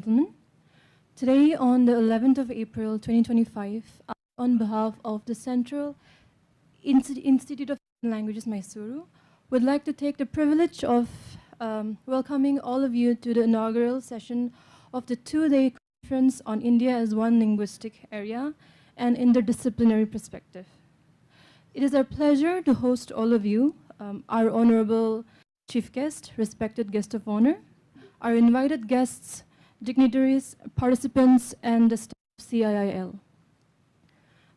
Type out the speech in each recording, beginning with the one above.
Gentlemen, today on the 11th of April 2025, on behalf of the Central Institute of Languages, Mysuru, would like to take the privilege of welcoming all of you to the inaugural session of the two-day conference on India as one linguistic area and interdisciplinary perspective. It is our pleasure to host all of you, our honorable chief guest, respected guest of honor, our invited guests, dignitaries, participants, and the staff of CIIL.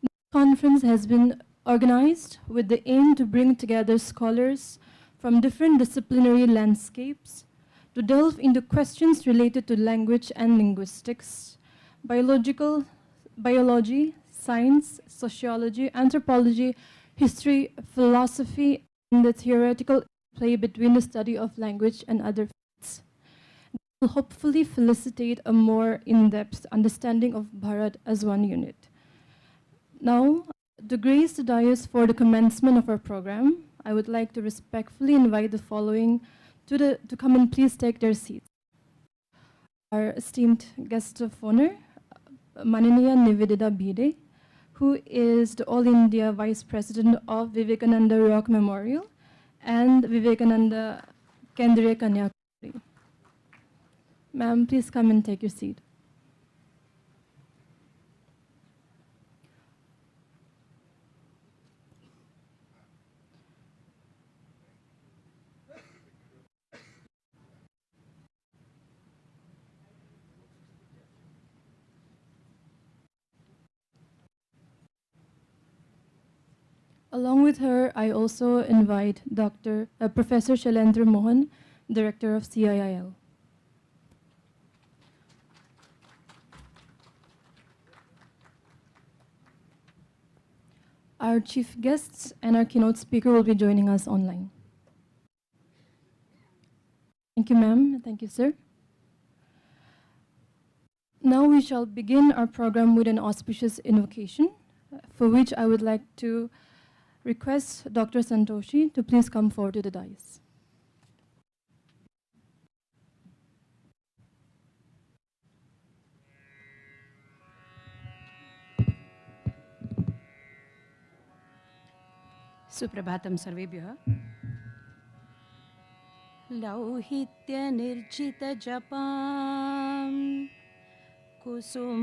This conference has been organized with the aim to bring together scholars from different disciplinary landscapes to delve into questions related to language and linguistics, biology, science, sociology, anthropology, history, philosophy, and the theoretical play between the study of language and other fields. This will hopefully facilitate a more in-depth understanding of Bharat as one unit. Now, to grace the dais for the commencement of our program, I would like to respectfully invite the following to come and please take their seats. Our esteemed guest of honor, Mananiya Nivedita Bhide, who is the All India Vice President of Vivekananda Rock Memorial and Vivekananda Kendriya Kanyakumari. Ma'am, please come and take your seat. Along with her, I also invite Professor Shailendra Mohan, Director of CIIL. Our chief guests and our keynote speaker will be joining us online. Thank you, ma'am. Thank you, sir. Now we shall begin our program with an auspicious invocation, for which I would like to request Dr. Santoshi to please come forward to the dais. सुप्रभातं सर्वेभ्यः लौहित्य निर्जित जपां कुसुमानुरागां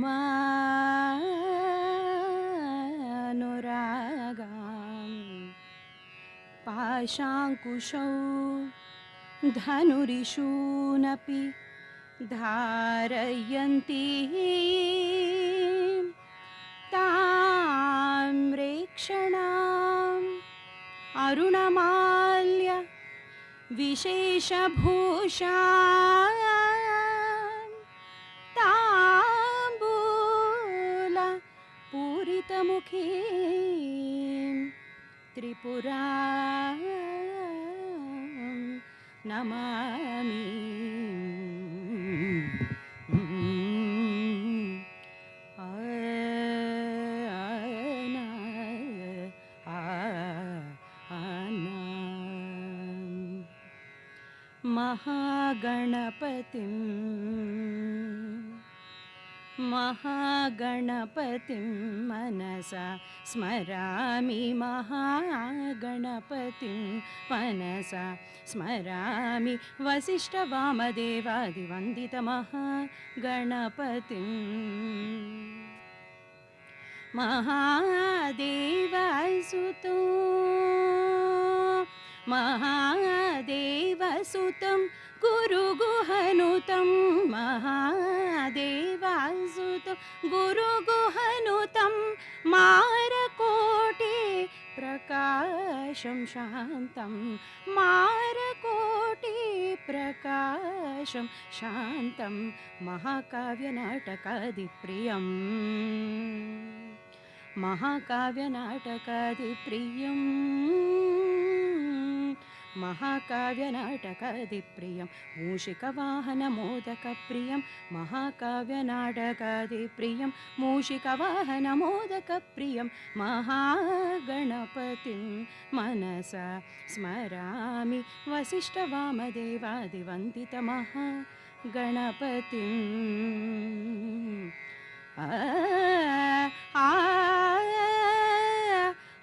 पाशाङ्कुशौ धनुरिषूनपि धारयन्ती ताम्रेक्षणाम् अरुणमाल्य विशेषभूषा ताम्बूल पूरितमुखीं त्रिपुरां नमामि महागणपतिं मनसा स्मरामि महागणपतिं मनसा स्मरामि वसिष्ठवामदेवादिवन्दितमहागणपतिं महादेवसुतं गुरुगुहनुतं महादेवासुतं गुरुगुहनुतं मारकोटि प्रकाशं शान्तं मारकोटि प्रकाशं शान्तं महाकाव्यनाटकादिप्रियं महाकाव्यनाटकादिप्रियम् महाकाव्यनाटकादिप्रियं मूषिकवाहनमोदकप्रियं महाकाव्यनाटकादिप्रियं मूषिकवाहनमोदकप्रियं महागणपतिं मनसा स्मरामि वसिष्ठवामदेवादिवन्दितमहागणपतिं गणपतिम् आ आ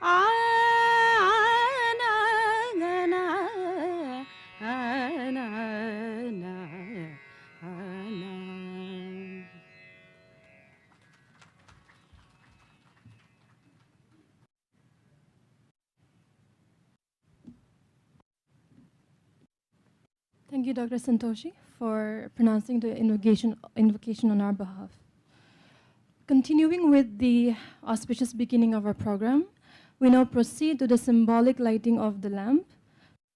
आ ना ना ना ना ना. Thank you, Dr. Santoshi, for pronouncing the invocation on our behalf. Continuing with the auspicious beginning of our program, we now proceed to the symbolic lighting of the lamp,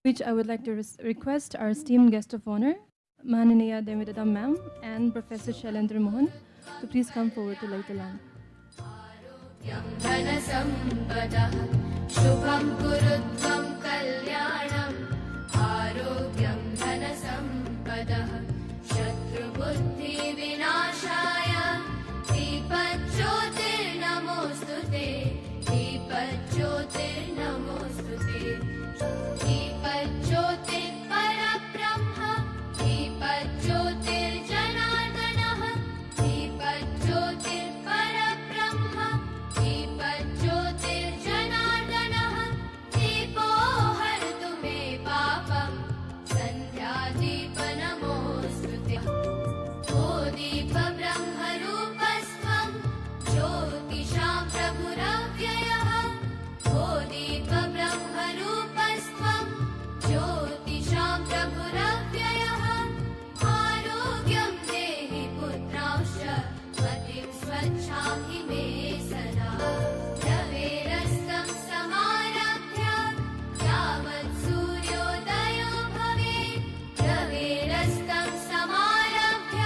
which I would like to request our esteemed guest of honor, Mananiya Nivedita ma'am and Professor Shailendra Mohan, to please come forward to light the lamp. शुभं कुरुत्वं कल्याणम् आरोग्यं धनसम्पदः शत्रुबुद्धिविनाशाय दीपज्योतिर्नमोऽस्तुते दीपज्योतिर्नमोऽस्तुते दीपज्योतिर्परब्रह्म दीपज्योतिर्जनार्दनः दीपज्योतिर्परब्रह्म दीपज्योतिर्जनार्दनः दीपो हरतु मे पापं सन्ध्यादीपनमोऽस्तुते ओ दीपब्रह्मरूपस्त्वं ज्योतिषां प्रभुरव्ययः ओ दीपब्रह्मरूपस्त्वं ज्योतिषां प्रभुरव्ययः आरोग्यं देहि पुत्रांश्च मतिं स्वच्छां हि मे सदा रवेरस्तं समारभ्य यावत् सूर्योदयो भवेत् रवेरस्तं समारभ्य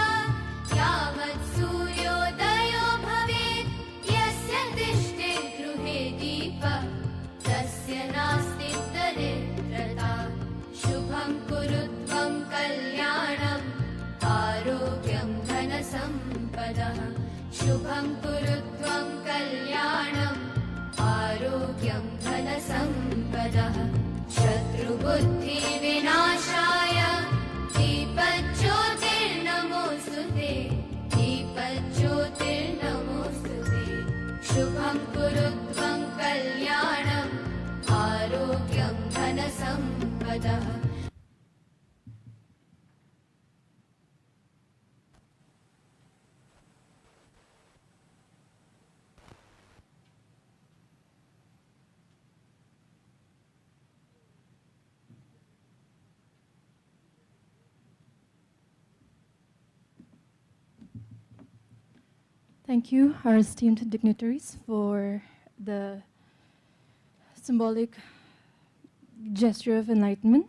यावत् सूर्योदयो भवेत् यस्य तिष्ठे गृहे दीपः तस्य नास्ति दरिद्रता शुभं कुरुत्वं कल्याणम् आरोग्यं धनसम्पदः शुभं कुरुत्वं कल्याणम् आरोग्यं धनसम्पदः शत्रुबुद्धिविनाशाय दीपज्योतिर्नमोऽस्तुते दीपज्योतिर्नमोऽस्तुते शुभं कुरुत्वं कल्याणम् आरोग्यं धनसम्पदः. Thank you, our esteemed dignitaries, for the symbolic gesture of enlightenment.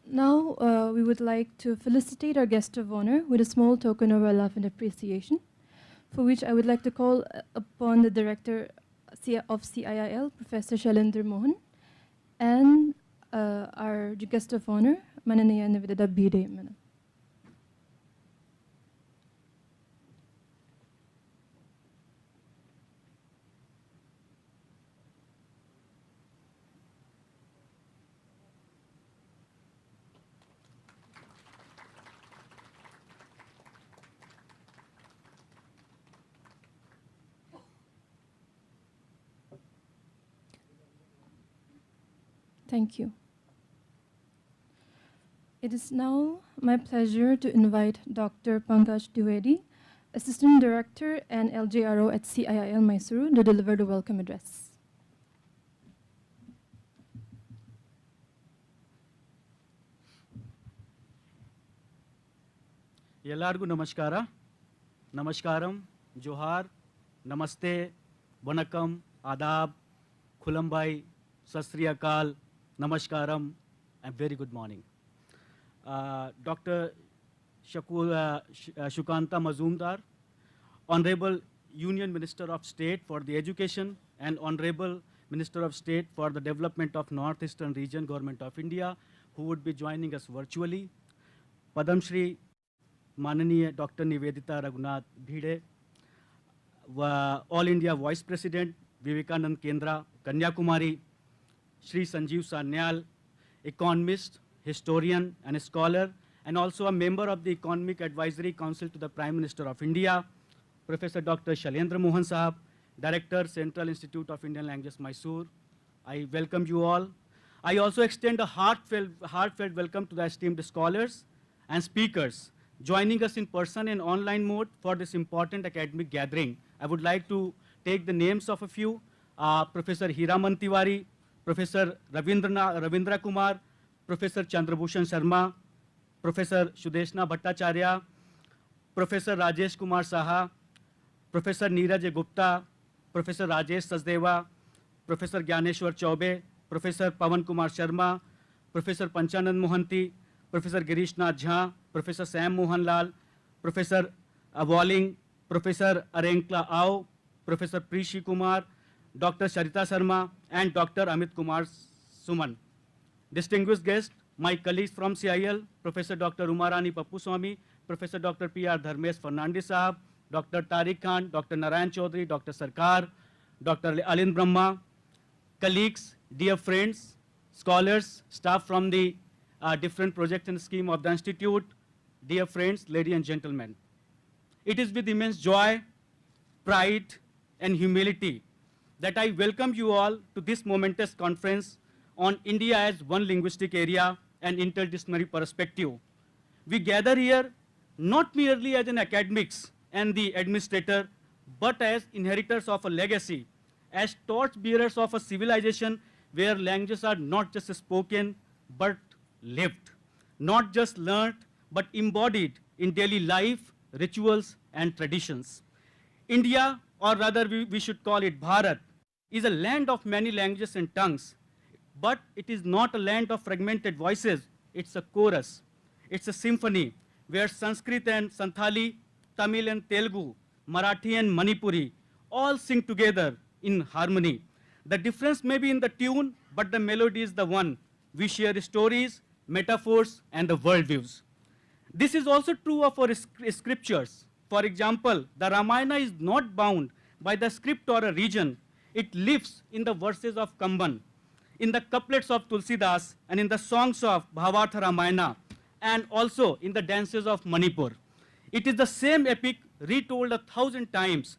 Now, we would like to felicitate our guest of honor with a small token of our love and appreciation, for which I would like to call upon the director of CIIL, Professor Shailendra Mohan, and our guest of honor, Mananiya Nivedita Bhide, Madam. Thank you. It is now my pleasure to invite Dr. Pankaj Dwivedi, Assistant Director and LJRO at CIIL Mysuru, to deliver the welcome address. ಎಲ್ಲರಿಗೂ ನಮಸ್ಕಾರ ನಮಸ್ಕಾರಂ ಜೋಹಾರ್ ನಮಸ್ತೆ ವನಕಂ ಆದಾಬ್ ಖುಲಂಬಾಯಿ ಸತ್ Shri Akal ನಮಸ್ಕಾರಂ and very good morning. Dr. Shukanta Mazumdar, Honorable Union Minister of State for the Education and Honorable Minister of State for the Development of Northeastern Region, Government of India, who would be joining us virtually. Padam Shri Mananiya Dr. Nivedita Raghunath Bhide, All India Vice President, Vivekanand Kendra, Kanyakumari, Shri Sanjeev Sanyal, economist, historian and scholar, and also a member of the Economic Advisory Council to the Prime Minister of India, Professor Dr. Shailendra Mohan Sahab, Director, Central Institute of Indian Languages, Mysore. I welcome you all. I also extend a heartfelt welcome to the esteemed scholars and speakers joining us in person and online mode for this important academic gathering. I would like to take the names of a few. Professor Hiraman Tiwari, Professor Ravindra Kumar, Professor Chandrabhushan Sharma, Professor Shudeshna Bhattacharya, Professor Rajesh Kumar Saha, Professor Neeraj Gupta, Professor Rajesh Sachdeva, Professor Gyaneshwar Chaube, Professor Pawan Kumar Sharma, Professor Panchanand Mohanty, Professor Girish Nath Jha, Professor Sam Mohan Lal, Professor Walling, Professor Arenkla Ao, Professor Prishi Kumar, Dr. Sharita Sharma, and Dr. Amit Kumar Suman. Distinguished guests, my colleagues from CIIL, Professor Dr. Umarani Pappuswamy, Professor Dr. P.R. Dharmesh Fernandez Sahab, Dr. Tariq Khan, Dr. Narayan Chaudhary, Dr. Sarkar, Dr. Alin Brahma, colleagues, dear friends, scholars, staff from the different projects and scheme of the Institute, dear friends, ladies and gentlemen. It is with immense joy, pride, and humility that I welcome you all to this momentous conference on India as one linguistic area and interdisciplinary perspective. We gather here not merely as an academics and the administrator, but as inheritors of a legacy, as torchbearers of a civilization where languages are not just spoken, but lived, not just learned, but embodied in daily life, rituals, and traditions. India, or rather we should call it Bharat, is a land of many languages and tongues, but it is not a land of fragmented voices. It's a chorus. It's a symphony where Sanskrit and Santhali, Tamil and Telugu, Marathi and Manipuri all sing together in harmony. The difference may be in the tune, but the melody is the one. We share stories, metaphors, and the worldviews. This is also true of our scriptures. For example, the Ramayana is not bound by the script or a region. It lives in the verses of Kamban, in the couplets of Tulsidas, and in the songs of Bhavartha Ramayana, and also in the dances of Manipur. It is the same epic retold 1,000 times,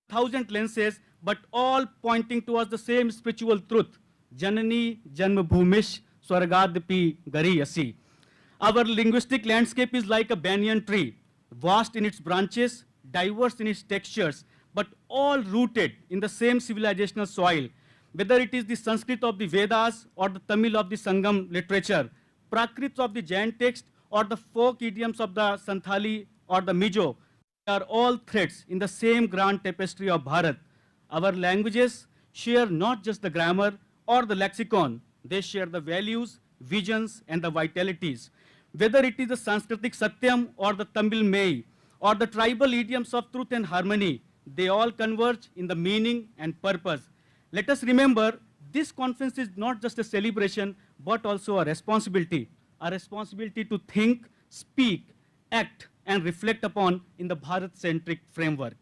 1,000 lenses, but all pointing towards the same spiritual truth. Janani Janmabhumish Swargadpi Gariyasi. Our linguistic landscape is like a banyan tree, vast in its branches, diverse in its textures, but all rooted in the same civilizational soil. Whether it is the Sanskrit of the Vedas or the Tamil of the Sangam literature, Prakrits of the Jain text or the folk idioms of the Santhali or the Mizo, they are all threads in the same grand tapestry of Bharat. Our languages share not just the grammar or the lexicon, they share the values, visions, and the vitalities. Whether it is the Sanskritic Satyam or the Tamil Mei or the tribal idioms of truth and harmony, they all converge in the meaning and purpose. Let us remember, this conference is not just a celebration, but also a responsibility to think, speak, act, and reflect upon in the Bharat-centric framework.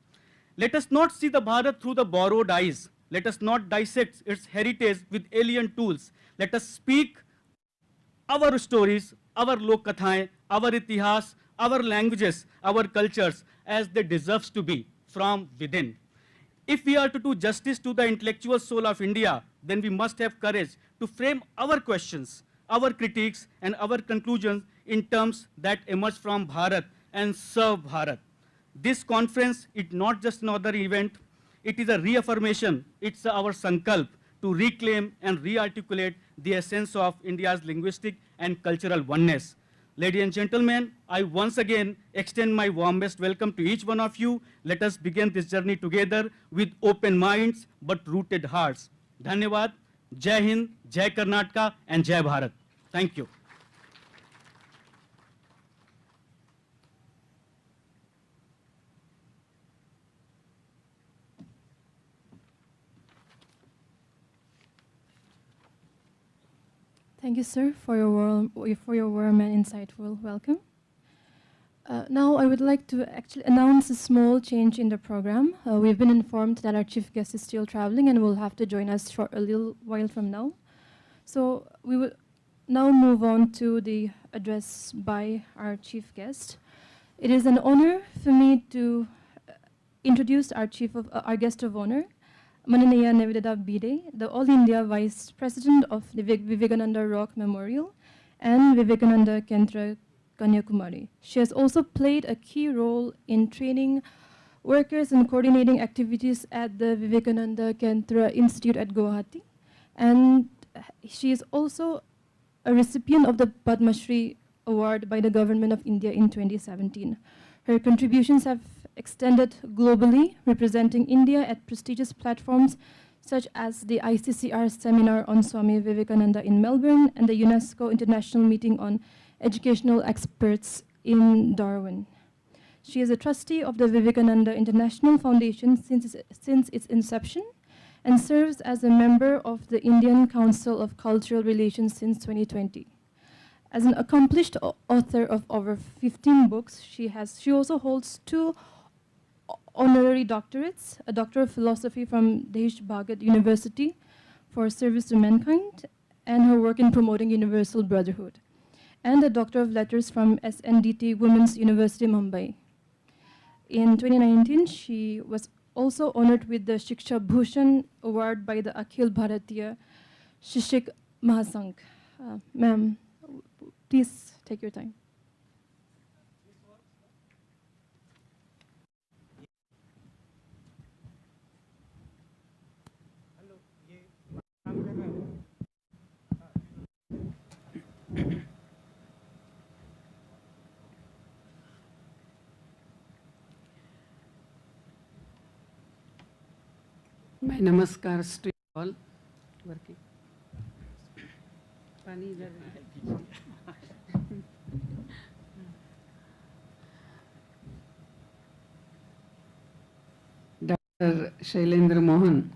Let us not see the Bharat through the borrowed eyes. Let us not dissect its heritage with alien tools. Let us speak our stories, our lok-kathaएं, our itihas, our languages, our cultures as they deserve to be from within. If we are to do justice to the intellectual soul of India, then we must have courage to frame our questions, our critiques, and our conclusions in terms that emerge from Bharat and serve Bharat. This conference is not just another event, it is a reaffirmation, it's our sankalp to reclaim and re-articulate the essence of India's linguistic and cultural oneness. Ladies and gentlemen, I once again extend my warmest welcome to each one of you. Let us begin this journey together with open minds but rooted hearts. Dhanyavad, Jai Hind, Jai Karnataka, and Jai Bharat. Thank you. Thank you, sir, for your warm and insightful welcome. Now I would like to actually announce a small change in the program. We've been informed that our chief guest is still traveling and will have to join us for a little while from now. So we will now move on to the address by our chief guest. It is an honor for me to introduce our our guest of honor, Mananaya Nivedita Bhide, the All India Vice President of the Vivekananda Rock Memorial and Vivekananda Kendra Kanyakumari. She has also played a key role in training workers and coordinating activities at the Vivekananda Kendra Institute at Guwahati. And she is also a recipient of the Padma Shri Award by the Government of India in 2017. Her contributions have extended globally, representing India at prestigious platforms such as the ICCR Seminar on Swami Vivekananda in Melbourne and the UNESCO International Meeting on Educational Experts in Darwin. She is a trustee of the Vivekananda International Foundation since its inception and serves as a member of the Indian Council of Cultural Relations since 2020. As an accomplished author of over 15 books, she also holds 2 honorary doctorates, a Doctor of Philosophy from Desh Bhagat University for service to mankind and her work in promoting universal brotherhood, and a Doctor of Letters from SNDT Women's University, Mumbai. In 2019, she was also honored with the Shiksha Bhushan Award by the Akhil Bharatiya Shishik Mahasangh. Ma'am, please take your time. My namaskars to you all. Working. Pani idhar hai. Dr. Shailendra Mohan,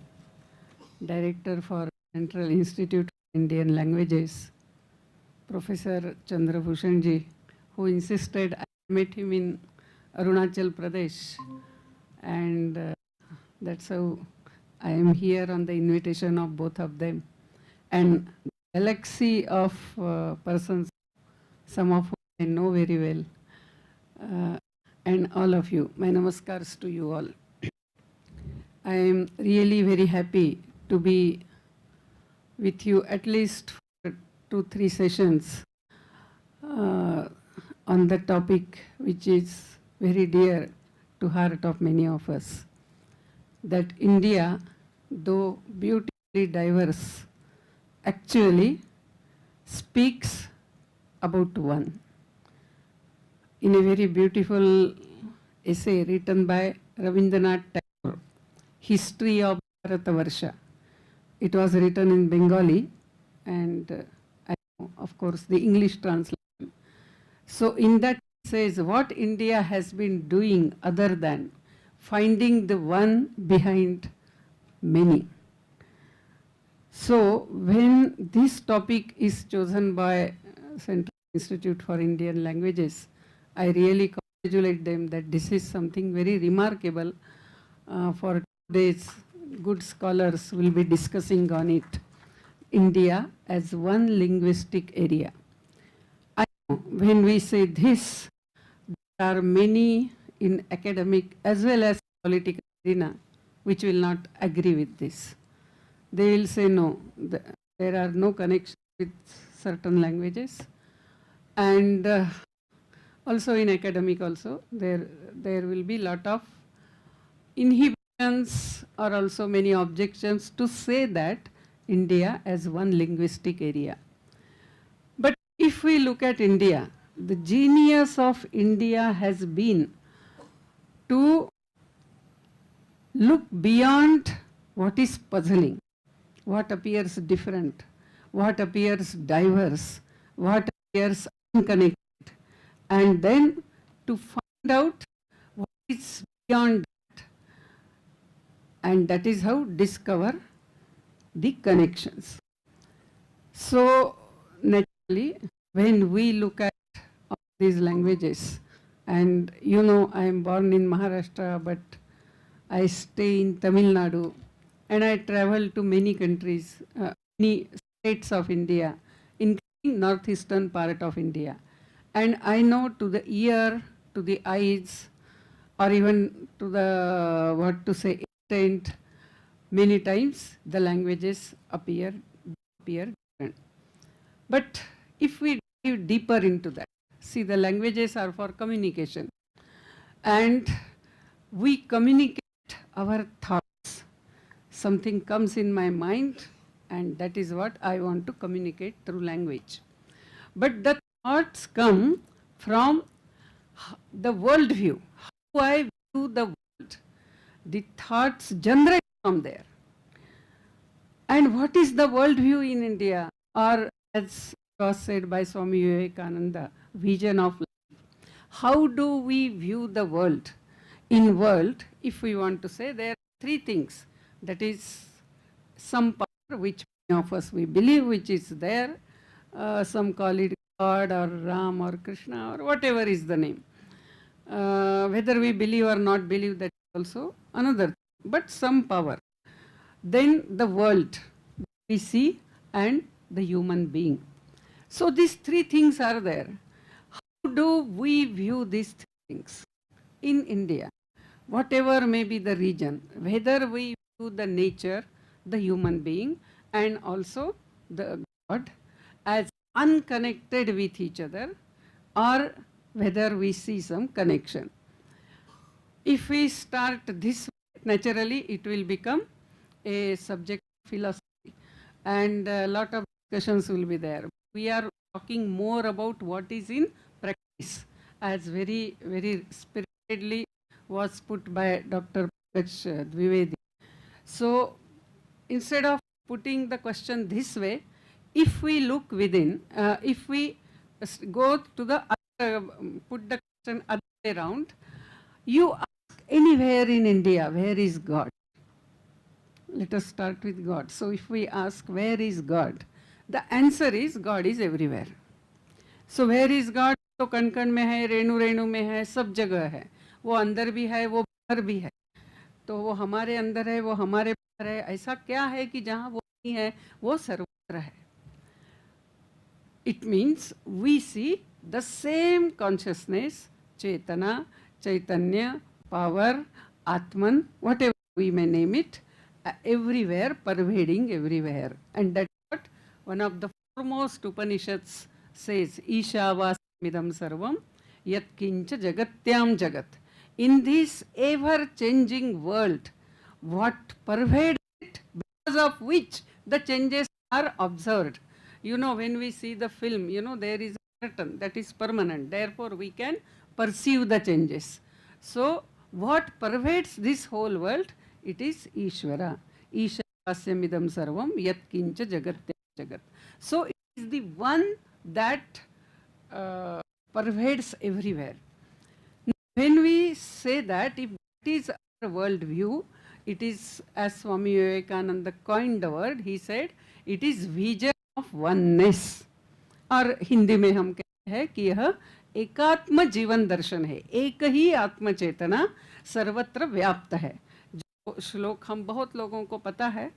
Director for Central Institute of Indian Languages, Professor Chandrabhushan ji, who insisted I met him in Arunachal Pradesh, and that's how I am here on the invitation of both of them. And galaxy of persons, some of whom I know very well, and all of you, my namaskars to you all. I am really very happy to be with you at least for 2-3 sessions on the topic which is very dear to heart of many of us. That India, though beautifully diverse, actually speaks about one. In a very beautiful essay written by Rabindranath Tagore, History of Bharatavarsha. It was written in Bengali, and I know, of course, the English translation. So in that it says what India has been doing other than finding the one behind many. So when this topic is chosen by Central Institute for Indian Languages, I really congratulate them that this is something very remarkable. For today's good scholars will be discussing on it. India as one linguistic area. I know when we say this, there are many in academic as well as political arena which will not agree with this. They will say no, there are no connections with certain languages, and also in academic also there will be lot of inhibitions or also many objections to say that India as one linguistic area. But if we look at India, the genius of India has been to look beyond what is puzzling, what appears different, what appears diverse, what appears unconnected, and then to find out what is beyond that. And that is how discover the connections. So naturally, when we look at all these languages, and you know I am born in Maharashtra, but I stay in Tamil Nadu, and I travel to many countries, many states of India, including northeastern part of India. And I know to the ear, to the eyes, or even to the, what to say, intent, many times the languages appear different. But if we dive deeper into that, see, the languages are for communication, and we communicate our thoughts. Something comes in my mind, and that is what I want to communicate through language. But the thoughts come from the world view, how I view the world. The thoughts generate from there. And what is the world view in India? Or as was said by Swami Vivekananda, vision of life. How do we view the world? In world, if we want to say, there are three things. That is some power which many of us we believe which is there. Some call it God or Ram or Krishna or whatever is the name. Whether we believe or not believe, that is also another thing. But some power. Then the world we see and the human being. So these three things are there. How do we view these three things in India? Whatever may be the region, whether we view the nature, the human being, and also the God as unconnected with each other, or whether we see some connection. If we start this way, naturally it will become a subject of philosophy, and a lot of discussions will be there. We are talking more about what is in practice, as very, very spiritedly was put by Dr. Dwivedi. So instead of putting the question this way, if we look within, if we go to the other, put the question other way around, you ask anywhere in India, where is God? Let us start with God. So if we ask, where is God? The answer is, God is everywhere. So where is God? तो कण कण में है, रेणु रेणु में है, सब जगह है. वो अंदर भी है, वो बाहर भी है. तो वो हमारे अंदर है, वो हमारे बाहर है. ऐसा क्या है कि जहाँ वो नहीं है, वो सर्वत्र है. It means we see the same consciousness, Chetana, Chaitanya, power, Atman, whatever we may name it, everywhere, pervading everywhere. And that's what one of the foremost Upanishads says, Ishavasmidam sarvam yat kincha jagatyam jagat. In this ever-changing world, what pervades it, because of which the changes are observed. You know, when we see the film, you know, there is a pattern that is permanent. Therefore, we can perceive the changes. So, what pervades this whole world? It is Ishvara. Ishasyamidam sarvam yat kincha jagatya jagat. So, it is the one that pervades everywhere. When we say that, if it is our world view, it is, as Swami Vivekananda coined the word, he said, it is vision of oneness. और हिंदी में हम कहते हैं कि यह एकात्म जीवन दर्शन है. एक ही आत्म चेतना सर्वत्र व्याप्त है. जो श्लोक हम बहुत लोगों को पता है,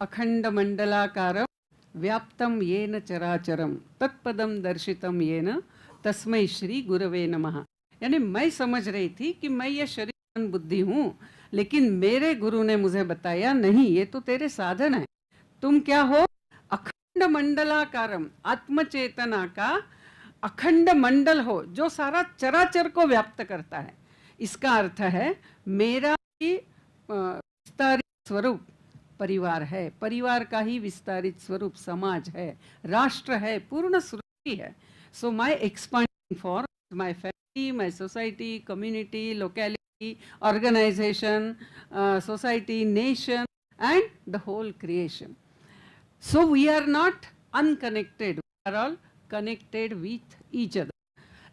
अखंड मंडलाकारम व्याप्तम येन चराचरम तत्पदम दर्शितम येन तस्मै श्री गुरवे नमः. यानी मैं समझ रही थी कि मैं ये शरीर मन बुद्धि हूँ, लेकिन मेरे गुरु ने मुझे बताया नहीं, ये तो तेरे साधन है. तुम क्या हो? अखंड मंडलाकारम, आत्मचेतना का अखंड मंडल हो, जो सारा चराचर को व्याप्त करता है. इसका अर्थ है मेरा ही विस्तारित स्वरूप परिवार है, परिवार का ही विस्तारित स्वरूप समाज है, राष्ट्र है, पूर्ण सृष्टि है. So my expanding for my family, my society, community, locality, organization, society, nation, and the whole creation. So we are not unconnected, we are all connected with each other.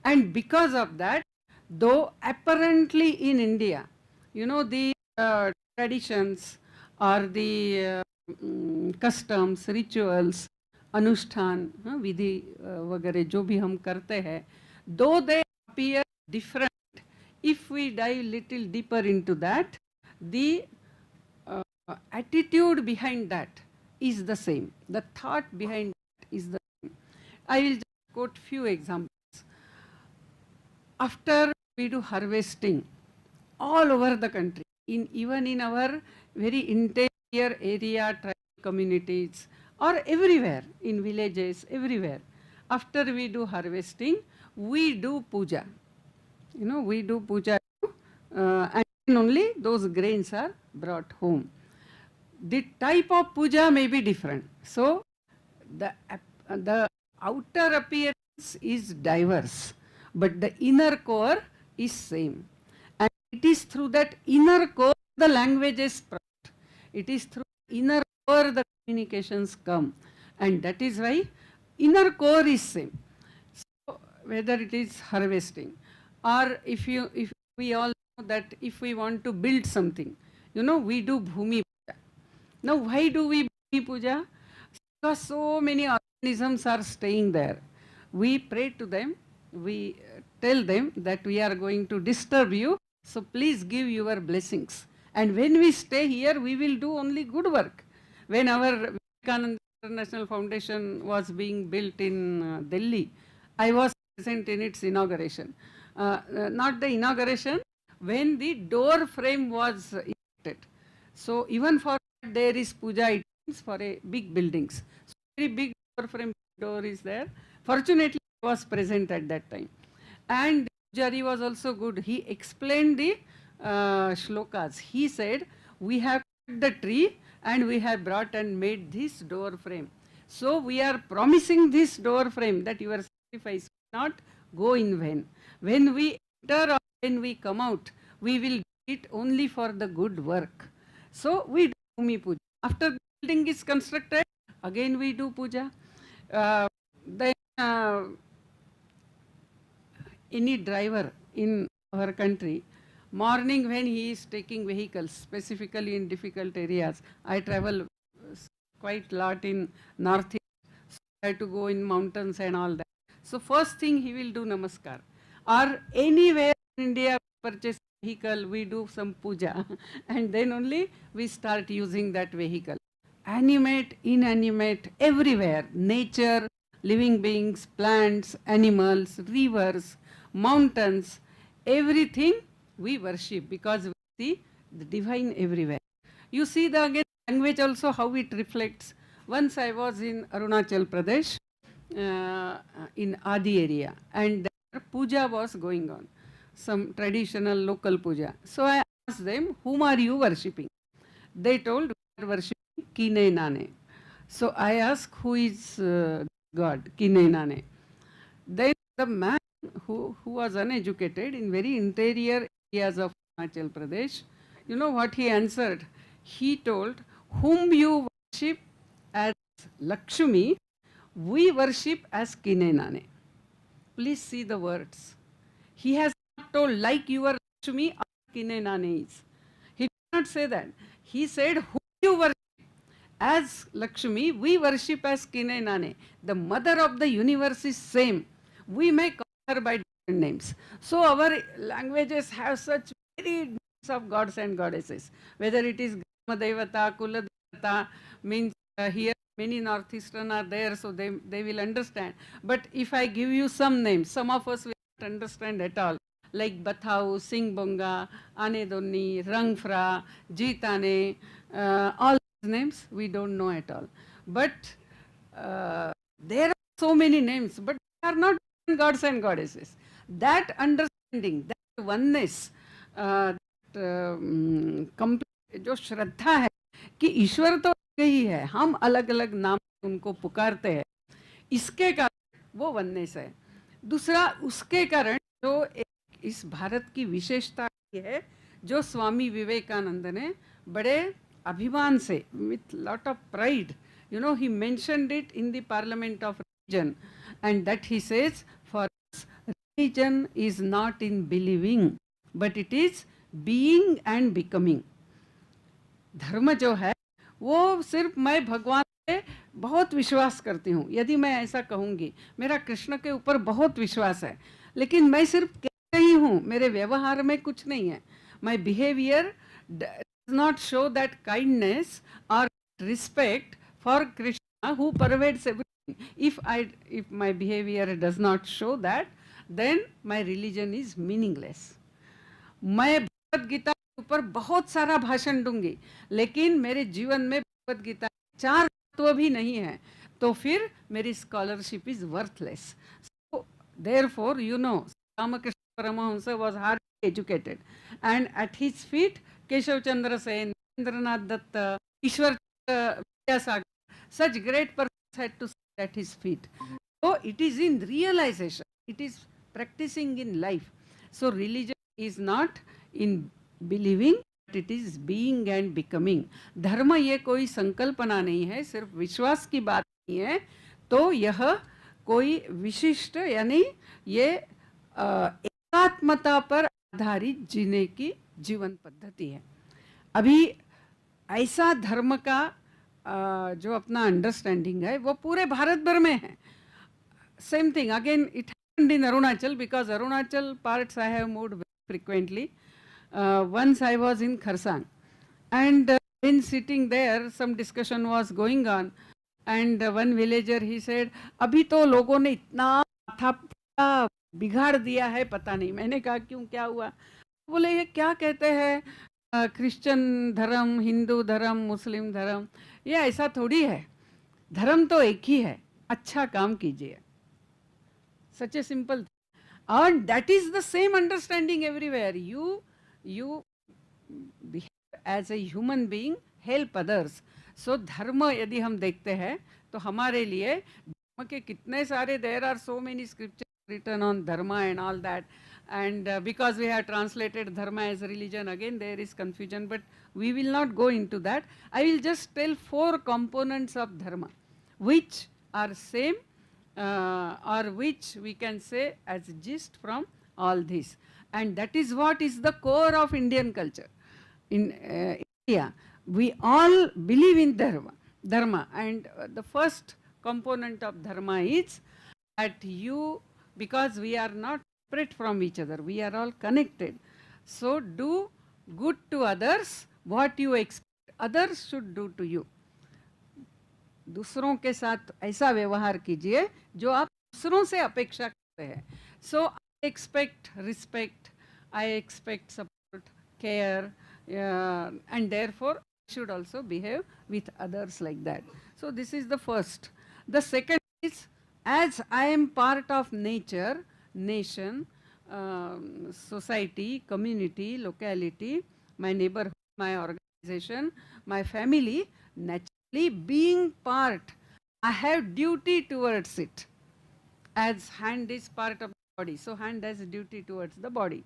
And because of that, though apparently in India, you know, the traditions or the customs, rituals, अनुष्ठान, विधि वगैरह जो भी हम करते हैं, though they appear different, if we dive little deeper into that, the attitude behind that is the same. The thought behind that is the same. I will just quote few examples. After we do harvesting all over the country, even in our very interior area, tribal communities, or everywhere, in villages, everywhere. After we do harvesting, we do puja. We do puja, and then only those grains are brought home. The type of puja may be different. So, the outer appearance is diverse, but the inner core is same. And it is through that inner core the languages sprout. It is through inner core the communications come. And that is why inner core is same. So, whether it is harvesting, or if we all know that if we want to build something, we do bhumi puja. Now, why do we bhumi puja? Because so many organisms are staying there. We pray to them, we tell them that we are going to disturb you, so please give your blessings. And when we stay here, we will do only good work. When our Vivekananda International Foundation was being built in Delhi, I was present in its inauguration. Not the inauguration, when the door frame was erected. So even for that there is puja items for a big buildings. So very big door frame door is there. Fortunately, I was present at that time. And Pujari was also good. He explained the shlokas. He said, we have cut the tree and we have brought and made this door frame. So we are promising this door frame that your sacrifice will not go in vain. When we enter or when we come out, we will do it only for the good work. So we do Bhumi Puja. After the building is constructed, again we do puja. Then any driver in our country, morning when he is taking vehicles, specifically in difficult areas, I travel quite a lot in northeast, so I have to go in mountains and all that. So first thing he will do namaskar. Or anywhere in India purchase vehicle, we do some puja and then only we start using that vehicle. Animate, inanimate, everywhere, nature, living beings, plants, animals, rivers, mountains, everything we worship because we see the divine everywhere. You see the again language also how it reflects. Once I was in Arunachal Pradesh, in Adi area, and there puja was going on, some traditional local puja. So I asked them, whom are you worshipping? They told, we are worshipping Kine Nane. So I asked, who is God, Kine Nane? Then the man who was uneducated in very interior areas of Arunachal Pradesh, you know what he answered? He told, whom you worship as Lakshmi, we worship as Kine Nane. Please see the words. He has not told like your Lakshmi or Kine Nane is. He did not say that. He said, whom you worship as Lakshmi, we worship as Kine Nane. The mother of the universe is same. We may call her by different names. So our languages have such very names of gods and goddesses. Whether it is Grama Devata, Kula Devata, means here many northeastern are there, so they will understand. But if I give you some names, some of us will not understand at all. Like Bathau, Singbonga, Anedoni, Rangfra, Jitane, all these names we don't know at all. But there are so many names, but they are not gods and goddesses. That understanding, that oneness, complete जो श्रद्धा है कि ईश्वर तो ही है, हम अलग अलग नाम उनको पुकारते हैं, इसके कारण वो वननेस है. दूसरा उसके कारण जो इस भारत की विशेषता है, जो स्वामी विवेकानंद ने बड़े अभिमान से, with lot of pride, you know, he mentioned it in the Parliament of Religion, and that he says, for us religion is not in believing, but it is being and becoming. धर्म जो है वो सिर्फ मैं भगवान पे बहुत विश्वास करती हूँ, यदि मैं ऐसा कहूँगी, मेरा कृष्ण के ऊपर बहुत विश्वास है, लेकिन मैं सिर्फ कह रही हूँ, मेरे व्यवहार में कुछ नहीं है. My behavior does not show that kindness or respect for Krishna who pervades everything. If my behavior does not show that, then my religion is meaningless. मैं भगवत गीता के ऊपर बहुत सारा भाषण दूंगी, लेकिन मेरे जीवन में भगवत गीता 4 तत्व भी नहीं है, तो फिर मेरी scholarship is worthless. So therefore, you know, Ramakrishna Paramahamsa was hardly educated, and at his feet Keshav Chandra Sen, Indranath Datta, Ishwar Vidyasagar, such great persons had to sit at his feet. So it is in realization, it is practicing in life. So religion is not in believing, but it is being and becoming. धर्म ये कोई संकल्पना नहीं है, सिर्फ विश्वास की बात नहीं है, तो यह कोई विशिष्ट यानी ये एकात्मता पर आधारित जीने की जीवन पद्धति है. अभी ऐसा धर्म का जो अपना अंडरस्टैंडिंग है वो पूरे भारत भर में है. Same thing again, it happened in Arunachal, because Arunachal parts I have moved very frequently. Once I was in Kharsang, and when sitting there, some discussion was going on, and one villager, he said, अभी तो लोगों ने इतना माथा बिगाड़ दिया है, पता नहीं. मैंने कहा क्यों, क्या हुआ? बोले ये क्या कहते हैं, क्रिश्चियन धर्म, हिंदू धर्म, मुस्लिम धर्म, ये ऐसा थोड़ी है. धर्म तो एक ही है, अच्छा काम कीजिए. Such a simple thing. And that is the same understanding everywhere. You behave as a human being, help others. So धर्म यदि हम देखते हैं तो हमारे लिए धर्म के कितने सारे, there are so many scriptures written on dharma and all that, and because we have translated dharma as religion, again there is confusion, but we will not go into that. I will just tell 4 components of dharma which are same or which we can say as gist from all this, and that is what is the core of Indian culture. In India, we all believe in dharma, and the first component of dharma is that you, because we are not separate from each other, we are all connected, so do good to others what you expect others should do to you. दूसरों के साथ ऐसा व्यवहार कीजिए जो आप दूसरों से अपेक्षा करते हैं. So I expect respect, I expect support, care, and therefore I should also behave with others like that. So this is the first. The second is, as I am part of nature, nation, society, community, locality, my neighborhood, my organization, my family, naturally being part, I have duty towards it. As hand is part of the body, so hand has duty towards the body.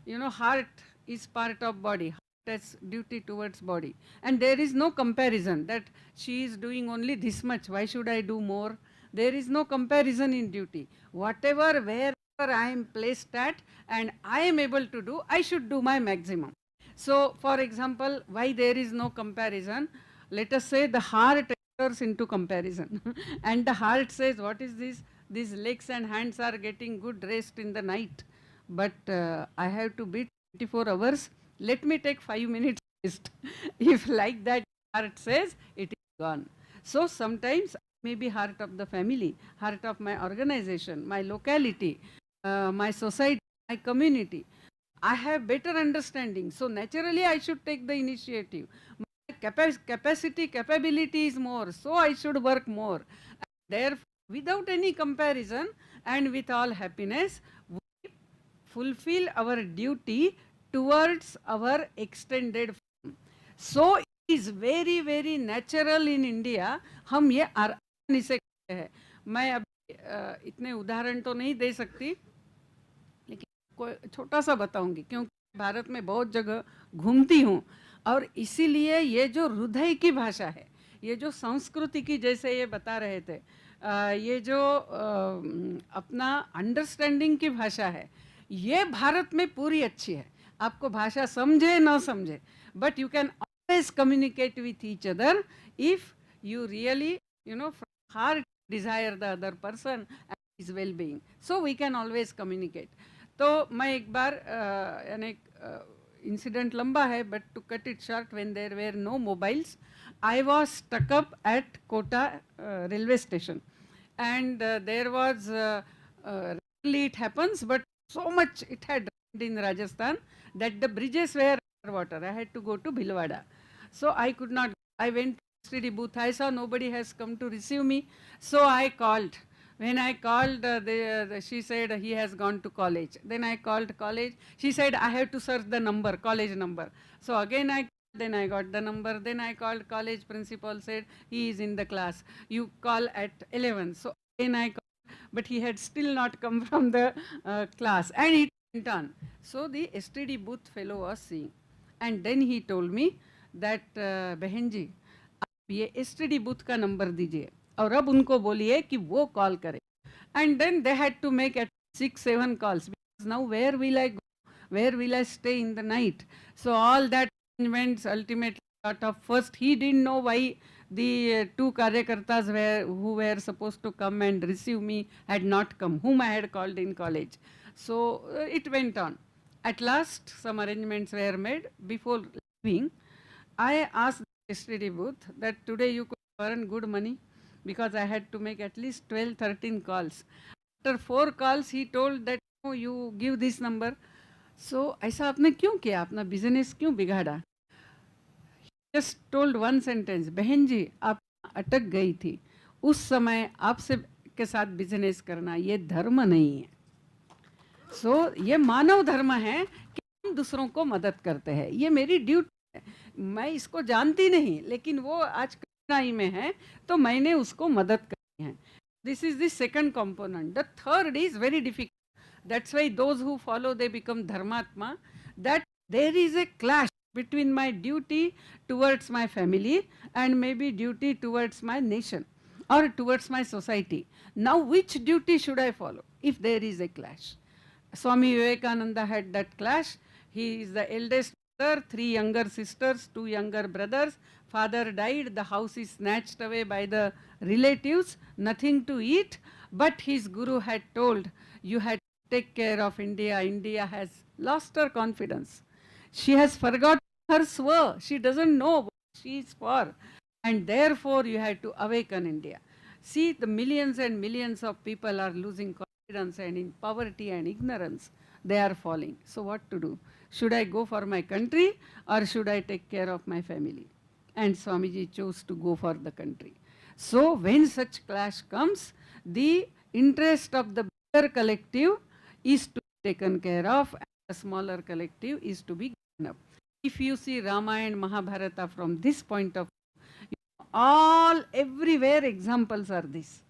You know, heart is part of body, heart has duty towards body, and there is no comparison that she is doing only this much, why should I do more? There is no comparison in duty. Whatever, wherever I am placed at and I am able to do, I should do my maximum. So for example, why there is no comparison? Let us say the heart enters into comparison and the heart says, what is this? These legs and hands are getting good rest in the night, but I have to beat 24 hours. Let me take 5 minutes rest. If like that heart says, it is gone. So sometimes maybe heart of the family, heart of my organization, my locality, my society, my community, I have better understanding. So naturally I should take the initiative. Capacity, capability is more, so I should work more. And therefore, without any comparison and with all happiness, we fulfill our duty towards our extended family. So it is very, very natural in India. हम ये आरानी से करते हैं. मैं अभी इतने उदाहरण तो नहीं दे सकती, लेकिन कोई छोटा सा बताऊंगी, क्योंकि भारत में बहुत जगह घूमती हूँ, और इसीलिए ये जो हृदय की भाषा है, ये जो संस्कृति की, जैसे ये बता रहे थे, ये जो अपना अंडरस्टैंडिंग की भाषा है, ये भारत में पूरी अच्छी है. आपको भाषा समझे ना समझे, but you can always communicate with each other if you really, you know, from heart desire the other person and his well-being. So we can always communicate. तो मैं एक बार यानी इंसिडेंट लंबा है, but to cut it short, when there were no mobiles, I was stuck up at Kota railway station, and there was rarely it happens, but so much it had rained in Rajasthan that the bridges were underwater. I had to go to Bhilwara. So I could not. I went to STD booth. I saw nobody has come to receive me. So I called. When I called, she said he has gone to college. Then I called college. She said I have to search the number, college number. So again then I got the number. Then I called college. Principal said he is in the class. You call at 11. So again I called, but he had still not come from the class. And it went on. So the STD booth fellow was seeing. And then he told me that बहन जी आप ये STD booth का number दीजिए और अब उनको बोलिए कि वो कॉल करें. And then they had to make at 6-7 calls, because now where will I go, where will I stay in the night? So all that arrangements ultimately got off. First he didn't know why the two karyakartas who were supposed to come and receive me had not come, whom I had called in college. So it went on. At last some arrangements were made. Before leaving, I asked the STD booth that today you could earn good money, because I had to make at least 12-13 calls. After 4 calls, he told that, oh, you give this number. So ऐसा आपने क्यों किया, अपना business क्यों बिगाड़ा? He just told one sentence, बहन जी आप अटक गई थी, उस समय आपसे के साथ business करना ये धर्म नहीं है. So ये मानव धर्म है कि हम दूसरों को मदद करते हैं. ये मेरी ड्यूटी है. मैं इसको जानती नहीं, लेकिन वो आज कठिनाई में है तो मैंने उसको मदद करनी है. This is the second component. The third is very difficult. That's why those who follow, they become dharmatma. That there is a clash between my duty towards my family and maybe duty towards my nation or towards my society. Now which duty should I follow if there is a clash? Swami Vivekananda had that clash. He is the eldest brother, 3 younger sisters, 2 younger brothers. Father died, the house is snatched away by the relatives, nothing to eat. But his guru had told, you had to take care of India. India has lost her confidence. She has forgotten her swa. She doesn't know what she is for. And therefore you had to awaken India. See, the millions and millions of people are losing confidence, and in poverty and ignorance they are falling. So what to do? Should I go for my country or should I take care of my family? And Swamiji chose to go for the country. So when such clash comes, the interest of the bigger collective is to be taken care of, and the smaller collective is to be given up. If you see Ramayana and Mahabharata from this point of view, everywhere examples are this.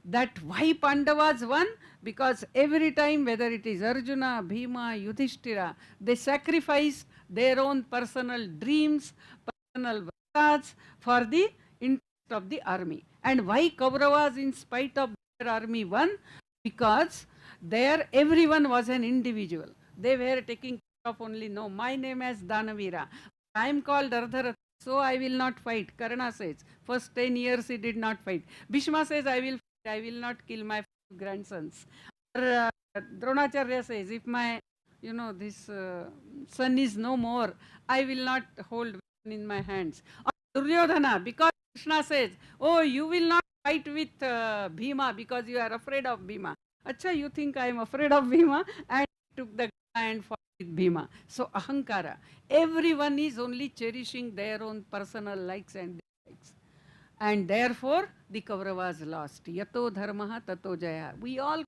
That why Pandavas won? Because every time, whether it is Arjuna, Bhima, Yudhishthira, they sacrifice their own personal dreams, personal vratas for the interest of the army. And why Kauravas, in spite of their army, won? Because there everyone was an individual. They were taking care of only, no, my name is Danavira. I am called Ardharath, so I will not fight. Karna says, first 10 years he did not fight. Bhishma says, I will not kill my grandsons. Or Dronacharya says, if my, this son is no more, I will not hold weapon in my hands. Or Duryodhana, because Krishna says, oh, you will not fight with Bhima because you are afraid of Bhima. Acha, you think I am afraid of Bhima? And took the and fought with Bhima. So ahankara. Everyone is only cherishing their own personal likes and dislikes. And therefore the Kauravas lost. Yato dharmaha tato jaya. We all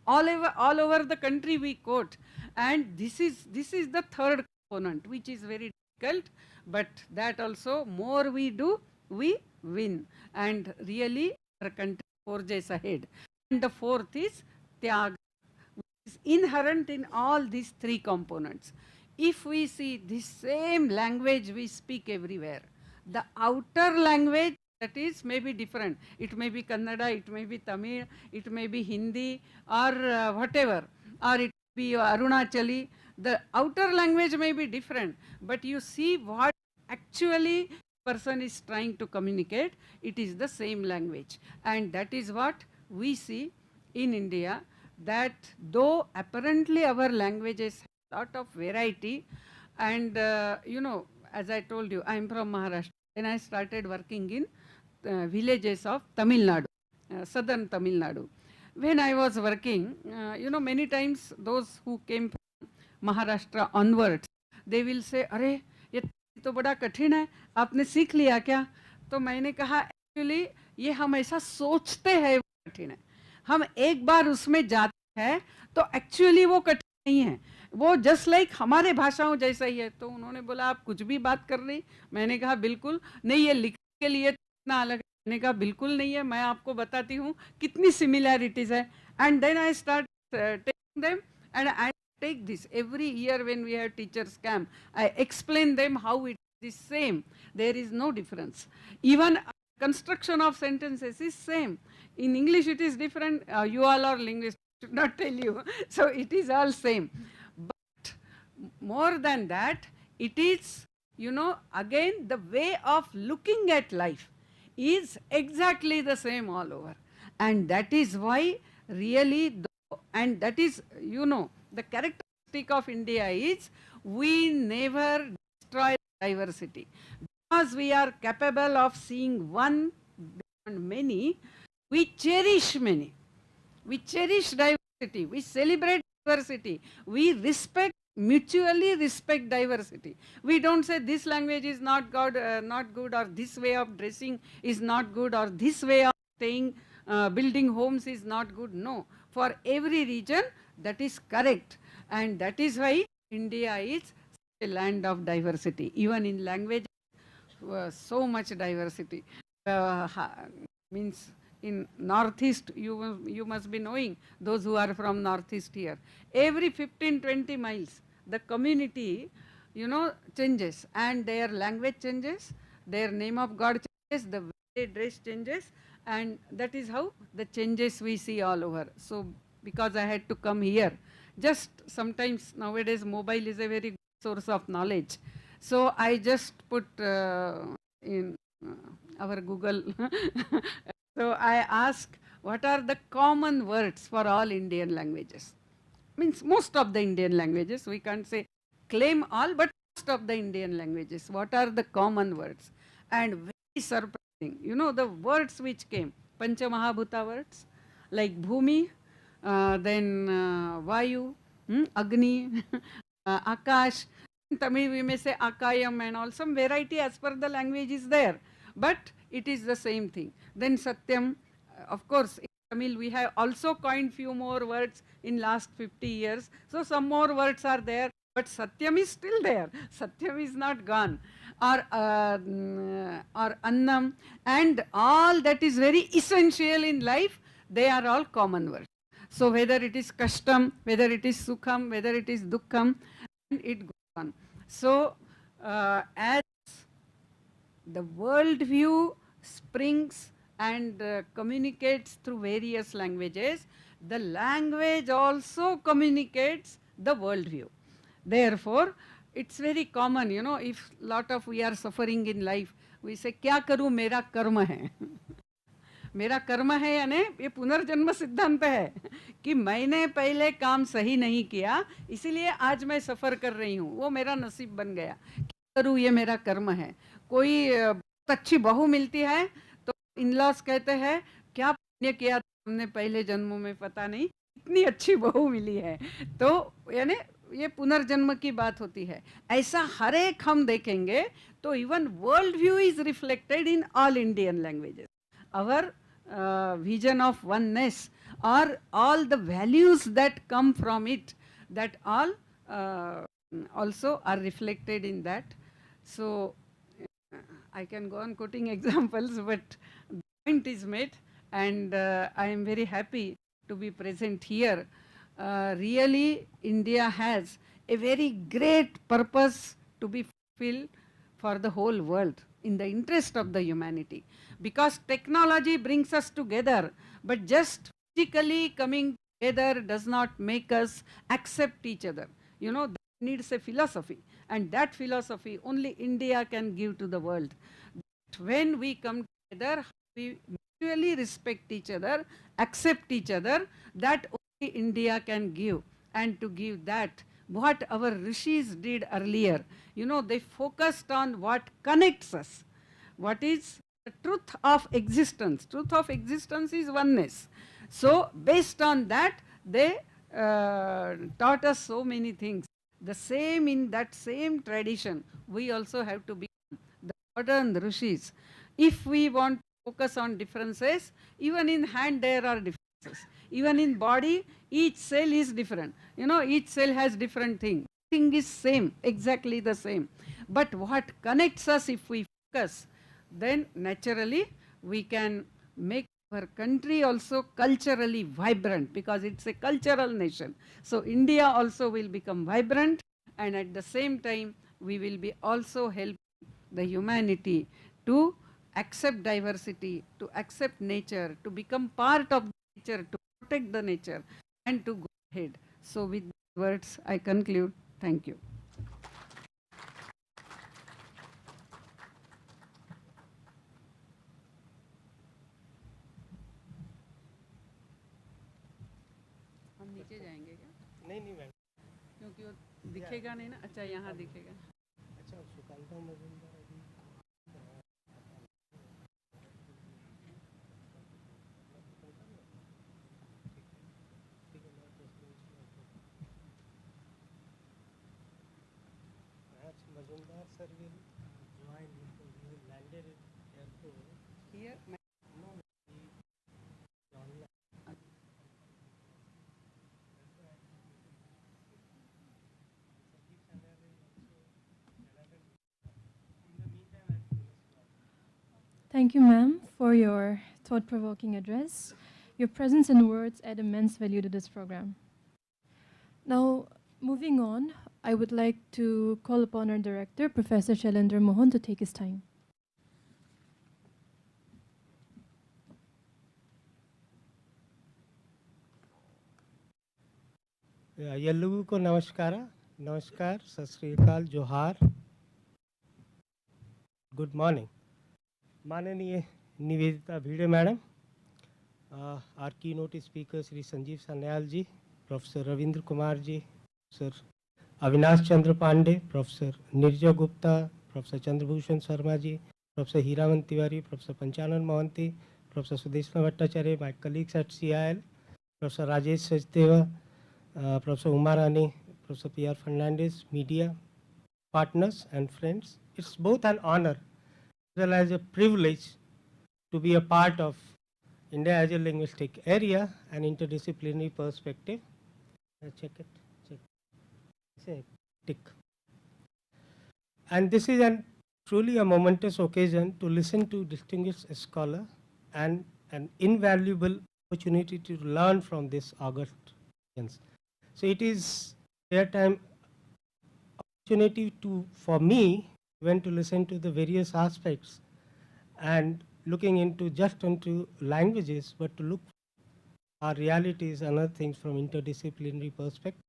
over the country we quote. And this is the third component, which is very difficult, but that also more we do, we win. And really our country forges ahead. And the fourth is Tyaga, which is inherent in all these 3 components. If we see this same language we speak everywhere, the outer language, that is maybe different. It may be Kannada, it may be Tamil, it may be Hindi or whatever, or it may be Arunachali. The outer language may be different, but you see what actually person is trying to communicate, it is the same language. And that is what we see in India, that though apparently our languages have a lot of variety, and as I told you, I am from Maharashtra, and I started working in villages of Tamil Nadu, southern Tamil Nadu. when I was working, many times those who came from Maharashtra onwards, they will say, अरे ये तो बड़ा कठिन है, आपने सीख लिया क्या? तो मैंने कहा एक्चुअली ये हम ऐसा सोचते हैं वो कठिन है, हम एक बार उसमें जाते हैं तो एक्चुअली वो कठिन नहीं है, वो जस्ट लाइक हमारे भाषाओं जैसा ही है. तो उन्होंने बोला आप कुछ भी बात कर रही. मैंने कहा बिल्कुल नहीं, ये लिखने के लिए इतना अलग है. मैंने कहा बिल्कुल नहीं है, मैं आपको बताती हूँ कितनी सिमिलैरिटीज है. And then I start taking them and I take this every year when we have teachers camp. I explain them how it is same. There is no difference. Even construction of sentences is same. In English it is different. You all are linguists, I should not tell you. So it is all same. But more than that, it is, again the way of looking at life is exactly the same all over. And that is why really, and that is, the characteristic of India is we never destroy diversity. Because we are capable of seeing one beyond many, we cherish many. We cherish diversity. We celebrate diversity. We mutually respect diversity. We don't say this language is not good, or this way of dressing is not good, or this way of staying, building homes is not good. No. For every region, that is correct, and that is why India is a land of diversity. Even in language, so much diversity. Means in Northeast, you must be knowing, those who are from Northeast here. Every 15-20 miles, the community, changes, and their language changes, their name of God changes, the way they dress changes, and that is how the changes we see all over. So because I had to come here, just sometimes nowadays mobile is a very good source of knowledge. So I just put in our Google. So I ask, what are the common words for all Indian languages? Means most of the Indian languages, we can't say claim all, but most of the Indian languages, what are the common words? And very surprising, the words which came, Pancha Mahabhuta words, like Bhumi, then Vayu, Agni, Akash. In Tamil we may say Akayam and all, some variety as per the language is there, but it is the same thing. Then Satyam, of course in Tamil we have also coined few more words in last 50 years, so some more words are there, but Satyam is still there, Satyam is not gone. Or Annam, and all that is very essential in life, they are all common words. So whether it is Kashtam, whether it is Sukham, whether it is Dukkham, and it goes on. So as the world view springs and communicates through various languages, the language also communicates the world view. Therefore, it's very common, if lot of we are suffering in life, we say, क्या करूं मेरा कर्म है. मेरा कर्म है यानी ये पुनर्जन्म सिद्धांत है कि मैंने पहले काम सही नहीं किया, इसीलिए आज मैं सफर कर रही हूँ, वो मेरा नसीब बन गया. क्या करूं ये मेरा कर्म है. कोई बहुत अच्छी बहू मिलती है तो इन-लॉज कहते हैं क्या पुण्य किया हमने पहले जन्मों में, पता नहीं इतनी अच्छी बहू मिली है. तो यानी ये पुनर्जन्म की बात होती है. ऐसा हर एक हम देखेंगे तो even world view is reflected in all Indian languages. Our vision of oneness, or all the values that come from it, that all also are reflected in that. So I can go on quoting examples, but the point is made, and I am very happy to be present here. Really, India has a very great purpose to be fulfilled for the whole world in the interest of the humanity, because technology brings us together, but just physically coming together does not make us accept each other. That needs a philosophy, and that philosophy only India can give to the world. When we come together, we mutually respect each other, accept each other, that only India can give. And to give that, what our rishis did earlier, they focused on what connects us. What is the truth of existence? Truth of existence is oneness. So based on that, they taught us so many things. The same, in that same tradition, we also have to be the modern rishis. If we want to focus on differences, even in hand there are differences. Even in body, each cell is different. You know, each cell has different thing. Thing is same, exactly the same. But what connects us, if we focus, then naturally we can make our country also culturally vibrant, because it's a cultural nation. So India also will become vibrant, and at the same time we will be also helping the humanity to accept diversity, to accept nature, to become part of nature, to protect the nature, and to go ahead. So with these words I conclude. Thank you. हम नीचे जाएंगे क्या? नहीं नहीं ma'am, क्योंकि वो दिखेगा नहीं ना. अच्छा, यहाँ दिखेगा. अच्छा सुकांता मजुमदार अभी Majumdar sir will join because he landed at airport. Here, No, he online. Thank you, ma'am, for your thought-provoking address. Your presence and words add immense value to this program. Now, moving on, I would like to call upon our director, Professor Shailendra Mohan, to take his time. ಎಲ್ಲರಿಗೂ को नमस्कार, सत श्री अकाल, जोहार, good morning. माननीय Nivedita Bhide madam, our keynote speaker Shri Sanjeev Sanyal ji, professor Ravindra Kumar ji, professor Avinash Chandra Pande, professor Nirjay Gupta, professor Chandrabhushan Sharma ji, professor Hiraman Tiwari, professor Panchanan Mohanty, professor Sudeshna Bhattacharya, my colleagues at CIIL, professor Rajesh Sachdeva, Professor Umarani, Professor P.R. Fernandez, media partners and friends. It's both an honor as well as a privilege to be a part of India as a linguistic area and interdisciplinary perspective. Check it. Say tick. And this is truly a momentous occasion to listen to distinguished scholar and an invaluable opportunity to learn from this august audience. So it is airtime opportunity for me when to listen to the various aspects and looking into just into languages, but to look our realities and other things from interdisciplinary perspective.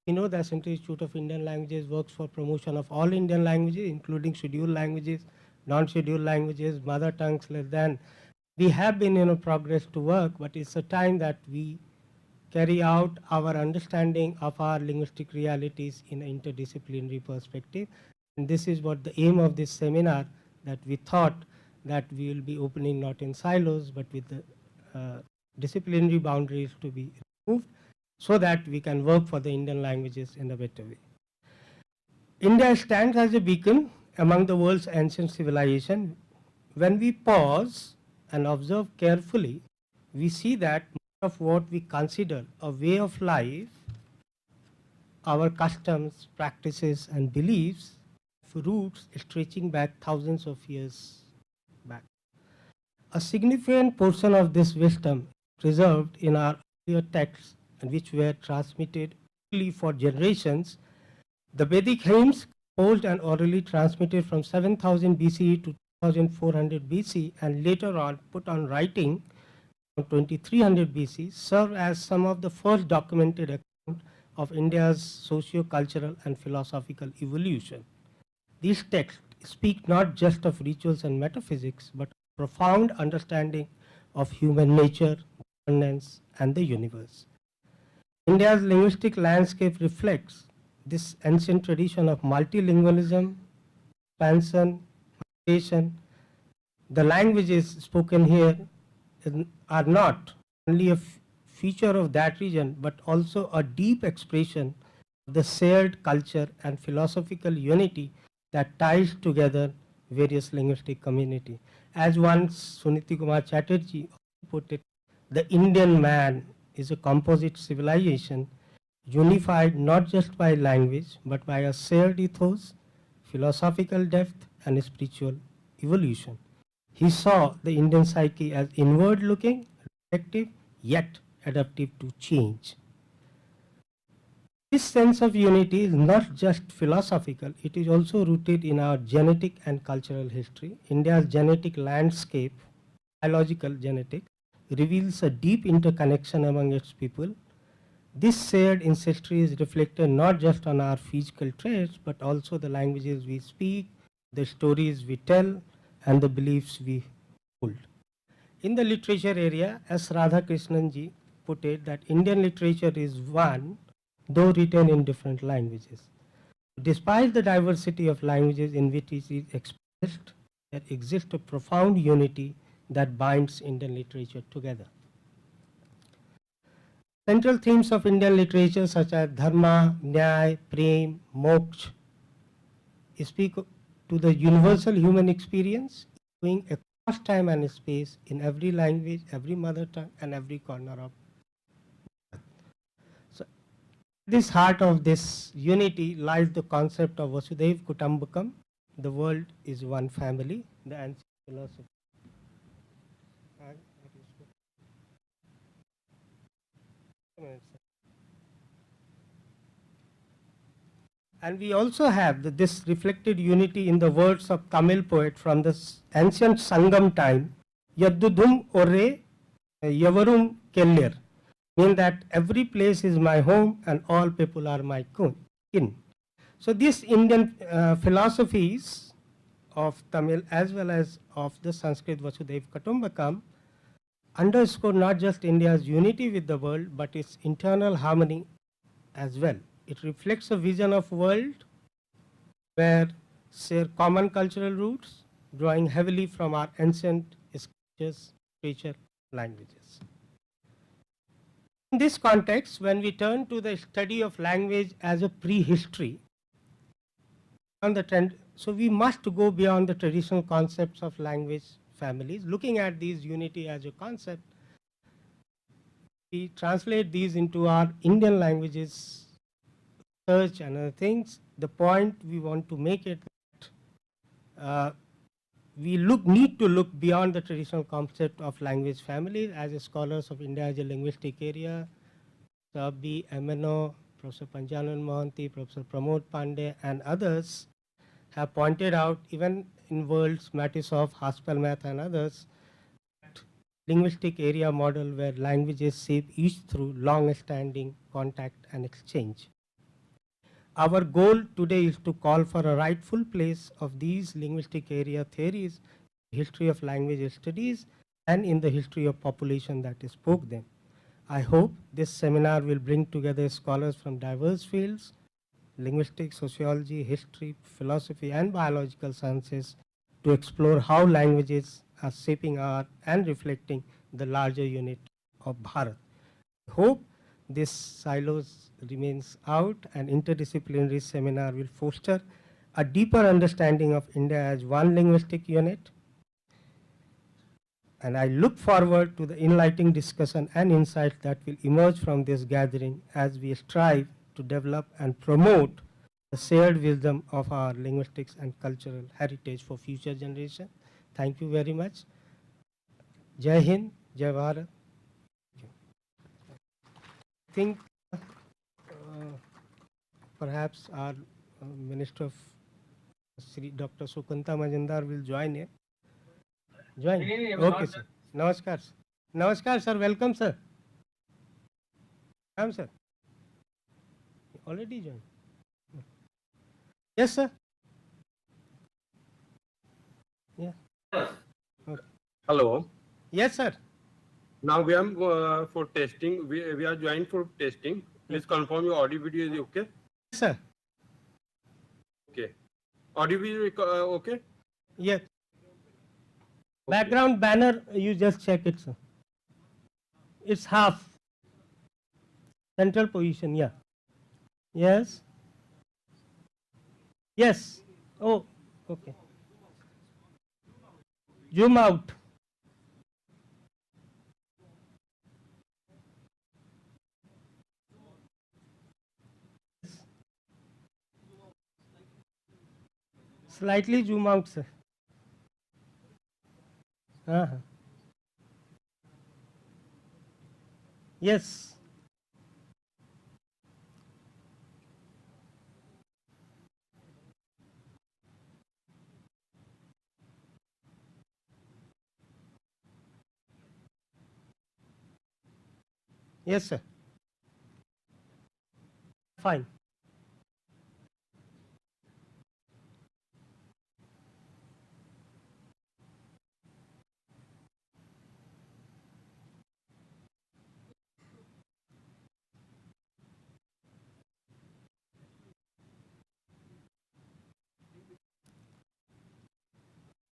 We know that Central Institute of Indian Languages works for promotion of all Indian languages, including scheduled languages, non-scheduled languages, mother tongues, less than. We have been in a progress to work, but it's a time that we carry out our understanding of our linguistic realities in an interdisciplinary perspective. And this is what the aim of this seminar, that we thought that we will be opening not in silos, but with the disciplinary boundaries to be removed, so that we can work for the Indian languages in a better way. India stands as a beacon among the world's ancient civilization. When we pause and observe carefully, we see that of what we consider a way of life, our customs, practices and beliefs, roots stretching back thousands of years back. A significant portion of this wisdom preserved in our earlier texts and which were transmitted orally for generations. The Vedic hymns, composed and orally transmitted from 7000 BCE to 2400 BC and later on put on writing 2300 BC, serve as some of the first documented account of India's socio-cultural and philosophical evolution. These texts speak not just of rituals and metaphysics, but profound understanding of human nature, governance, and the universe. India's linguistic landscape reflects this ancient tradition of multilingualism, expansion, migration. The languages spoken here are not only a feature of that region, but also a deep expression of the shared culture and philosophical unity that ties together various linguistic community. As once Suniti Kumar Chatterjee put it, the Indian man is a composite civilization unified not just by language but by a shared ethos, philosophical depth and spiritual evolution. He saw the Indian psyche as inward looking, reflective, yet adaptive to change. This sense of unity is not just philosophical, it is also rooted in our genetic and cultural history. India's genetic landscape, biological genetics, reveals a deep interconnection among its people. This shared ancestry is reflected not just on our physical traits, but also the languages we speak, the stories we tell, and the beliefs we hold. In the literature area, as Radhakrishnan ji put it, that Indian literature is one, though written in different languages. Despite the diversity of languages in which it is expressed, there exists a profound unity that binds Indian literature together. Central themes of Indian literature such as dharma, nyaya, prem, moksha speak to the universal human experience going across time and space in every language, every mother tongue and every corner of. So this heart of this unity lies the concept of Vasudhaiva Kutumbakam, the world is one family, the ancient philosophy. And we also have this reflected unity in the words of Tamil poet from the ancient Sangam time, Yaddudum Orre Yavarum Kellir, meaning that every place is my home and all people are my kin. So these Indian philosophies of Tamil as well as of the Sanskrit Vasudhaiva Kutumbakam underscore not just India's unity with the world, but its internal harmony as well. It reflects a vision of world where share common cultural roots, drawing heavily from our ancient scriptures, literature, languages. In this context, when we turn to the study of language as a prehistory, on the trend, so we must go beyond the traditional concepts of language families. Looking at these unity as a concept, we translate these into our Indian languages, search and other things. The point we want to make it that we need to look beyond the traditional concept of language families. As scholars of India as a linguistic area, Sabi, MNO, Professor Panjanan Mohanty, Professor Pramod Pandey and others have pointed out, even in worlds, Matisoff, Haspelmath and others, that linguistic area model where languages shape each through long-standing contact and exchange. Our goal today is to call for a rightful place of these linguistic area theories, history of language studies, and in the history of population that spoke them. I hope this seminar will bring together scholars from diverse fields, linguistics, sociology, history, philosophy, and biological sciences to explore how languages are shaping our and reflecting the larger unit of Bharat. I hope this silos remains out and interdisciplinary seminar will foster a deeper understanding of India as one linguistic unit. And I look forward to the enlightening discussion and insights that will emerge from this gathering as we strive to develop and promote the shared wisdom of our linguistics and cultural heritage for future generations. Thank you very much. Jai Hind, Jai Bharat. I think perhaps our Minister of Sri Dr. Sukanta Majumdar will join in. Join. Okay, sir. Namaskar. Namaskar, sir. Welcome, sir. Come, sir. Already joined. Yes, sir. Yeah. Okay. Hello. Yes, sir. Now we are for testing. We are joined for testing. Please confirm your audio video is okay. Yes, sir. Okay. Audio video okay. Yes. Background banner, you just check it, sir. It's half. Central position, yeah. Yes. Yes. Oh, okay. Zoom out. Slightly zoom out, sir. Yes. Yes, sir. Fine.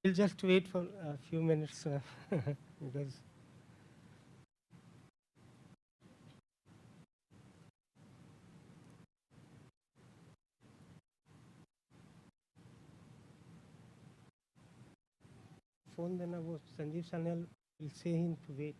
We'll just wait for a few minutes because phone देना वो Sanjeev Sanyal will say him to wait.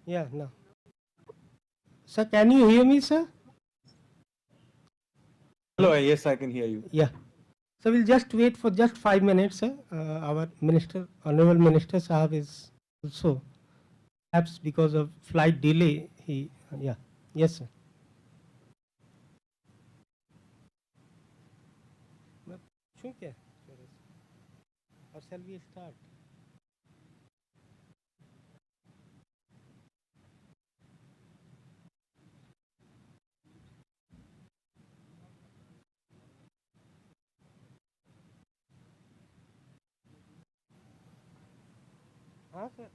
Yeah, no. Sir, can you hear me, sir? Hello, yes, I can hear you. Yeah. So we'll just wait for just 5 minutes, sir. Our minister, honorable minister Sahab is also, perhaps because of flight delay, he, yeah. Yes, sir. पूछूं क्या? Or shall we start? हाँ sir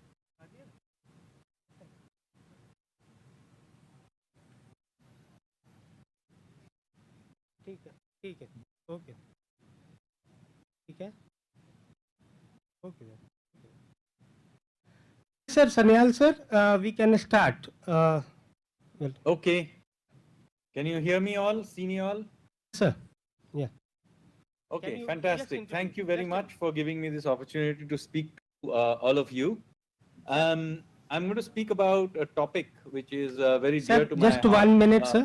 ठीक है okay ठीक है okay sir Sanyal sir we can start Okay. Can you hear me all? See me all? sir yeah Okay, you just fantastic. introduce- Thank you very just much for giving me this opportunity to speak to all of you. I'm going to speak about a topic which is very sir dear to my just heart. 1 minute sir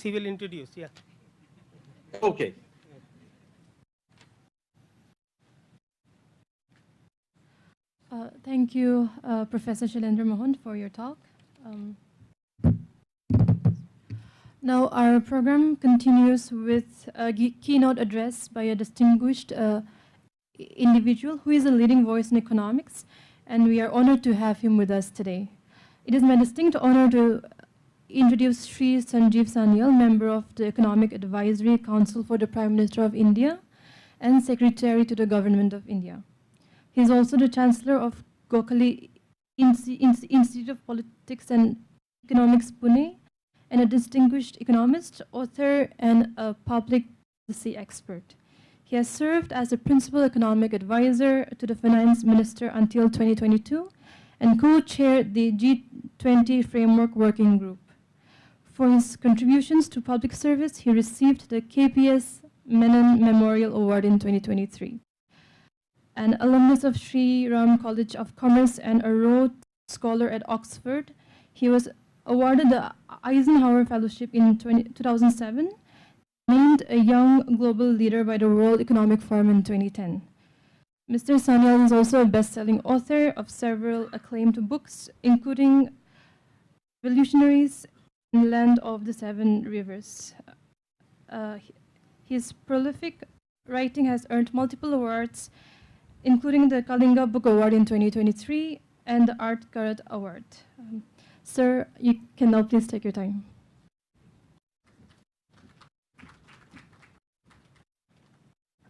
she will introduce yeah Okay. Thank you, Professor Shailendra Mohan, for your talk. Now, our program continues with a keynote address by a distinguished individual who is a leading voice in economics, and we are honored to have him with us today. It is my distinct honor to introduce Sri Sanjeev Sanyal, member of the Economic Advisory Council for the Prime Minister of India, and Secretary to the Government of India. He is also the Chancellor of Gokhale Institute of Politics and Economics, Pune, and a distinguished economist, author, and a public policy expert. He has served as a principal economic advisor to the finance minister until 2022 and co-chaired the G20 Framework Working Group. For his contributions to public service, he received the KPS Menon Memorial Award in 2023. An alumnus of Sri Ram College of Commerce and a Rhodes Scholar at Oxford, he was awarded the Eisenhower Fellowship in 2007, named a young global leader by the World Economic Forum in 2010. Mr. Sanyal is also a best-selling author of several acclaimed books, including Revolutionaries in Land of the Seven Rivers. His prolific writing has earned multiple awards, including the Kalinga Book Award in 2023 and the Art Karat Award. Sir, you can now please take your time.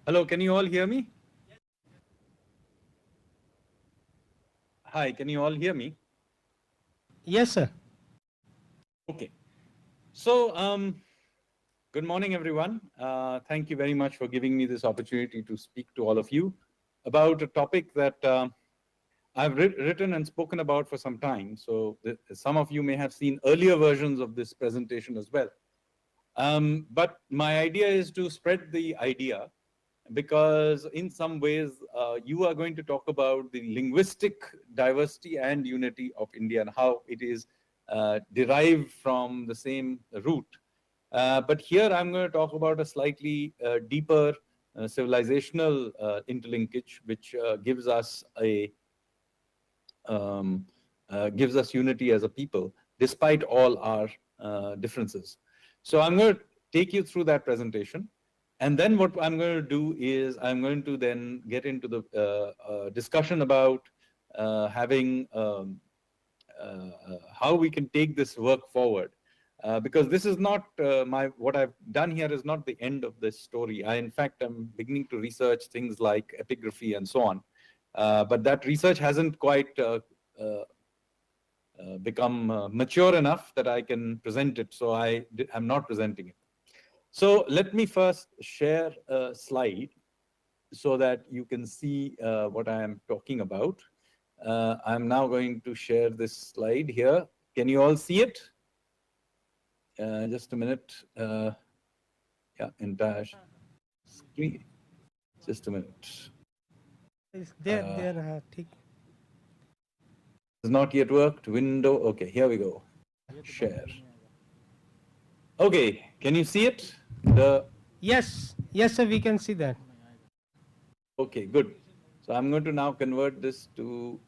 Hello, can you all hear me? Hi, can you all hear me? Yes, sir. Okay. So, good morning, everyone. Thank you very much for giving me this opportunity to speak to all of you about a topic that I've written and spoken about for some time. So some of you may have seen earlier versions of this presentation as well. But my idea is to spread the idea, because in some ways you are going to talk about the linguistic diversity and unity of India and how it is derived from the same root. But here I'm going to talk about a slightly deeper civilizational interlinkage, which gives us unity as a people, despite all our differences. So I'm going to take you through that presentation. And then what I'm going to do is I'm going to then get into the discussion about having how we can take this work forward. Because this is not what I've done here is not the end of this story. In fact, I'm beginning to research things like epigraphy and so on. But that research hasn't quite become mature enough that I can present it. So I'm not presenting it. So let me first share a slide so that you can see what I am talking about. I'm now going to share this slide here. Can you all see it? Just a minute. Yeah, entire screen. Just a minute. It's there. Has not yet worked. Window. Okay, here we go. Share. Okay, can you see it? Yes, sir, we can see that. Okay, good. So I'm going to now convert this to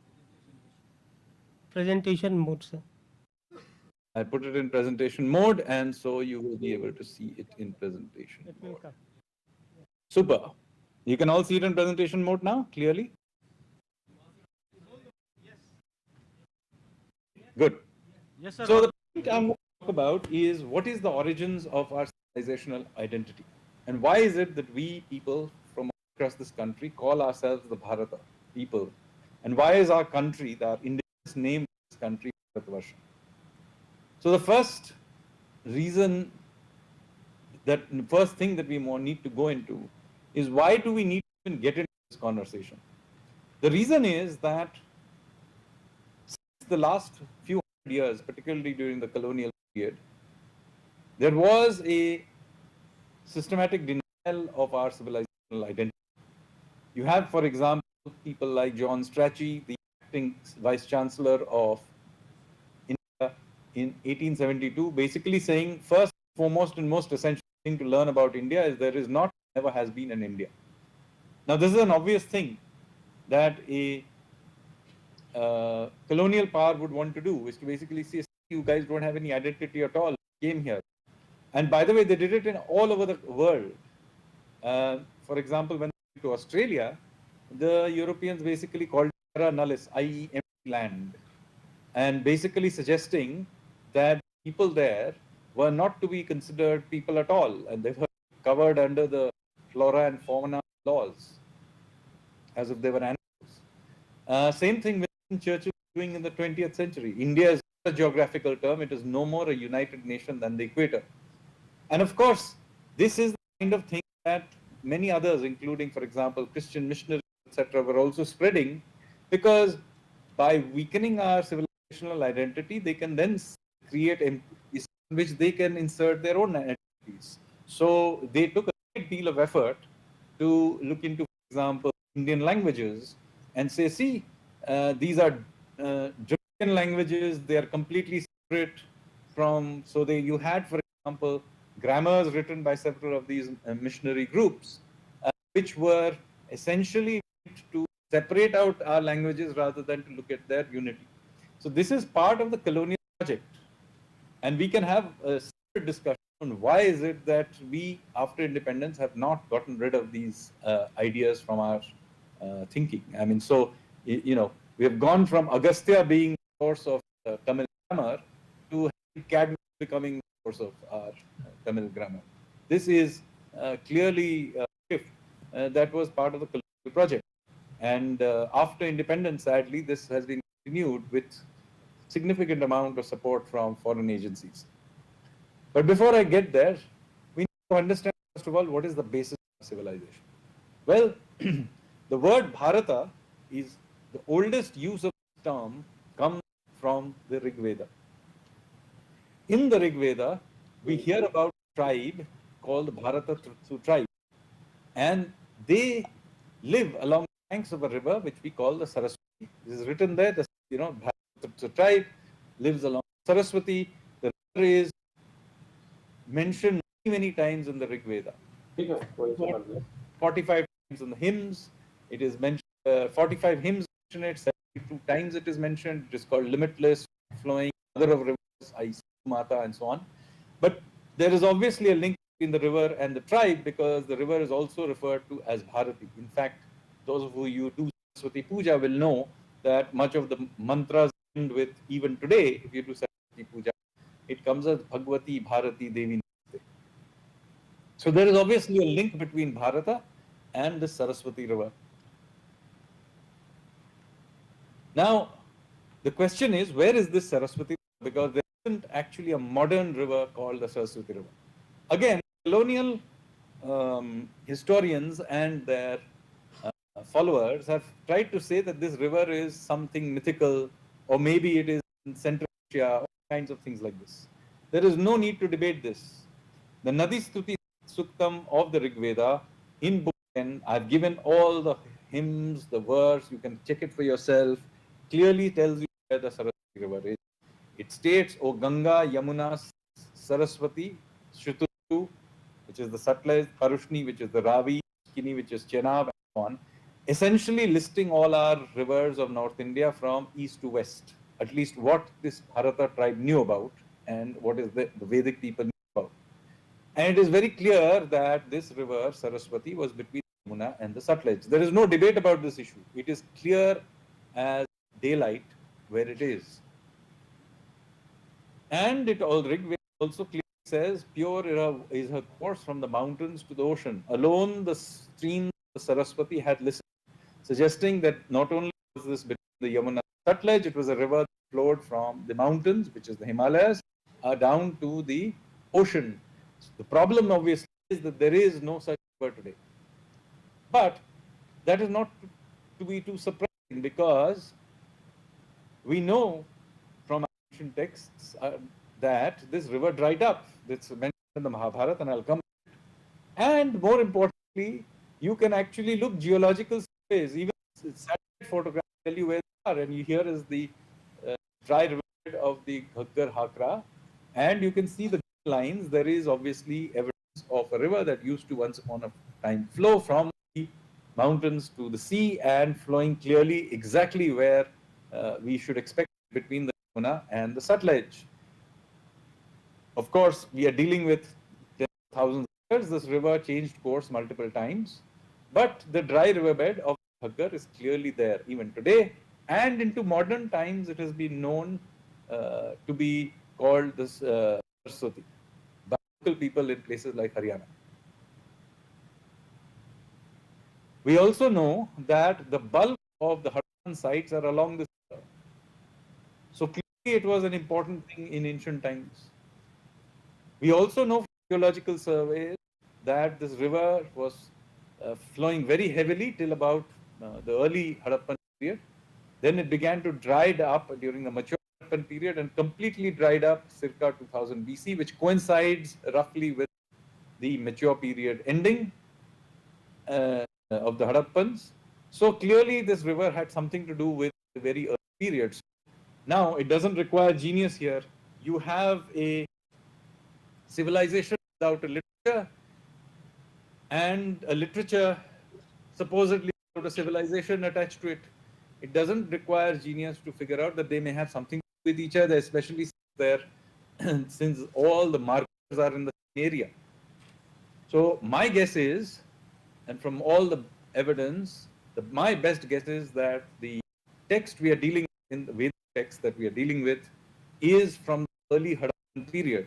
Presentation mode, sir. I put it in presentation mode, and so you will be able to see it in presentation mode. Super. You can all see it in presentation mode now, clearly? Good. Yes, sir. So the point I'm going to talk about is what is the origins of our civilizational identity, and why is it that we people from across this country call ourselves the Bharata people, and why is our country, the indigenous name of this country, Bharatavarsha? So the first reason, that first thing that we need to go into is why do we need to even get into this conversation? The reason is that since the last few hundred years, particularly during the colonial period, there was a systematic denial of our civilizational identity. You have, for example, people like John Strachey, the acting Vice Chancellor of India in 1872, basically saying, first, foremost and most essential thing to learn about India is there is not, never has been an India. Now, this is an obvious thing that a colonial power would want to do, is to basically say, you guys don't have any identity at all, came here. And by the way, they did it in all over the world. For example, when they went to Australia, the Europeans basically called it terra nullis, i.e. empty land, and basically suggesting that people there were not to be considered people at all, and they were covered under the flora and fauna laws as if they were animals. Same thing Winston Churchill was doing in the 20th century. India is not a geographical term, it is no more a united nation than the equator. And of course, this is the kind of thing that many others, including, for example, Christian missionaries, etc., were also spreading, because by weakening our civilizational identity, they can then create entities in which they can insert their own identities. So they took a great deal of effort to look into, for example, Indian languages and say, see, these are Dravidian languages, they are completely separate from, so you had, for example, grammars written by several of these missionary groups, which were essentially to separate out our languages rather than to look at their unity. So this is part of the colonial project. And we can have a separate discussion on why is it that we, after independence, have not gotten rid of these ideas from our thinking. I mean, so, you know, we have gone from Agastya being the source of Tamil grammar to Cadmus becoming the source of our Tamil grammar. This is clearly a shift that was part of the colonial project. And after independence, sadly, this has been continued with significant amount of support from foreign agencies. But before I get there, we need to understand, first of all, what is the basis of civilization. Well, the word Bharata is the oldest use of the term comes from the Rig Veda. In the Rig Veda, we hear about a tribe called Bharata tribe, and they live along the banks of a river which we call the Saraswati. This is written there. The, you know, Bharata tribe lives along Saraswati. The river is mentioned many times in the Rig Veda. 45 times in the hymns. It is mentioned. 45 hymns mention it. 72 times it is mentioned. It is called limitless, flowing, mother of rivers, Aisa Mata, and so on. But there is obviously a link between the river and the tribe, because the river is also referred to as Bharati. In fact, those of you who do Saraswati Puja will know that much of the mantras end with, even today, if you do Saraswati Puja, it comes as Bhagavati Bharati Devi Namaste. So there is obviously a link between Bharata and the Saraswati river. Now, the question is, where is this Saraswati river? Because there isn't actually a modern river called the Saraswati river. Again, colonial historians and their followers have tried to say that this river is something mythical, or maybe it is in Central Asia, all kinds of things like this. There is no need to debate this. The Nadi Stuti Suktam of the Rig Veda, in book 10, I've given all the hymns, the verse, you can check it for yourself, clearly tells you where the Saraswati river is. It states, O Ganga, Yamuna, Saraswati, Shrutu, which is the Sutlej, Parushni, which is the Ravi, Kini, which is Chenab, and so on, essentially listing all our rivers of North India from east to west, at least what this Bharata tribe knew about and what is the Vedic people knew about. And it is very clear that this river, Saraswati, was between Yamuna and the Sutlej. There is no debate about this issue. It is clear as daylight where it is. And it all Rig Veda also clearly says, pure is her course from the mountains to the ocean. Alone the stream of Saraswati had listened, suggesting that not only was this between the Yamuna and Sutlej, it was a river that flowed from the mountains, which is the Himalayas, down to the ocean. The problem obviously is that there is no such river today. But that is not to be too surprising, because we know from ancient texts that this river dried up. It's mentioned in the Mahabharata, and I'll come to it. And more importantly, you can actually look geological surveys, even satellite photographs tell you where they are, and here is the dry river bed of the Ghaggar Hakra, and you can see the lines. There is obviously evidence of a river that used to once upon a time flow from the mountains to the sea, and flowing clearly exactly where we should expect between the Yamuna and the Sutlej. Of course, we are dealing with thousands of years. This river changed course multiple times, but the dry riverbed of Ghaggar is clearly there even today, and into modern times it has been known to be called this Saraswati by local people in places like Haryana. We also know that the bulk of the Harappan sites are along this river. So clearly it was an important thing in ancient times. We also know from geological surveys that this river was flowing very heavily till about the early Harappan period. Then it began to dry up during the mature Harappan period and completely dried up circa 2000 BC, which coincides roughly with the mature period ending of the Harappans. So clearly this river had something to do with the very early periods. Now it doesn't require genius here. You have a civilization without a literature and a literature supposedly without a civilization attached to it. It doesn't require genius to figure out that they may have something to do with each other, especially since all the markers are in the same area. So my guess is, and from all the evidence, my best guess is that the text we are dealing with, in the Vedic text that we are dealing with, is from the early Harappan period,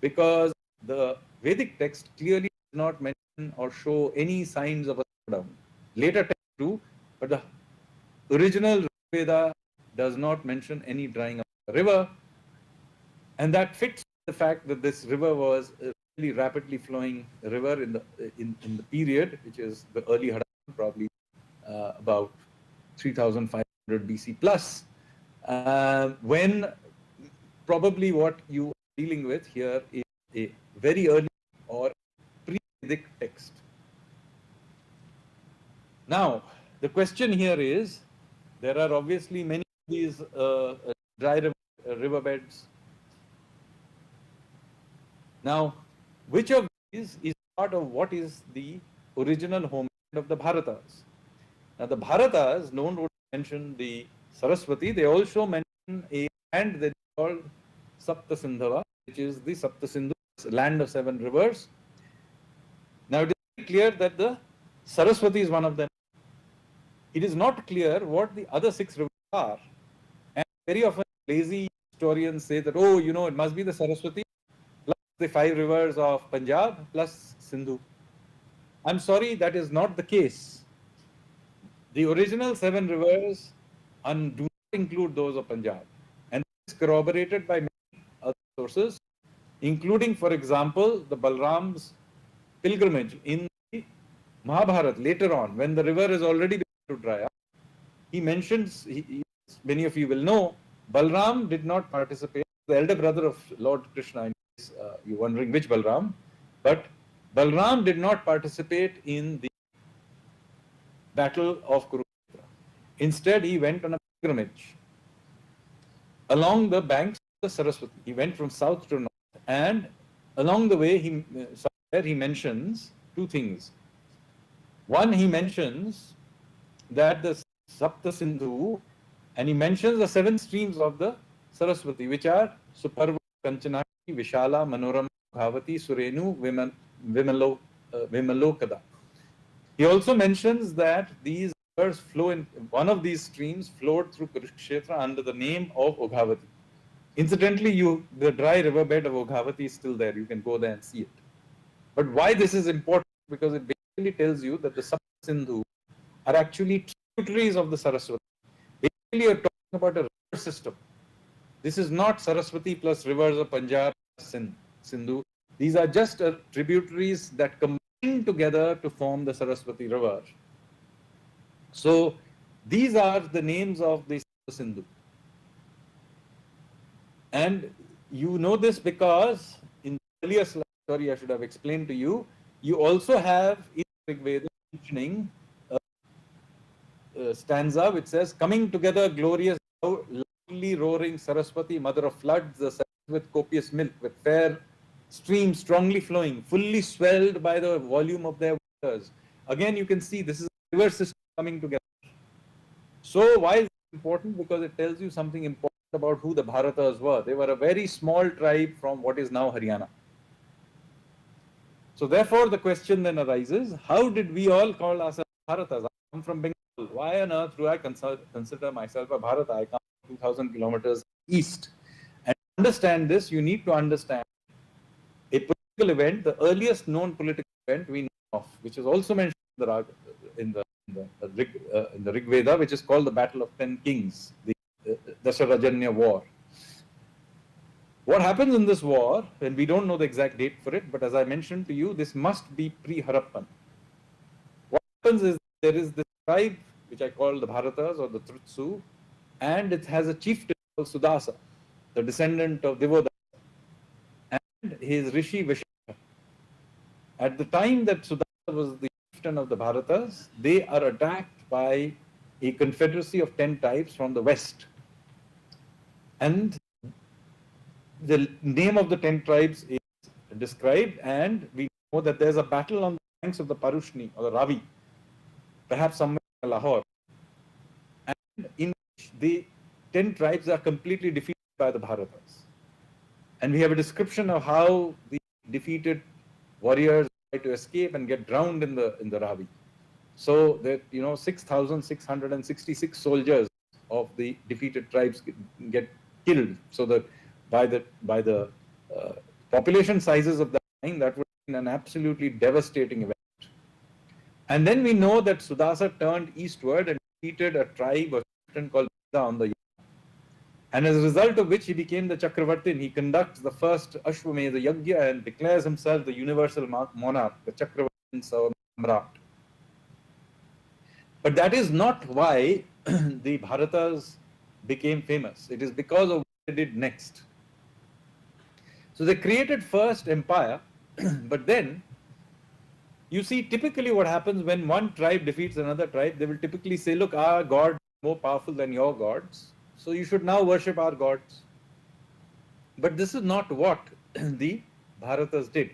because the Vedic text clearly does not mention or show any signs of a slowdown. Later texts do, but the original Veda does not mention any drying up of the river, and that fits the fact that this river was a really rapidly flowing river in the period, which is the early Harappan, probably about 3500 BC plus, when probably what you are dealing with here is a very early or pre-Vedic text. Now, the question here is, there are obviously many of these dry riverbeds. Now, which of these is part of what is the original homeland of the Bharatas? Now, the Bharatas don't mention the Saraswati, they also mention a land that is called Sapta Sindhava, which is the Sapta Sindhu, land of 7 rivers. Now, it is clear that the Saraswati is one of them. It is not clear what the other 6 rivers are. And very often lazy historians say that, oh, you know, it must be the Saraswati plus the 5 rivers of Punjab plus Sindhu. I'm sorry, that is not the case. The original 7 rivers do not include those of Punjab. And this is corroborated by many other sources, including, for example, the Balram's pilgrimage in the Mahabharata later on, when the river is already beginning to dry up. He mentions, many of you will know, Balram did not participate, the elder brother of Lord Krishna, in case you're wondering which Balram, but Balram did not participate in the battle of Kurukshetra. Instead, he went on a pilgrimage along the banks of the Saraswati. He went from south to north, and along the way, he mentions 2 things. One, he mentions that the Sapta Sindhu, and he mentions the 7 streams of the Saraswati, which are Suparva, Kanchanaki, Vishala, Manorama, Bhavati, Surenu, Vimalokada. He also mentions that these rivers flow in, one of these streams flowed through Kurukshetra under the name of Oghavati. Incidentally, the dry riverbed of Oghavati is still there. You can go there and see it. But why this is important? Because it basically tells you that the Sapta Sindhu are actually tributaries of the Saraswati. Basically, you're talking about a river system. This is not Saraswati plus rivers of Punjab plus Sindhu. These are just tributaries that combine together to form the Saraswati River. So these are the names of the Sindhu. And you know this because in the earlier slide, sorry, I should have explained to you, you also have in Rig Veda mentioning a stanza which says, coming together glorious, loudly roaring Saraswati, mother of floods, the Saraswati with copious milk, with fair streams strongly flowing, fully swelled by the volume of their waters. Again, you can see this is a river system coming together. So why is it important? Because it tells you something important about who the Bharatas were. They were a very small tribe from what is now Haryana. So therefore, the question then arises, how did we all call ourselves Bharatas? I come from Bengal. Why on earth do I consider myself a Bharata? I come 2,000 kilometers east. And to understand this, you need to understand a political event, the earliest known political event we know of, which is also mentioned in the in the Rig Veda, which is called the Battle of 10 Kings, the Dasarajanya War. What happens in this war, and we don't know the exact date for it, but as I mentioned to you, this must be pre-Harappan. What happens is there is this tribe, which I call the Bharatas or the Trutsu, and it has a chieftain called Sudasa, the descendant of Devodasa, and his Rishi Vishaka. At the time that Sudasa was the chieftain of the Bharatas, they are attacked by a confederacy of 10 tribes from the west. And the name of the 10 tribes is described, and we know that there's a battle on the banks of the Parushni or the Ravi, perhaps somewhere in Lahore, and in which the 10 tribes are completely defeated by the Bharatas. And we have a description of how the defeated warriors try to escape and get drowned in the Ravi. So that 6,666 soldiers of the defeated tribes get killed. So that by the population sizes of that time, that would be an absolutely devastating event. And then we know that Sudasa turned eastward and defeated a tribe or chieftain called Bhide on the Yamuna. And as a result of which he became the Chakravartin. He conducts the first Ashwamedha Yajna and declares himself the universal monarch, the Chakravartin Samrat. But that is not why the Bharatas became famous. It is because of what they did next. So they created first empire, but then you see typically what happens when one tribe defeats another tribe, they will typically say, look, our God is more powerful than your gods, so you should now worship our gods. But this is not what the Bharatas did.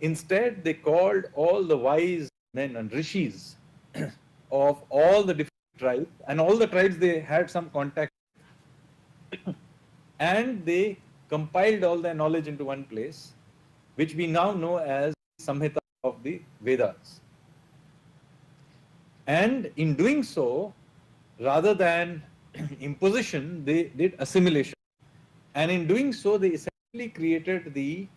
Instead, they called all the wise men and rishis of all the different tribes, and all the tribes they had some contact with, and they compiled all their knowledge into one place, which we now know as Samhita of the Vedas. And in doing so, rather than imposition, they did assimilation. And in doing so, they essentially created the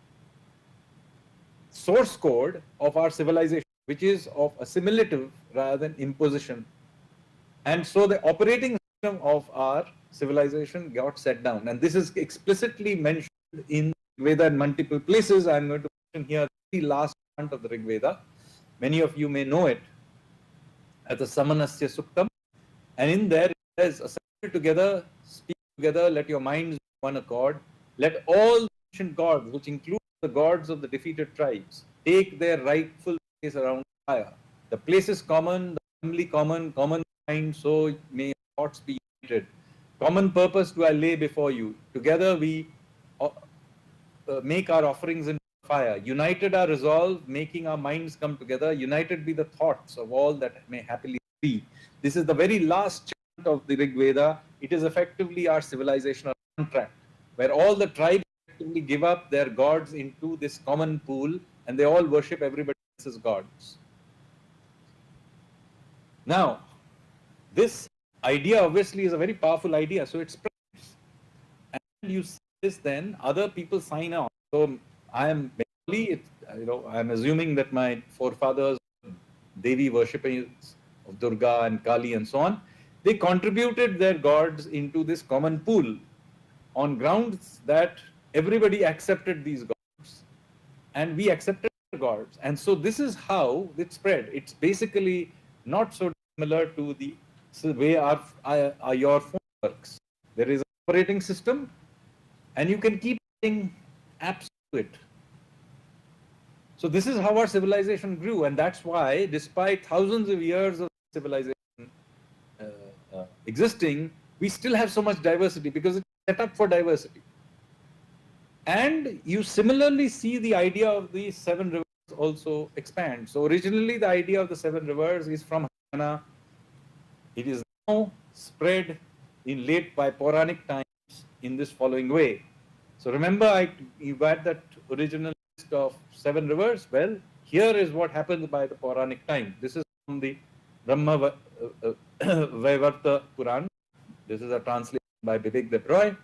source code of our civilization, which is of assimilative rather than imposition. And so the operating system of our civilization got set down. And this is explicitly mentioned in Rig Veda in multiple places. I'm going to mention here the last part of the Rig Veda. Many of you may know it as the Samanasya Suktam. And in there it says, assemble together, speak together, let your minds be one accord. Let all the ancient gods, which include the gods of the defeated tribes, take their rightful place around fire. The place is common, the family common, common mind, so may your thoughts be united. Common purpose do I lay before you. Together we make our offerings in fire. United our resolve, making our minds come together. United be the thoughts of all that may happily be. This is the very last chant of the Rig Veda. It is effectively our civilizational contract, where all the tribes effectively give up their gods into this common pool, and they all worship everybody else's gods. Now, this idea obviously is a very powerful idea, so it spreads. And you see this, then other people sign on. So I am Bengali, I'm assuming that my forefathers, Devi worshippers of Durga and Kali and so on, they contributed their gods into this common pool on grounds that everybody accepted these gods, and we accepted their gods. And so this is how it spread. It's basically not so similar to the way your phone works. There is an operating system, and you can keep adding apps to it. So this is how our civilization grew, and that's why, despite thousands of years of civilization existing, we still have so much diversity, because it's set up for diversity. And you similarly see the idea of the 7 rivers also expand. So originally the idea of the 7 rivers is from Haryana. It is now spread in late by Puranic times in this following way. So remember, you had that original list of 7 rivers. Well, here is what happens by the Puranic time. This is from the Brahma Vaivarta Puran. This is a translation by Vivek Debroy.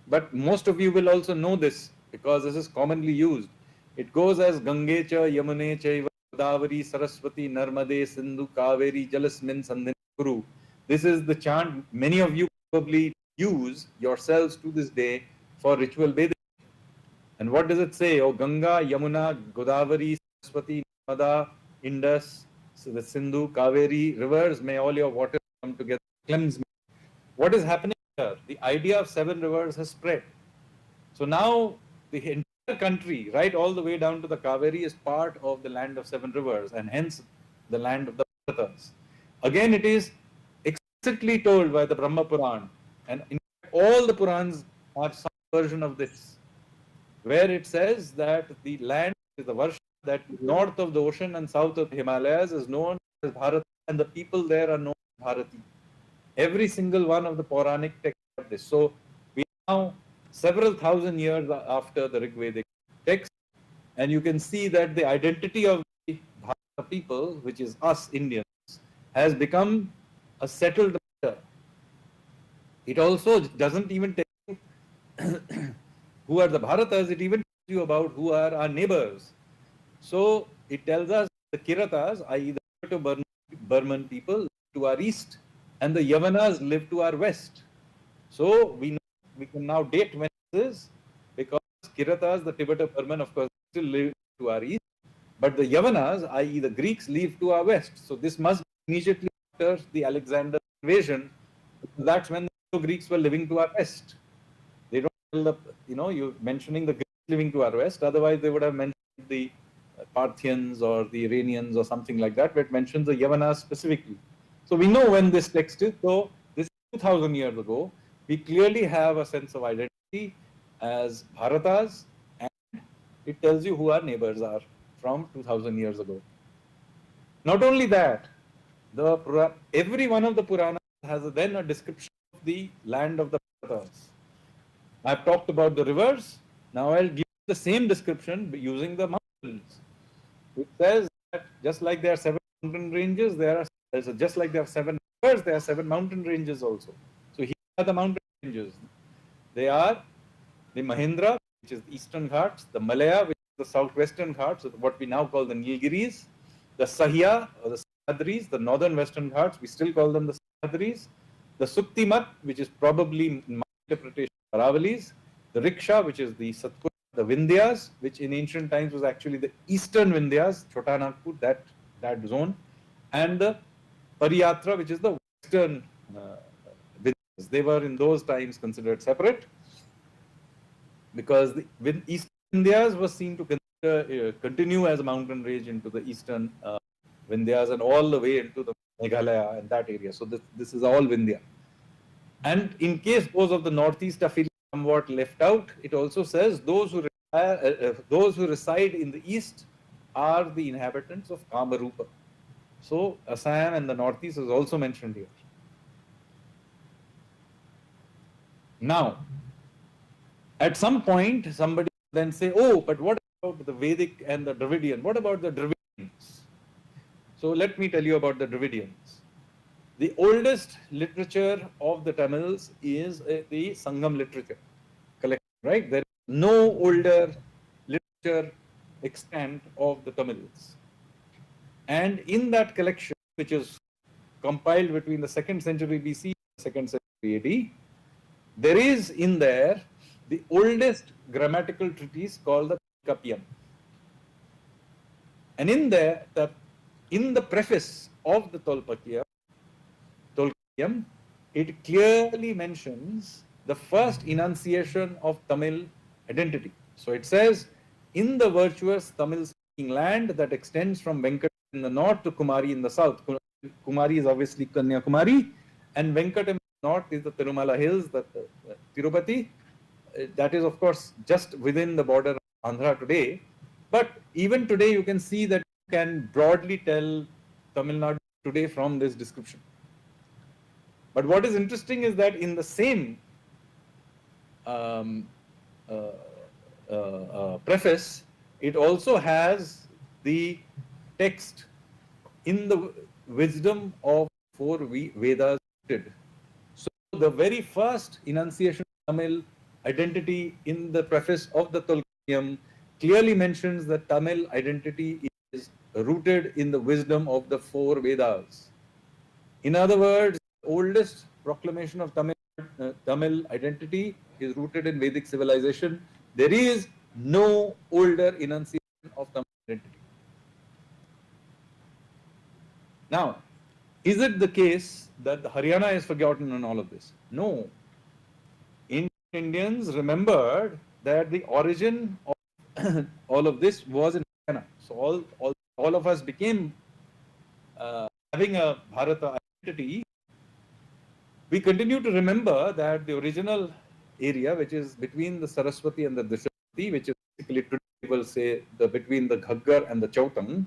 But most of you will also know this, because this is commonly used. It goes as Gange cha Yamune chaiva Godavari, Saraswati, Narmade, Sindhu, Kaveri, Jalasmin, Sandhin, Kuru. This is the chant many of you probably use yourselves to this day for ritual bathing. And what does it say? Oh, Ganga, Yamuna, Godavari, Saraswati, Narmada, Indus, so the Sindhu, Kaveri rivers, may all your waters come together, cleanse me. What is happening here? The idea of 7 rivers has spread. So now the entire country, right all the way down to the Kaveri, is part of the land of 7 rivers, and hence the land of the Bharatas. Again, it is explicitly told by the Brahma Puran, and in fact, all the Purans are some version of this, where it says that the land is the Varsha, that north of the ocean and south of the Himalayas is known as Bharat, and the people there are known as Bharati. Every single one of the Puranic texts have this. So we are now several thousand years after the Rig Vedic text, and you can see that the identity of the Bharata people, which is us Indians, has become a settled matter. It also doesn't even tell you who are the Bharatas, it even tells you about who are our neighbors. So it tells us the Kiratas, i.e. the Burman people, live to our east, and the Yavanas live to our west. So we can now date when this is, because Kiratas, the Tibeto-Burman, of course, still live to our east, but the Yavanas, i.e. the Greeks, live to our west. So this must be immediately after the Alexander invasion, because that's when the Greeks were living to our west. They don't tell the, you're mentioning the Greeks living to our west, otherwise they would have mentioned the Parthians or the Iranians or something like that, but it mentions the Yavanas specifically. So we know when this text is. So this is 2000 years ago. We clearly have a sense of identity as Bharatas, and it tells you who our neighbors are from 2000 years ago. Not only that, every one of the Puranas has then a description of the land of the Bharatas. I've talked about the rivers. Now I'll give the same description using the mountains. It says that just like there are 7 mountain ranges, just like there are 7 rivers, there are 7 mountain ranges also. So here are the mountain ranges. They are the Mahendra, which is the eastern Ghats, the Malaya, which is the southwestern Ghats, what we now call the Nilgiris, the Sahya or the Sahyadris, the northern western Ghats, we still call them the Sahyadris, the Suktimat, which is probably in my interpretation Aravalis, the Riksha, which is the Satpura, the Vindhyas, which in ancient times was actually the eastern Vindhyas, Chota Nagpur, that zone, and the Pariyatra, which is the western Vindhyas. They were in those times considered separate, because the eastern Vindhyas was seen to continue as a mountain range into the eastern Vindhyas and all the way into the Meghalaya and that area. So this is all Vindhya. And in case those of the northeast are feeling somewhat left out, it also says those who reside in the east are the inhabitants of Kamarupa. So Assam and the northeast is also mentioned here. Now, at some point, somebody then say, oh, but what about the Vedic and the Dravidian? What about the Dravidians? So let me tell you about the Dravidians. The oldest literature of the Tamils is the Sangam literature collection, right? There is no older literature extant of the Tamils. And in that collection, which is compiled between the 2nd century BC and 2nd century AD, there is in there the oldest grammatical treatise called the Kapiyam. And in there, in the preface of the Tolkapiyam, it clearly mentions the first enunciation of Tamil identity. So it says, in the virtuous Tamil-speaking land that extends from Venkat in the north to Kumari in the south. Kumari is obviously Kanyakumari, and Venkat in the north is the Tirumala hills, the Tirupati. That is, of course, just within the border of Andhra today. But even today, you can see that you can broadly tell Tamil Nadu today from this description. But what is interesting is that in the same preface, it also has the text in the wisdom of 4 Vedas. So the very first enunciation of Tamil identity in the preface of the Tolkapiyam clearly mentions that Tamil identity is rooted in the wisdom of the 4 Vedas. In other words, the oldest proclamation of Tamil identity is rooted in Vedic civilization. There is no older enunciation of Tamil identity. Now, is it the case that Haryana is forgotten in all of this? No. Indians remembered that the origin of all of this was in Haryana. So all of us became having a Bharata identity. We continue to remember that the original area, which is between the Saraswati and the Drishavati, which is basically today people say between the Ghaggar and the Chautang,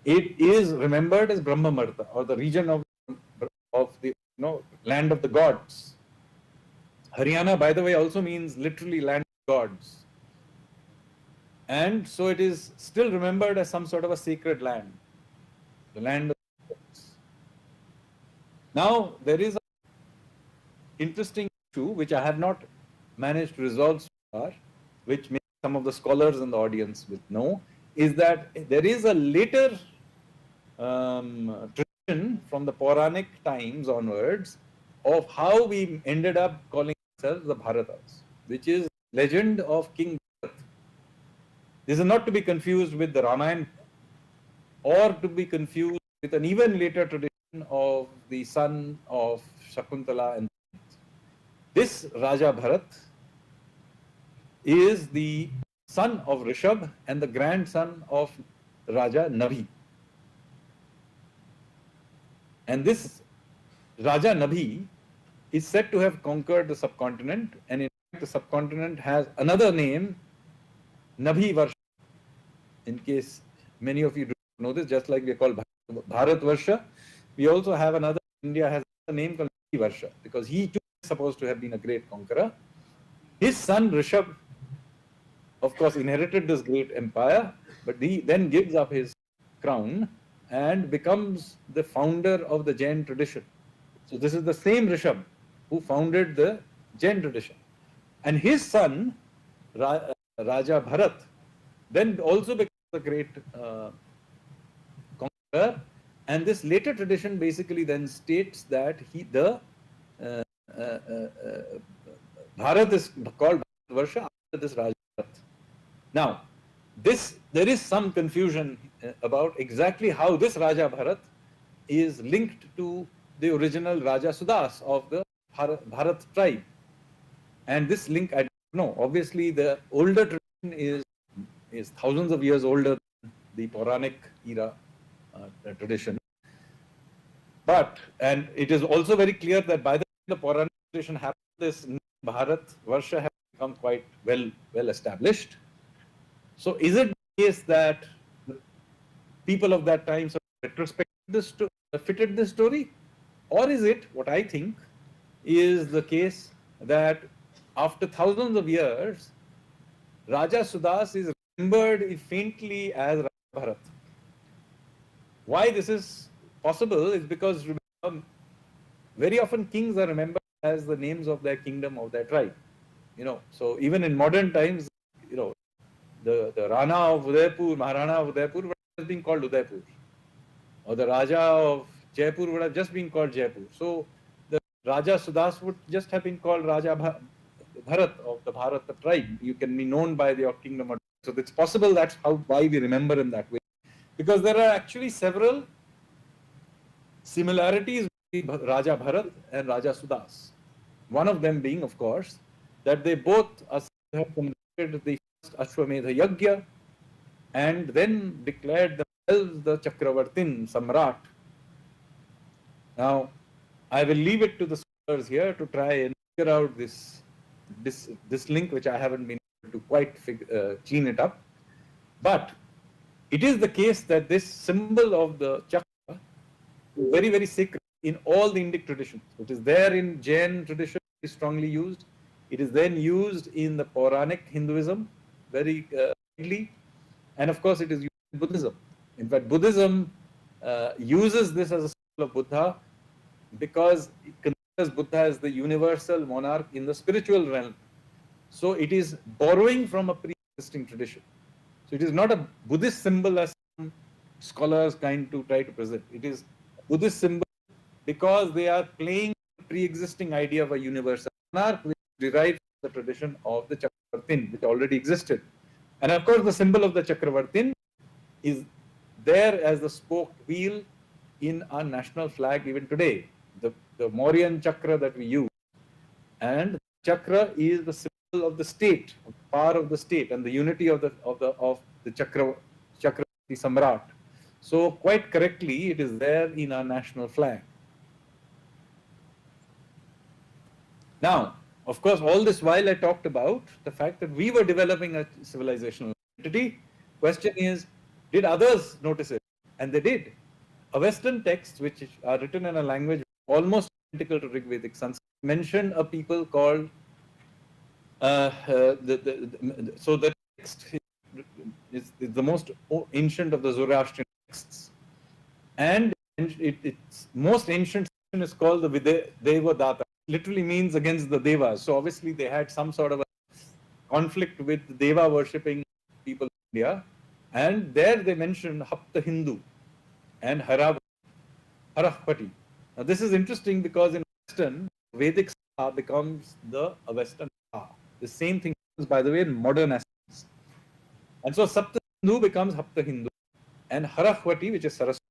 it is remembered as Brahmamarta, or the region of the land of the gods. Haryana, by the way, also means literally land of gods. And so it is still remembered as some sort of a sacred land, the land of the gods. Now, there is an interesting issue which I have not managed to resolve so far, which maybe some of the scholars in the audience will know, is that there is a later tradition from the Puranic times onwards of how we ended up calling ourselves the Bharatas, which is legend of King Bharat. This is not to be confused with the Ramayana or to be confused with an even later tradition of the son of Shakuntala. And this Raja Bharat is the son of Rishabh and the grandson of Raja Nabhi. And this Raja Nabhi is said to have conquered the subcontinent, and in fact the subcontinent has another name, Nabhi Varsha. In case many of you don't know this, just like we call Bharat Varsha, we also have another, India has a name called Nabhi Varsha, because he too is supposed to have been a great conqueror. His son Rishabh, of course, inherited this great empire, but he then gives up his crown and becomes the founder of the Jain tradition. So this is the same Rishabh who founded the Jain tradition. And his son, Raja Bharat, then also becomes a great conqueror. And this later tradition basically then states that Bharat is called Bharat Varsha after this Raja Bharat. Now, there is some confusion about exactly how this Raja Bharat is linked to the original Raja Sudas of the Bharat tribe. And this link, I don't know. Obviously, the older tradition is thousands of years older than the Puranic era tradition. But, and it is also very clear that by the time the Puranic tradition happened, this Bharat Varsha has become quite well established. So is it the case that the people of that time sort of retrospectively fitted this story? Or is it, what I think, is the case that after thousands of years, Raja Sudas is remembered faintly as Raja Bharat? Why this is possible is because very often kings are remembered as the names of their kingdom, of their tribe. So even in modern times, the Rana of Udaipur, Maharana of Udaipur would have been called Udaipur. Or the Raja of Jaipur would have just been called Jaipur. So the Raja Sudas would just have been called Raja Bharat of the Bharata tribe. You can be known by your kingdom. So it's possible that's why we remember him that way. Because there are actually several similarities between Raja Bharat and Raja Sudas. One of them being, of course, that they both have completed the first Ashwamedha Yagya and then declared themselves the Chakravartin, Samrat. Now, I will leave it to the scholars here to try and figure out this link, which I haven't been able to quite clean it up. But it is the case that this symbol of the Chakra is very, very sacred in all the Indic traditions. It is there in Jain tradition, is strongly used. It is then used in the Puranic Hinduism very widely. And of course, it is used in Buddhism. In fact, Buddhism uses this as a symbol of Buddha because it considers Buddha as the universal monarch in the spiritual realm. So it is borrowing from a pre-existing tradition. So it is not a Buddhist symbol as some scholars kind to try to present. It is Buddhist symbol because they are playing the pre-existing idea of a universal monarch, which is derived from the tradition of the Chakravartin, which already existed. And of course, the symbol of the Chakravartin is there as the spoked wheel in our national flag even today. The Mauryan chakra that we use, and chakra is the symbol of the state, of the power of the state, and the unity of the Chakravarti Samrat. So quite correctly, it is there in our national flag. Now, of course, all this while I talked about the fact that we were developing a civilizational identity. Question is, did others notice it? And they did. A Western text, which are written in a language almost identical to Rigvedic Sanskrit, mentioned a people called, so the text is the most ancient of the Zoroastrian texts. And its most ancient section is called the Devadatta. Literally means against the Devas. So obviously they had some sort of a conflict with the Deva worshipping people in India. And there they mentioned Hapta Hindu and Harahpati. Now this is interesting because in Western, Vedic Star becomes the Western Star. The same thing happens, by the way, in modern aspects. And so Sapta Hindu becomes Hapta Hindu and Harahpati, which is Saraswati.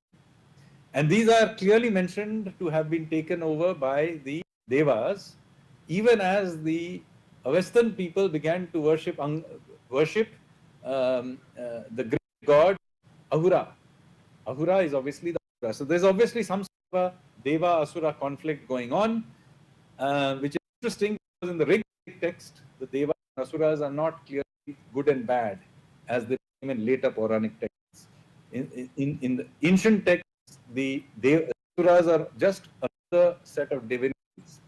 And these are clearly mentioned to have been taken over by the Devas, even as the Western people began to worship the great god Ahura. Ahura is obviously the Asura. So there's obviously some sort of a Deva-Asura conflict going on, which is interesting because in the Rigvedic text, the Devas and Asuras are not clearly good and bad as they became in later Puranic texts. In the ancient texts, the Asuras are just another set of divinities.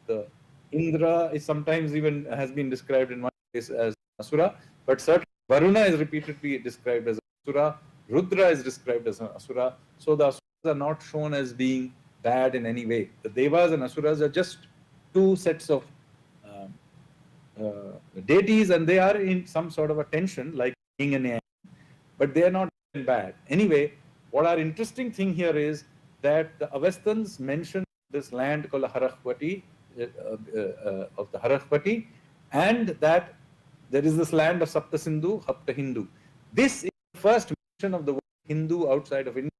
The Indra is sometimes even has been described in one case as Asura, but certainly Varuna is repeatedly described as Asura. Rudra is described as an Asura. So the Asuras are not shown as being bad in any way. The Devas and Asuras are just two sets of deities, and they are in some sort of a tension, like yin and yang, but they are not bad. Anyway, what our interesting thing here is that the Avestans mention this land called Harahpati, of the Harahpati, and that there is this land of Sapta Sindhu, Hapta Hindu. This is the first mention of the word Hindu outside of India.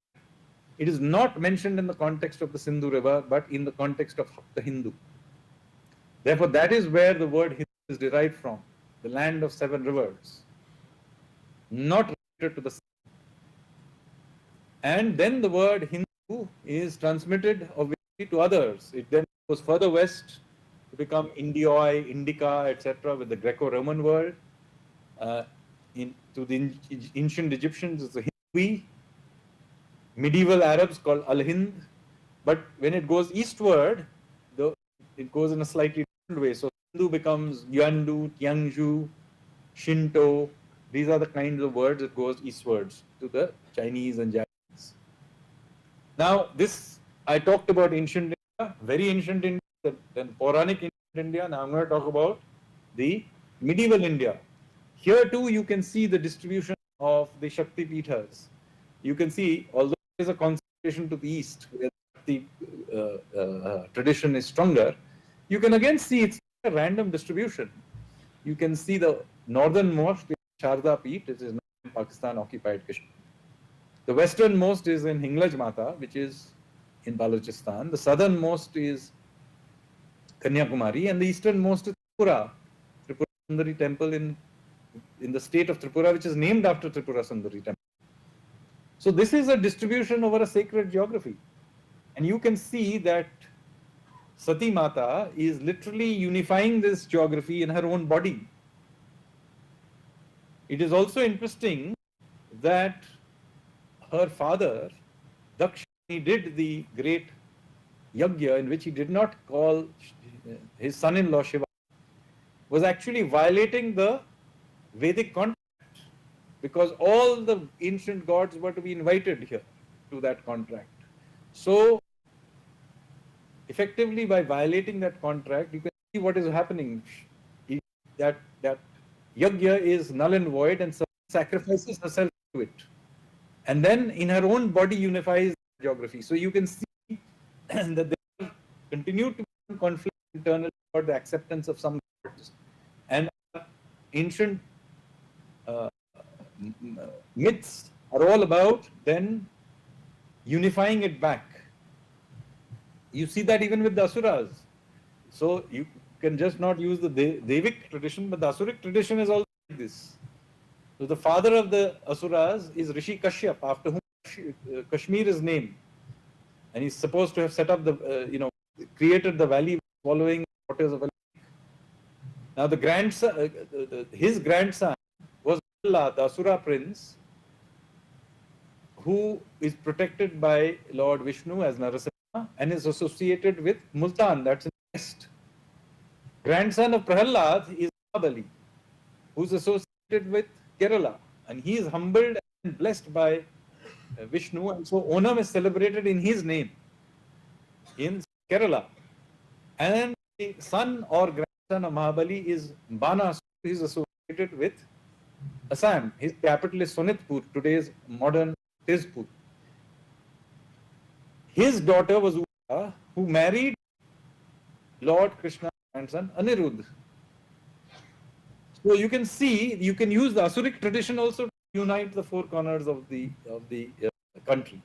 It is not mentioned in the context of the Sindhu River, but in the context of Hapta Hindu. Therefore, that is where the word Hindu is derived from, the land of 7 rivers, not related to the sea. And then the word Hindu is transmitted obviously to others. It then goes further west to become Indioi, Indica, etc. with the Greco-Roman world. To the ancient Egyptians, it's the Hindui. Medieval Arabs called Al-Hind. But when it goes eastward, it goes in a slightly different way. So Hindu becomes Yuandu, Tianzhu, Shinto. These are the kinds of words that goes eastwards to the Chinese and Japanese. Now, this I talked about ancient India, very ancient India, then Puranic ancient India. Now I'm going to talk about the medieval India. Here too you can see the distribution of the Shakti Pithas. You can see, although there is a concentration to the east, where the tradition is stronger, you can again see it's a random distribution. You can see the northernmost is Sharda Peeth, which is now in Pakistan occupied Kashmir. The westernmost is in Hinglaj Mata, which is in Balochistan. The southernmost is Kanyakumari, and the easternmost is Tripura Sundari temple in the state of Tripura, which is named after Tripura Sundari temple. So this is a distribution over a sacred geography. And you can see that Sati Mata is literally unifying this geography in her own body. It is also interesting that her father, Daksh, he did the great yajna in which he did not call his son-in-law Shiva, was actually violating the Vedic contract, because all the ancient gods were to be invited here to that contract. So effectively, by violating that contract, you can see what is happening. That yajna is null and void, and sacrifices herself to it. and then in her own body unifies geography. So you can see that there continue to be conflict internally about the acceptance of some gods, and ancient myths are all about then unifying it back. You see that even with the Asuras. So you can just not use the Devic tradition, but the Asuric tradition is also like this. So the father of the Asuras is Rishi Kashyap, after whom Kashmir is named. And he's supposed to have set up the, created the valley following waters of a lake. Now the grandson, his grandson was Allah, the Asura prince, who is protected by Lord Vishnu as Narasimha and is associated with Multan, that's in the west. Grandson of Prahalad is Mahabali, who is associated with Kerala, and he is humbled and blessed by Vishnu, and so Onam is celebrated in his name in Kerala. And the son or grandson of Mahabali is Bana, who is associated with Assam. His capital is Sonitpur, today's modern Tezpur. His daughter was Uta, who married Lord Krishna's grandson Anirudh. So you can see, you can use the Asuric tradition also to unite the four corners of the country.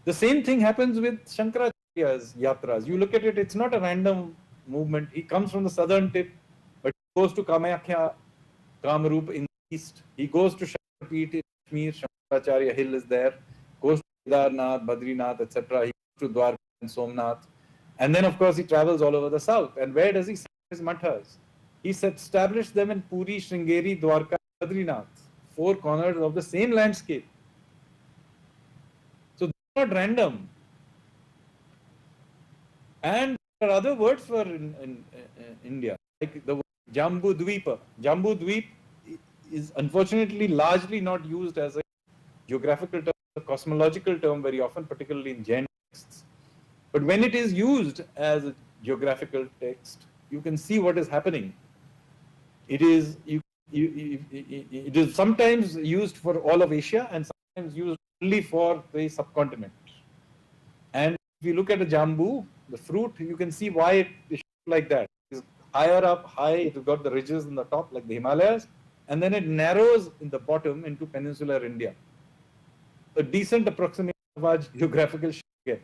The same thing happens with Shankaracharya's yatras. You look at it, it's not a random movement. He comes from the southern tip, but he goes to Kamakhya, Kamrup in the east. He goes to Shaktipeeth in Kashmir, Shankaracharya hill is there. Goes to Kedarnath, Badrinath, etc. He goes to Dwarka and Somnath. And then of course he travels all over the south. And where does he set his mathas? He established them in Puri, Sringeri, Dwarka, Badrinath. Four corners of the same landscape. So they're not random. And there are other words for in India, like the word Jambu Dvipa. Jambu Dvip is unfortunately largely not used as a geographical term, a cosmological term very often, particularly in Jain texts. But when it is used as a geographical text, you can see what is happening. It is it is sometimes used for all of Asia and sometimes used only for the subcontinent. And if you look at a jambu, the fruit, you can see why it is like that. It's higher up, high, it's got the ridges in the top like the Himalayas, and then it narrows in the bottom into peninsular India. A decent approximation of our geographical shape.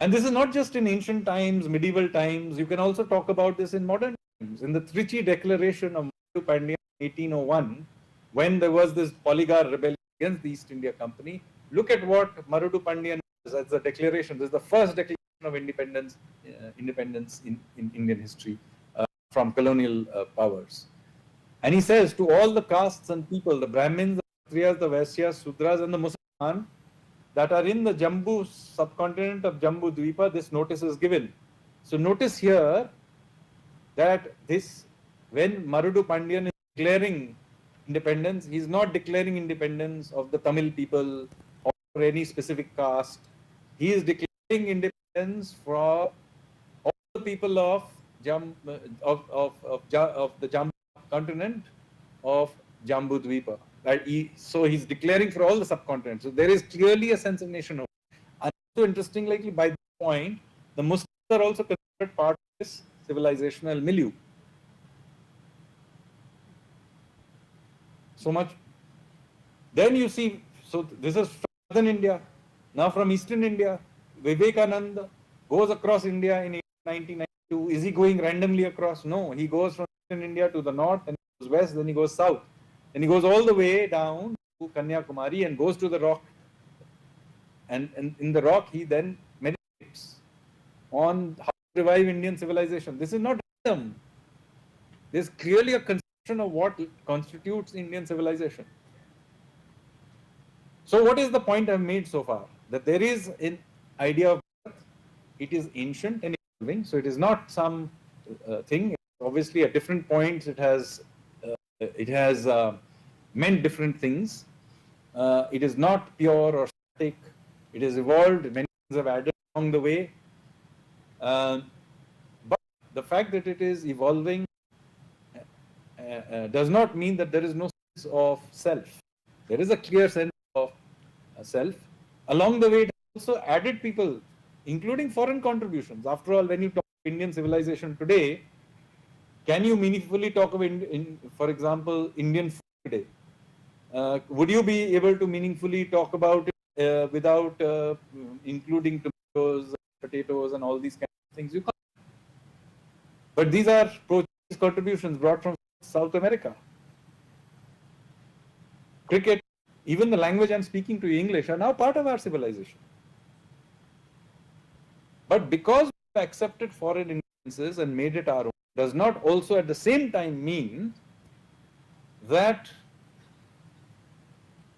And this is not just in ancient times, medieval times, you can also talk about this in modern times. In the Trichy Declaration of Marudu Pandya in 1801, when there was this polygar rebellion against the East India Company, look at what Marudu Pandya does as a declaration. This is the first declaration of independence in Indian history from colonial powers. And he says to all the castes and people, the Brahmins, the Kshatriyas, the Vaisyas, Sudras and the Muslims that are in the Jambu subcontinent of Jambu Dvipa, this notice is given. So notice here that this, when Marudu Pandyan is declaring independence, he is not declaring independence of the Tamil people or any specific caste. He is declaring independence for all the people of the Jambu continent of Jambu Dvipa. Right? So he's declaring for all the subcontinents. So there is clearly a sense of nationhood. And also interestingly, by this point, the Muslims are also considered part of this civilizational milieu. So much. Then you see, so this is from southern India. Now from eastern India, Vivekananda goes across India in 1992. Is he going randomly across? No, he goes from eastern India to the north, and he goes west, then he goes south. Then he goes all the way down to Kanyakumari and goes to the rock. And in the rock, he then meditates on how to revive Indian civilization. This is not random. There's clearly a conception of what constitutes Indian civilization. So what is the point I've made so far? That there is an idea of birth. It is ancient and evolving. So it is not some thing. Obviously, at different points, it has meant different things. It is not pure or static. It has evolved. Many things have added along the way. But the fact that it is evolving does not mean that there is no sense of self. There is a clear sense of self. Along the way, it also added people, including foreign contributions. After all, when you talk of Indian civilization today, can you meaningfully talk of, for example, Indian food today? Would you be able to meaningfully talk about it without including tomatoes, potatoes, and all these kinds of things? You can't. But these are contributions brought from South America. Cricket, even the language I'm speaking to you, English, are now part of our civilization. But because we accepted foreign influences and made it our own, does not also at the same time mean that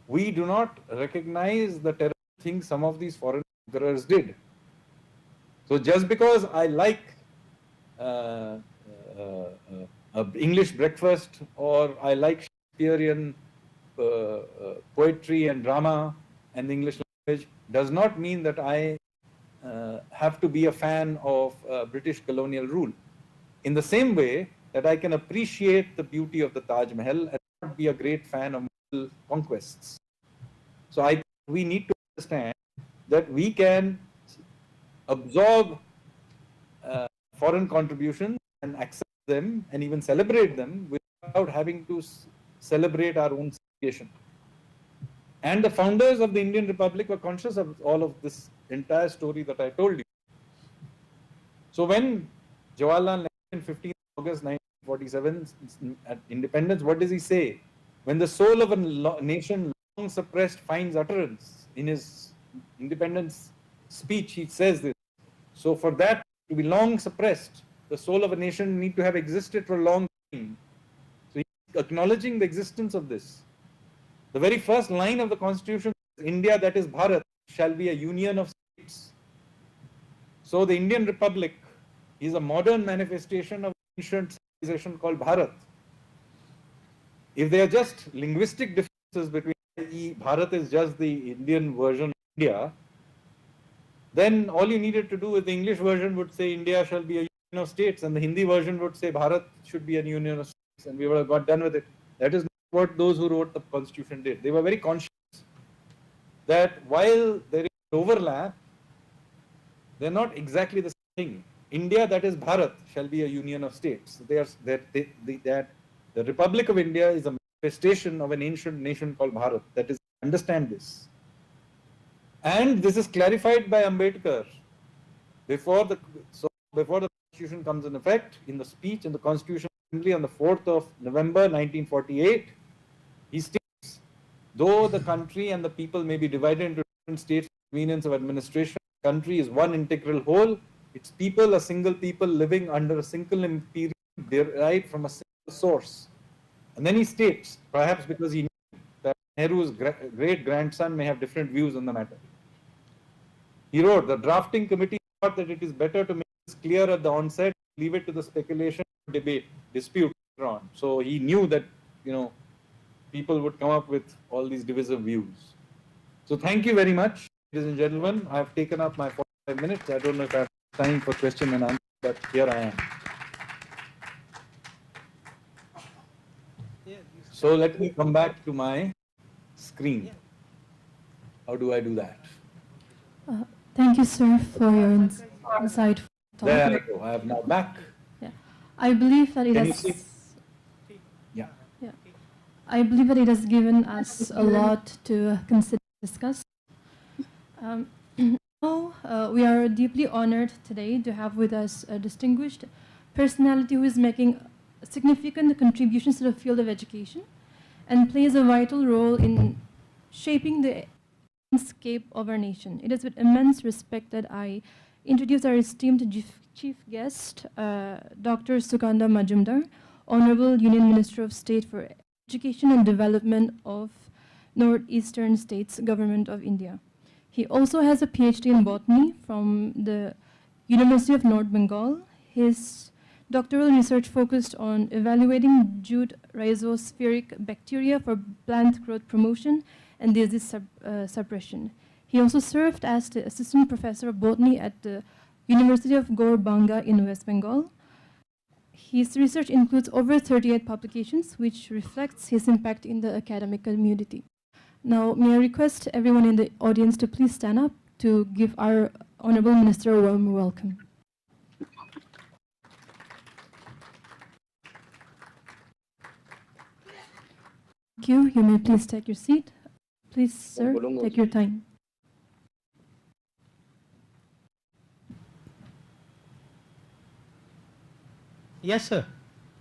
we do not recognize the terrible things some of these foreign conquerors did. So just because I like English breakfast, or I like Shakespearean poetry and drama and the English language, does not mean that I have to be a fan of British colonial rule. In the same way that I can appreciate the beauty of the Taj Mahal and not be a great fan of Mughal conquests. So I think we need to understand that we can absorb foreign contributions and accept them and even celebrate them without having to celebrate our own situation. And the founders of the Indian Republic were conscious of all of this entire story that I told you. So when Jawaharlal Nehru, 15th August 1947, at independence, what does he say? When the soul of a nation long suppressed finds utterance, in his independence speech, he says this. So for that to be long suppressed, the soul of a nation need to have existed for a long time. So he's acknowledging the existence of this. The very first line of the Constitution is, India, that is Bharat, shall be a union of states. So the Indian Republic is a modern manifestation of ancient civilization called Bharat. If they are just linguistic differences between, i.e. Bharat is just the Indian version of India, then all you needed to do is the English version would say India shall be a union of states, and the Hindi version would say Bharat should be a union of states, and we would have got done with it. That is not what those who wrote the Constitution did. They were very conscious that while there is overlap, they are not exactly the same thing. India, that is Bharat, shall be a union of states. That the Republic of India is a manifestation of an ancient nation called Bharat. That is, understand this. And this is clarified by Ambedkar before the Constitution comes in effect. In the speech in the Constitution Assembly on the 4th of November 1948, he states, though the country and the people may be divided into different states for convenience of administration, the country is one integral whole. Its people, a single people living under a single imperium, derived from a single source. And then he states, perhaps because he knew that Nehru's great-grandson may have different views on the matter. He wrote, the drafting committee thought that it is better to make this clear at the onset, leave it to the speculation, debate, dispute later on. So he knew that, people would come up with all these divisive views. So thank you very much, ladies and gentlemen. I have taken up my 45 minutes. I don't know if I have time for question and answer, but here I am. So let me come back to my screen. How do I do that? Thank you, sir, for your insightful talk. There I go. I am now back. Yeah. I believe that it Can you has. see? Yeah. Yeah. I believe that it has given us a lot to consider and discuss. We are deeply honored today to have with us a distinguished personality who is making significant contributions to the field of education and plays a vital role in shaping the landscape of our nation. It is with immense respect that I introduce our esteemed chief guest, Dr. Sukanda Majumdar, Honorable Union Minister of State for Education and Development of Northeastern States, Government of India. He also has a PhD in botany from the University of North Bengal. His doctoral research focused on evaluating jute rhizospheric bacteria for plant growth promotion and disease suppression. He also served as the assistant professor of botany at the University of Gaurbanga in West Bengal. His research includes over 38 publications, which reflects his impact in the academic community. Now, may I request everyone in the audience to please stand up to give our Honorable Minister a warm welcome. Thank you. You may please take your seat. Please, sir, take your time. Yes, sir.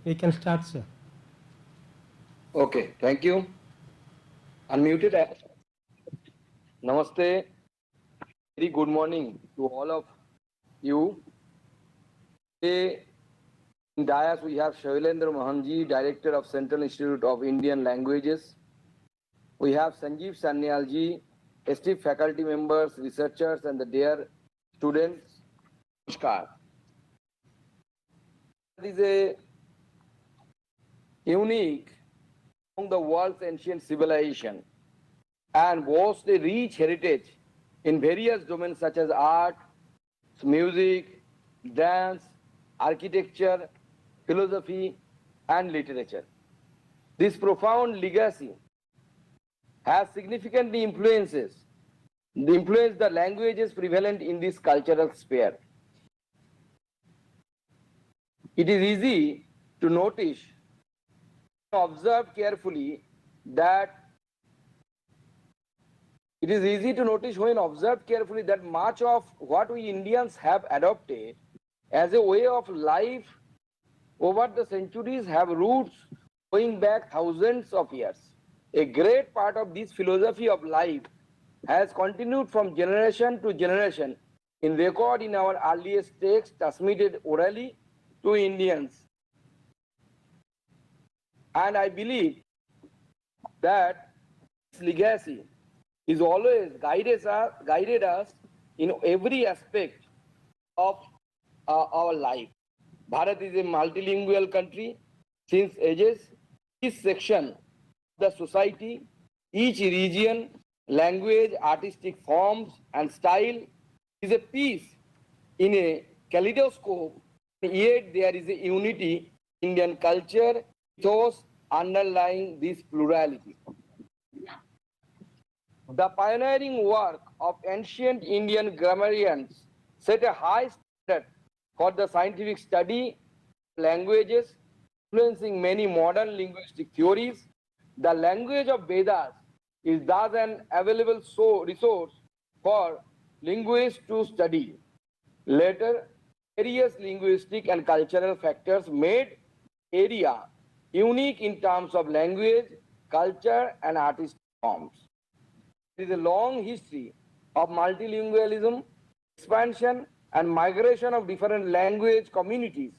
We can start, sir. Okay, thank you. Unmuted. Namaste. Very good morning to all of you. Today in Dayas we have Shailendra Mohanji, Director of Central Institute of Indian Languages. We have Sanjeev Sanyalji, esteemed faculty members, researchers and the dear students. Namaskar. It is a unique among the world's ancient civilization and boasts a rich heritage in various domains such as art, music, dance, architecture, philosophy, and literature. This profound legacy has significantly influenced the languages prevalent in this cultural sphere. It is easy to notice, observe carefully that much of what we Indians have adopted as a way of life over the centuries have roots going back thousands of years. A great part of this philosophy of life has continued from generation to generation in record in our earliest texts transmitted orally to Indians. And I believe that this legacy is always guided us in every aspect of our life. Bharat is a multilingual country since ages. Each section of the society, each region, language, artistic forms and style is a piece in a kaleidoscope, yet there is a unity in Indian culture, ethos underlying this plurality. The pioneering work of ancient Indian grammarians set a high standard for the scientific study of languages, influencing many modern linguistic theories. The language of Vedas is thus an available resource for linguists to study. Later, various linguistic and cultural factors made area unique in terms of language, culture, and artistic forms. There is a long history of multilingualism, expansion, and migration of different language communities,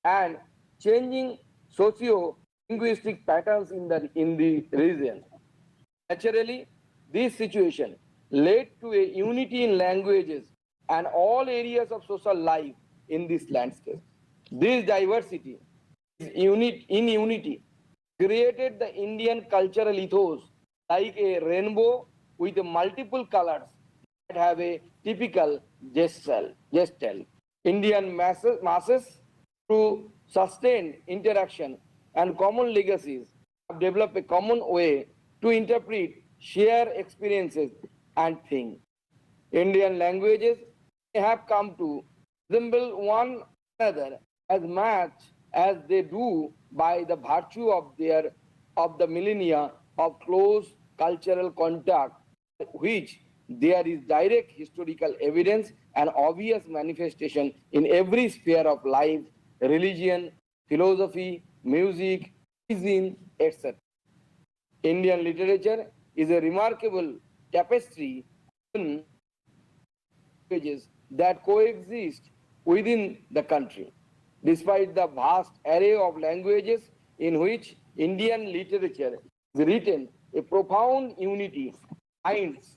and changing socio-linguistic patterns in the region. Naturally, this situation led to a unity in languages and all areas of social life in this landscape. This diversity in unity created the Indian cultural ethos like a rainbow with multiple colors that have a typical gestal. Indian masses through sustained interaction and common legacies have developed a common way to interpret, share experiences and think. Indian languages have come to resemble one another as much as they do by the virtue of the millennia of close cultural contact, which there is direct historical evidence and obvious manifestation in every sphere of life, religion, philosophy, music, cuisine, etc. Indian literature is a remarkable tapestry of languages that coexist within the country. Despite the vast array of languages in which Indian literature is written, a profound unity binds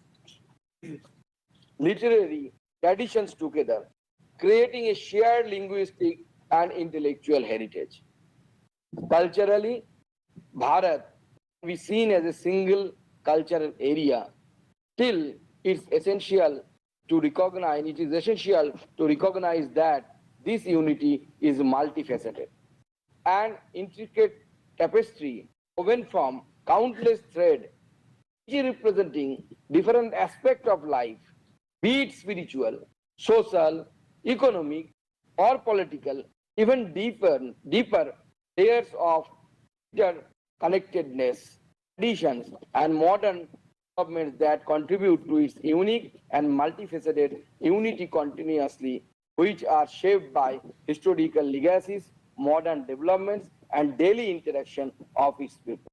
literary traditions together, creating a shared linguistic and intellectual heritage. Culturally, Bharat can be seen as a single cultural area. Still, it is essential to recognize that this unity is multifaceted. An intricate tapestry woven from countless threads each representing different aspects of life, be it spiritual, social, economic, or political, even deeper layers of interconnectedness, traditions, and modern developments that contribute to its unique and multifaceted unity continuously, which are shaped by historical legacies, modern developments, and daily interaction of its people.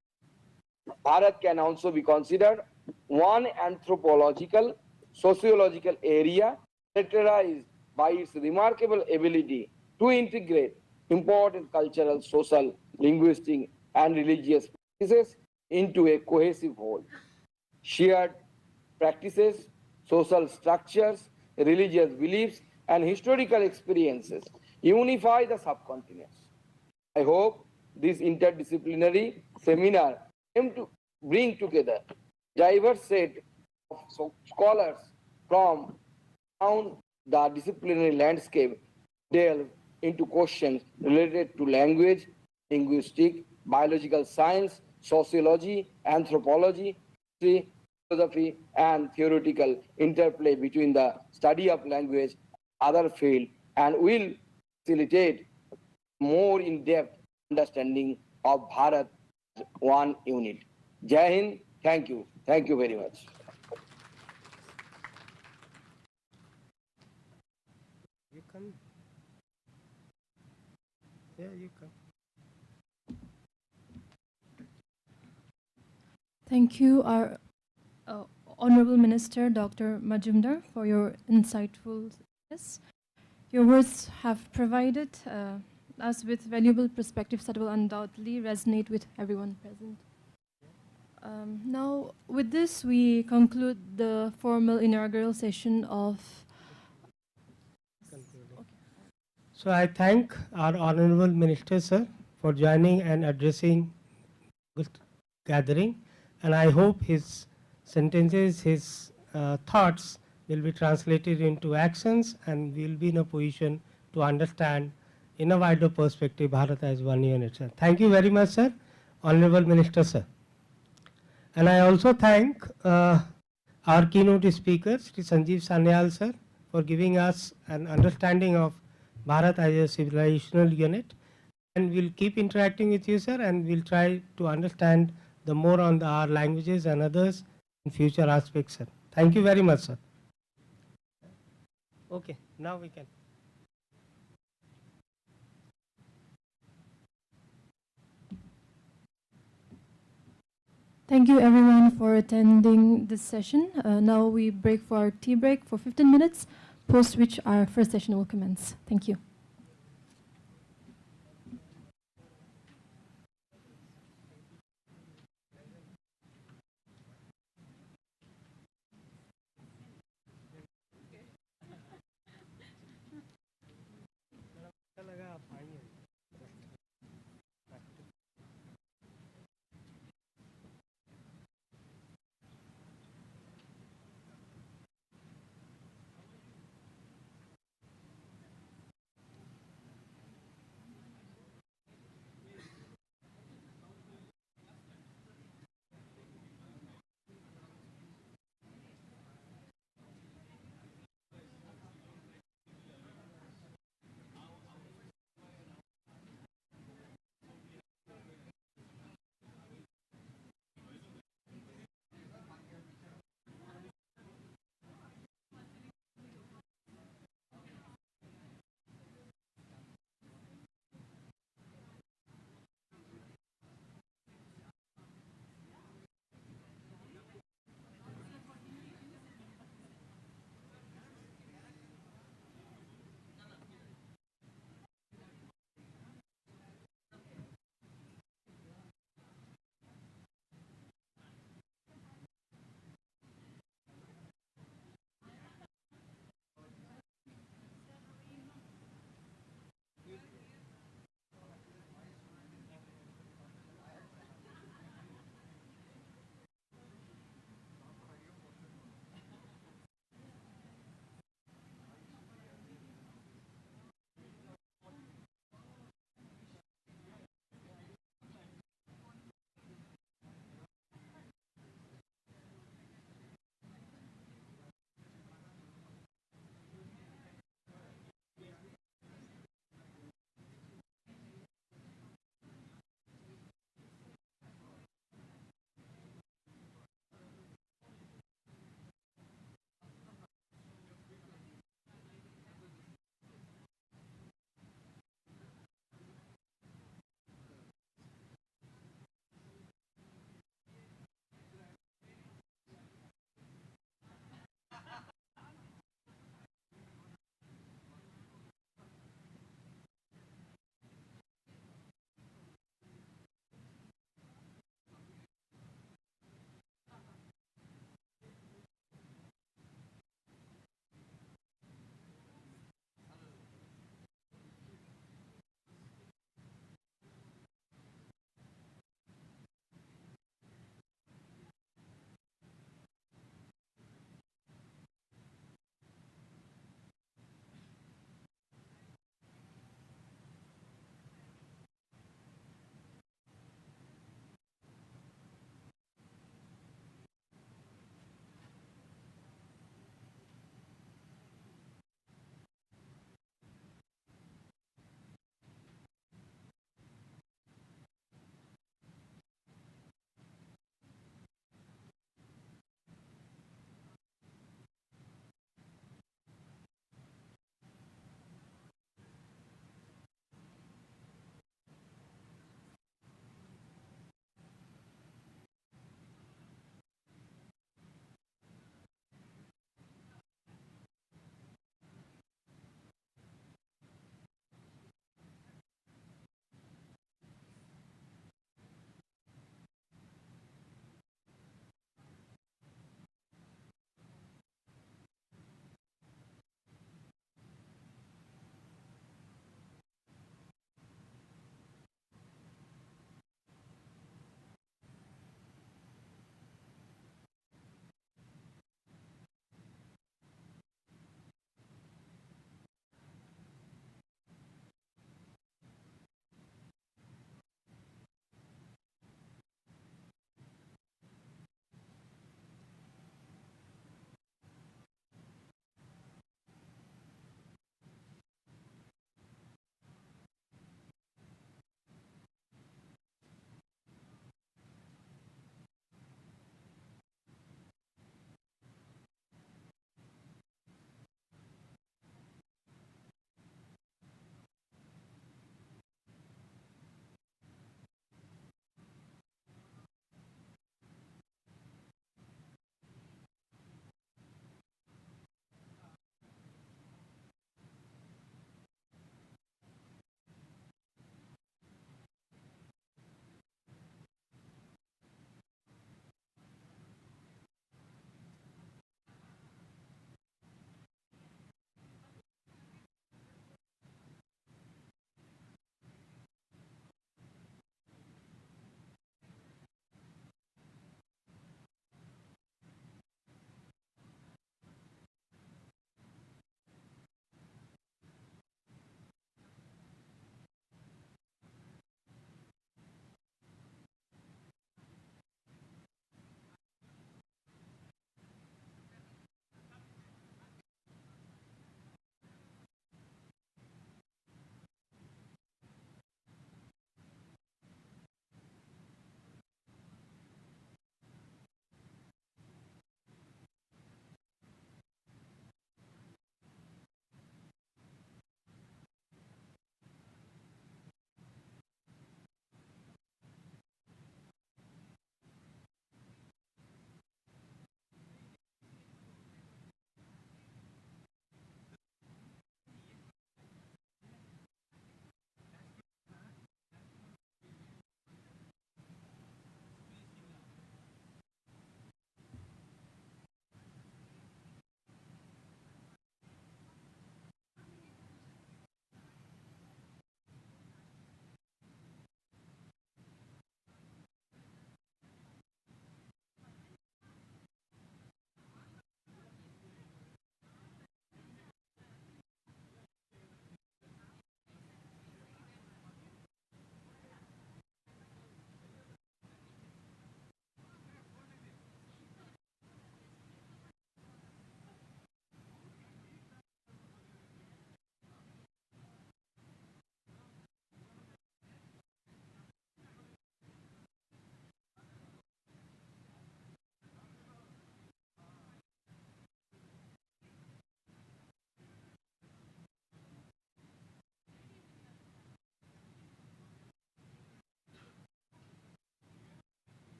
Bharat can also be considered one anthropological, sociological area characterized by its remarkable ability to integrate important cultural, social, linguistic, and religious practices into a cohesive whole. Shared practices, social structures, religious beliefs, and historical experiences unify the subcontinent. I hope this interdisciplinary seminar aim to bring together diverse set of scholars from around the disciplinary landscape, delve into questions related to language, linguistic, biological science, sociology, anthropology, history, philosophy, and theoretical interplay between the study of language and other fields, and will facilitate more in-depth understanding of Bharat as one unit. Jai Hind, thank you. Thank you very much. You come. Yeah, you come. Thank you, our Honorable Minister, Dr. Majumdar, for your insightful yes. Your words have provided us with valuable perspectives that will undoubtedly resonate with everyone present. Now, with this, we conclude the formal inaugural session of... So I thank our Honorable Minister, sir, for joining and addressing this gathering, and I hope his sentences, his thoughts will be translated into actions, and we will be in a position to understand in a wider perspective Bharat as one unit, sir. Thank you very much, sir. Honorable Minister, sir. And I also thank our keynote speaker, Sri Sanjeev Sanyal, sir, for giving us an understanding of Bharat as a civilizational unit. And we'll keep interacting with you, sir, and we'll try to understand the more on our languages and others in future aspects, sir. Thank you very much, sir. Okay, now we can. Thank you everyone for attending this session. Now we break for our tea break for 15 minutes, post which our first session will commence. Thank you.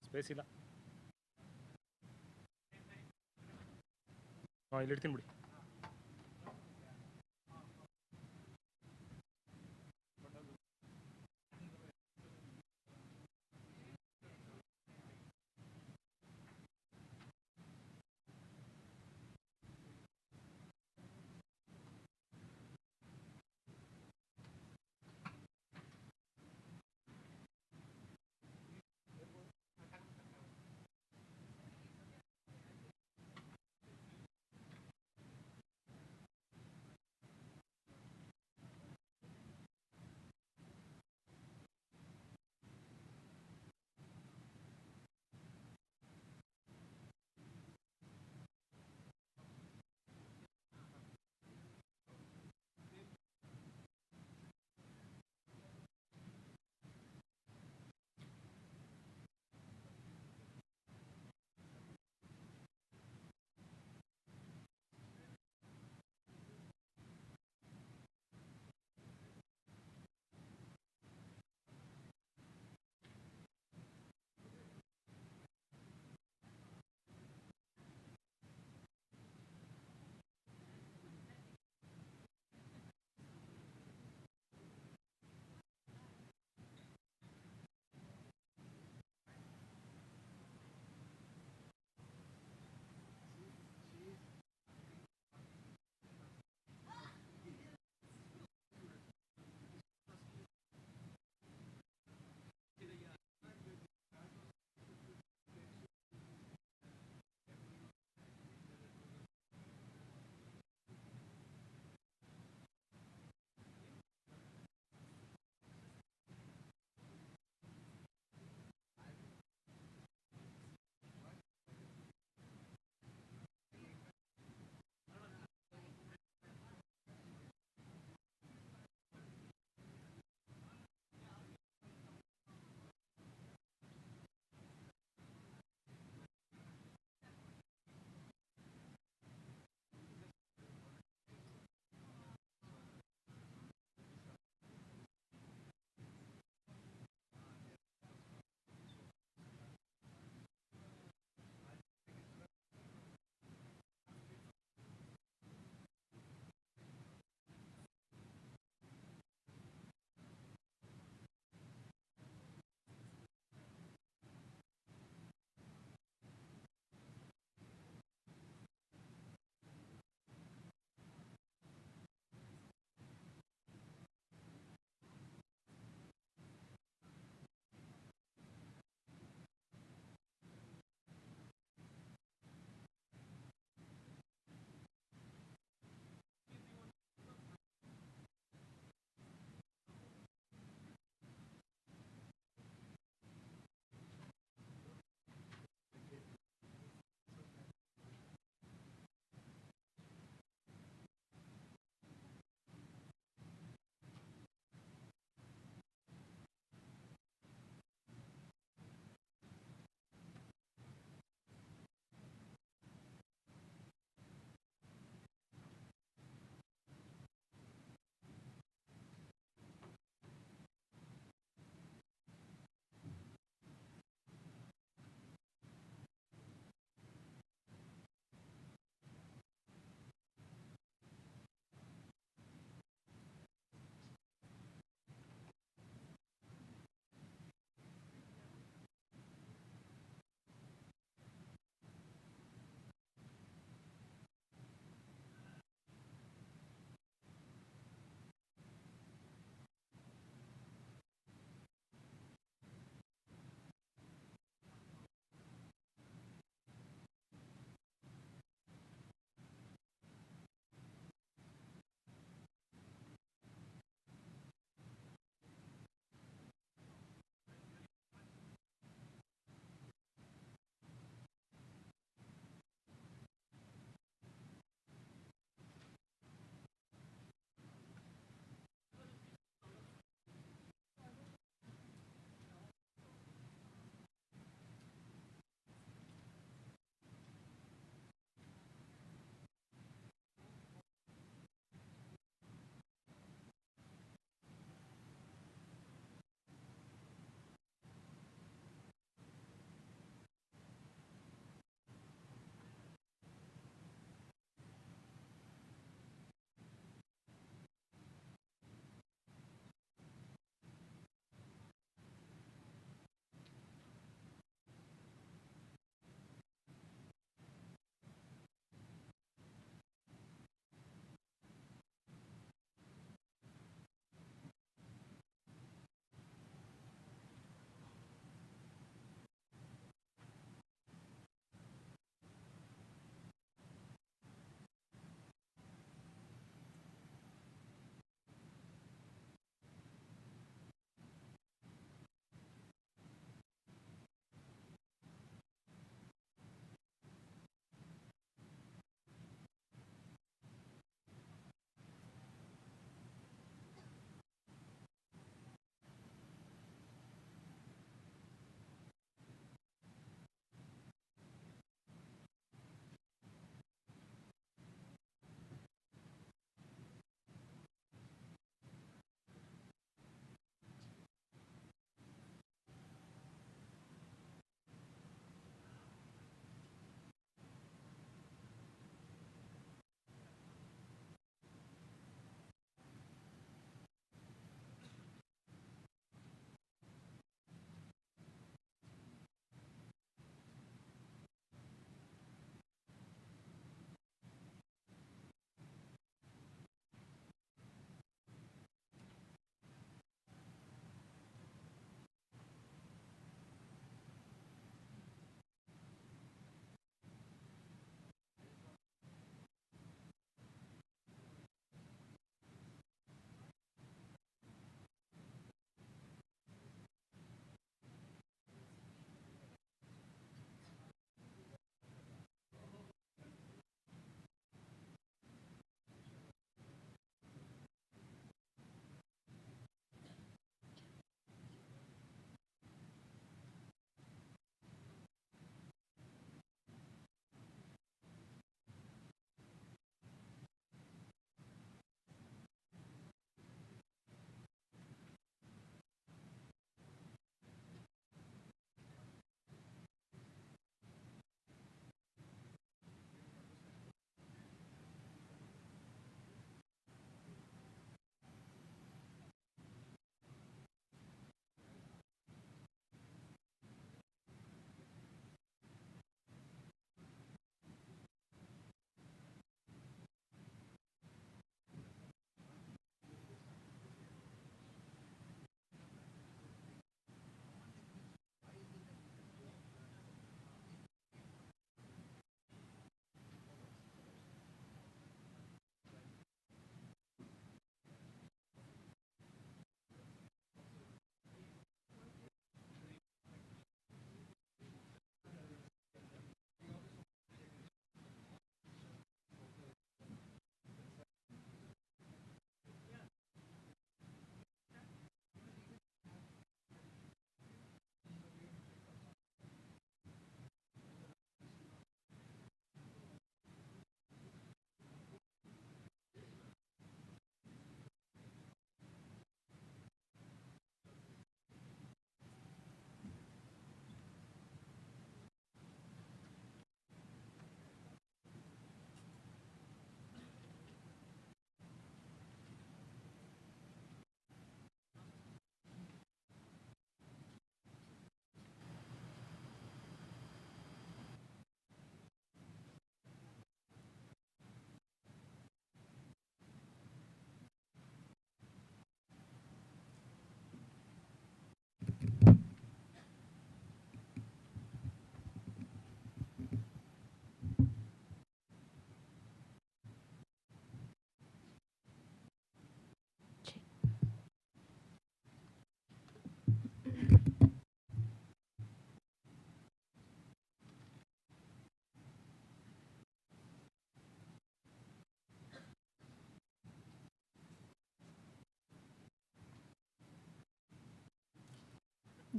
Space ಇಲ್ಲ. ಹಾಂ, ಇಲ್ಲಿ ಇಡ್ತೀನಿ ಬಿಡಿ.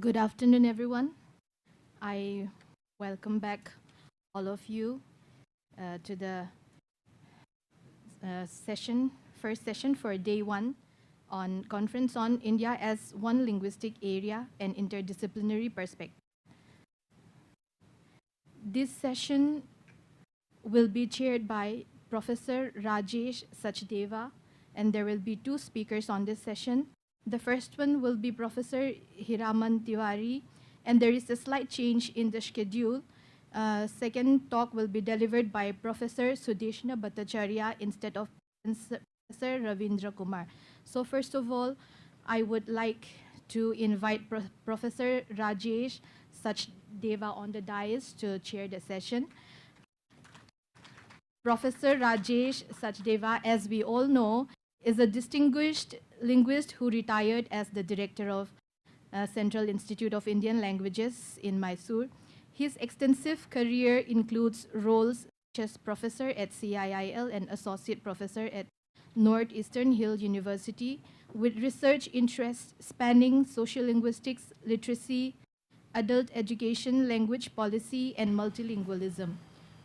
Good afternoon, everyone. I welcome back all of you to the first session for day one on Conference on India as One Linguistic Area and Interdisciplinary Perspective. This session will be chaired by Professor Rajesh Sachdeva, and there will be two speakers on this session. The first one will be Professor Hiraman Tiwari, and there is a slight change in the schedule. Second talk will be delivered by Professor Sudeshna Bhattacharya instead of Professor Ravindra Kumar. So first of all, I would like to invite Professor Rajesh Sachdeva on the dais to chair the session. Professor Rajesh Sachdeva, as we all know, is a distinguished linguist who retired as the director of Central Institute of Indian Languages in Mysore. His extensive career includes roles such as professor at CIIL and associate professor at Northeastern Hill University, with research interests spanning social linguistics, literacy, adult education, language policy, and multilingualism.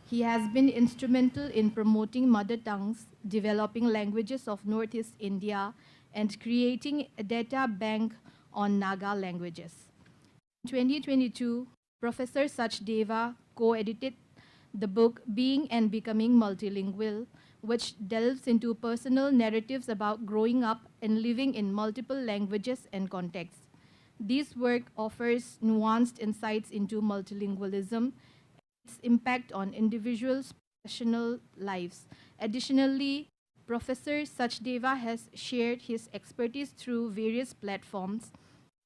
He has been instrumental in promoting mother tongues, developing languages of Northeast India, and creating a data bank on Naga languages. In 2022, Professor Sachdeva co-edited the book Being and Becoming Multilingual, which delves into personal narratives about growing up and living in multiple languages and contexts. This work offers nuanced insights into multilingualism, its impact on individuals' professional lives. Additionally, Professor Sachdeva has shared his expertise through various platforms,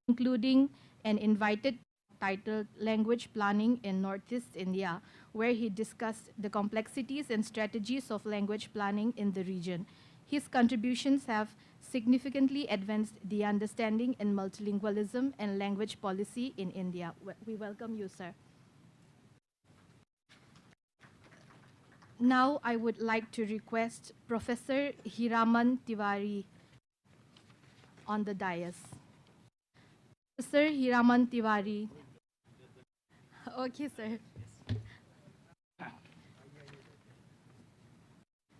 including an invited titled Language Planning in Northeast India, where he discussed the complexities and strategies of language planning in the region. His contributions have significantly advanced the understanding in multilingualism and language policy in India. We welcome you, sir. Now I would like to request Professor Hiraman Tiwari on the dais. Professor Hiraman Tiwari. Okay, sir.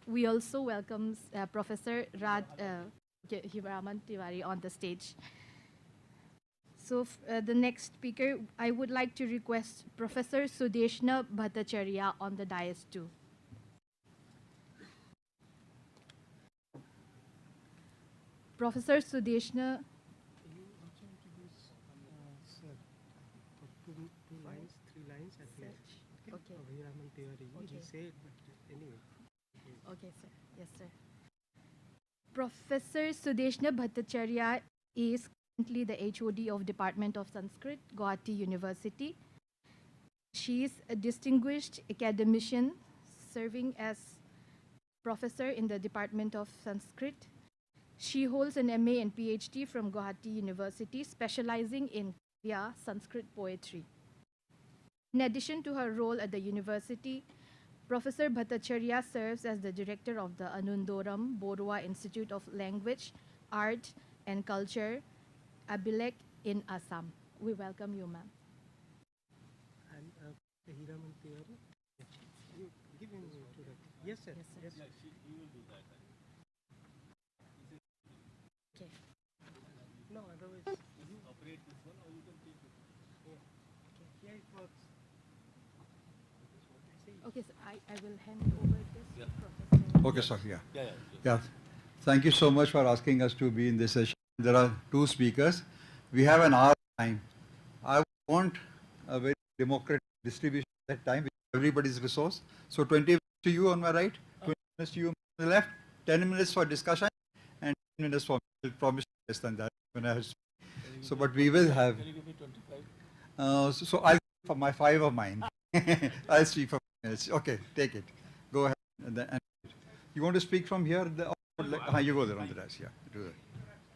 We also welcome Professor Hiraman Tiwari on the stage. So the next speaker, I would like to request Professor Sudeshna Bhattacharya on the dais too. Professor Sudeshna. You also introduce sir, two lines, 3 lines at least. Okay. Hiraman Tiwari. Okay. He said, but anyway. Okay, sir. Yes, sir. Professor Sudeshna Bhattacharya is currently the HOD of Department of Sanskrit, Guwahati University. She is a distinguished academician serving as professor in the Department of Sanskrit. She holds an MA and PhD from Guwahati University, specializing in Kavya Sanskrit poetry. In addition to her role at the university, Professor Bhattacharya serves as the director of the Anundoram Borua Institute of Language, Art and Culture, Abilek in Assam. We welcome you, ma'am. And Hiraman Tiwari, you give him the introduction. Yes, sir. Yes, sir. Yes, sir. He will do that. Okay. No, otherwise you Operate this one, or you can take it. yeah, it works. Okay, so I will hand over this Yeah. to Professor. Okay, sir. Yeah. Yeah. Yeah. Thank you so much for asking us to be in this session. There are 2 speakers. We have an hour time. I want a very democratic distribution of that time, which is everybody's resource. So 20 minutes to you on my right, 20 minutes to you on the left, 10 minutes for discussion, and 10 minutes for me. I'll promise less than that when I have to speak. So, but we will have. Can you give me 25? So I'll for my 5 of mine. I'll speak for 5 minutes. Okay, take it. Go ahead. And you want to speak from here? You go there on the desk. Yeah, do that.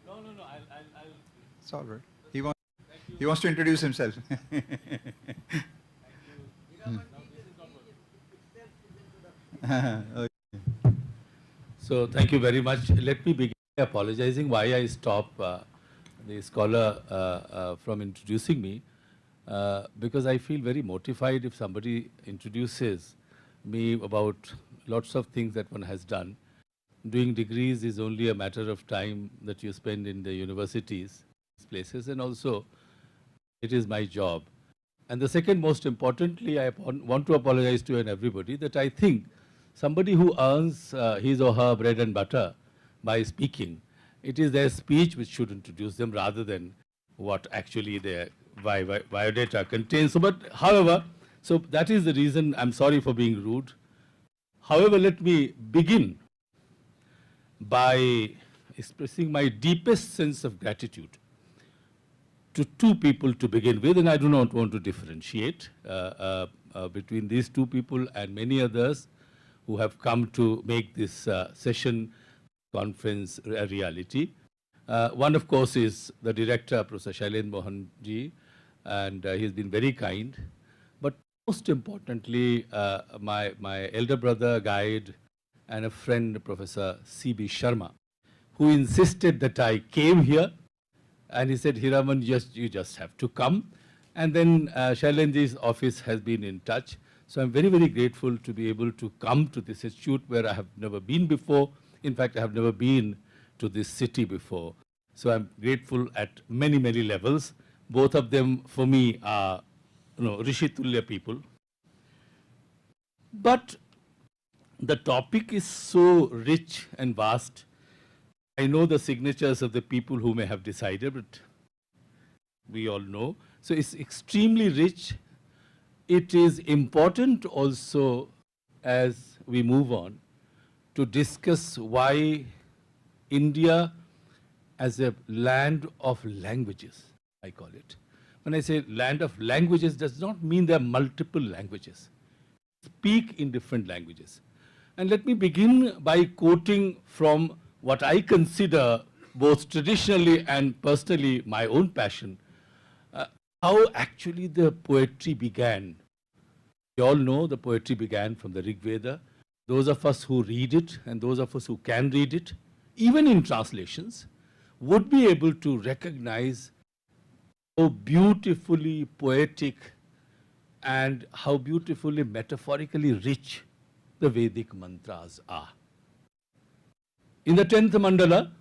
No. I'll. It's all right. He wants to introduce himself. Okay. So thank you very much. Let me begin by apologizing why I stopped the scholar from introducing me, because I feel very mortified if somebody introduces me about lots of things that one has done. Doing degrees is only a matter of time that you spend in the universities, places, and also it is my job. And the second, most importantly, I want to apologize to everybody that I think somebody who earns his or her bread and butter by speaking, it is their speech which should introduce them rather than what actually their biodata contains. So, but however, so that is the reason I'm sorry for being rude. However, let me begin by expressing my deepest sense of gratitude to two people to begin with, and I do not want to differentiate between these two people and many others who have come to make this session conference a reality. One, of course, is the director, Professor Shailendra Mohan ji, and he's been very kind. But most importantly, my elder brother, guide, and a friend, Professor C.B. Sharma, who insisted that I came here. And he said, Hiraman, you just have to come. And then Shailendra's office has been in touch. So I'm very, very grateful to be able to come to this institute where I have never been before. In fact, I have never been to this city before. So I'm grateful at many, many levels. Both of them, for me, are Rishi Tulya people. But the topic is so rich and vast. I know the signatures of the people who may have decided, but we all know. So it's extremely rich. It is important also, as we move on, to discuss why India as a land of languages, I call it. When I say land of languages, does not mean there are multiple languages. Speak in different languages. And let me begin by quoting from what I consider both traditionally and personally my own passion, how actually the poetry began. You all know the poetry began from the Rig Veda. Those of us who read it and those of us who can read it, even in translations, would be able to recognize how beautifully poetic and how beautifully metaphorically rich the Vedic mantras are. In the 10th mandala,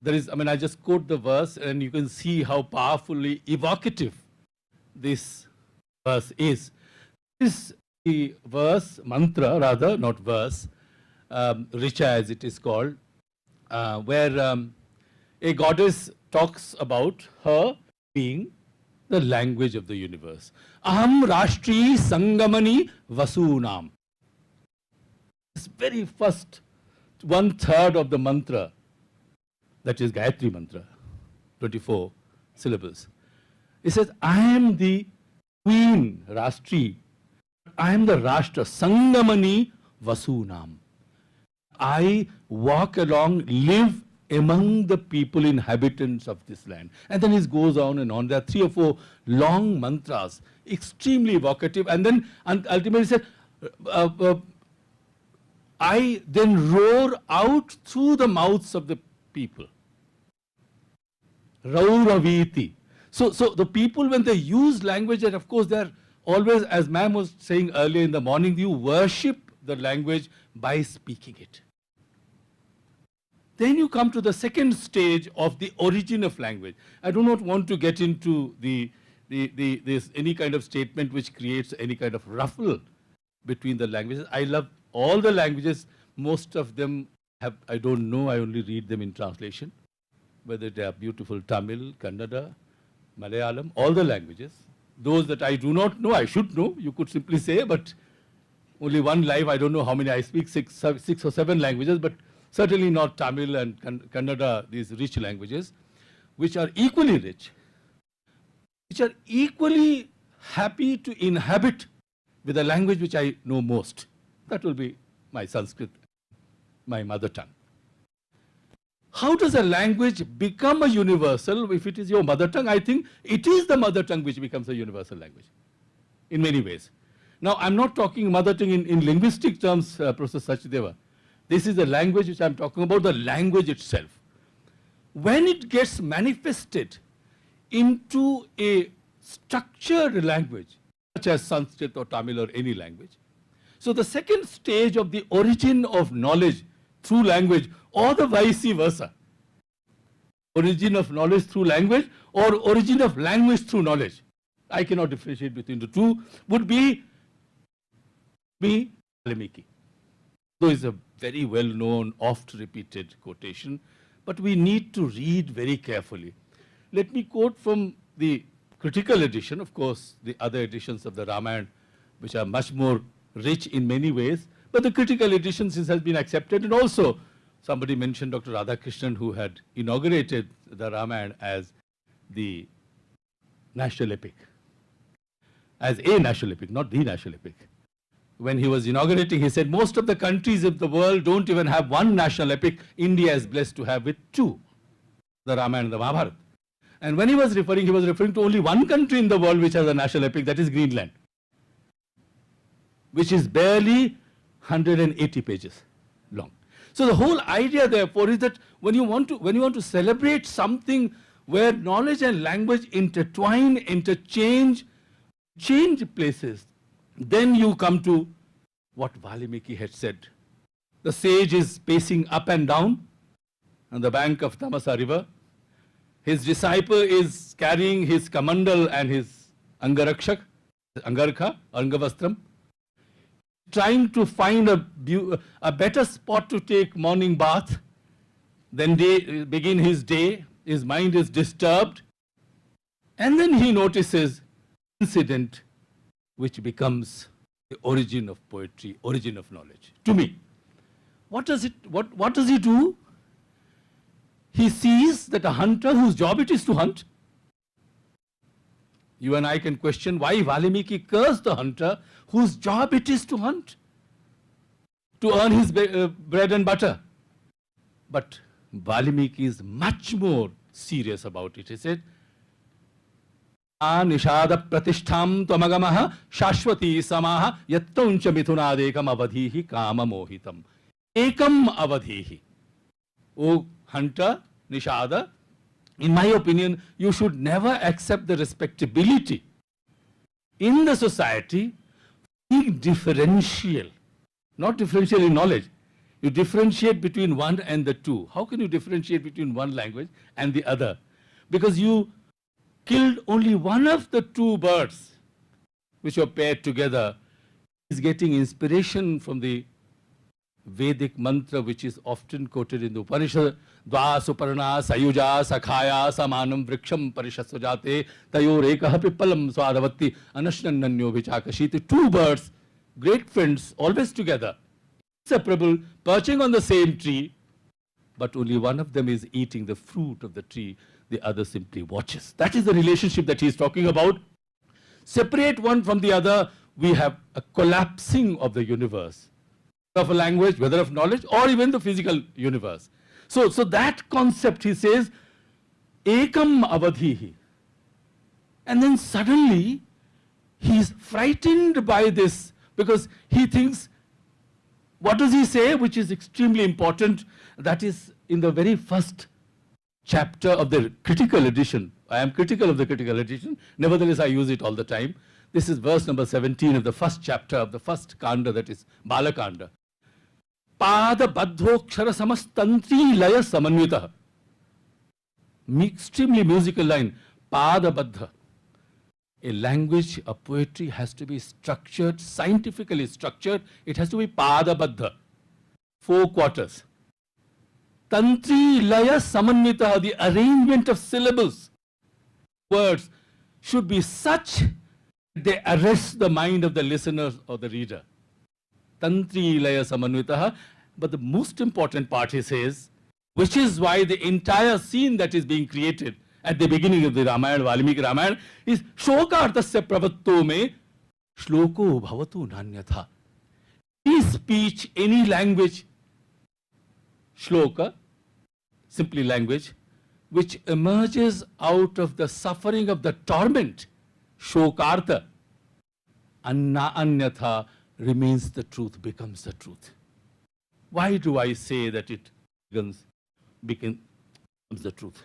there is, I just quote the verse and you can see how powerfully evocative this verse is. This the verse, mantra rather, not verse, Richa as it is called, where a goddess talks about her being the language of the universe. Aham Rashtri Sangamani Vasunam. This very first 1/3 of the mantra, that is Gayatri mantra, 24 syllables. It says, I am the queen, Rashtri. I am the Rashtra, Sangamani Vasunam. I walk along, live among the people, inhabitants of this land. And then it goes on and on. There are 3 or 4 long mantras, extremely evocative. And then ultimately said, I then roar out through the mouths of the people. Rauraviti. So the people, when they use language, and of course they're always, as ma'am was saying earlier in the morning, you worship the language by speaking it. Then you come to the second stage of the origin of language. I do not want to get into this any kind of statement which creates any kind of ruffle between the languages. I love all the languages. Most of them have, I don't know, I only read them in translation. Whether they are beautiful Tamil, Kannada, Malayalam, all the languages. Those that I do not know, I should know, you could simply say, but only one life, I don't know how many, I speak 6 or 7 languages, but certainly not Tamil and Kannada, these rich languages, which are equally rich, which are equally happy to inhabit with a language which I know most. That will be my Sanskrit, my mother tongue. How does a language become a universal if it is your mother tongue? I think it is the mother tongue which becomes a universal language in many ways. Now, I'm not talking mother tongue in linguistic terms, Professor Sachdeva. This is the language which I'm talking about, the language itself. when it gets manifested into a structured language, such as Sanskrit or Tamil or any language. So the second stage of the origin of knowledge through language, or the vice versa, origin of knowledge through language or origin of language through knowledge, I cannot differentiate between the two, would be Valmiki. Though is a very well-known, oft-repeated quotation, but we need to read very carefully. Let me quote from the critical edition, of course, the other editions of the Ramayana, which are much more rich in many ways, but the critical edition since has been accepted, and also somebody mentioned Dr. Radhakrishnan, who had inaugurated the Ramayana as the national epic, as a national epic, not the national epic. When he was inaugurating, he said, most of the countries of the world don't even have one national epic. India is blessed to have with two, the Ramayana and the Mahabharata. And when he was referring to only one country in the world which has a national epic, that is Greenland, which is barely 180 pages long. So the whole idea, therefore, is that when you want to celebrate something where knowledge and language intertwine, interchange, change places, then you come to what Valmiki had said. The sage is pacing up and down on the bank of Tamasa river. His disciple is carrying his kamandal and his angarakshak, angarkha, angavastram, trying to find a better spot to take morning bath, then begin his day. His mind is disturbed, and then he notices incident which becomes the origin of poetry, origin of knowledge. To me, what does he do? He sees that a hunter whose job it is to hunt. You and I can question why Valmiki cursed the hunter whose job it is to hunt, to earn his bread and butter. But Valmiki is much more serious about it. He said, nishada pratishtham tvamagamaha shashwati samaha yattauncha mithunadekam avadhihi kama mohitam. Ekam avadhihi. O hunter, nishada, in my opinion, you should never accept the respectability in the society being differential. Not differential in knowledge. You differentiate between one and the two. How can you differentiate between one language and the other? Because you killed only one of the two birds which were paired together. Is getting inspiration from the Vedic mantra which is often quoted in the Upanishad. Dva suparna sayuja sakhaya samanam vriksham parishasvajate tayor ekah pippalam swadavatti anashnannanyo vichakashiti. Two birds, great friends, always together, inseparable, perching on the same tree, but only one of them is eating the fruit of the tree, the other simply watches. That is the relationship that he is talking about. Separate one from the other, we have a collapsing of the universe, of a language, whether of knowledge or even the physical universe. So that concept, he says, ekam avadhihi. And then suddenly he is frightened by this, because he thinks, what does he say, which is extremely important? That is in the very first chapter of the critical edition. I am critical of the critical edition, nevertheless I use it all the time. This is verse number 17 of the first chapter of the first kanda, that is Balakanda. Pada baddhokshara samastantri laya samanvita. Extremely musical line. Pada baddha. A language, a poetry has to be structured, scientifically structured. It has to be pada baddha. 4 quarters. Tantri laya samanvita. The arrangement of syllables, words, should be such that they arrest the mind of the listener or the reader. Tantri laya samanvitaha. But the most important part, he says, which is why the entire scene that is being created at the beginning of the Ramayana, Valmiki Ramayana, is shokartasya pravatto me shloko bhavatu nanyatha. Any speech, any language, shloka, simply language, which emerges out of the suffering of the torment, shokartha, anyatha, remains the truth, becomes the truth. Why do I say that it becomes comes the truth.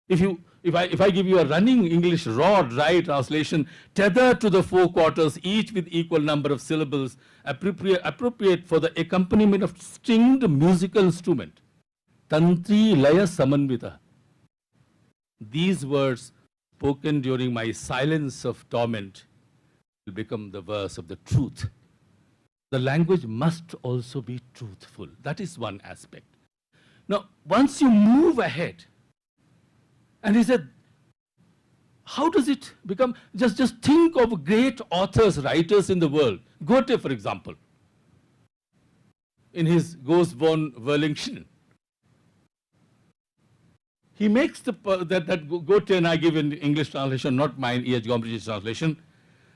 If I give you a running English raw, dry translation, tethered to the four quarters, each with equal number of syllables, appropriate for the accompaniment of stringed musical instrument, Tantri Laya Samanvita. These words spoken during my silence of torment will become the verse of the truth. The language must also be truthful. That is one aspect. Now, once you move ahead, and he said, how does it become? Just think of great authors, writers in the world. Goethe, for example, in his Ghost von Verlingchen. He makes that Goethe, and I give an English translation, not mine, E.H. Gombrich's translation.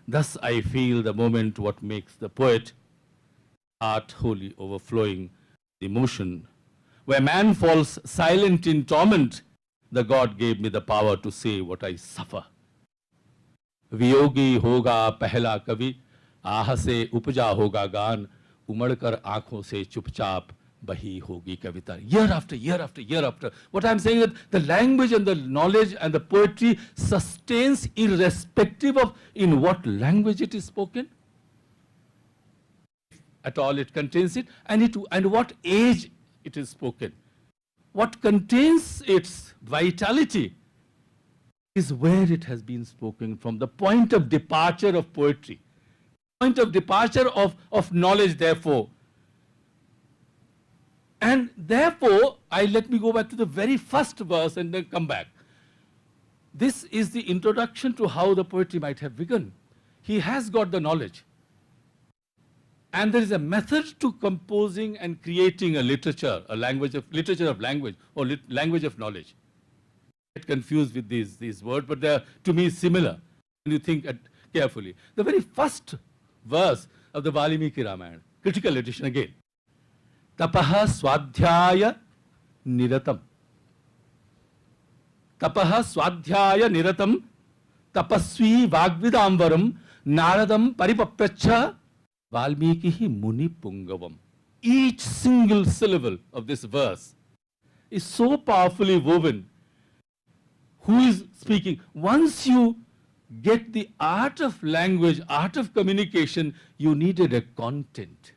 Thus I feel the moment what makes the poet, art wholly overflowing the emotion. Where man falls silent in torment, the God gave me the power to say what I suffer. Viyogi hoga pehla kavi, आह से उपजा होगा गान, उमड़कर आंखों से चुपचाप बही होगी कविता. Year after year after year after. What I'm saying is that the language and the knowledge and the poetry sustains irrespective of in what language it is spoken. At all it contains it, and what age it is spoken. What contains its vitality is where it has been spoken from, the point of departure of poetry, point of departure of knowledge, therefore. And therefore, let me go back to the very first verse and then come back. This is the introduction to how the poetry might have begun. He has got the knowledge. And there is a method to composing and creating a literature, literature of language, or language of knowledge. I get confused with these words, but they are to me similar when you think carefully. The very first verse of the Valmiki Ramayana, critical edition again. Tapaha swadhyaya niratam. Tapaha swadhyaya niratam tapasvi vagvidamvaram naradam paripapracha Valmiki Muni Pungavam. Each single syllable of this verse is so powerfully woven. Who is speaking? Once you get the art of language, art of communication, you needed a content.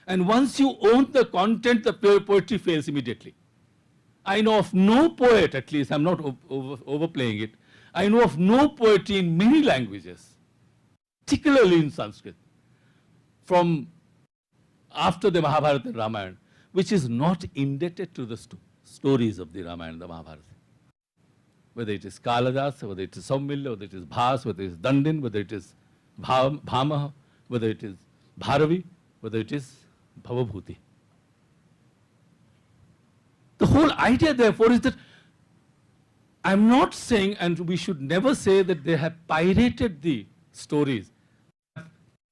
And once you own the content, the poetry fails immediately. I know of no poet, at least, I'm not overplaying it, I know of no poetry in many languages, particularly in Sanskrit, from after the Mahabharata and Ramayana, which is not indebted to the stories of the Ramayana and the Mahabharata. Whether it is Kaladas, whether it is Saumilya, whether it is Bhas, whether it is Dandin, whether it is Bhamaha, whether it is Bharavi, whether it is Bhavabhuti. The whole idea, therefore, is that I'm not saying, and we should never say that they have pirated the stories,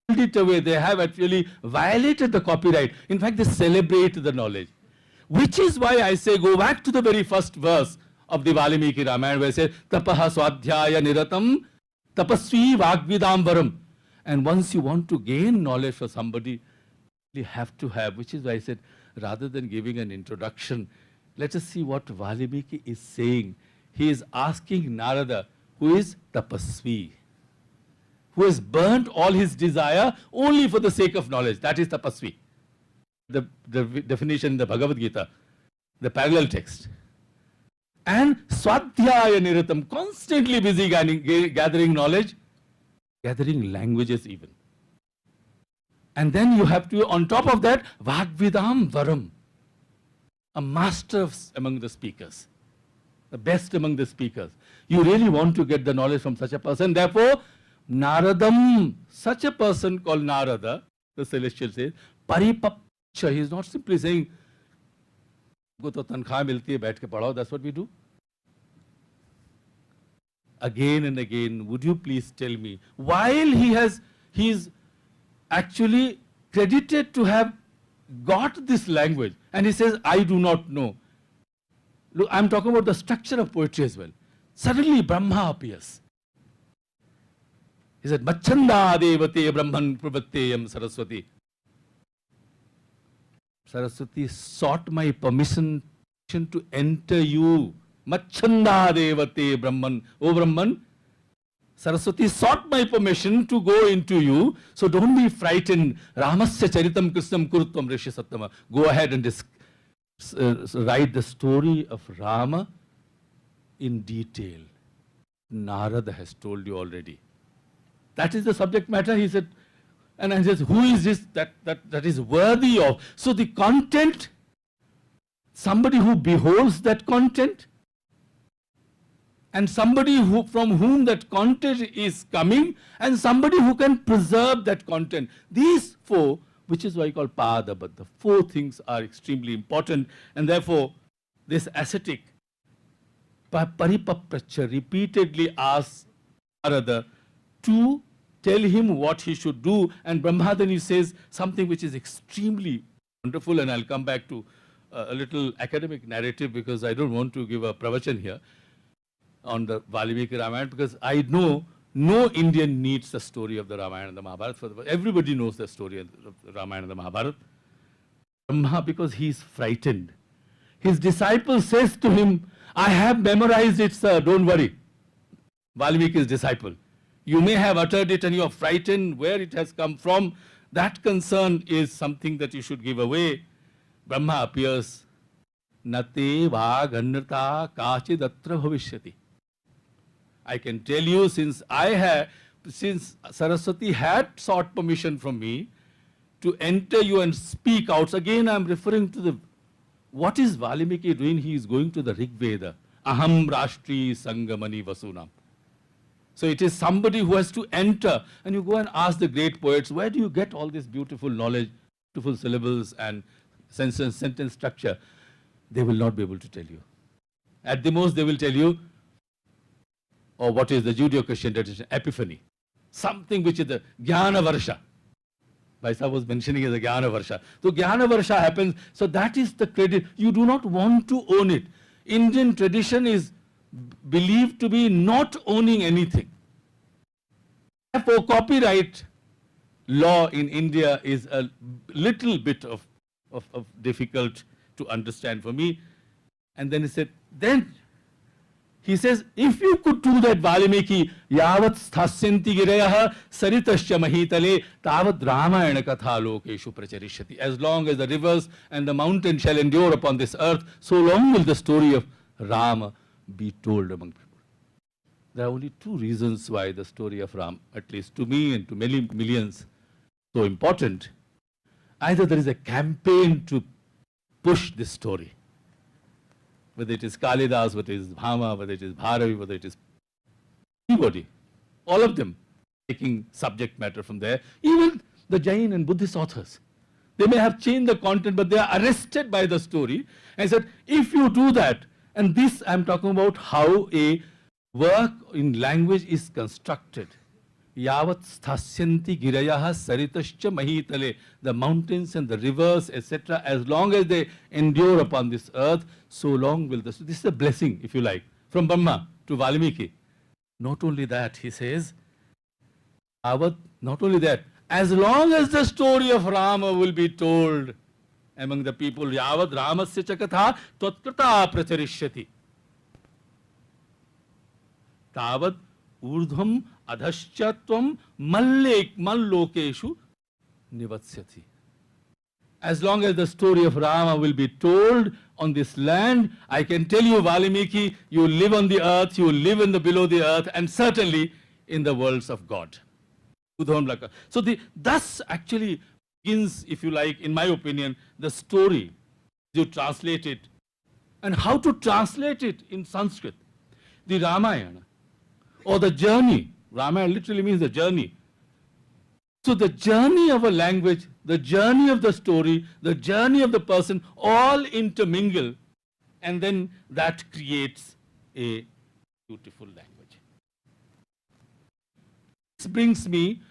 it away, they have actually violated the copyright. In fact, they celebrate the knowledge. Which is why I say, go back to the very first verse of the Valmiki Ramayana, where it says, Tapaha swadhyaya niratam tapasvi vagvidamvaram. And once you want to gain knowledge for somebody, you have to have, which is why I said, rather than giving an introduction, let us see what Valmiki is saying. He is asking Narada, who is tapasvi, who has burnt all his desire only for the sake of knowledge. That is tapasvi. The definition in the Bhagavad Gita, the parallel text. And swadhyaya niratam, constantly busy gathering knowledge, gathering languages even. And then you have to, on top of that, vagvidam varam, a master among the speakers, the best among the speakers. You really want to get the knowledge from such a person. Therefore, Naradam, such a person called Narada, the celestial says, Paripaksha. He is not simply saying, go to tankha milti hai, baith ke padhao, that's what we do. Again and again, would you please tell me, while he is actually credited to have got this language, and he says, I do not know. Look, I'm talking about the structure of poetry as well. Suddenly Brahma appears. He said, Machanda devate brahman pravateyam Saraswati. Saraswati sought my permission to enter you. Machanda devate Brahman. O Brahman, Saraswati sought my permission to go into you, so don't be frightened. Ramasya charitam krishnam kurutvam rishi sattama. Go ahead and write the story of Rama in detail. Narada has told you already. That is the subject matter, he said. And I said, who is this that is worthy of? So the content, somebody who beholds that content, and somebody from whom that content is coming, and somebody who can preserve that content. These four, which is why I call Pada, but the four things are extremely important, and therefore this ascetic Paripapracha repeatedly asks Narada to tell him what he should do, and Brahmadani says something which is extremely wonderful, and I'll come back to a little academic narrative because I don't want to give a pravachan here on the Valmiki Ramayana, because I know no Indian needs the story of the Ramayana and the Mahabharata. Everybody knows the story of the Ramayana and the Mahabharata. Brahma, because he is frightened. His disciple says to him, I have memorized it, sir, don't worry. Valmiki's disciple. You may have uttered it and you are frightened where it has come from. That concern is something that you should give away. Brahma appears. Nate vagannata kachidatra bhavishyati. I can tell you, since Saraswati had sought permission from me to enter you and speak out. Again, I am referring to what is Valmiki doing? He is going to the Rig Veda. Aham Rashtri Sangamani Vasunam. So it is somebody who has to enter, and you go and ask the great poets, where do you get all this beautiful knowledge, beautiful syllables and sentence structure? They will not be able to tell you. At the most, they will tell you, or what is the Judeo-Christian tradition, epiphany. Something which is the Jnana Varsha. Vaisa was mentioning as the Jnana Varsha. So Jnana Varsha happens, so that is the credit. You do not want to own it. Indian tradition is believed to be not owning anything. Therefore, copyright law in India is a little bit of difficult to understand for me. And then he says, if you could do that, Valmiki, yavat sthasyanti girayah saritasya mahitale tavad ramayana katha lokeshu pracharishyati. As long as the rivers and the mountains shall endure upon this earth, so long will the story of Rama be told among people. There are only two reasons why the story of Ram, at least to me and to many millions, so important. Either there is a campaign to push this story, whether it is Kalidas, whether it is Bhama, whether it is Bharavi, whether it is anybody, all of them taking subject matter from there. Even the Jain and Buddhist authors, they may have changed the content, but they are arrested by the story and said, if you do that, and this I am talking about how a work in language is constructed. Yavat sthasyanti girayah saritascha mahitale. The mountains and the rivers, etc., as long as they endure upon this earth, so long will this. This is a blessing, if you like, from Brahma to Valmiki. Not only that, he says, not only that, as long as the story of Rama will be told among the people, yavat ramasya chakatha tvatkrata pracharishyati. Tavat urdhvam adhaschatvam mallokeshu nivatsyati. As long as the story of Rama will be told on this land, I can tell you, Valmiki, you live on the earth, you live in the below the earth, and certainly in the worlds of God. So thus actually begins, if you like, in my opinion, the story. You translate it, and how to translate it in Sanskrit. The Ramayana, or the journey. Ramayana literally means the journey. So the journey of a language, the journey of the story, the journey of the person, all intermingle, and then that creates a beautiful language. This brings me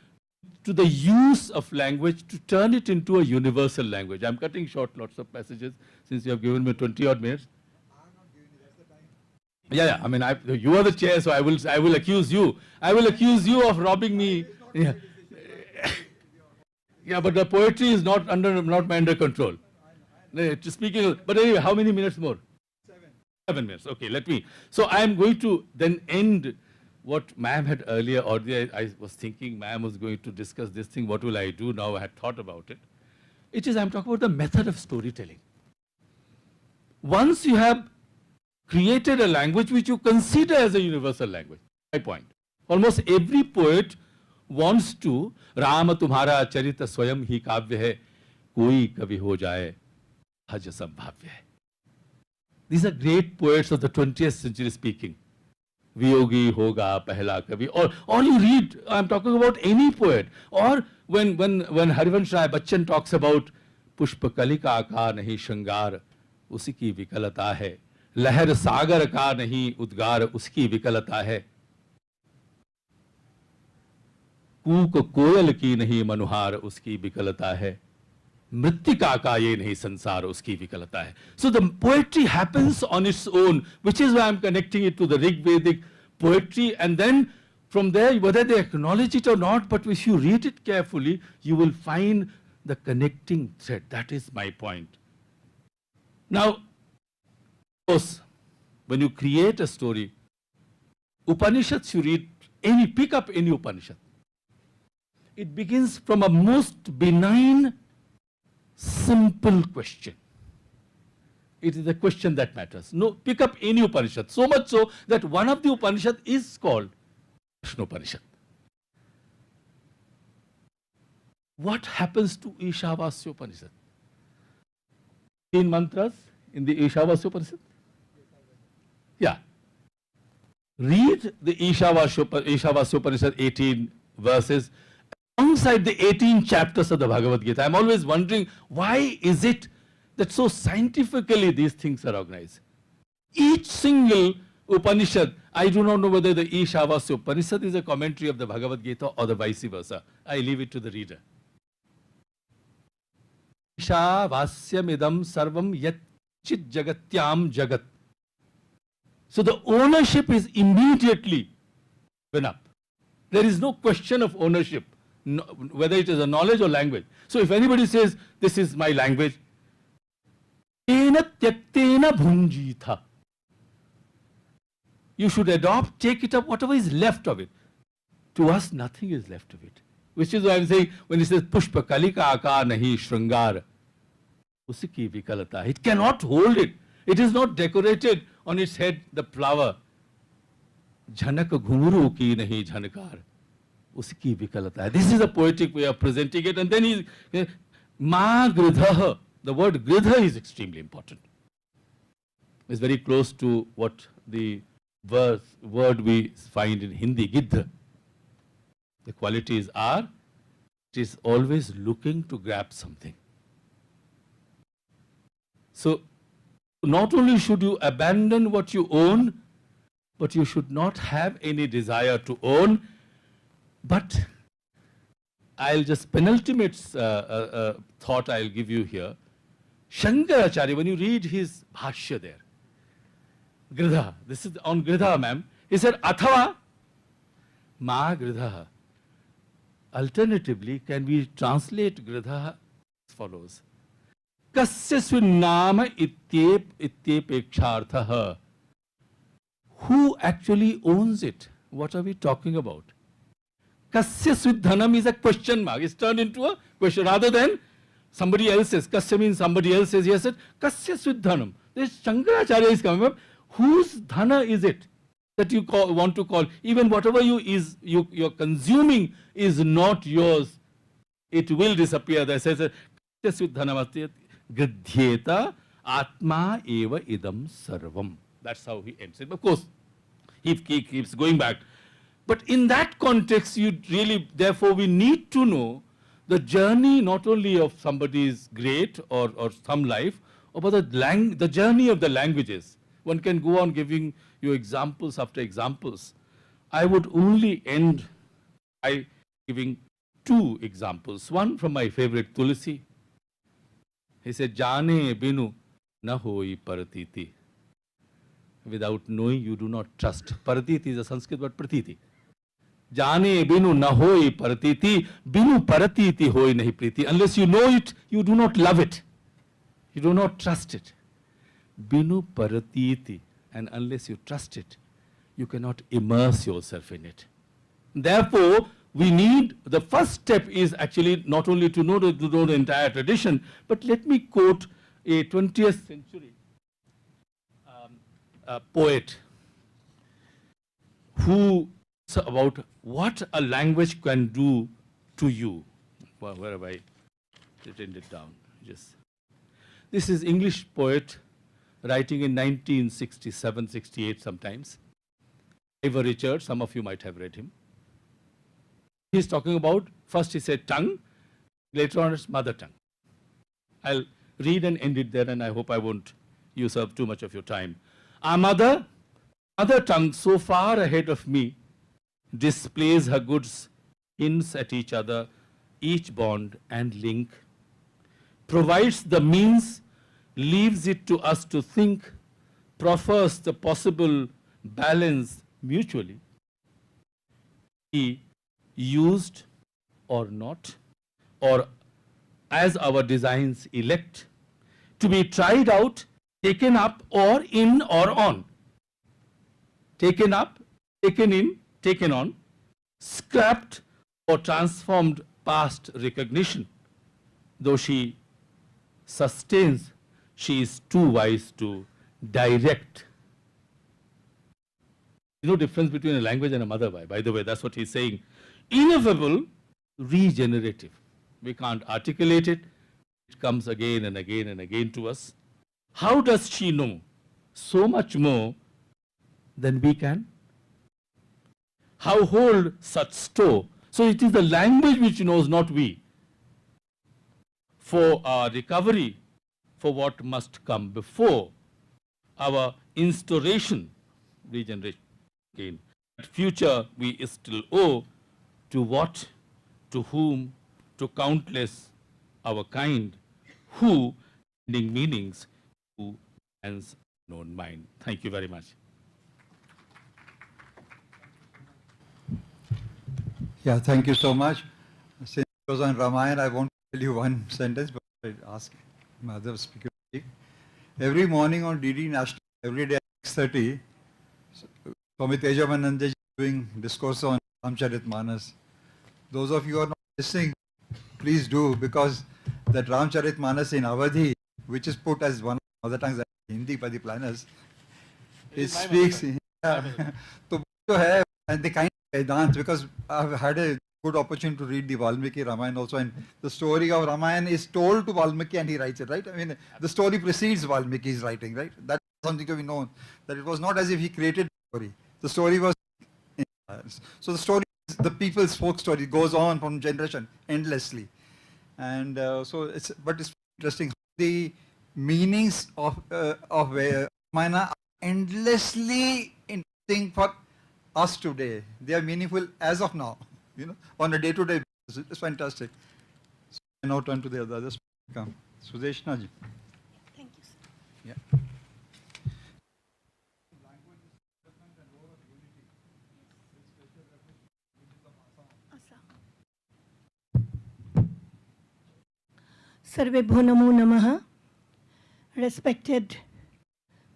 to the use of language to turn it into a universal language. I'm cutting short lots of passages since you have given me 20 odd minutes. Yeah. I mean, you are the chair, so I will accuse you. I will accuse you of robbing me. Yeah. Yeah, but the poetry is not under control. Speaking of, but anyway, how many minutes more? 7 minutes. Okay, let me. So I am going to then end what ma'am had earlier, or I was thinking ma'am was going to discuss this thing. What will I do now? I had thought about it. It is, I'm talking about the method of storytelling. Once you have created a language which you consider as a universal language, my point. Almost every poet wants to, Rama tumhara charita swayam hi kavya hai, koi kavi ho jaye, haj sambhavya hai. These are great poets of the 20th century speaking. Viyogi hoga pehla kavi. Or you read, I'm talking about any poet. Or when Harivansh Rai Bachchan talks about Pushpakali ka aakar nahi shringar, usi ki vikalata hai. Lahar sagar ka nahi udgar, uski vikalata hai. Kook koyal ki nahi manuhar, uski vikalata hai. Mritika ka ye nahi sansar, uski vikalata hai. So the poetry happens on its own, which is why I'm connecting it to the Rig Vedic poetry, and then from there, whether they acknowledge it or not, but if you read it carefully, you will find the connecting thread. That is my point. Now, of course, when you create a story, Upanishads, you read pick up any Upanishad. It begins from a most benign, simple question. It is the question that matters. No, pick up any Upanishad. So much so that one of the Upanishad is called Krishna Upanishad. What happens to Ishavasya Upanishad? 18 mantras in the Ishavasya Upanishad? Yeah. Read the Ishavasya Upanishad 18 verses alongside the 18 chapters of the Bhagavad Gita. I'm always wondering, why is it that so scientifically these things are organized? Each single Upanishad, I do not know whether the Ishavasya Upanishad is a commentary of the Bhagavad Gita or the vice versa. I leave it to the reader. Ishavasyamidam sarvam yat chit jagatyam jagat. So the ownership is immediately given up. There is no question of ownership, whether it is a knowledge or language. So if anybody says, this is my language, tena tyaktena bhunjitha. You should adopt, take it up, whatever is left of it. To us, nothing is left of it. Which is why I'm saying, when it says pushpa kalika akar nahi shringar, usiki vikalata. It cannot hold it. It is not decorated on its head, the flower. Jhanak ghumuru ki nahi jhankar. Usiki vikalata hai. This is a poetic way of presenting it. And then he, ma gridha. The word gridha is extremely important. It's very close to what the word we find in Hindi, gidha. The qualities are, it is always looking to grab something. So, not only should you abandon what you own, but you should not have any desire to own. But I'll just penultimate thought I'll give you here. Shankaracharya, when you read his bhashya there, Gridha, this is on Gridha, ma'am. He said, Athava ma Gridha. Alternatively, can we translate Gridha as follows? Kasya svinnama ityepeksharthaha. Who actually owns it? What are we talking about? Kasya svidhanam is a question mark. It's turned into a question rather than somebody else's. Kasya means somebody else's. He said, Kasya svidhanam. This Shankaracharya is coming up. Whose dhana is it that you want to call? Even whatever you're consuming is not yours. It will disappear. There says, Kasya svidhanam gridhyeta atma eva idam sarvam. That's how he ends it. Of course, he keeps going back. But in that context, therefore, we need to know the journey not only of somebody's great or some life, but the journey of the languages. One can go on giving you examples after examples. I would only end by giving 2 examples. One from my favorite Tulsi. He said, Jane binu na hoi paratiti. Without knowing, you do not trust. Paratiti is a Sanskrit word, pratiti. Jane binu na hoi paratiti, binu paratiti hoi nahi priti. Unless you know it, you do not love it. You do not trust it. Binu paratiti. and unless you trust it, you cannot immerse yourself in it. Therefore, we need, the first step is actually not only to know the entire tradition, but let me quote a 20th century poet who said about what a language can do to you. Well, where have I written it down? This is English poet writing in 1967, 68 sometimes. Ivor Richard, some of you might have read him. He's talking about, first he said tongue, later on it's mother tongue. I'll read and end it there, and I hope I won't use up too much of your time. Our mother tongue so far ahead of me displays her goods, hints at each other, each bond and link, provides the means, leaves it to us to think, proffers the possible balance mutually. He used or not, or as our designs elect, to be tried out, taken up, or in or on. Taken up, taken in, taken on, scrapped or transformed past recognition. Though she sustains, she is too wise to direct. There's no difference between a language and a mother, by the way, that's what he's saying. Ineffable, regenerative. We can't articulate it. It comes again and again and again to us. How does she know? So much more than we can. How hold such store? So it is the language which knows, not we. For our recovery, for what must come before our instauration, regeneration again. That future we still owe to what, to whom, to countless our kind, who, finding meanings, who has known mind. Thank you very much. Yeah, thank you so much. Since it was on Ramayana, I won't tell you one sentence, but I'll ask my other speaker. Every morning on DD National, every day at 6:30, Swami Tejavananda is doing discourse on Ramcharitmanas. Those of you who are not listening, please do, because that Ramcharitmanas in Awadhi, which is put as one of the mother tongues, Hindi by the planners, it speaks. And the kind of Vedant, because I've had a good opportunity to read the Valmiki Ramayana also, and the story of Ramayana is told to Valmiki and he writes it, right? I mean, the story precedes Valmiki's writing, right? That's something to be known, that it was not as if he created the story. The story was, so the story, the people's folk story goes on from generation endlessly. And but it's interesting, the meanings of Ramayana are endlessly interesting for us today. They are meaningful as of now, on a day-to-day basis. It's fantastic. So I now turn to the other speaker, Sudeshna ji. Thank you, sir. Yeah. Sarvebho Namo Namaha. Respected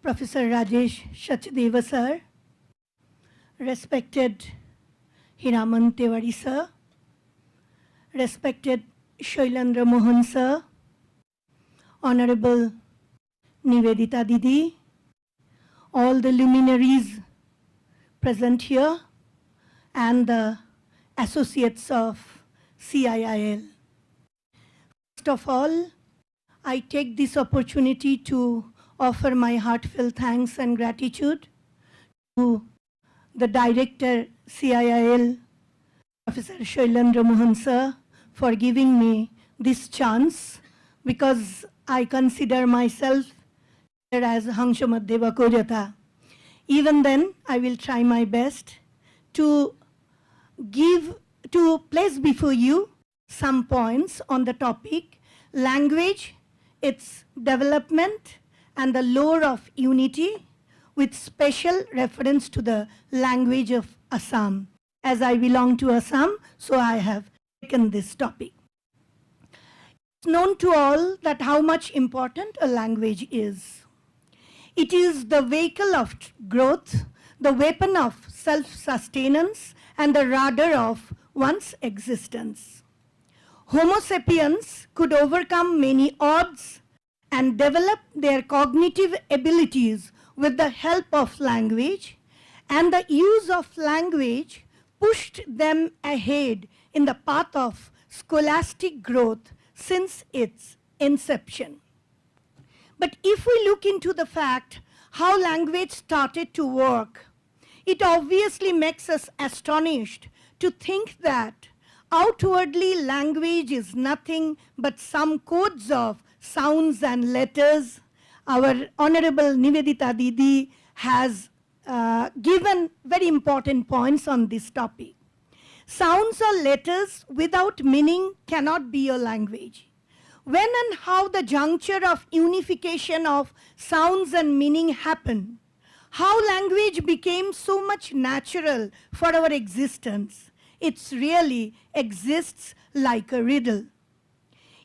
Professor Rajesh Sachdeva sir, respected Hiraman Tewari sir, respected Shailandra Mohan sir, Honorable Nivedita Didi, all the luminaries present here, and the associates of CIIL. First of all, I take this opportunity to offer my heartfelt thanks and gratitude to the Director CIIL, Professor Shailandra Mohan sir, for giving me this chance, because I consider myself as Hangshamadeva Kojata. Even then, I will try my best to place before you some points on the topic language, its development, and the lore of unity, with special reference to the language of Assam. As I belong to Assam, so I have taken this topic. It's known to all that how much important a language is. It is the vehicle of growth, the weapon of self-sustenance, and the rudder of one's existence. Homo sapiens could overcome many odds and develop their cognitive abilities with the help of language, and the use of language pushed them ahead in the path of scholastic growth since its inception. But if we look into the fact how language started to work, it obviously makes us astonished to think that outwardly language is nothing but some codes of sounds and letters. Our Honorable Nivedita Didi has given very important points on this topic. Sounds or letters without meaning cannot be a language. When and how the juncture of unification of sounds and meaning happened, how language became so much natural for our existence, it really exists like a riddle.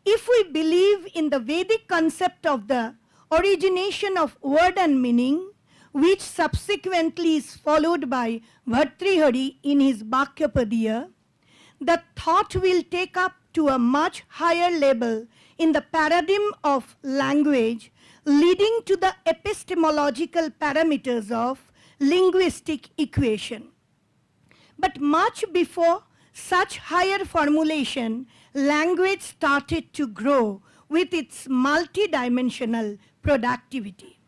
If we believe in the Vedic concept of the origination of word and meaning, which subsequently is followed by Bhartrihari in his Bhakyapadiya, the thought will take up to a much higher level in the paradigm of language, leading to the epistemological parameters of linguistic equation. But much before such higher formulation, language started to grow with its multidimensional productivity.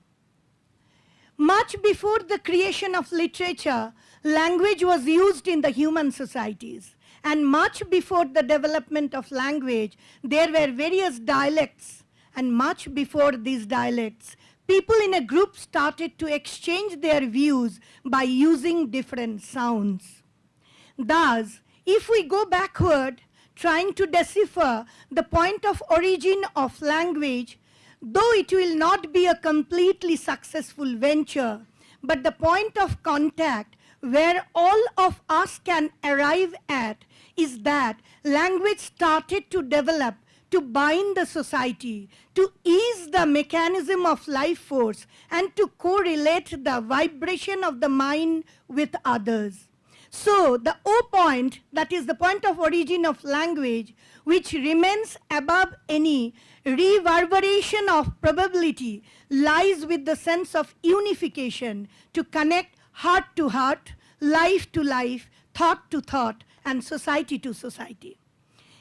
Much before the creation of literature, language was used in the human societies. And much before the development of language, there were various dialects. And much before these dialects, people in a group started to exchange their views by using different sounds. Thus, if we go backward, trying to decipher the point of origin of language, though it will not be a completely successful venture, but the point of contact where all of us can arrive at is that language started to develop to bind the society, to ease the mechanism of life force, and to correlate the vibration of the mind with others. So the O point, that is the point of origin of language, which remains above any reverberation of probability, lies with the sense of unification to connect heart to heart, life to life, thought to thought, and society to society.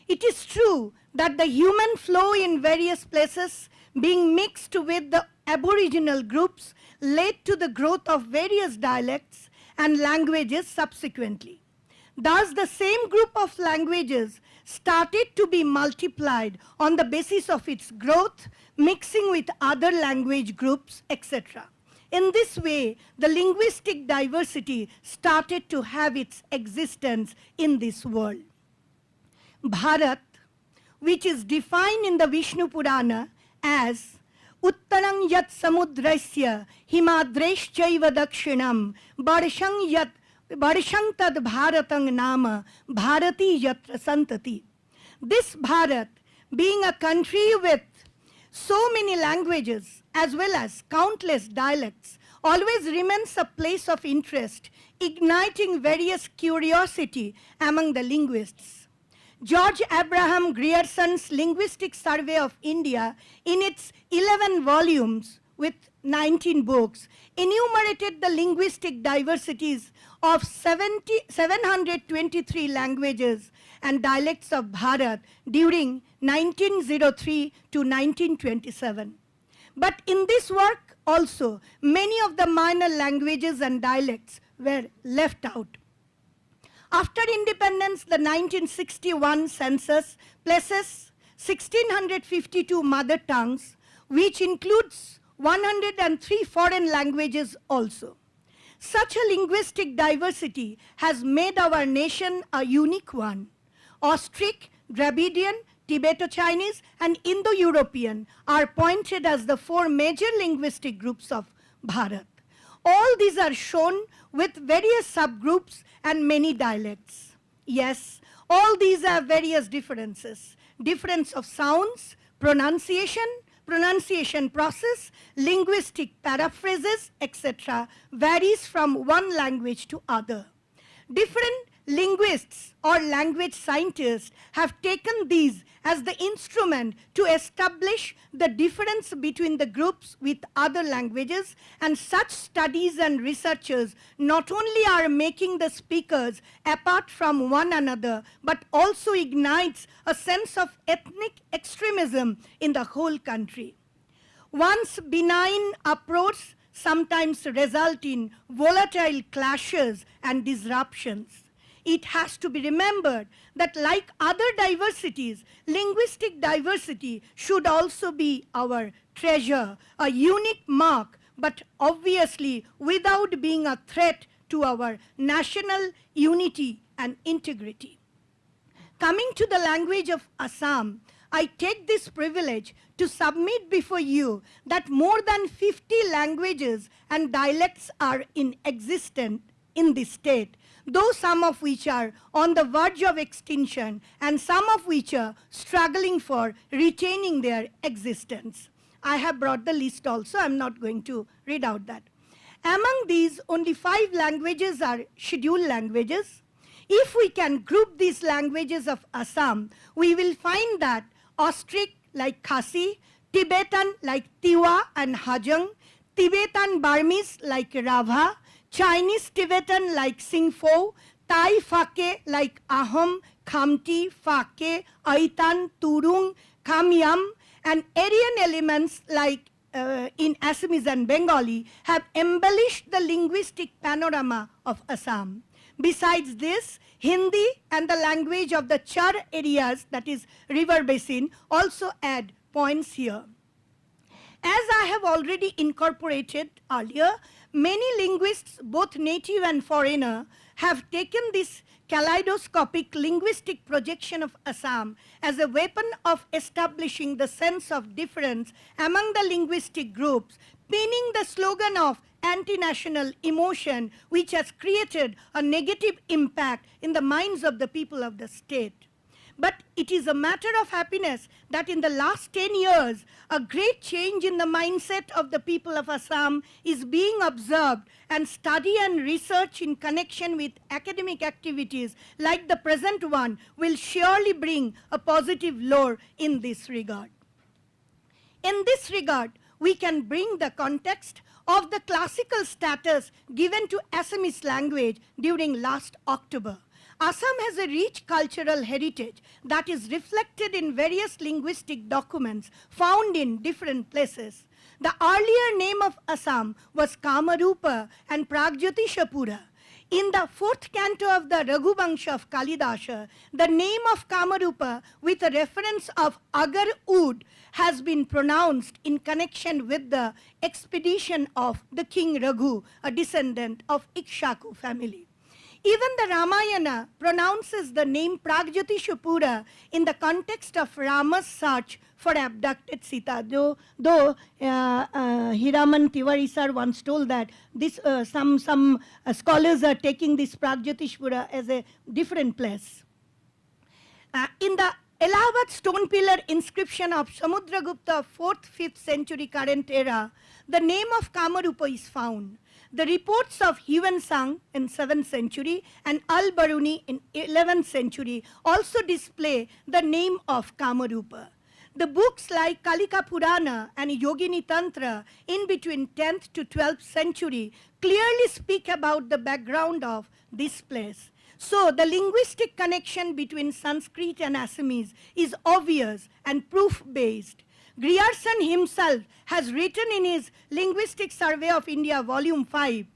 It is true that the human flow in various places being mixed with the aboriginal groups led to the growth of various dialects and languages subsequently. Thus, the same group of languages started to be multiplied on the basis of its growth, mixing with other language groups, etc. In this way, the linguistic diversity started to have its existence in this world. Bharat, which is defined in the Vishnu Purana as Uttarang yat samudrasya himadreschaiva dakshinam barshang tad bharatang nama bharati yatra santati. This Bharat, being a country with so many languages as well as countless dialects, always remains a place of interest, igniting various curiosity among the linguists. George Abraham Grierson's Linguistic Survey of India, in its 11 volumes with 19 books, enumerated the linguistic diversities of 723 languages and dialects of Bharat during 1903 to 1927. But in this work also, many of the minor languages and dialects were left out. After independence, the 1961 census places 1,652 mother tongues, which includes 103 foreign languages also. Such a linguistic diversity has made our nation a unique one. Austric, Dravidian, Tibeto-Chinese, and Indo-European are pointed as the 4 major linguistic groups of Bharat. All these are shown with various subgroups and many dialects. Yes, all these have various differences. Difference of sounds, pronunciation, pronunciation process, linguistic paraphrases, etc., varies from one language to other. Different linguists or language scientists have taken these as the instrument to establish the difference between the groups with other languages, and such studies and researchers not only are making the speakers apart from one another, but also ignites a sense of ethnic extremism in the whole country. Once benign approach sometimes result in volatile clashes and disruptions. It has to be remembered that like other diversities, linguistic diversity should also be our treasure, a unique mark, but obviously without being a threat to our national unity and integrity. Coming to the language of Assam, I take this privilege to submit before you that more than 50 languages and dialects are in existence in this state, though some of which are on the verge of extinction and some of which are struggling for retaining their existence. I have brought the list also, I'm not going to read out that. Among these, only 5 languages are scheduled languages. If we can group these languages of Assam, we will find that Austric like Khasi, Tibetan like Tiwa and Hajang, Tibetan Burmese like Rava, Chinese Tibetan like Singpho, Thai Phake like Ahom, Khamti, Phake, Aitan, Turung, Khamyam, and Aryan elements like in Assamese and Bengali have embellished the linguistic panorama of Assam. Besides this, Hindi and the language of the Char areas, that is river basin, also add points here. As I have already incorporated earlier, many linguists, both native and foreigner, have taken this kaleidoscopic linguistic projection of Assam as a weapon of establishing the sense of difference among the linguistic groups, pinning the slogan of anti-national emotion, which has created a negative impact in the minds of the people of the state. But it is a matter of happiness that in the last 10 years, a great change in the mindset of the people of Assam is being observed, and study and research in connection with academic activities like the present one will surely bring a positive lore in this regard. In this regard, we can bring the context of the classical status given to Assamese language during last October. Assam has a rich cultural heritage that is reflected in various linguistic documents found in different places. The earlier name of Assam was Kamarupa and Pragjyotishapura. In the 4th canto of the Raghuvangsha of Kalidasa, the name of Kamarupa with a reference of Agar Ud has been pronounced in connection with the expedition of the King Raghu, a descendant of Ikshaku family. Even the Ramayana pronounces the name Pragjyotishapura in the context of Rama's search for abducted Sita. Though Hiraman Tiwari sir once told that this, some scholars are taking this Pragjyotishapura as a different place. In the Allahabad stone pillar inscription of Samudragupta 4th, 5th century current era, the name of Kamarupa is found. The reports of Huan Sang in 7th century and Al-Baruni in 11th century also display the name of Kamarupa. The books like Kalika Purana and Yogini Tantra in between 10th to 12th century clearly speak about the background of this place. So the linguistic connection between Sanskrit and Assamese is obvious and proof-based. Grierson himself has written in his Linguistic Survey of India, Volume 5,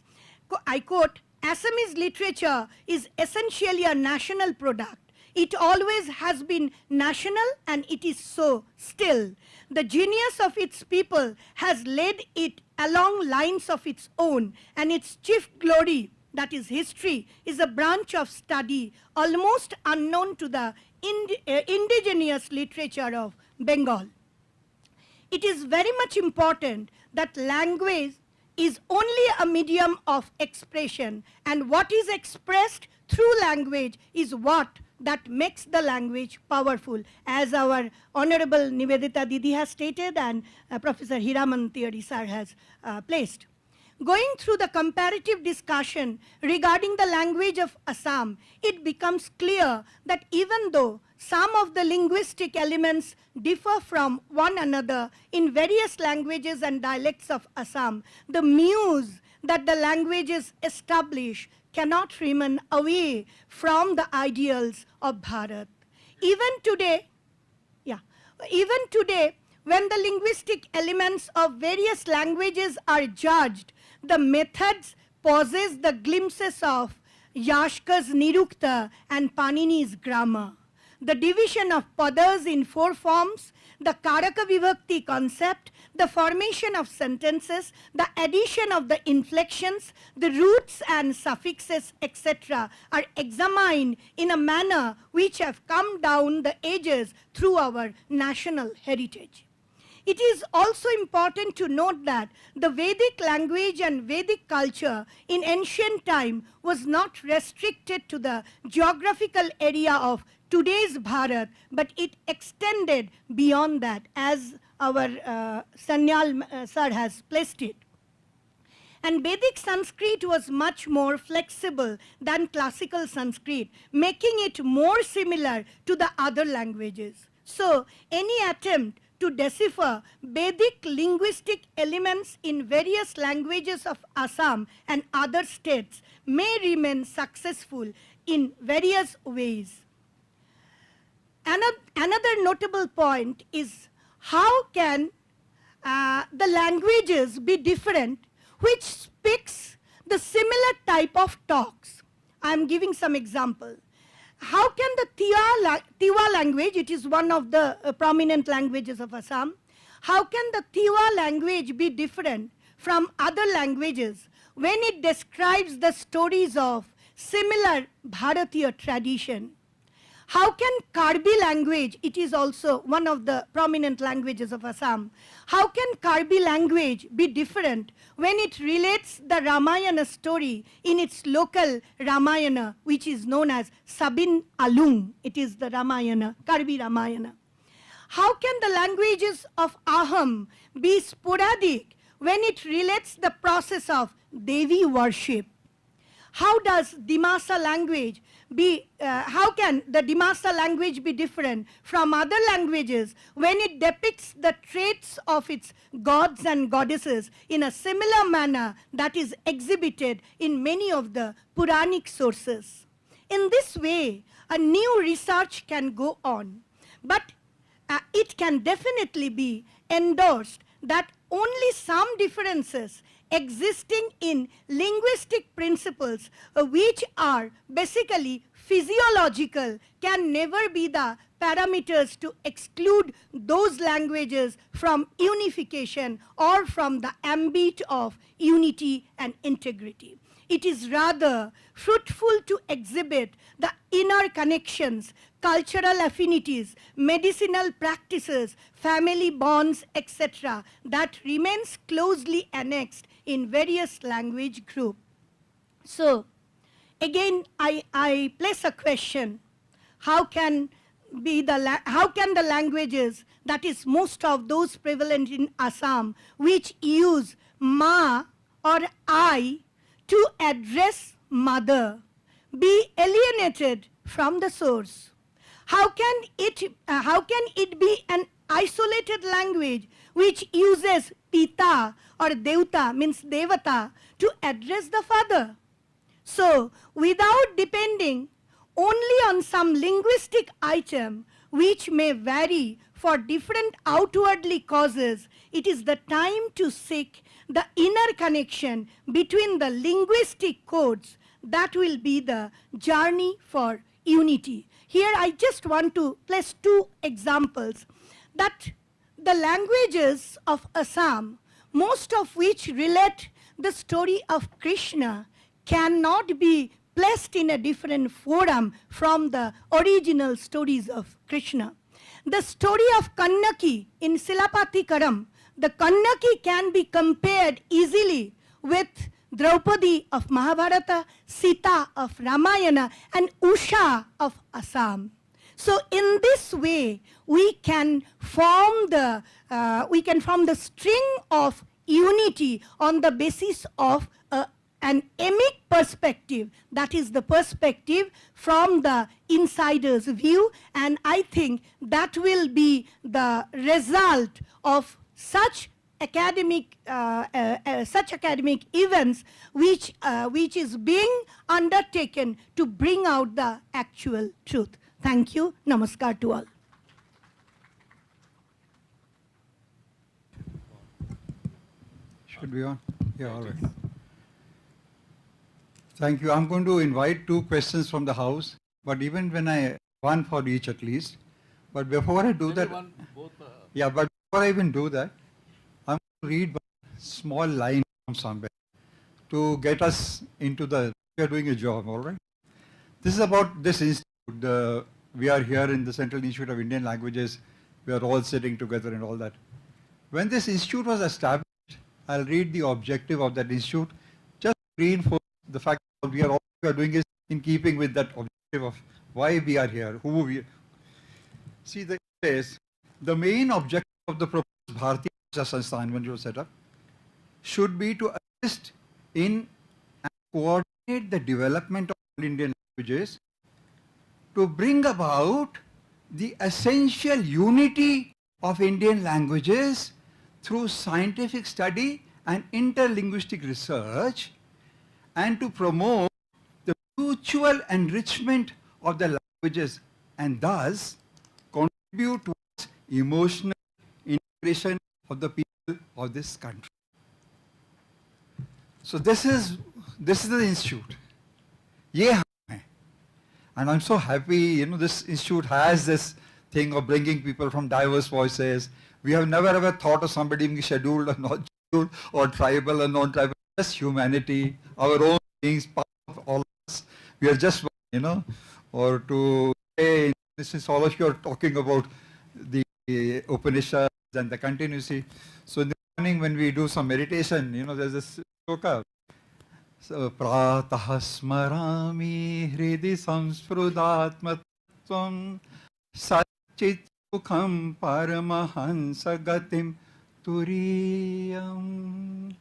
I quote, Assamese literature is essentially a national product. It always has been national and it is so still. The genius of its people has led it along lines of its own, and its chief glory, that is history, is a branch of study almost unknown to the indigenous literature of Bengal. It is very much important that language is only a medium of expression, and what is expressed through language is what that makes the language powerful, as our Honorable Nivedita Didi has stated and Professor Hiraman Theory sir has placed. Going through the comparative discussion regarding the language of Assam, it becomes clear that even though some of the linguistic elements differ from one another in various languages and dialects of Assam, the muse that the languages establish cannot remain away from the ideals of Bharat. Even today, when the linguistic elements of various languages are judged, the methods possess the glimpses of Yashka's Nirukta and Panini's grammar. The division of padas in 4 forms, the Karaka Vibhakti concept, the formation of sentences, the addition of the inflections, the roots and suffixes, etc. are examined in a manner which have come down the ages through our national heritage. It is also important to note that the Vedic language and Vedic culture in ancient time was not restricted to the geographical area of today's Bharat, but it extended beyond that, as our Sanyal sir has placed it. And Vedic Sanskrit was much more flexible than classical Sanskrit, making it more similar to the other languages. So, any attempt to decipher Vedic linguistic elements in various languages of Assam and other states may remain successful in various ways. Another notable point is how can the languages be different which speaks the similar type of talks. I am giving some example. How can the Tiwa language, it is one of the prominent languages of Assam, how can the Tiwa language be different from other languages when it describes the stories of similar Bharatiya tradition? How can Karbi language, it is also one of the prominent languages of Assam, how can Karbi language be different when it relates the Ramayana story in its local Ramayana, which is known as Sabin Alung, it is the Ramayana, Karbi Ramayana? How can the languages of Aham be sporadic when it relates the process of Devi worship? How does Dimasa language be, how can the Dimasa language be different from other languages when it depicts the traits of its gods and goddesses in a similar manner that is exhibited in many of the Puranic sources? In this way, a new research can go on, but it can definitely be endorsed that only some differences existing in linguistic principles which are basically physiological can never be the parameters to exclude those languages from unification or from the ambit of unity and integrity. It is rather fruitful to exhibit the inner connections, cultural affinities, medicinal practices, family bonds, etc. that remains closely annexed in various language groups. So, again, I place a question: how can the languages, that is most of those prevalent in Assam, which use ma or I to address mother, be alienated from the source? How can it be an isolated language which uses pita or devta, means devata, to address the father? So, without depending only on some linguistic item which may vary for different outwardly causes, it is the time to seek the inner connection between the linguistic codes that will be the journey for unity. Here I just want to place 2 examples, that the languages of Assam, most of which relate the story of Krishna, cannot be placed in a different forum from the original stories of Krishna. The story of Kannaki in Silapatikaram, the Kannaki can be compared easily with Draupadi of Mahabharata, Sita of Ramayana, and Usha of Assam. So in this way, we can form the string of unity on the basis of an emic perspective, that is the perspective from the insider's view, and I think that will be the result of such academic events which is being undertaken to bring out the actual truth. Thank you. Namaskar to all. Should we on? Yeah, all right. Thank you. I'm going to invite 2 questions from the House, but even when one for each at least. But before I do that, yeah, but before I even do that, I'm going to read one small line from somewhere to get us into we are doing a job, all right? This is about this institute. We are here in the Central Institute of Indian Languages. We are all sitting together and all that. When this institute was established, I'll read the objective of that institute, just to reinforce the fact that we are doing is in keeping with that objective of why we are here, who we are. See, the main objective of the proposed Bharatiya Bhasha Sansthan, when it was set up, should be to assist in and coordinate the development of all Indian languages, to bring about the essential unity of Indian languages through scientific study and interlinguistic research, and to promote the mutual enrichment of the languages and thus contribute towards emotional integration of the people of this country. So this is the institute. Ye hum hai. And I'm so happy, this institute has this thing of bringing people from diverse voices. We have never ever thought of somebody being scheduled or not scheduled, or tribal or non-tribal. Just humanity, our own beings, part of all of us. We are just, or to say, since all of you are talking about the Upanishads and the continuity. So in the morning when we do some meditation, there's this shloka. So, Pratah smarami hridi samsprudatmatvam satchit sukham paramahansa gatim turiyam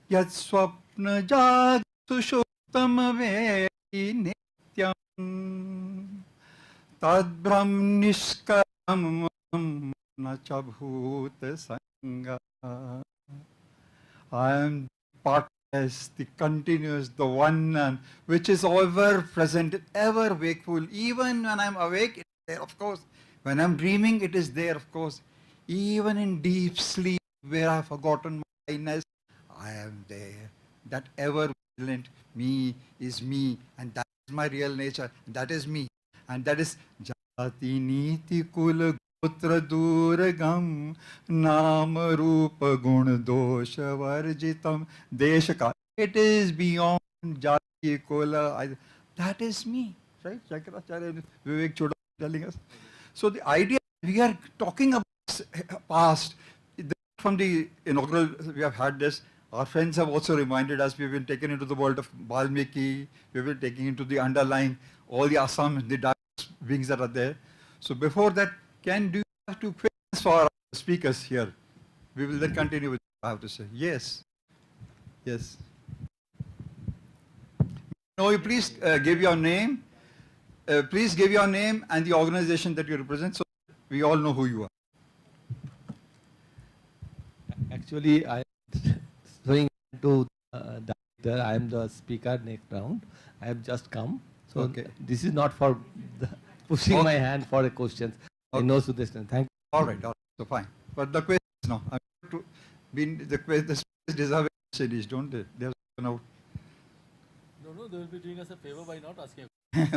yat swapna jag sushuptam vedi nityam tad brahm nishkaram nacha bhuta sangha. I am part as the continuous, the one, which is ever present, ever wakeful. Even when I'm awake, it's there, of course. When I'm dreaming, it is there, of course. Even in deep sleep, where I've forgotten my I-ness, I am there. That ever vigilant me is me, and that is my real nature. That is me, and that is Jati Niti Kula Putra Duragam Nam Rupa Gun Dosha Varjitam Deshaka. It is beyond Jati Kula. That is me, right? Shankaracharya Vivek Choda telling us. So the idea we are talking about past, from the inaugural, we have had this. Our friends have also reminded us we've been taken into the world of Valmiki, we've been taken into the underlying, all the Assam, the diverse wings that are there. So before that, do you have 2 questions for our speakers here? We will then continue with what I have to say. Yes. Yes. No, you please give your name. Please give your name and the organization that you represent so we all know who you are. Actually, I am showing to director. I am the speaker next round. I have just come. So this is not for pushing my hand for a question. I know Sudeshna. Thank you. All right. So fine. But the question is no. I'm to be the questions deserve cities, don't they? They have gone out. No, they will be doing us a favor by not asking.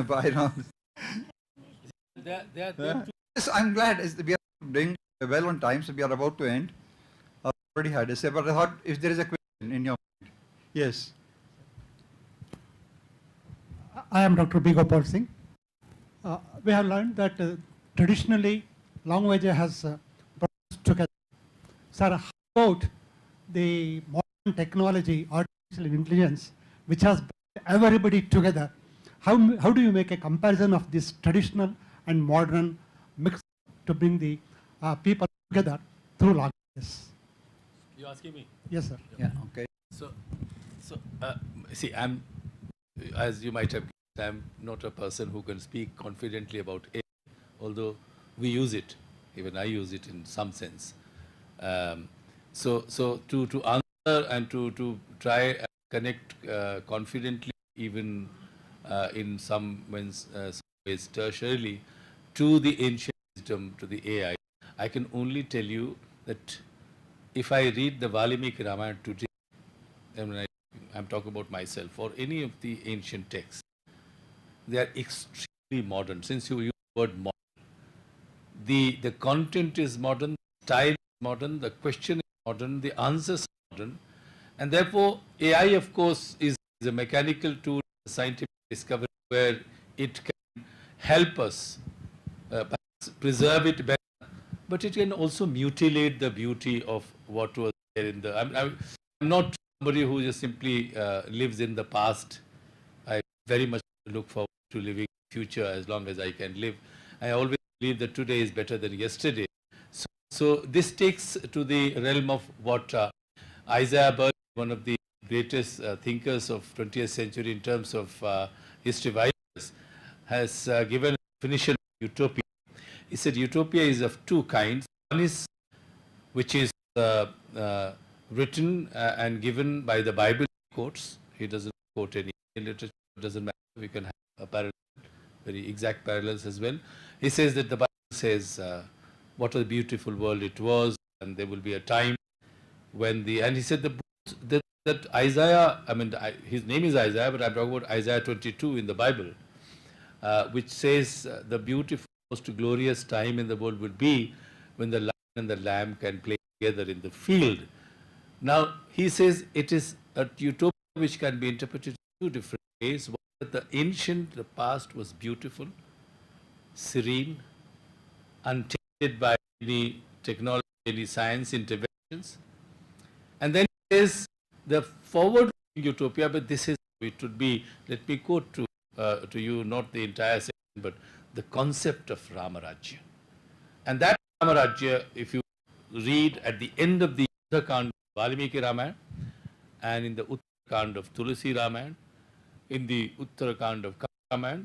By not. Yes, I'm glad we are doing well on time, so we are about to end. I already had a say, but I thought if there is a question in your mind. Yes. I am Dr. B. Gopal Singh. We have learned that traditionally language has brought us together. Sir, how about the modern technology, artificial artificial intelligence, which has brought everybody together. How do you make a comparison of this traditional and modern mix to bring the people together through languages? You asking me? Yes, sir. Yeah, okay. So, see, as you might have guessed, I'm not a person who can speak confidently about AI, although we use it. Even I use it in some sense. So to answer and to try and connect confidently, even in some ways tertiarily, to the ancient wisdom, to the AI, I can only tell you that if I read the Valmiki Ramayana today, and I'm talking about myself, or any of the ancient texts, they are extremely modern. Since you use the word modern, the content is modern, the style is modern, the question is modern, the answers are modern, and therefore AI, of course, is a mechanical tool, a scientific discovery where it can help us perhaps preserve it better, but it can also mutilate the beauty of what was there in the. I'm not somebody who just simply lives in the past. I very much look forward to living in the future as long as I can live. I always believe that today is better than yesterday. So this takes to the realm of what Isaiah Berlin, one of the greatest thinkers of 20th century in terms of history violence, has given a definition of utopia. He said utopia is of two kinds. One is which is written and given by the Bible quotes. He doesn't quote any literature, doesn't matter. We can have a parallel, very exact parallels as well. He says that the Bible says what a beautiful world it was, and there will be a time when and he said that Isaiah, his name is Isaiah, but I'm talking about Isaiah 22 in the Bible, which says the beautiful, most glorious time in the world will be when the lion and the lamb can play together in the field. Now, he says it is a utopia which can be interpreted in two different ways. One, that the past was beautiful, serene, untainted by any technology, any science interventions. And then he says the forward utopia, but this is how it would be. Let me quote to you, not the entire section, but the concept of Ramarajya. And that Ramarajya, if you read at the end of the Uttarakhand of Valmiki Ramayana, and in the Uttarakhand of Tulasi Ramayana, in the Uttarakhand of Kaka Ramayana,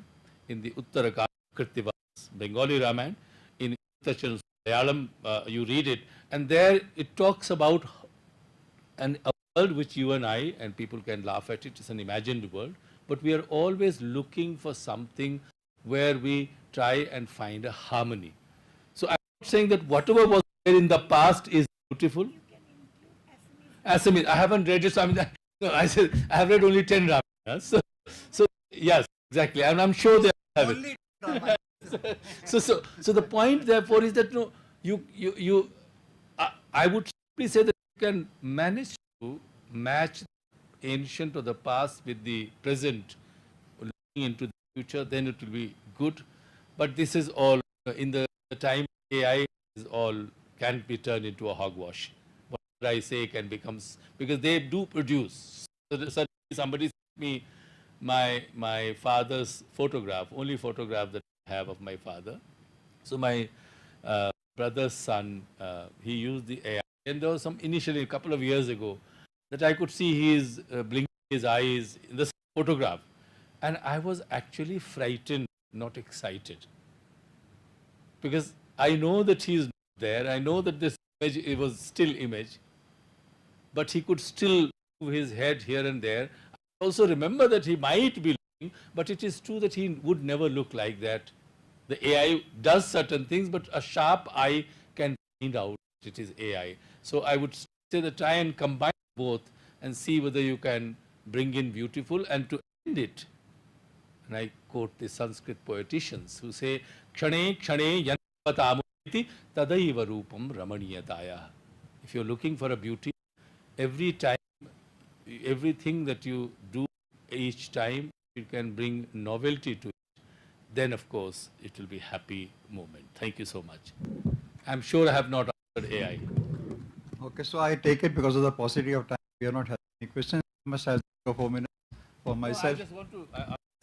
in the Uttarakhand of Kirtivas Bengali Ramayana, in Uttarakhand Malayalam, you read it, and there it talks about a world which you and I, and people can laugh at it, it's an imagined world, but we are always looking for something where we try and find a harmony. So I'm not saying that whatever was there in the past is beautiful. Assamese, I haven't read it, so I said I have read only 10 Ramayanas. So yes, exactly, and I'm sure they have it. So the point therefore is that I would simply say that you can manage to match the ancient or the past with the present, looking into the future, then it will be good. But this is all in the time AI is all can be turned into a hogwash. Whatever I say can become, because they do produce. So suddenly somebody sent me my father's photograph, only photograph that I have of my father. So my brother's son, he used the AI, and there was some initially a couple of years ago that I could see he is blinking his eyes in the photograph, and I was actually frightened, not excited, because I know that he is there. I know that this image, it was still image, but he could still move his head here and there. I also remember that he might be looking, but it is true that he would never look like that. The AI does certain things, but a sharp eye can find out it is AI. So I would say that try and combine both and see whether you can bring in beautiful. And to end it, and I quote the Sanskrit poeticians who say, Kshane Kshane Yanavatamuriti Tadaiva Rupam Ramaniyataya. If you're looking for a beauty, every time, everything that you do each time, you can bring novelty to it. Then of course it will be happy moment. Thank you so much. I'm sure I have not answered AI. Okay, so I take it because of the paucity of time, we are not having any questions. must have 3 or 4 minutes for myself. I just want to,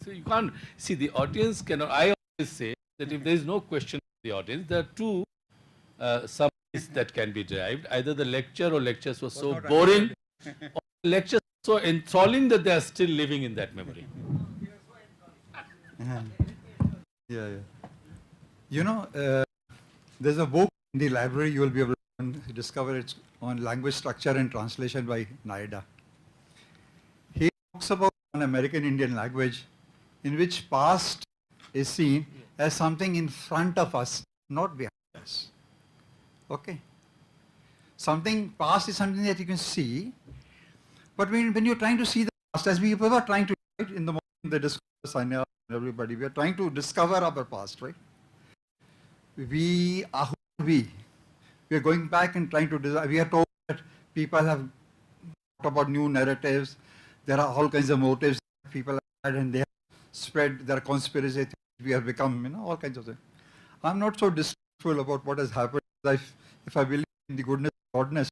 so you can't, see the audience cannot, I always say that if there is no question in the audience, there are two summaries that can be derived. Either the lecture or lectures were so boring, or lectures so enthralling that they are still living in that memory. Yeah. You know, there's a book in the library, you will be able to discover it on language structure and translation by Nivedita. He talks about an American Indian language in which past is seen as something in front of us, not behind us. Okay? Past is something that you can see, but when you're trying to see the past, as we were trying to, right, in the morning, the discourse, and everybody, we are trying to discover our past, right? We are who we. We are going back and trying to design. We are told that people have talked about new narratives. There are all kinds of motives people have had, and they have spread their conspiracy. We have become, all kinds of things. I'm not so distrustful about what has happened if I believe in the goodness of godness.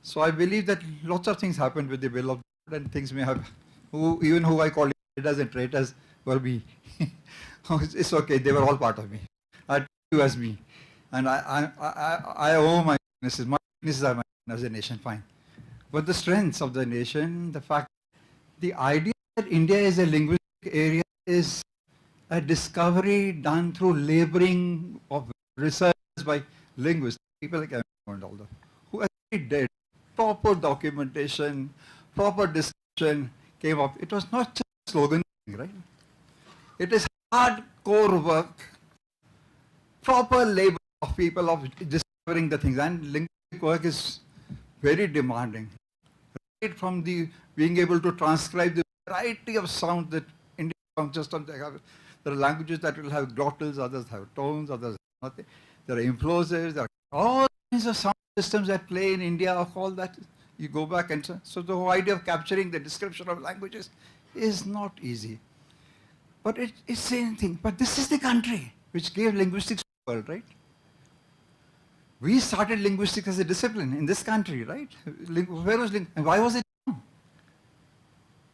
So I believe that lots of things happened with the will of God, and things may have, even who I call leaders and traitors were me. It's okay, they were all part of me. I treat you as me. And I owe my weaknesses. My weaknesses are my as a nation, fine. But the strengths of the nation, the fact, the idea that India is a linguistic area is a discovery done through laboring of research by linguists, people like Aldo, who actually did proper documentation, proper discussion came up. It was not just a slogan, right? It is hardcore work, proper labor of people of discovering the things, and linguistic work is very demanding. Right from the being able to transcribe the variety of sounds that Indian sound systems they have. There are languages that will have glottals, others have tones, others have nothing. There are implosives, there are all kinds of sound systems that play in India of all that. You go back and so the whole idea of capturing the description of languages is not easy. But it's the same thing. But this is the country which gave linguistics to the world, right? We started linguistics as a discipline in this country, right? Where was and why was it born?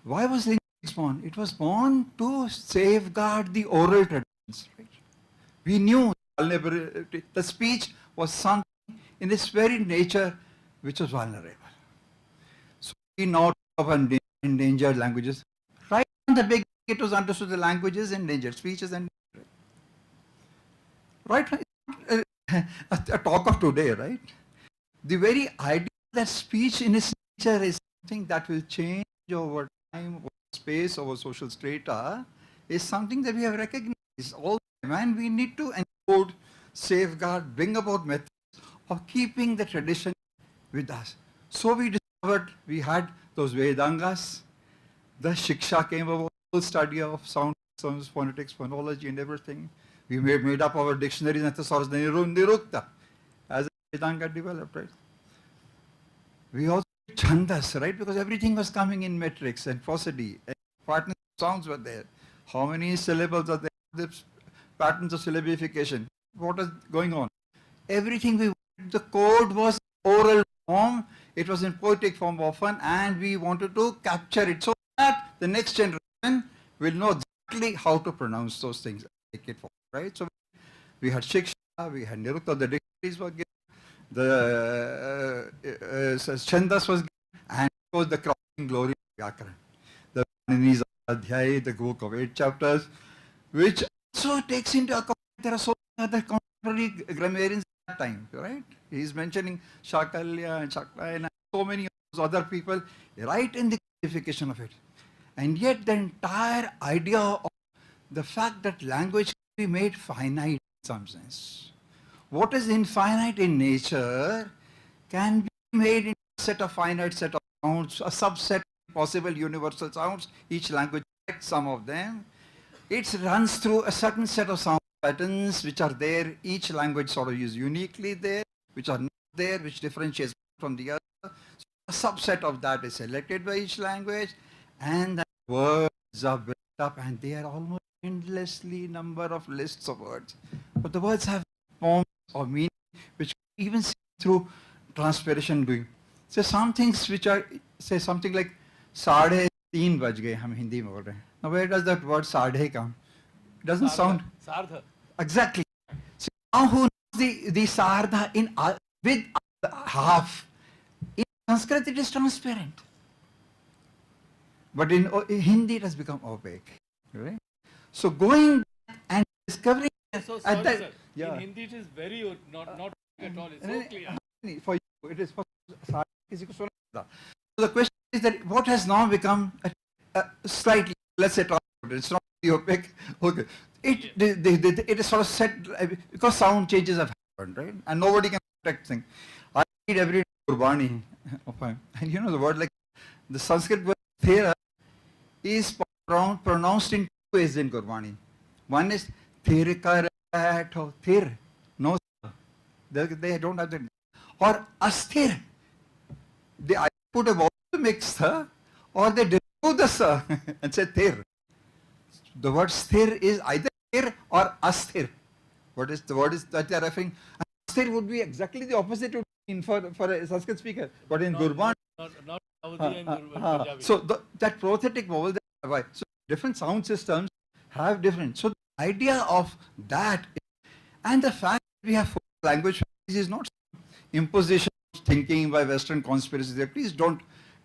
Why was linguistics born? It was born to safeguard the oral traditions, right? We knew vulnerability. The speech was something in its very nature which was vulnerable. So we now talk of endangered languages. Right from the beginning, it was understood the languages endangered, speech is endangered. Right? A talk of today, right? The very idea that speech in its nature is something that will change over time, over space, over social strata, is something that we have recognized all the time, and we need to encode, safeguard, bring about methods of keeping the tradition with us. So we discovered we had those Vedangas, the Shiksha came about, the study of sound, phonetics, phonology and everything. We made up our dictionaries and thesaurus, Nirukta, as Vedanga developed, right? We also did Chandas, right? Because everything was coming in metrics and prosody, and patterns of sounds were there. How many syllables are there? The patterns of syllabification. What is going on? Everything the code was oral form, it was in poetic form often, and we wanted to capture it so that the next generation will know exactly how to pronounce those things, take it forward. Right? So we had Shiksha, we had Nirukta, the dictionaries were given, the Chandas was given, and of course the crowning glory of Vyakaran. The Vanini's Adhyay, the book of 8 chapters, which also takes into account there are so many other contemporary grammarians at that time, right? He is mentioning Shakalya and Shaklaya and so many of those other people right in the classification of it. And yet the entire idea of the fact that language be made finite in some sense. What is infinite in nature can be made into a set of finite set of sounds, a subset of possible universal sounds. Each language has some of them. It runs through a certain set of sound patterns which are there. Each language sort of is uniquely there, which are not there, which differentiates from the other. So a subset of that is selected by each language, and the words are built up, and they are almost endlessly number of lists of words. But the words have forms or meaning which you even see through transpiration doing. So some things which are, say something like 3:30 बज गए हम हिंदी में बोल रहे हैं. Now where does that word साढ़े come? It doesn't sound Sardha. exactly. So now who knows the sardha in with half? In Sanskrit it is transparent, but in Hindi it has become opaque. Right? So going and discovering So at sorry, that, sir. yeah. In Hindi it is very not at all. It's so clear. For you, it is for किसी को सुना था. So the question is that what has now become a slightly, let's say, transparent. It's not opaque. Okay, it is sort of set because sound changes have happened, right? And nobody can protect things. I read every Gurbani, and you know the word like the Sanskrit word thera is pronounced in two ways in Gurbani. One is thirikaratho thir, no, they don't have that. Or asthir, they either put a vowel to make sth, or they remove the sa and say thir. The word sthir is either thir or asthir. What is the word is that they are referring? Asthir would be exactly the opposite for a Sanskrit speaker, but in Gurban. Not Avadi and Punjabi. So that prosthetic vowel, so different sound systems have different. So the idea of that and the fact that we have language is not imposition of thinking by Western conspiracies. Please don't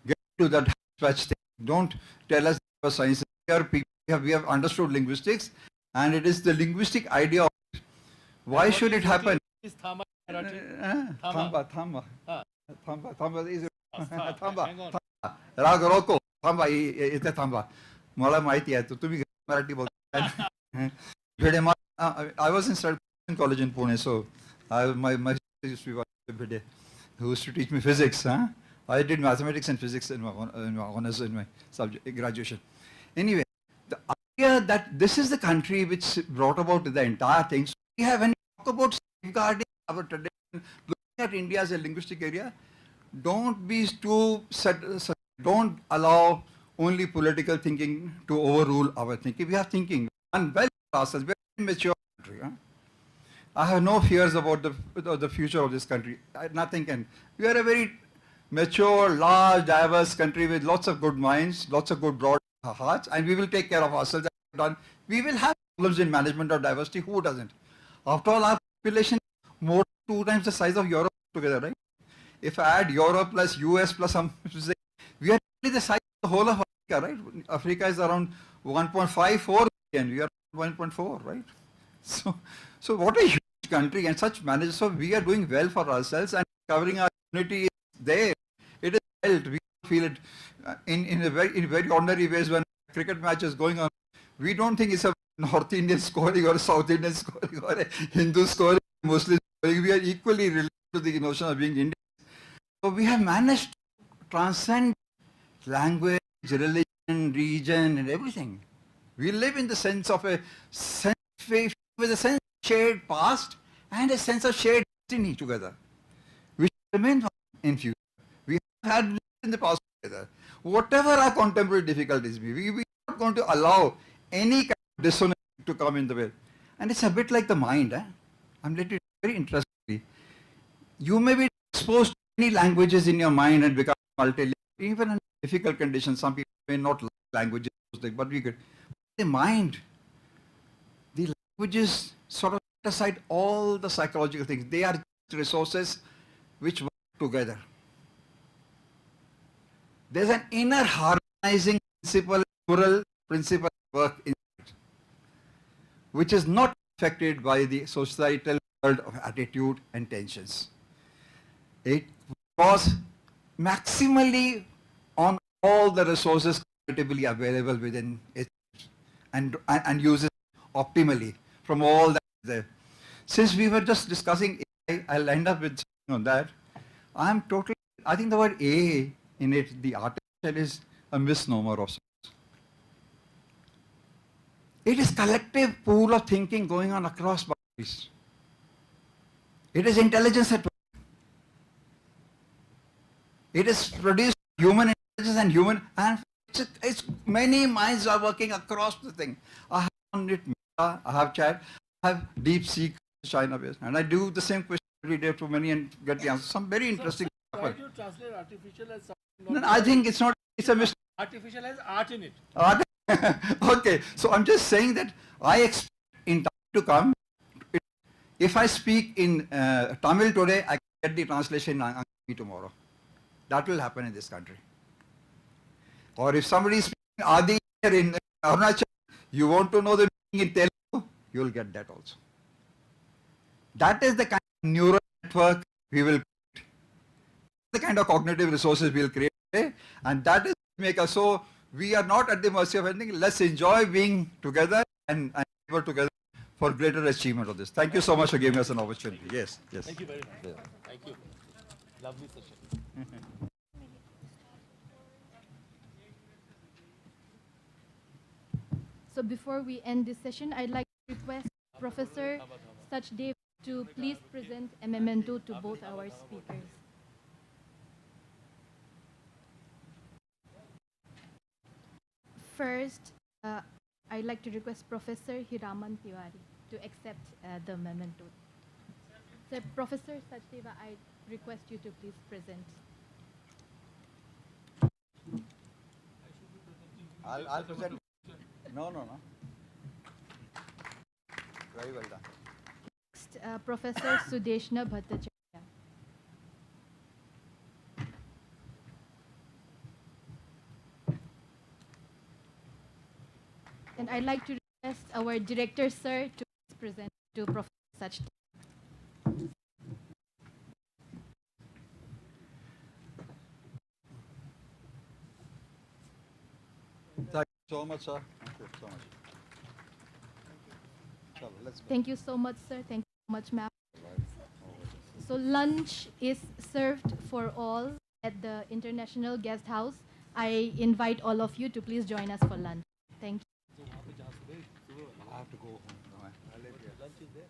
get to that such thing. Don't tell us about science. We have understood linguistics, and it is the linguistic idea of it. Why should it happen? Is Thama Thamba is Thamba. Hang on. Rag roko. Thamba is Thamba. Mala maiti hai. To tumi Marathi bolte. I was in college in Pune, so my used to be Bhide, who used to teach me physics. I did mathematics and physics in my honors in my subject graduation. Anyway, the idea that this is the country which brought about the entire thing. So we have, when we talk about safeguarding our tradition, looking at India as a linguistic area, don't be too don't allow only political thinking to overrule our thinking. We have thinking, and well process, very mature country. I have no fears about the future of this country. Nothing can. We are a very mature, large, diverse country with lots of good minds, lots of good broad hearts, and we will take care of ourselves. We will have problems in management of diversity. Who doesn't? After all, our population is more than 2 times the size of Europe together, right? If I add Europe plus US plus some, we are only the size of the whole of Africa, right? Africa is around 1.54 billion. We are 1.4, right? So what a huge country and such managers. So we are doing well for ourselves, and covering our unity is there. It is felt. We feel it in very ordinary ways when a cricket match is going on. We don't think it's a North Indian scoring or a South Indian scoring or a Hindu scoring, Muslim scoring. We are equally related to the notion of being Indian. So we have managed to transcend language, religion, region, and everything. We live in the sense of a sense with a sense of shared past and a sense of shared destiny together. We should remain in future. We have had in the past together. Whatever our contemporary difficulties be, we are not going to allow any kind of dissonance to come in the way. And it's a bit like the mind. I'm letting you very interestingly. You may be exposed to many languages in your mind and become multilingual. Even in difficult conditions, some people may not like languages, but we could. The mind, the languages sort of set aside all the psychological things. They are just resources which work together. There's an inner harmonizing principle, moral principle work in it, which is not affected by the societal world of attitude and tensions. It was maximally on all the resources comparatively available within it and uses optimally from all that is there. Since we were just discussing AI, I'll end up with on that. I think the word A in it, the artificial, is a misnomer of sorts. It is collective pool of thinking going on across boundaries. It is intelligence at work. It is produced human intelligence and human, and it's many minds are working across the thing. I have on it, I have chat, I have deep seek China based, and I do the same question every day to many and get the answer. Some very interesting. Why do you translate artificial as something? No, I think it's not. It's a Artificial has art in it. Okay, so I'm just saying that I expect in time to come, if I speak in Tamil today, I can get the translation in Angami tomorrow. That will happen in this country. Or if somebody is speaking Adi here in Arunachal, you want to know the meaning in Telugu, you will get that also. That is the kind of neural network we will create, the kind of cognitive resources we will create today, and that is make us so we are not at the mercy of anything. Let's enjoy being together and work together for greater achievement of this. Thank you so much for giving us an opportunity. Yes, yes. Thank you very much. Thank you. Lovely session. So before we end this session, I'd like to request Professor Sachdev to please present a memento to both our speakers. First, I'd like to request Professor Hiraman Tiwari to accept the memento. So Professor Sachdeva, I request you to please present. I'll present. No. Very well done. Next, Professor Sudeshna Bhattacharya. And I'd like to request our director, sir, to present to Professor Sachdeva. Thank you so much, sir. Thank you so much. Let's go. Thank you so much, sir. Thank you so much, ma'am. So lunch is served for all at the International Guest House. I invite all of you to please join us for lunch. Thank you. I have to go home. Lunch is there.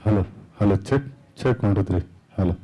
Hello, hello, check 1, 2, 3. Hello.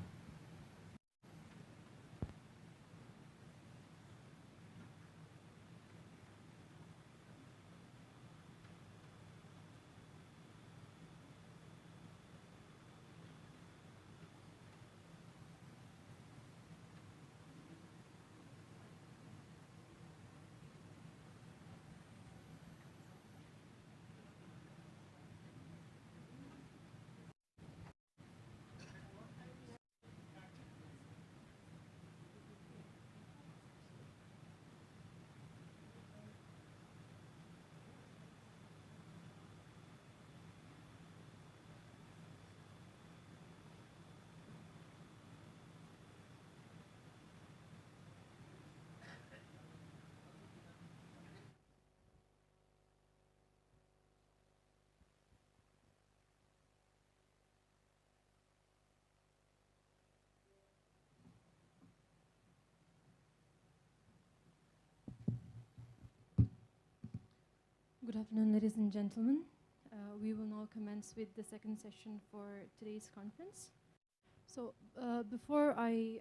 Good afternoon, ladies and gentlemen. We will now commence with the second session for today's conference. So before I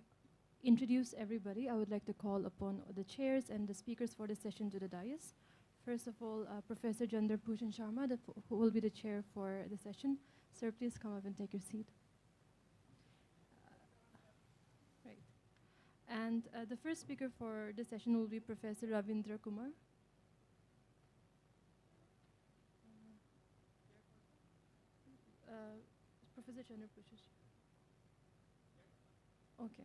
introduce everybody, I would like to call upon the chairs and the speakers for the session to the dais. First of all, Professor Chandra Bhushan Sharma, who will be the chair for the session. Sir, please come up and take your seat. Right. And the first speaker for the session will be Professor Ravindra Kumar. Professor Chandra Bhushan. Okay.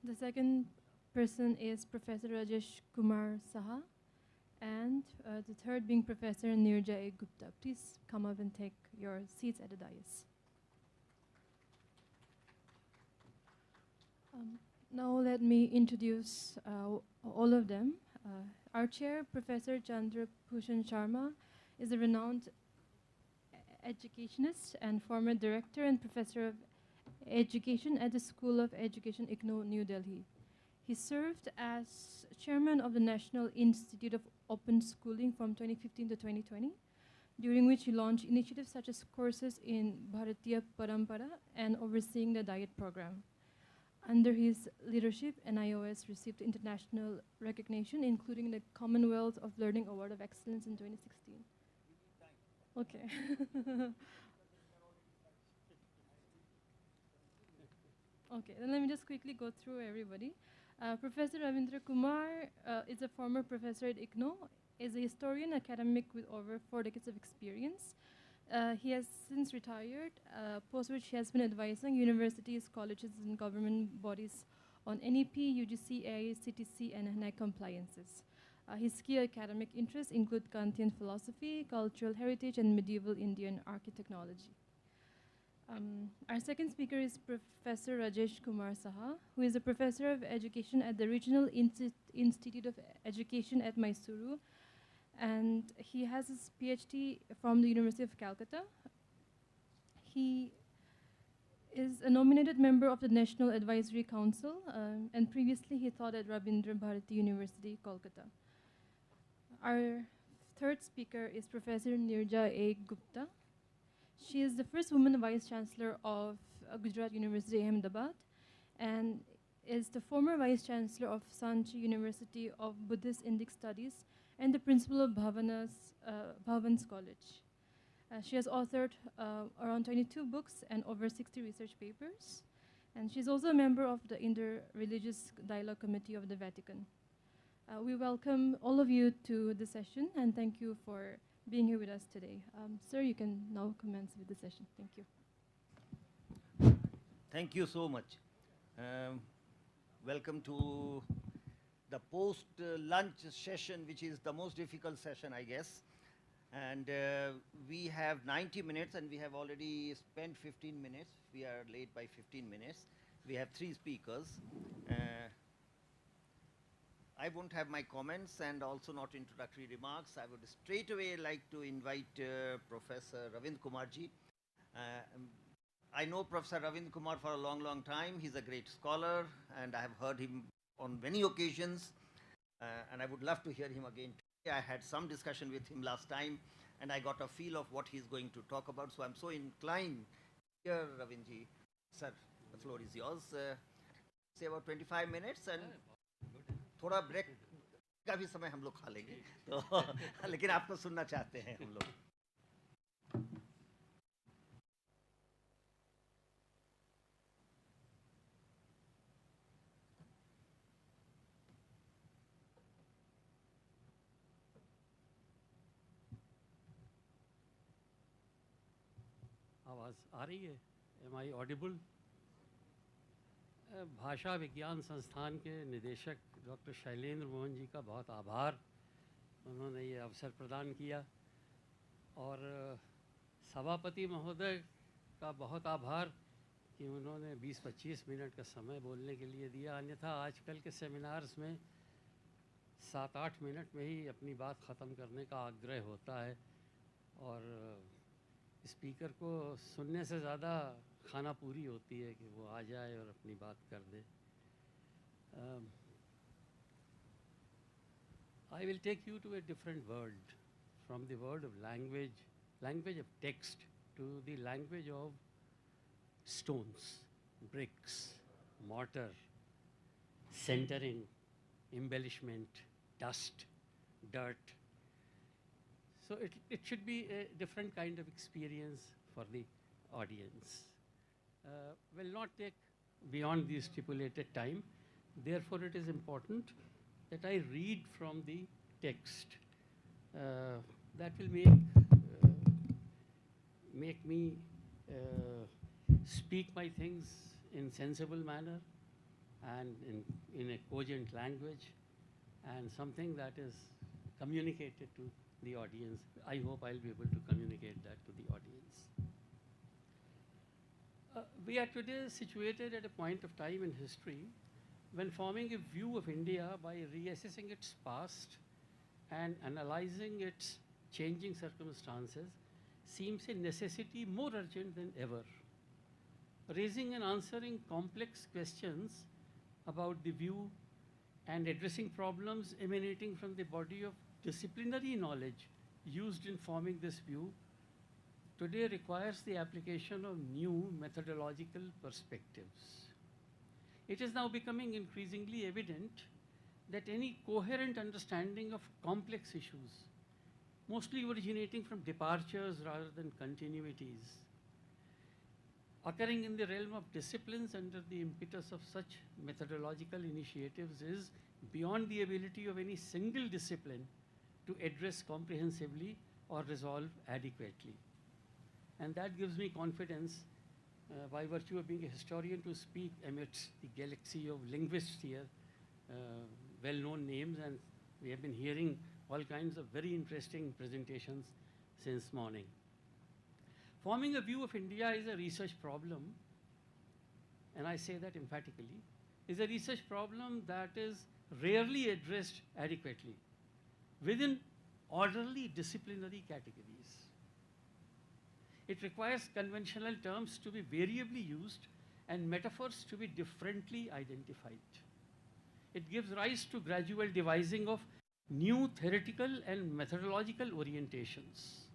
The second person is Professor Rajesh Kumar Saha, and the third being Professor Nirja A. Gupta. Please come up and take your seats at the dais. Now let me introduce all of them. Our chair, Professor Chandra Bhushan Sharma, is a renowned educationist and former director and professor of education at the School of Education, IGNOU, New Delhi. He served as chairman of the National Institute of Open Schooling from 2015 to 2020, during which he launched initiatives such as courses in Bharatiya Parampara and overseeing the diet program. Under his leadership, NIOS received international recognition, including the Commonwealth of Learning Award of Excellence in 2016. Okay. Okay, then let me just quickly go through everybody. Professor Ravindra Kumar is a former professor at IGNOU, is a historian academic with over 4 decades of experience. He has since retired, post which he has been advising universities, colleges, and government bodies on NEP, UGC, AICTC, and NAC compliances. His key academic interests include Kantian philosophy, cultural heritage, and medieval Indian architectology. Our second speaker is Professor Rajesh Kumar Saha, who is a professor of education at the Regional Institute of Education at Mysuru, and he has his PhD from the University of Calcutta. He is a nominated member of the National Advisory Council, and previously he taught at Rabindra Bharati University, Kolkata. Our third speaker is Professor Nirja A. Gupta. She is the first woman Vice Chancellor of Gujarat University, Ahmedabad, and is the former Vice Chancellor of Sanchi University of Buddhist Indic Studies and the principal of Bhavan's College. She has authored around 22 books and over 60 research papers, and she's also a member of the Inter-Religious Dialogue Committee of the Vatican. We welcome all of you to the session, and thank you for being here with us today. Sir, you can now commence with the session. Thank you. Thank you so much. Welcome to the post-lunch session, which is the most difficult session, I guess. And we have 90 minutes, and we have already spent 15 minutes. We are late by 15 minutes. We have 3 speakers. I won't have my comments and also not introductory remarks. I would straight away like to invite Professor Ravindra Kumarji. I know Professor Ravindra Kumar for a long, long time. He's a great scholar, and I have heard him on many occasions, and I would love to hear him again today. I had some discussion with him last time, and I got a feel of what he's going to talk about. So I'm so inclined here, Ravindji. Sir, the floor is yours. Say about 25 minutes and थोड़ा break का भी समय हम लोग खा लेंगे तो लेकिन आपको सुनना चाहते हैं हम लोग. आवाज़ आ रही है? Am I audible? भाषा विज्ञान संस्थान के निदेशक डॉक्टर शैलेंद्र मोहन जी का बहुत आभार, उन्होंने ये अवसर प्रदान किया, और सभापति महोदय का बहुत आभार कि उन्होंने 20-25 मिनट का समय बोलने के लिए दिया, अन्यथा आजकल के सेमिनार्स में 7-8 मिनट में ही अपनी बात ख़त्म करने का आग्रह होता है, और स्पीकर को सुनने से ज़्यादा खाना पूरी होती है कि वो आ जाए और अपनी बात कर दे. I will take you to a different world, from the world of language of text, to the language of stones, bricks, mortar, centering, embellishment, dust, dirt. So it should be a different kind of experience for the audience. Will not take beyond the stipulated time. Therefore, it is important that I read from the text. That will make me speak my things in sensible manner and in a cogent language, and something that is communicated to the audience. I hope I'll be able to communicate that to the audience. We are today situated at a point of time in history when forming a view of India by reassessing its past and analyzing its changing circumstances seems a necessity more urgent than ever. Raising and answering complex questions about the view and addressing problems emanating from the body of disciplinary knowledge used in forming this view today requires the application of new methodological perspectives. It is now becoming increasingly evident that any coherent understanding of complex issues, mostly originating from departures rather than continuities, occurring in the realm of disciplines under the impetus of such methodological initiatives, is beyond the ability of any single discipline to address comprehensively or resolve adequately. And that gives me confidence, by virtue of being a historian, to speak amidst the galaxy of linguists here, well-known names, and we have been hearing all kinds of very interesting presentations since morning. Forming a view of India is a research problem, and I say that emphatically, is a research problem that is rarely addressed adequately within orderly disciplinary categories. It requires conventional terms to be variably used and metaphors to be differently identified. It gives rise to gradual devising of new theoretical and methodological orientations.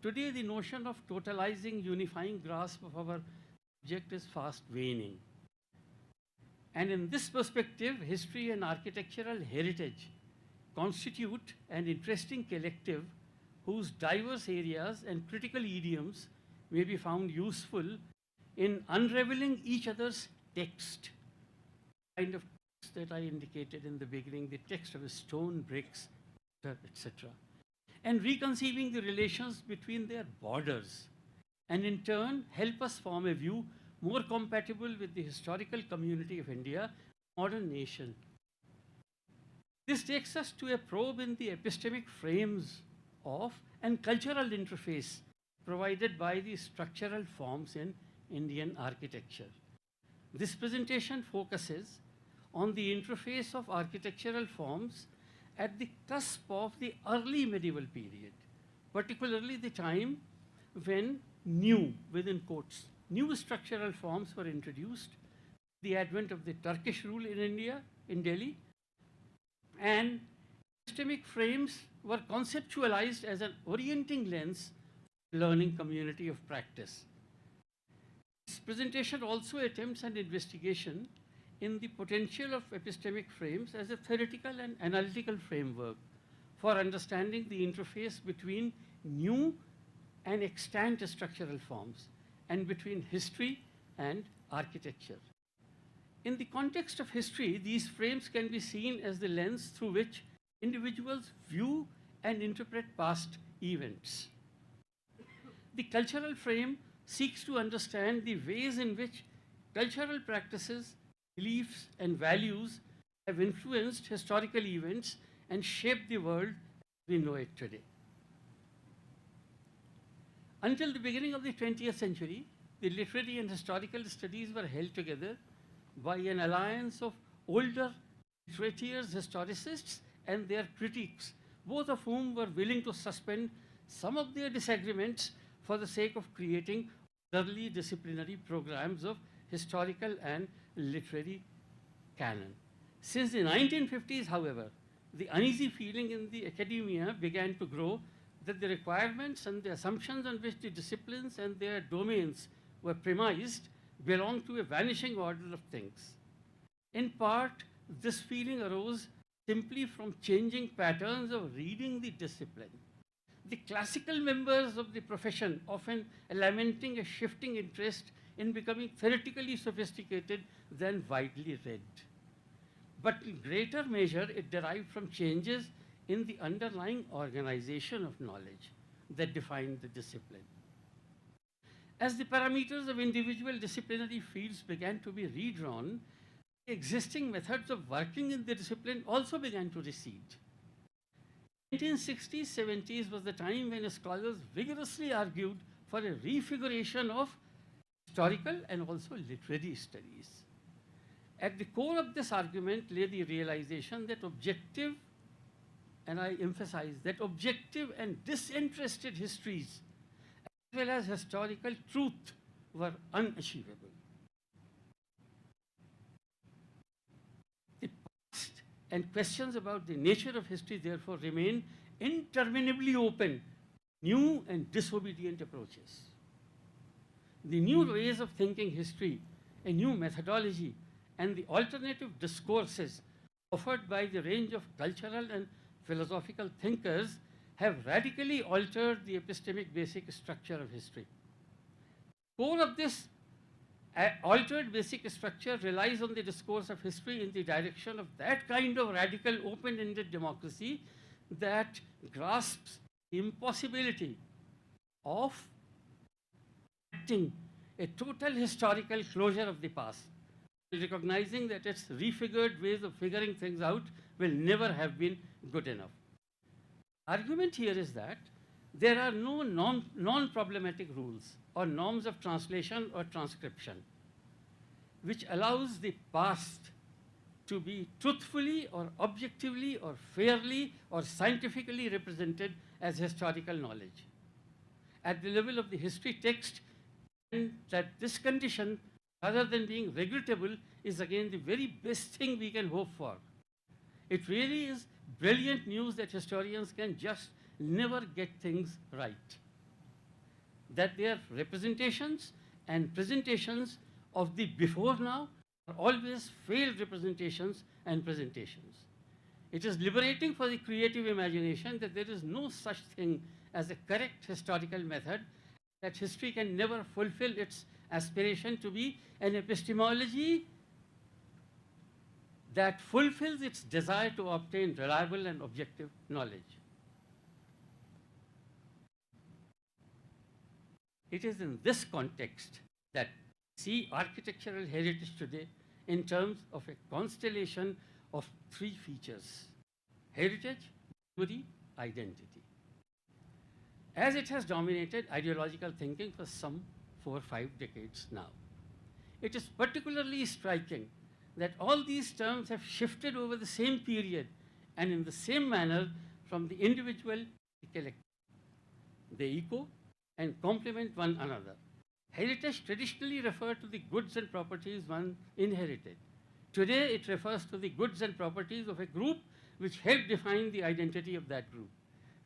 Today, the notion of totalizing, unifying grasp of our subject is fast waning. And in this perspective, history and architectural heritage constitute an interesting collective whose diverse areas and critical idioms may be found useful in unraveling each other's text, kind of text that I indicated in the beginning, the text of stone, bricks, etc., and reconceiving the relations between their borders, and in turn help us form a view more compatible with the historical community of India, modern nation. This takes us to a probe in the epistemic frames of and cultural interface provided by the structural forms in Indian architecture. This presentation focuses on the interface of architectural forms at the cusp of the early medieval period, particularly the time when new, within quotes, new structural forms were introduced, the advent of the Turkish rule in India, in Delhi, and epistemic frames were conceptualized as an orienting lens for learning community of practice. This presentation also attempts an investigation in the potential of epistemic frames as a theoretical and analytical framework for understanding the interface between new and extant structural forms and between history and architecture. In the context of history, these frames can be seen as the lens through which individuals view and interpret past events. The cultural frame seeks to understand the ways in which cultural practices, beliefs, and values have influenced historical events and shaped the world as we know it today. Until the beginning of the 20th century, the literary and historical studies were held together by an alliance of older literatures, historicists, and their critics, both of whom were willing to suspend some of their disagreements for the sake of creating early disciplinary programs of historical and literary canon. Since the 1950s, however, the uneasy feeling in the academia began to grow that the requirements and the assumptions on which the disciplines and their domains were premised belonged to a vanishing order of things. In part, this feeling arose simply from changing patterns of reading the discipline. The classical members of the profession often lamenting a shifting interest in becoming theoretically sophisticated than widely read. But in greater measure, it derived from changes in the underlying organization of knowledge that defined the discipline. As the parameters of individual disciplinary fields began to be redrawn, the existing methods of working in the discipline also began to recede. 1960s, 70s was the time when scholars vigorously argued for a refiguration of historical and also literary studies. At the core of this argument lay the realization that objective, and I emphasize that objective and disinterested histories, as well as historical truth, were unachievable. The past and questions about the nature of history therefore remain interminably open, new and disobedient approaches. The new ways of thinking history, a new methodology, and the alternative discourses offered by the range of cultural and philosophical thinkers have radically altered the epistemic basic structure of history. Core of this altered basic structure relies on the discourse of history in the direction of that kind of radical open-ended democracy that grasps the impossibility of acting a total historical closure of the past, recognizing that its refigured ways of figuring things out will never have been good enough. Argument here is that there are no non-problematic rules or norms of translation or transcription which allows the past to be truthfully or objectively or fairly or scientifically represented as historical knowledge. At the level of the history text, and that this condition, rather than being regrettable, is again the very best thing we can hope for. It really is brilliant news that historians can just never get things right. That their representations and presentations of the before now are always failed representations and presentations. It is liberating for the creative imagination that there is no such thing as a correct historical method, that history can never fulfill its aspiration to be an epistemology that fulfills its desire to obtain reliable and objective knowledge. It is in this context that we see architectural heritage today in terms of a constellation of three features: heritage, memory, identity. As it has dominated ideological thinking for some 4 or 5 decades now, it is particularly striking that all these terms have shifted over the same period and in the same manner from the individual to the collective. They echo and complement one another. Heritage traditionally referred to the goods and properties one inherited. Today it refers to the goods and properties of a group which help define the identity of that group.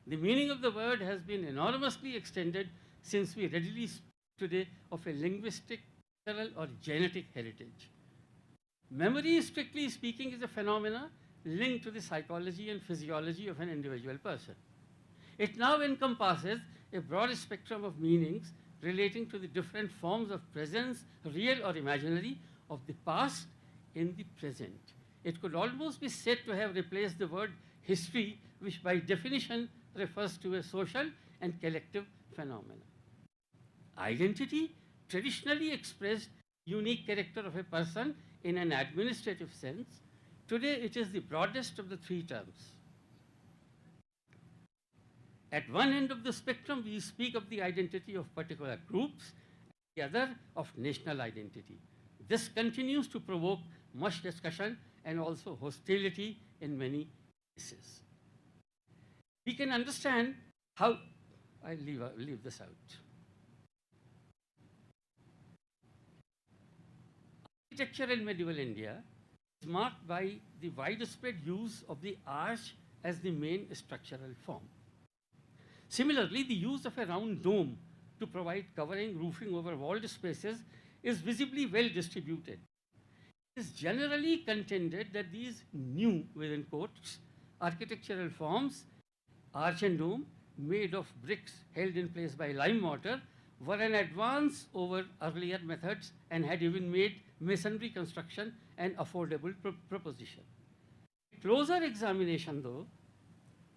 The meaning of the word has been enormously extended since we readily speak today of a linguistic, cultural, or genetic heritage. Memory, strictly speaking, is a phenomena linked to the psychology and physiology of an individual person. It now encompasses a broad spectrum of meanings relating to the different forms of presence, real or imaginary, of the past in the present. It could almost be said to have replaced the word history, which by definition refers to a social and collective phenomenon. Identity traditionally expressed unique character of a person in an administrative sense. Today it is the broadest of the three terms. At one end of the spectrum, we speak of the identity of particular groups, the other of national identity. This continues to provoke much discussion and also hostility in many cases. We can understand how, I'll leave this out. Architecture in medieval India is marked by the widespread use of the arch as the main structural form. Similarly, the use of a round dome to provide covering, roofing over walled spaces is visibly well distributed. It is generally contended that these new, within quotes, architectural forms, arch and dome, made of bricks held in place by lime mortar, were an advance over earlier methods and had even made masonry construction an affordable proposition. Closer examination, though,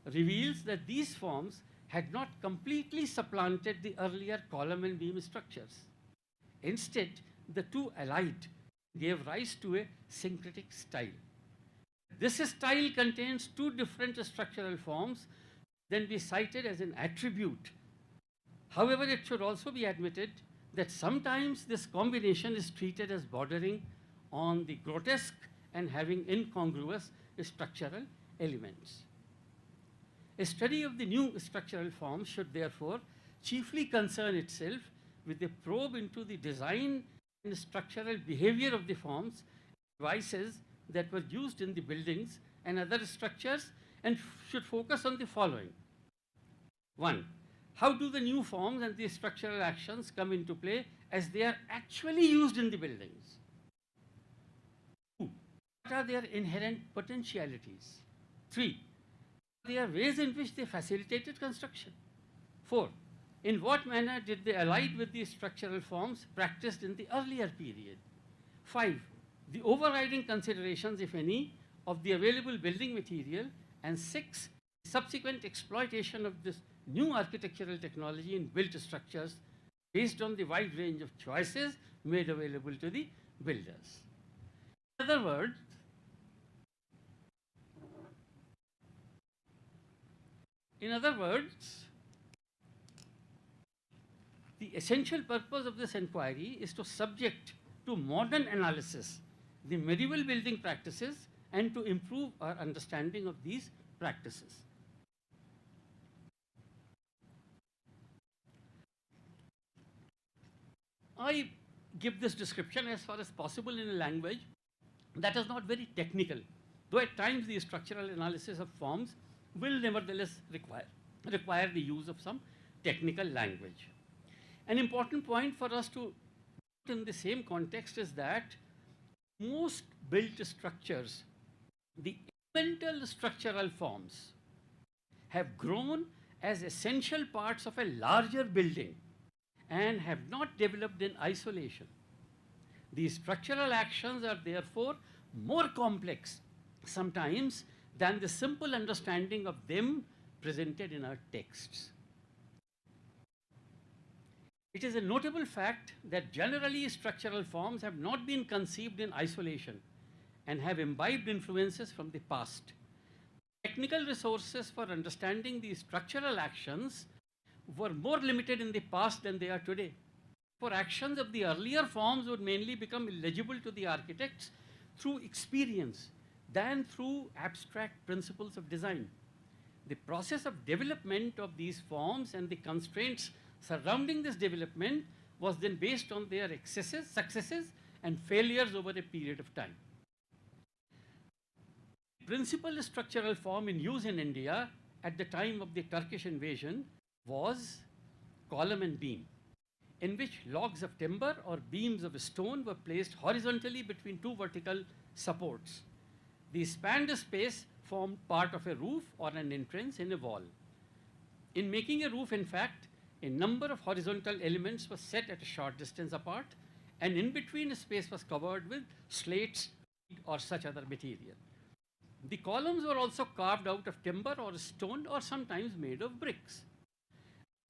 reveals that these forms had not completely supplanted the earlier column and beam structures. Instead, the two allied gave rise to a syncretic style. This style contains two different structural forms, then be cited as an attribute. However, it should also be admitted that sometimes this combination is treated as bordering on the grotesque and having incongruous structural elements. A study of the new structural forms should therefore chiefly concern itself with a probe into the design and structural behavior of the forms, devices that were used in the buildings and other structures, and should focus on the following. 1. How do the new forms and the structural actions come into play as they are actually used in the buildings? 2. What are their inherent potentialities? 3. There are ways in which they facilitated construction. 4. In what manner did they allied with the structural forms practiced in the earlier period? 5. The overriding considerations, if any, of the available building material. And 6. Subsequent exploitation of this new architectural technology in built structures based on the wide range of choices made available to the builders. In other words, the essential purpose of this inquiry is to subject to modern analysis the medieval building practices and to improve our understanding of these practices. I give this description as far as possible in a language that is not very technical, though at times the structural analysis of forms will nevertheless require the use of some technical language. An important point for us to note in the same context is that most built structures, the elemental structural forms, have grown as essential parts of a larger building and have not developed in isolation. These structural actions are therefore more complex sometimes than the simple understanding of them presented in our texts. It is a notable fact that generally structural forms have not been conceived in isolation and have imbibed influences from the past. Technical resources for understanding these structural actions were more limited in the past than they are today. For actions of the earlier forms would mainly become illegible to the architects through experience than through abstract principles of design. The process of development of these forms and the constraints surrounding this development was then based on their successes and failures over a period of time. The principal structural form in use in India at the time of the Turkish invasion was column and beam, in which logs of timber or beams of stone were placed horizontally between two vertical supports. The spanned space formed part of a roof or an entrance in a wall. In making a roof, in fact, a number of horizontal elements were set at a short distance apart, and in between a space was covered with slates or such other material. The columns were also carved out of timber or stone or sometimes made of bricks.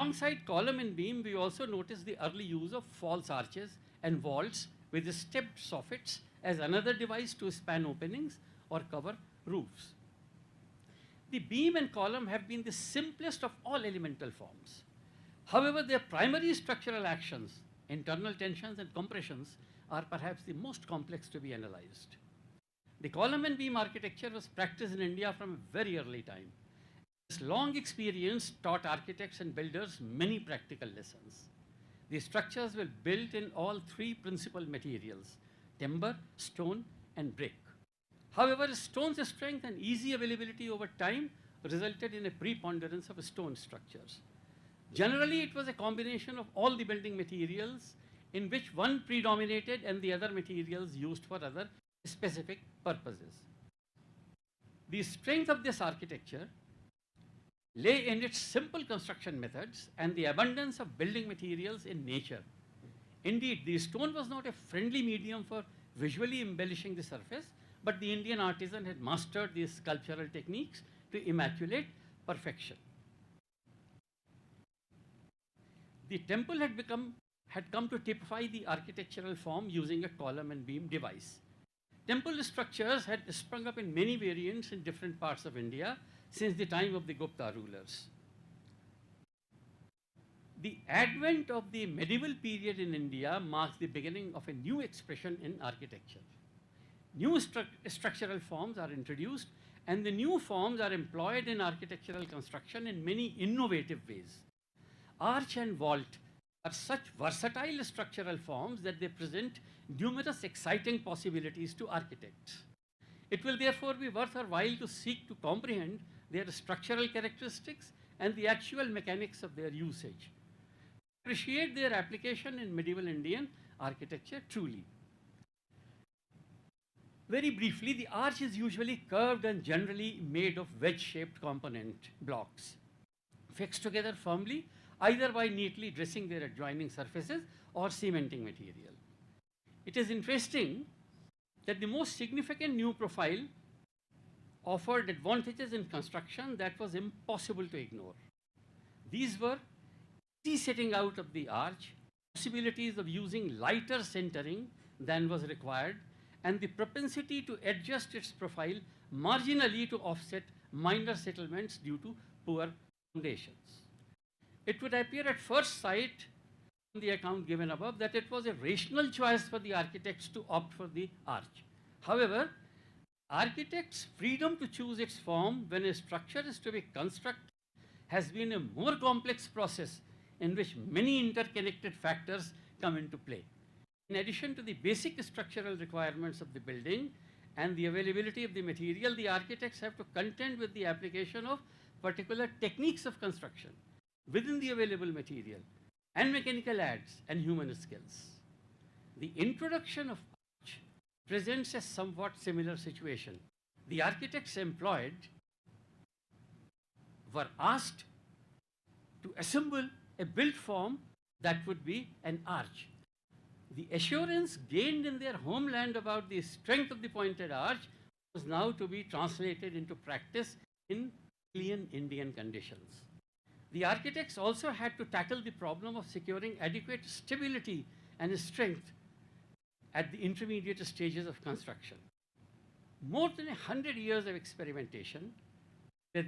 Alongside column and beam, we also notice the early use of false arches and vaults with stepped soffits as another device to span openings or cover roofs. The beam and column have been the simplest of all elemental forms. However, their primary structural actions, internal tensions and compressions, are perhaps the most complex to be analyzed. The column and beam architecture was practiced in India from a very early time. This long experience taught architects and builders many practical lessons. The structures were built in all three principal materials: timber, stone, and brick. However, stone's strength and easy availability over time resulted in a preponderance of stone structures. Generally, it was a combination of all the building materials in which one predominated and the other materials used for other specific purposes. The strength of this architecture lay in its simple construction methods and the abundance of building materials in nature. Indeed, the stone was not a friendly medium for visually embellishing the surface, but the Indian artisan had mastered these sculptural techniques to immaculate perfection. The temple had come to typify the architectural form using a column and beam device. Temple structures had sprung up in many variants in different parts of India since the time of the Gupta rulers. The advent of the medieval period in India marks the beginning of a new expression in architecture. New structural forms are introduced, and the new forms are employed in architectural construction in many innovative ways. Arch and vault are such versatile structural forms that they present numerous exciting possibilities to architects. It will therefore be worth our while to seek to comprehend their structural characteristics and the actual mechanics of their usage. Appreciate their application in medieval Indian architecture truly. Very briefly, the arch is usually curved and generally made of wedge-shaped component blocks, fixed together firmly either by neatly dressing their adjoining surfaces or cementing material. It is interesting that the most significant new profile offered advantages in construction that was impossible to ignore. These were easy setting out of the arch, possibilities of using lighter centering than was required, and the propensity to adjust its profile marginally to offset minor settlements due to poor foundations. It would appear at first sight from the account given above that it was a rational choice for the architects to opt for the arch. However, architects' freedom to choose its form when a structure is to be constructed has been a more complex process in which many interconnected factors come into play. In addition to the basic structural requirements of the building and the availability of the material, the architects have to contend with the application of particular techniques of construction within the available material and mechanical aids and human skills. The introduction of arch presents a somewhat similar situation. The architects employed were asked to assemble a built form that would be an arch. The assurance gained in their homeland about the strength of the pointed arch was now to be translated into practice in alien Indian conditions. The architects also had to tackle the problem of securing adequate stability and strength at the intermediate stages of construction. More than 100 years of experimentation with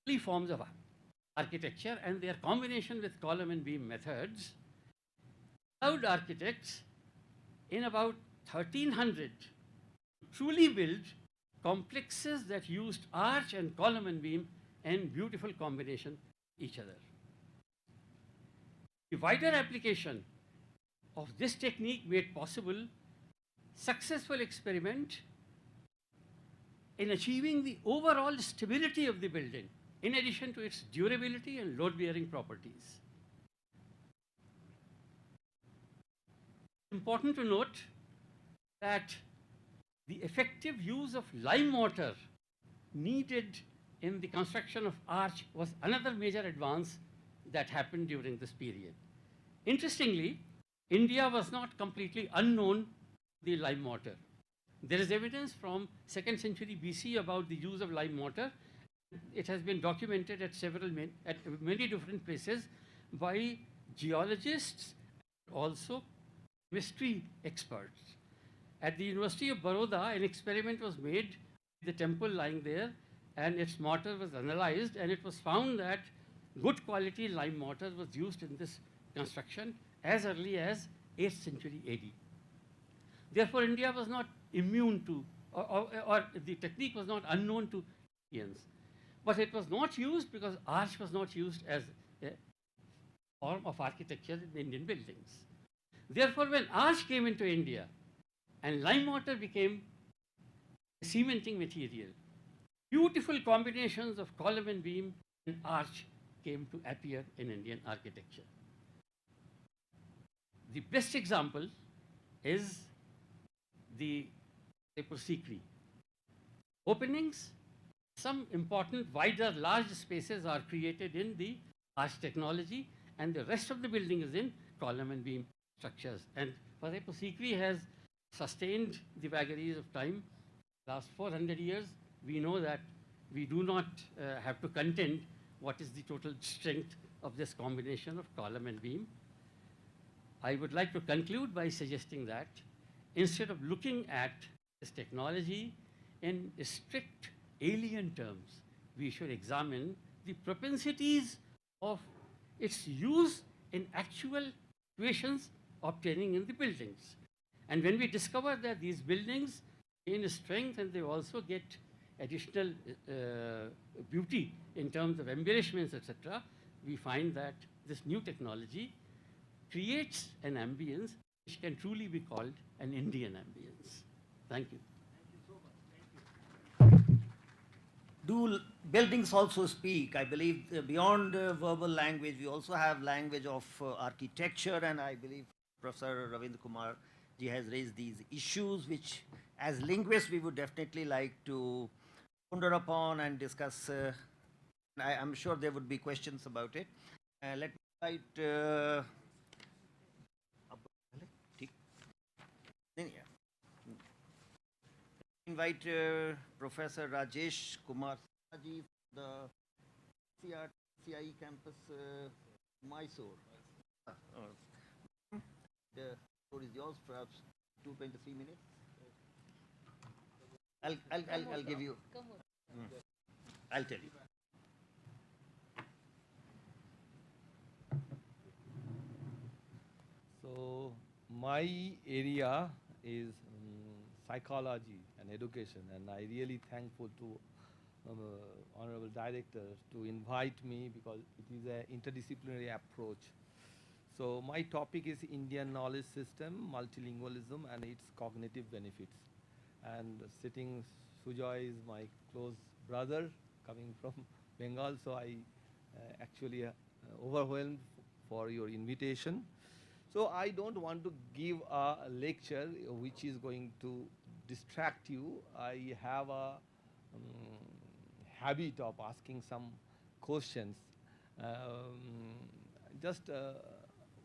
early forms of architecture and their combination with column and beam methods allowed architects in about 1300 to truly build complexes that used arch and column and beam in beautiful combination with each other. The wider application of this technique made possible successful experiment in achieving the overall stability of the building, in addition to its durability and load-bearing properties. Important to note that the effective use of lime mortar needed in the construction of arch was another major advance that happened during this period. Interestingly, India was not completely unknown to the lime mortar. There is evidence from 2nd century BC about the use of lime mortar. It has been documented at many different places by geologists, also chemistry experts. At the University of Baroda, an experiment was made, the temple lying there, and its mortar was analyzed, and it was found that good quality lime mortar was used in this construction as early as 8th century AD. Therefore, India was not immune to, or the technique was not unknown to Indians. But it was not used because arch was not used as a form of architecture in Indian buildings. Therefore, when arch came into India and lime mortar became a cementing material, beautiful combinations of column and beam and arch came to appear in Indian architecture. The best example is the CIIL. Openings, some important wider large spaces are created in the arch technology, and the rest of the building is in column and beam structures. And CIIL has sustained the vagaries of time. Last 400 years, we know that we do not have to contend what is the total strength of this combination of column and beam. I would like to conclude by suggesting that instead of looking at this technology in strict alien terms, we should examine the propensities of its use in actual situations obtaining in the buildings. And when we discover that these buildings gain strength and they also get additional beauty in terms of embellishments, etc., we find that this new technology creates an ambience which can truly be called an Indian ambience. Thank you. Do buildings also speak? I believe beyond verbal language, we also have language of architecture, and I believe Professor Ravindra Kumar ji has raised these issues, which as linguists we would definitely like to ponder upon and discuss. I'm sure there would be questions about it. Let me invite Professor Rajesh Kumar Saji, the CIIL campus, Mysore. The floor is yours, perhaps 2.3 minutes. I'll give you. I'll tell you. So my area is psychology and education, and I really thankful to Honorable Director to invite me because it is an interdisciplinary approach. So my topic is Indian knowledge system, multilingualism and its cognitive benefits. And sitting Sujoy is my close brother coming from Bengal, so I actually overwhelmed for your invitation. So I don't want to give a lecture which is going to distract you. I have a habit of asking some questions. Just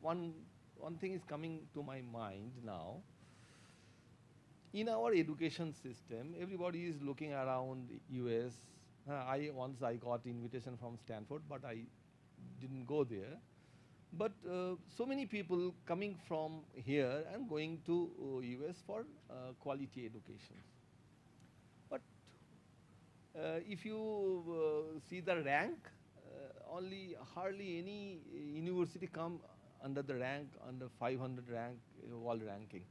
one thing is coming to my mind now. In our education system, everybody is looking around US. Once I got invitation from Stanford, but I didn't go there. But so many people coming from here and going to US for quality education. But if you see the rank, hardly any university come under the rank, under 500 rank world ranking.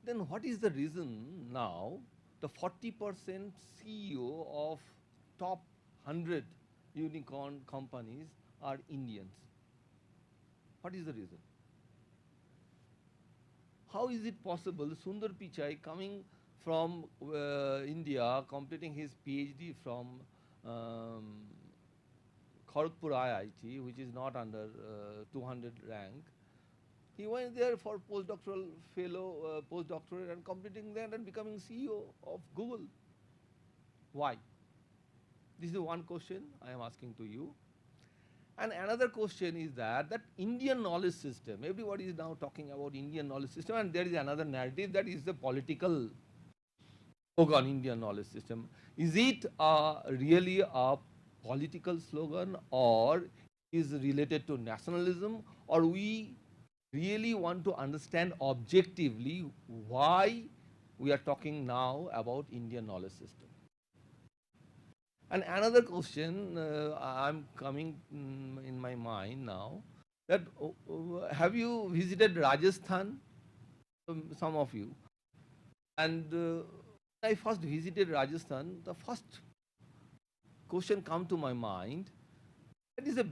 Then what is the reason now the 40% CEO of top 100 unicorn companies are Indians? What is the reason? How is it possible Sundar Pichai coming from India completing his PhD from Kharagpur IIT, which is not under 200 rank. He went there for postdoctoral fellow, postdoctorate and completing that and becoming CEO of Google. Why? This is one question I am asking to you. And another question is that Indian knowledge system, everybody is now talking about Indian knowledge system, and there is another narrative that is the political slogan, Indian knowledge system. Is it really a political slogan, or is related to nationalism, or we really want to understand objectively why we are talking now about Indian knowledge system? And another question I'm coming in my mind now, that have you visited Rajasthan? Some of you. And when I first visited Rajasthan, the first question come to my mind, it is a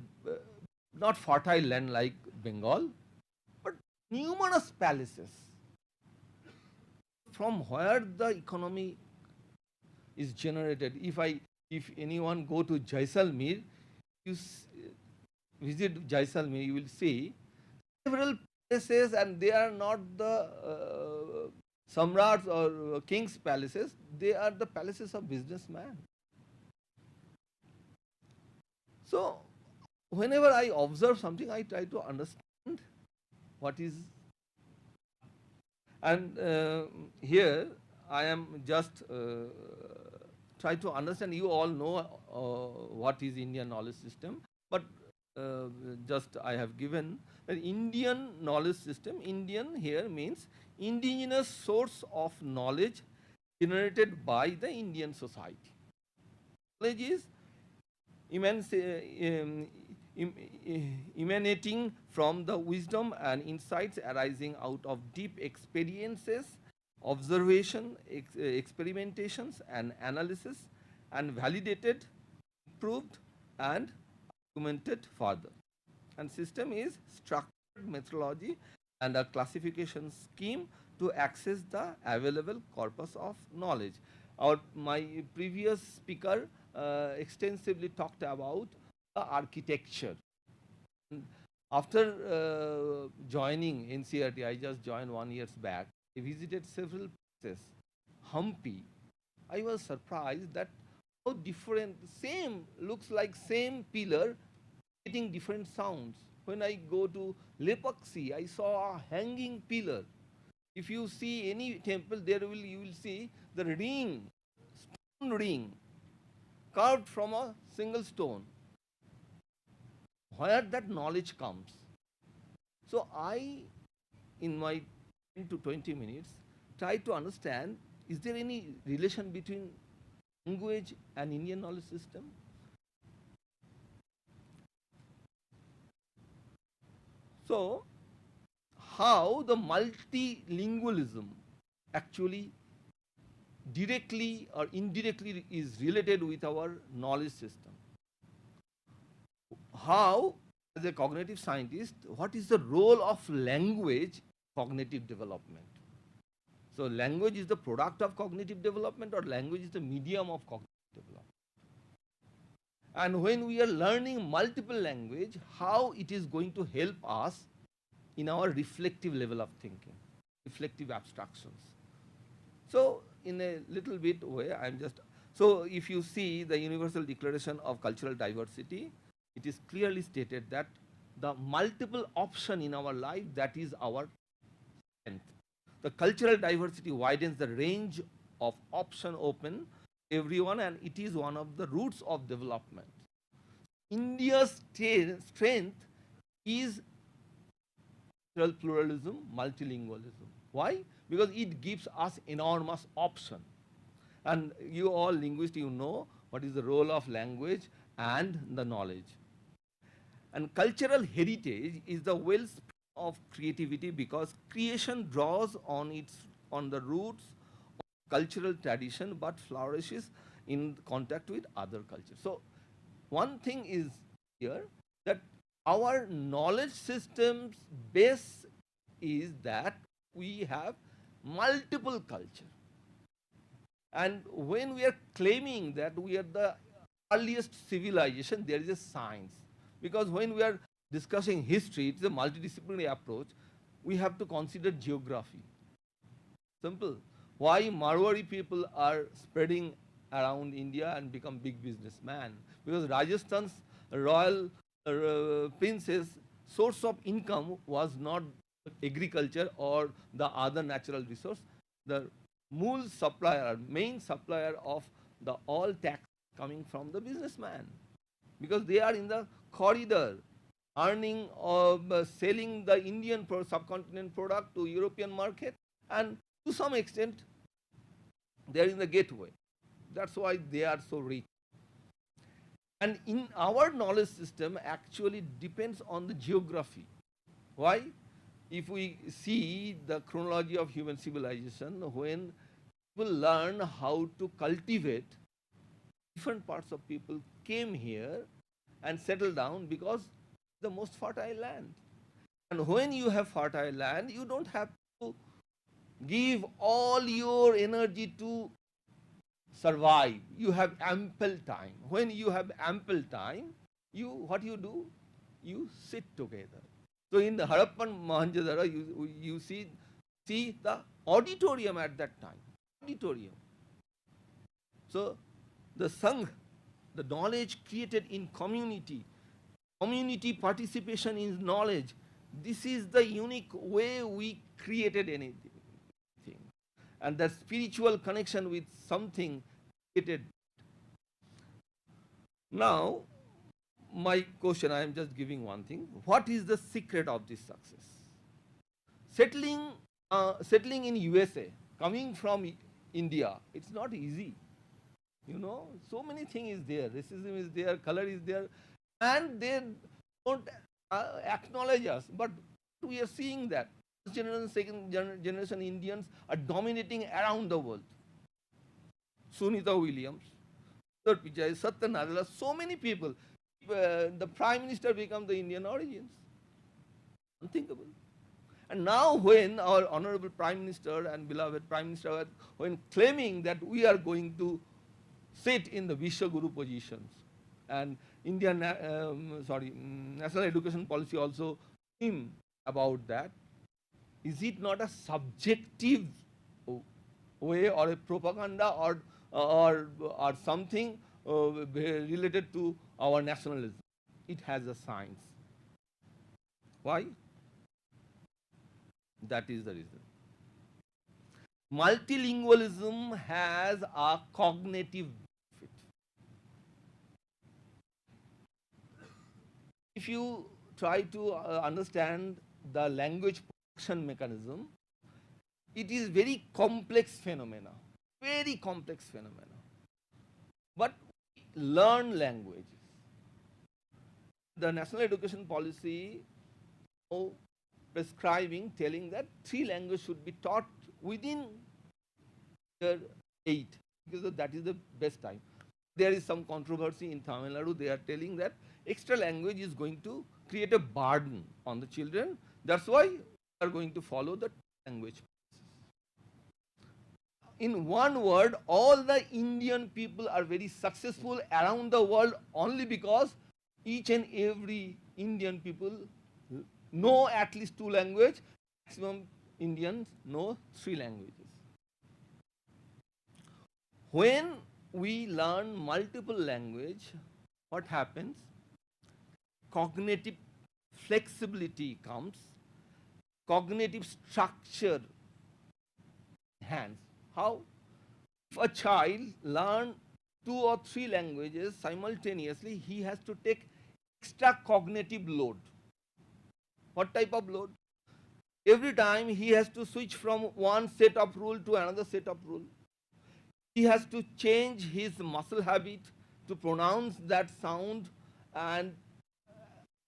not fertile land like Bengal, but numerous palaces. From where the economy is generated? If anyone go to Jaisalmer, you visit Jaisalmer, you will see several places, and they are not the samrats or king's palaces, they are the palaces of businessmen. So whenever I observe something, I try to understand what is, and here I am just try to understand. You all know what is Indian knowledge system, but just I have given an Indian knowledge system. Indian here means indigenous source of knowledge generated by the Indian society. Knowledge is emanating from the wisdom and insights arising out of deep experiences, observation, experimentations and analysis, and validated, improved and documented further. And system is structured methodology and a classification scheme to access the available corpus of knowledge. My previous speaker extensively talked about the architecture. After joining NCERT, I just joined 1 year back. I visited several places. Hampi, I was surprised that how different, same, looks like same pillar, getting different sounds. When I go to Lepaksi, I saw a hanging pillar. If you see any temple, you will see the ring, stone ring, carved from a single stone. Where that knowledge comes. So I, in my 10 to 20 minutes, try to understand, is there any relation between language and Indian knowledge system? So, how the multilingualism actually directly or indirectly is related with our knowledge system? How, as a cognitive scientist, what is the role of language in cognitive development? So language is the product of cognitive development, or language is the medium of cognitive development? And when we are learning multiple language, how it is going to help us in our reflective level of thinking, reflective abstractions. So in a little bit way, so if you see the Universal Declaration of Cultural Diversity, it is clearly stated that the multiple option in our life, that is our strength. The cultural diversity widens the range of option open to everyone, and it is one of the roots of development. India's strength is cultural pluralism, multilingualism. Why? Because it gives us enormous option. And you all linguists, you know what is the role of language and the knowledge. And cultural heritage is the wellspring of creativity, because creation draws on the roots of cultural tradition but flourishes in contact with other cultures. So one thing is here, that our knowledge system's base is that we have multiple culture. And when we are claiming that we are the earliest civilization, there is a science. Because when we are discussing history, it is a multidisciplinary approach, we have to consider geography. Simple. Why Marwari people are spreading around India and become big businessmen? Because Rajasthan's royal prince's source of income was not agriculture or the other natural resource. The main supplier of the all tax coming from the businessman, because they are in the corridor earning or selling the Indian subcontinent product to European market, and to some extent they are in the gateway. That's why they are so rich. And in our knowledge system actually depends on the geography. Why? If we see the chronology of human civilization, when people learn how to cultivate, different parts of people came here and settled down because the most fertile land. And when you have fertile land, you don't have to give all your energy to survive. You have ample time. When you have ample time, what you do? You sit together. So in the Harappan Mohenjo-daro, you see the auditorium at that time. Auditorium. So the Sangh, the knowledge created in community, community participation in knowledge, this is the unique way we created anything. And the spiritual connection with something created. Now, my question, I am just giving one thing. What is the secret of this success? Settling in USA, coming from India, it's not easy. You know, so many things is there. Racism is there, color is there, and they don't acknowledge us. But we are seeing that first generation, second generation Indians are dominating around the world. Sunita Williams, Sir Pichai, Satya Nadella, so many people. The Prime Minister becomes the Indian origins. Unthinkable. And now when our Honorable Prime Minister and beloved Prime Minister, when claiming that we are going to sit in the Vishwaguru positions, and Indian National Education Policy also came about that, is it not a subjective way or a propaganda or something related to our nationalism? It has a science. Why? That is the reason. Multilingualism has a cognitive benefit. If you try to understand the language production mechanism, it is very complex phenomena, very complex phenomena. But we learn languages. The National Education Policy now prescribing, telling that 3 languages should be taught within year 8, because that is the best time. There is some controversy in Tamil Nadu. They are telling that extra language is going to create a burden on the children. That's why we are going to follow the language. In one word, all the Indian people are very successful around the world only because each and every Indian people know at least 2 languages. Maximum Indians know 3 languages. When we learn multiple language, what happens? Cognitive flexibility comes, cognitive structure enhanced. How? If a child learns 2 or 3 languages simultaneously, he has to take extra cognitive load. What type of load? Every time he has to switch from one set of rule to another set of rule. He has to change his muscle habit to pronounce that sound and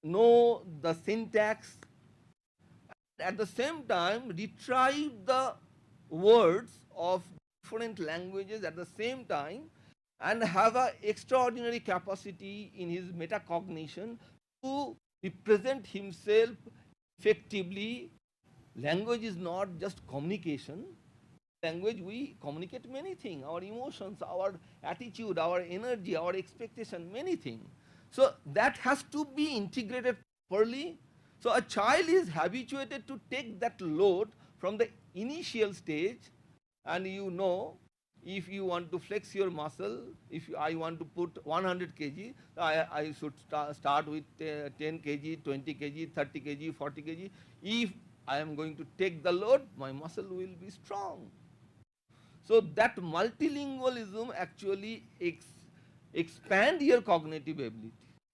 know the syntax. At the same time, retrieve the words of different languages at the same time and have an extraordinary capacity in his metacognition to represent himself effectively. Language is not just communication, language we communicate many things, our emotions, our attitude, our energy, our expectation, many things. So that has to be integrated properly. So a child is habituated to take that load from the initial stage, and you know, if you want to flex your muscle, if I want to put 100 kg, I should start with 10 kg, 20 kg, 30 kg, 40 kg. If I am going to take the load, my muscle will be strong. So that multilingualism actually expand your cognitive ability.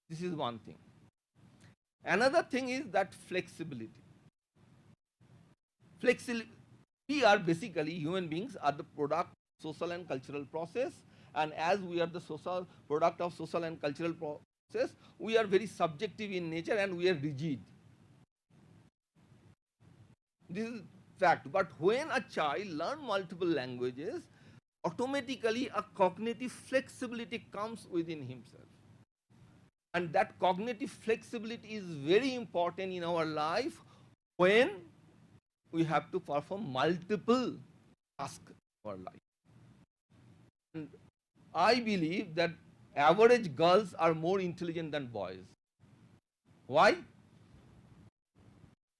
This is one thing. Another thing is that flexibility. We are basically, human beings are the product of social and cultural process, and as we are the product of social and cultural process, we are very subjective in nature and we are rigid. This is fact. But when a child learns multiple languages, automatically a cognitive flexibility comes within himself. And that cognitive flexibility is very important in our life when we have to perform multiple tasks in our life. And I believe that average girls are more intelligent than boys. Why?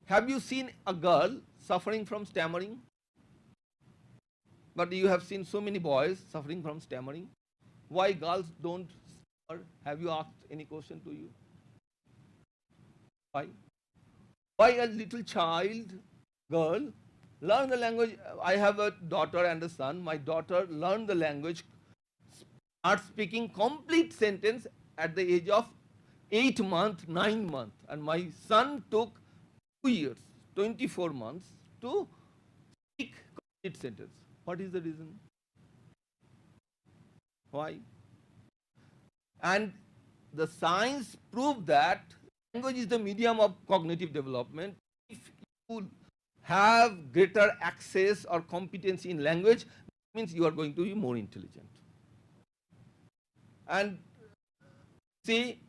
Have you seen a girl suffering from stammering? But you have seen so many boys suffering from stammering. Why girls don't stammer? Have you asked any question to you? Why? Why a little child, girl, learn the language? I have a daughter and a son. My daughter learned the language, start speaking complete sentence at the age of 8 months, 9 months. And my son took 2 years, 24 months to speak complete sentence. What is the reason? Why? And the science proved that language is the medium of cognitive development. If you have greater access or competency in language, that means you are going to be more intelligent. And see,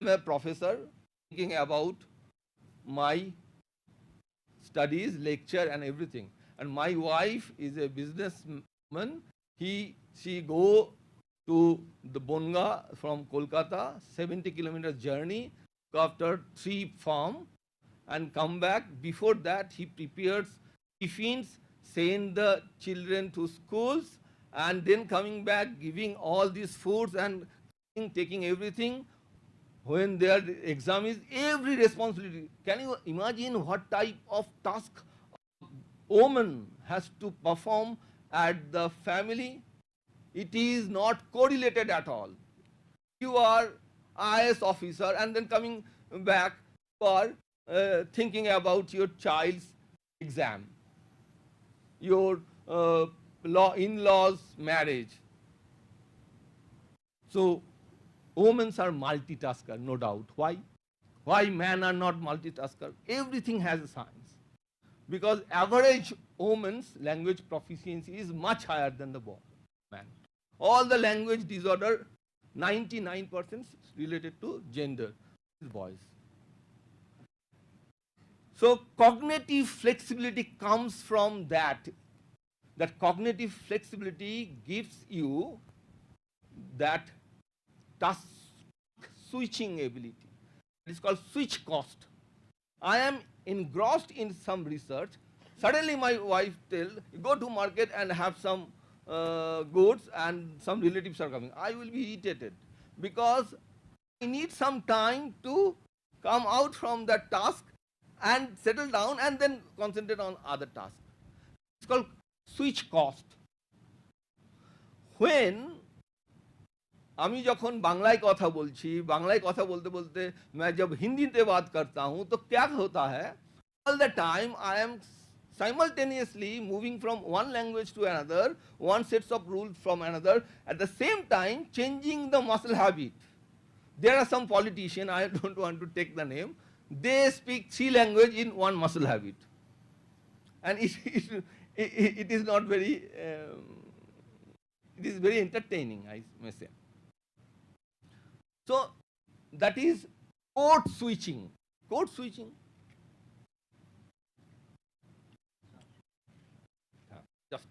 I'm a professor thinking about my studies, lecture and everything. And my wife is a businesswoman. She go to the Bonga from Kolkata, 70 kilometers journey, go after 3 farm and come back. Before that, he prepares tiffins, send the children to schools, and then coming back, giving all these foods and taking everything. When their exam is, every responsibility. Can you imagine what type of task a woman has to perform at the family? It is not correlated at all. You are IAS officer and then coming back, you are thinking about your child's exam, your in-laws' marriage. So women are multitasker, no doubt. Why? Why men are not multitasker? Everything has a science. Because average woman's language proficiency is much higher than the man. All the language disorder, 99% related to gender, boys. So cognitive flexibility comes from that. That cognitive flexibility gives you that task switching ability. It is called switch cost. I am engrossed in some research. Suddenly my wife tells, go to market and have some goods and some relatives are coming. I will be irritated because I need some time to come out from that task and settle down and then concentrate on other tasks. It's called switch cost. When আমি যখন বাংলায় কথা বলছি, বাংলায় কথা বলতে বলতে मैं जब हिंदीতে बात करता हूँ तो क्या होता है, all the time I am simultaneously moving from one language to another, one sets of rules from another, at the same time changing the muscle habit. There are some politicians, I don't want to take the name, they speak 3 languages in one muscle habit. And it is not very, it is very entertaining, I may say. So that is code switching. Code switching. Just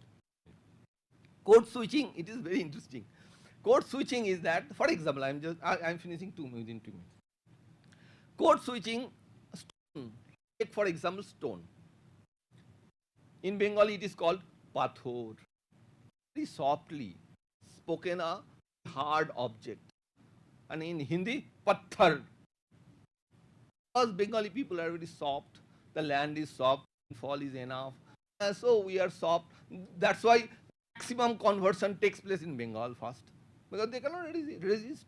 code switching, it is very interesting. Code switching is that, for example, I'm finishing within 2 minutes. Code switching, stone, take for example stone. In Bengali it is called pathor. Very softly spoken a hard object. And in Hindi, patthar. Because Bengali people are very soft, the land is soft, rainfall is enough. So we are soft. That's why maximum conversion takes place in Bengal first, because they cannot resist.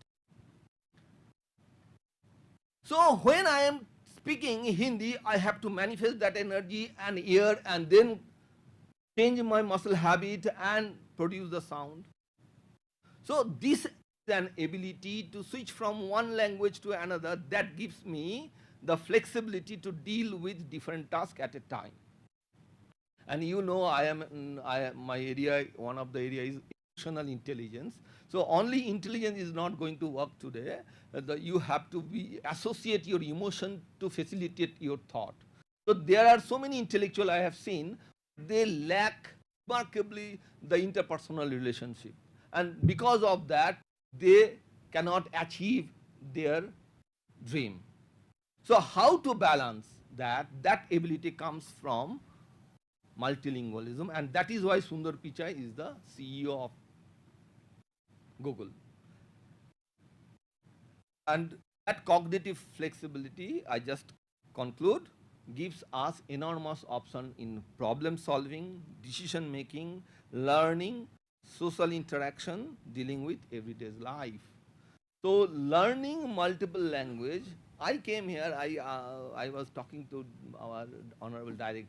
So when I am speaking Hindi, I have to manifest that energy and hear and then change my muscle habit and produce the sound. So this is an ability to switch from one language to another that gives me the flexibility to deal with different tasks at a time. And you know, my area, one of the area is emotional intelligence. So only intelligence is not going to work today. You have to associate your emotion to facilitate your thought. So there are so many intellectuals I have seen, they lack remarkably the interpersonal relationship. And because of that, they cannot achieve their dream. So how to balance that? That ability comes from multilingualism, and that is why Sundar Pichai is the CEO of Google. And that cognitive flexibility, I just conclude, gives us enormous option in problem solving, decision making, learning, social interaction, dealing with everyday life. So learning multiple language, I came here, I was talking to our Honorable Director.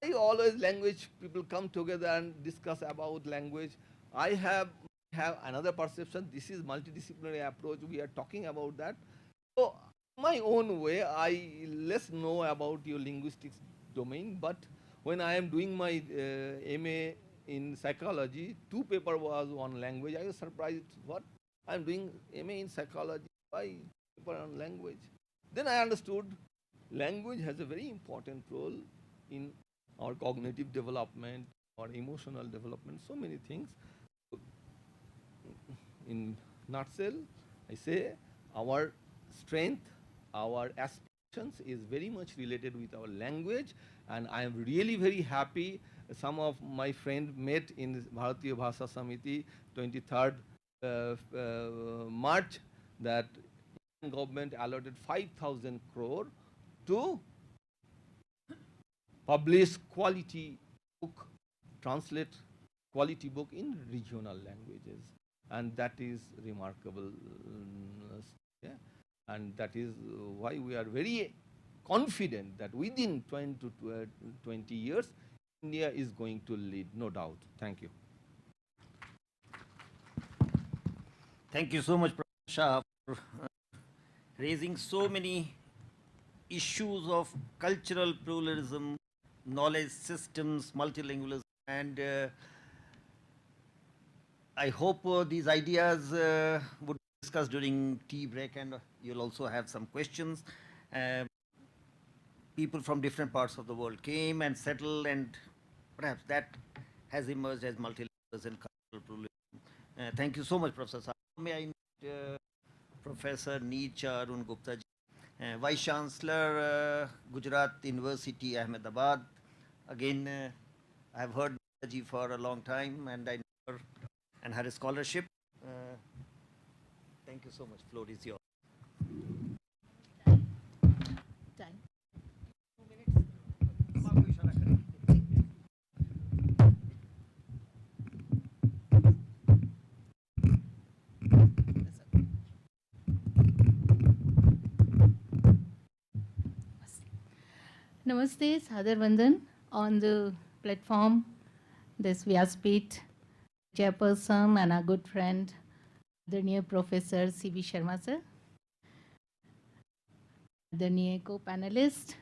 I always language people come together and discuss about language. I have another perception. This is multidisciplinary approach. We are talking about that. So my own way, I less know about your linguistics domain. But when I am doing my MA in psychology, 2 paper was on language. I was surprised. What I am doing MA in psychology? Why paper on language? Then I understood language has a very important role in our cognitive development, our emotional development, so many things. In nutshell, I say our strength, our aspirations is very much related with our language, and I am really very happy. Some of my friends met in Bharatiya Bhasha Samiti 23rd March that government allotted 5,000 crore to publish quality book, translate quality book in regional languages, and that is remarkable. Yeah? And that is why we are very confident that within 20 to 20 years, India is going to lead, no doubt. Thank you. Thank you so much, Professor Shah, for raising so many issues of cultural pluralism, knowledge systems, multilingualism, and I hope these ideas would be discussed during tea break, and you'll also have some questions. People from different parts of the world came and settled, and perhaps that has emerged as multilingualism and cultural pluralism. Thank you so much, Professor Shah. May I invite Professor Neercha Arun Gupta ji, Vice Chancellor, Gujarat University, Ahmedabad. Again, I have heard ji for a long time, and I know her and her scholarship. Thank you so much. Floor is yours. Time. Namaste, Sadar Vandan. On the platform, this Vyaspeeth chairperson and our good friend, Adharaniya Professor C.V. Sharma sir, Adharaniya co-panelists,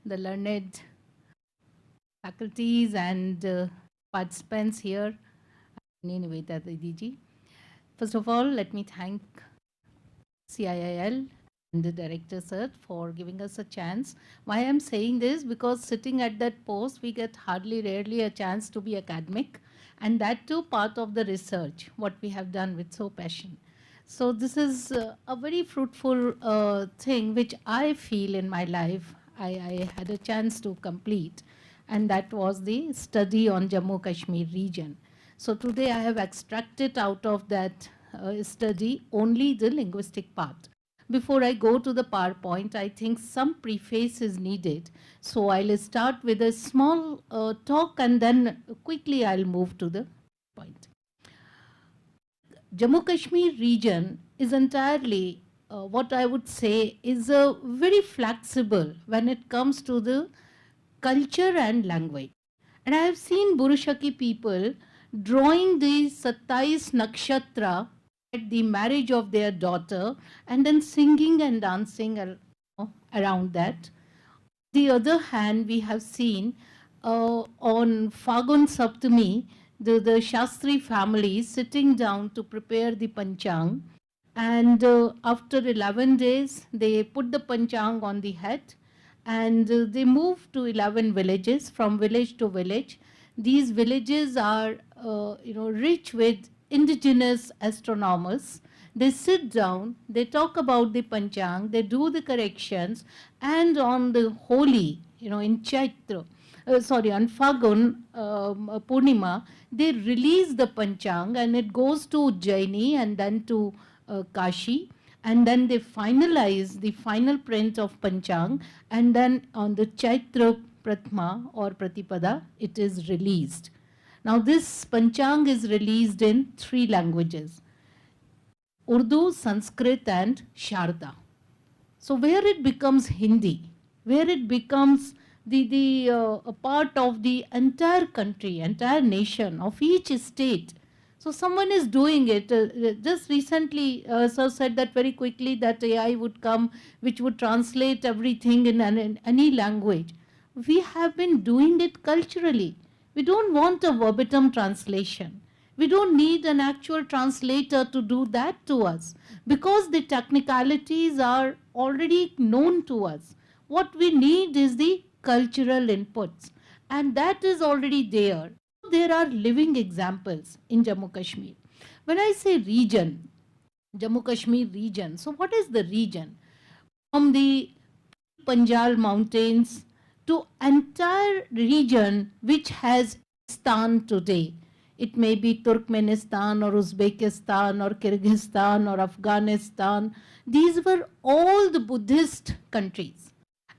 the learned faculties and participants here, Nivedita ji. First of all, let me thank CIIL the director, sir, for giving us a chance. Why I'm saying this, because sitting at that post, we get rarely a chance to be academic, and that too part of the research, what we have done with so passion. So this is a very fruitful thing which I feel in my life I had a chance to complete, and that was the study on Jammu Kashmir region. So today I have extracted out of that study only the linguistic part. Before I go to the PowerPoint, I think some preface is needed. So I'll start with a small talk, and then quickly I'll move to the point. Jammu Kashmir region is entirely what I would say is very flexible when it comes to the culture and language. And I have seen Burushaki people drawing the 27 nakshatra at the marriage of their daughter and then singing and dancing around that. On the other hand, we have seen on Fagun Saptami, the Shastri family sitting down to prepare the Panchang, and after 11 days, they put the Panchang on the head, and they move to 11 villages, from village to village. These villages are rich with indigenous astronomers. They sit down, they talk about the Panchang, they do the corrections, and on the holy, in Chaitra, on Fagun Purnima, they release the Panchang, and it goes to Ujjaini and then to Kashi, and then they finalize the final print of Panchang, and then on the Chaitra Prathma or Pratipada, it is released. Now this Panchang is released in 3 languages: Urdu, Sanskrit and Sharda. So where it becomes Hindi, where it becomes a part of the entire country, entire nation, of each state. So someone is doing it. Just recently, sir said that very quickly that AI would come, which would translate everything in any language. We have been doing it culturally. We don't want a verbatim translation. We don't need an actual translator to do that to us, because the technicalities are already known to us. What we need is the cultural inputs, and that is already there. There are living examples in Jammu Kashmir. When I say region, Jammu Kashmir region, so what is the region? From the Panjal mountains to entire region which has Stan today. It may be Turkmenistan or Uzbekistan or Kyrgyzstan or Afghanistan. These were all the Buddhist countries.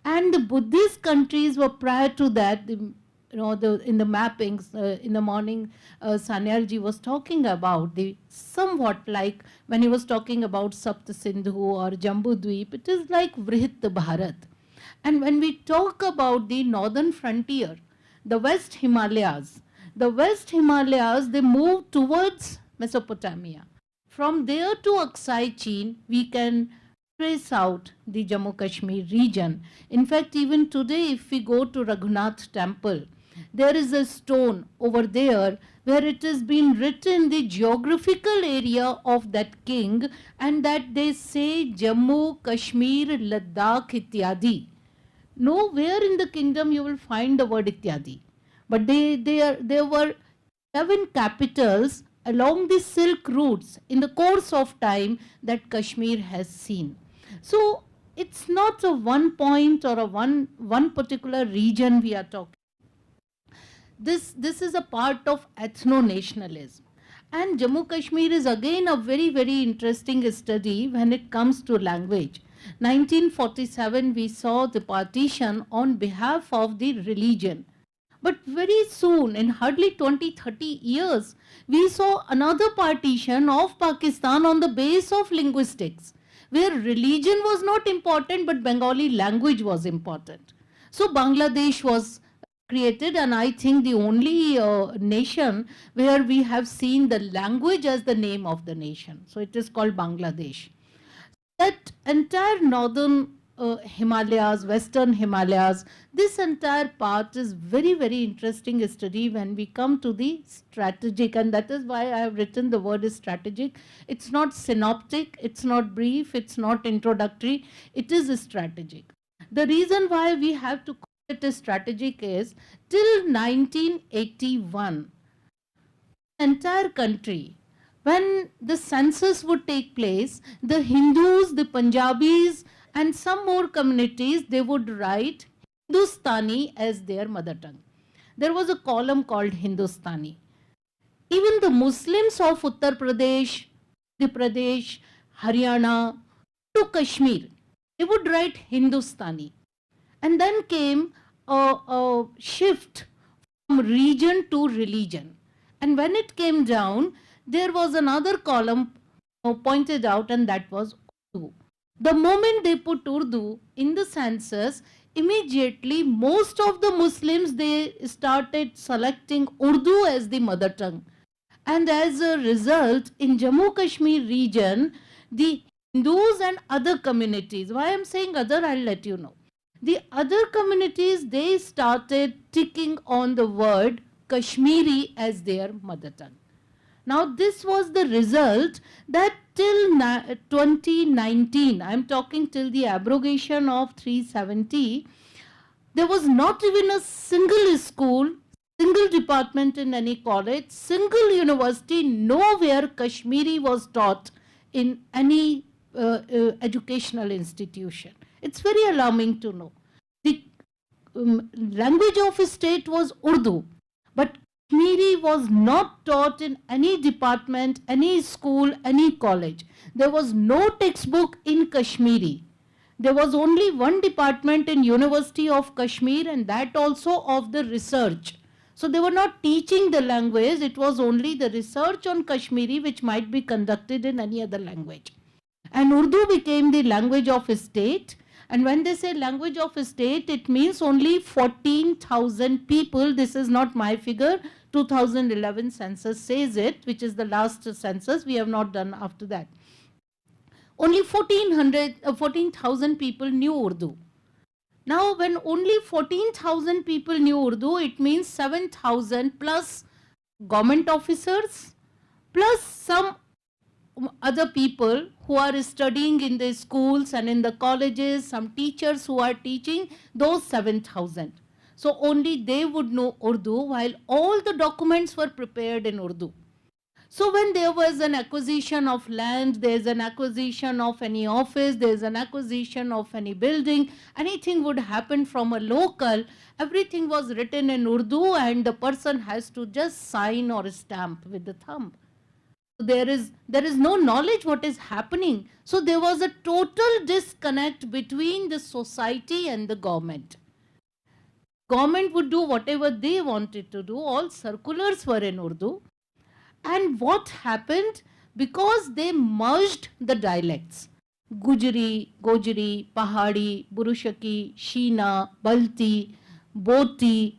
And the Buddhist countries were prior to that, in the mappings, in the morning, Sanyalji was talking about the somewhat like when he was talking about Sapt Sindhu or Jambudweep, it is like Vrihit Bharat. And when we talk about the northern frontier, the West Himalayas, they move towards Mesopotamia. From there to Aksai Chin, we can trace out the Jammu Kashmir region. In fact, even today, if we go to Raghunath temple, there is a stone over there where it has been written the geographical area of that king, and that they say Jammu, Kashmir, Ladakh, Ityadi. Nowhere in the kingdom you will find the word Ityadi. But there were 7 capitals along the Silk routes in the course of time that Kashmir has seen. So it's not a one point or a one particular region we are talking. This is a part of ethno-nationalism. And Jammu Kashmir is again a very, very interesting study when it comes to language. 1947, we saw the partition on behalf of the religion. But very soon, in hardly 20-30 years, we saw another partition of Pakistan on the base of linguistics, where religion was not important, but Bengali language was important. So Bangladesh was created, and I think the only nation where we have seen the language as the name of the nation. So it is called Bangladesh. That entire northern Himalayas, Western Himalayas. This entire part is very, very interesting study when we come to the strategic, and that is why I have written the word is strategic. It's not synoptic, it's not brief, it's not introductory, it is strategic. The reason why we have to call it a strategic is till 1981, the entire country, when the census would take place, the Hindus, the Punjabis, and some more communities, they would write Hindustani as their mother tongue. There was a column called Hindustani. Even the Muslims of Uttar Pradesh, Madhya Pradesh, Haryana, to Kashmir, they would write Hindustani. And then came a shift from region to religion. And when it came down, there was another column pointed out, and that was Urdu. The moment they put Urdu in the census, immediately most of the Muslims, they started selecting Urdu as the mother tongue. And as a result, in Jammu Kashmir region, the Hindus and other communities, why I'm saying other, I'll let you know. The other communities, they started ticking on the word Kashmiri as their mother tongue. Now, this was the result that till 2019, I'm talking till the abrogation of 370, there was not even a single school, single department in any college, single university, nowhere Kashmiri was taught in any educational institution. It's very alarming to know. The language of a state was Urdu, but Kashmiri was not taught in any department, any school, any college. There was no textbook in Kashmiri. There was only one department in University of Kashmir, and that also of the research. So they were not teaching the language, it was only the research on Kashmiri which might be conducted in any other language. And Urdu became the language of a state. And when they say language of a state, it means only 14,000 people. This is not my figure. 2011 census says it, which is the last census. We have not done after that. Only 14,000 people knew Urdu. Now, when only 14,000 people knew Urdu, it means 7,000 plus government officers, plus some other people who are studying in the schools and in the colleges, some teachers who are teaching, those 7,000. So only they would know Urdu, while all the documents were prepared in Urdu. So when there was an acquisition of land, there's an acquisition of any office, there's an acquisition of any building, anything would happen from a local, everything was written in Urdu and the person has to just sign or stamp with the thumb. There is no knowledge what is happening. So there was a total disconnect between the society and the government. Government would do whatever they wanted to do. All circulars were in Urdu. And what happened? Because they merged the dialects. Gujari, Gojari, Pahadi, Burushaki, Sheena, Balti, Boti,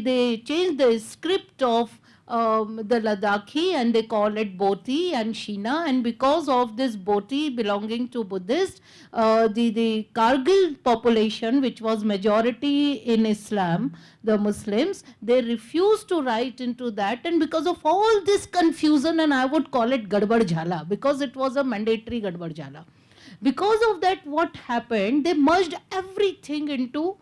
they changed the script of the Ladakhi and they call it Boti and Sheena, and because of this Boti belonging to Buddhist, the Kargil population, which was majority in Islam, the Muslims, they refused to write into that, and because of all this confusion, and I would call it Gadbad Jhala, because it was a mandatory Gadbad Jhala. Because of that, what happened? They merged everything into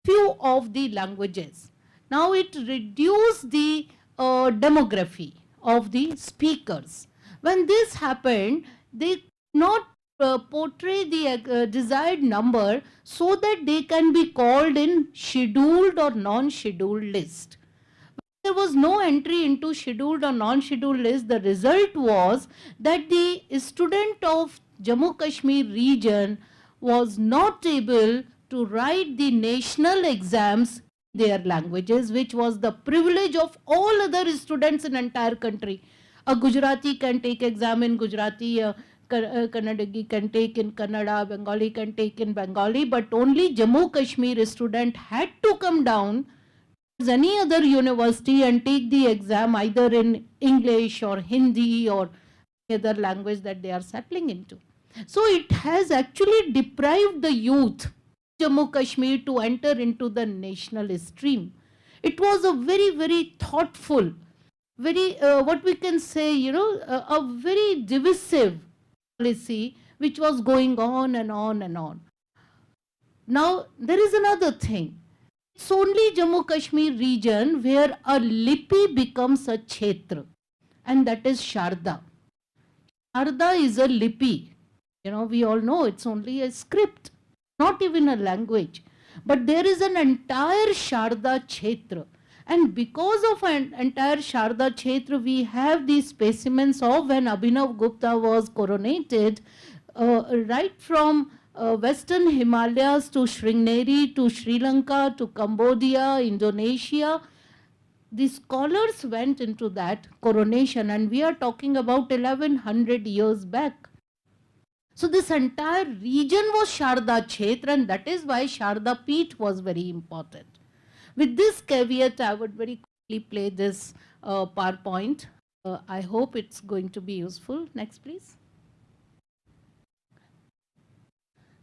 few of the languages. Now it reduced the demography of the speakers. When this happened, they could not portray the desired number so that they can be called in scheduled or non-scheduled list. There was no entry into scheduled or non-scheduled list. The result was that the student of Jammu Kashmir region was not able to write the national exams their languages, which was the privilege of all other students in entire country. A Gujarati can take exam in Gujarati, a Kannadagi can take in Kannada, Bengali can take in Bengali, but only Jammu Kashmir student had to come down to any other university and take the exam either in English or Hindi or other language that they are settling into. So it has actually deprived the youth Jammu Kashmir to enter into the national stream. It was a very, very thoughtful, very, what we can say, a very divisive policy which was going on and on and on. Now, there is another thing. It's only Jammu Kashmir region where a lipi becomes a kshetra, and that is Sharda. Sharda is a lipi. We all know it's only a script, not even a language. But there is an entire Sharda kshetra. And because of an entire Sharda kshetra, we have these specimens of when Abhinav Gupta was coronated, right from Western Himalayas to Sringeri, to Sri Lanka, to Cambodia, Indonesia. The scholars went into that coronation, and we are talking about 1100 years back. So this entire region was Sharda Kshetra, and that is why Sharda Peeth was very important. With this caveat, I would very quickly play this PowerPoint. I hope it's going to be useful. Next, please.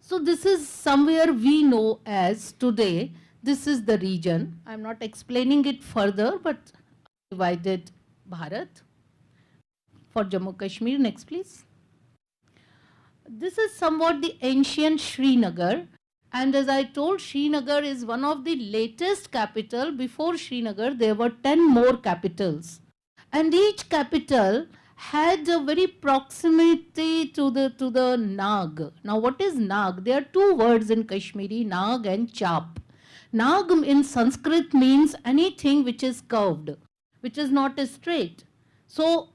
So this is somewhere we know as today, this is the region. I'm not explaining it further, but divided Bharat for Jammu Kashmir. Next, please. This is somewhat the ancient Srinagar. And as I told, Srinagar is one of the latest capital. Before Srinagar, there were 10 more capitals. And each capital had a very proximity to the Nag. Now, what is Nag? There are two words in Kashmiri, Nag and Chap. Nag in Sanskrit means anything which is curved, which is not straight. So,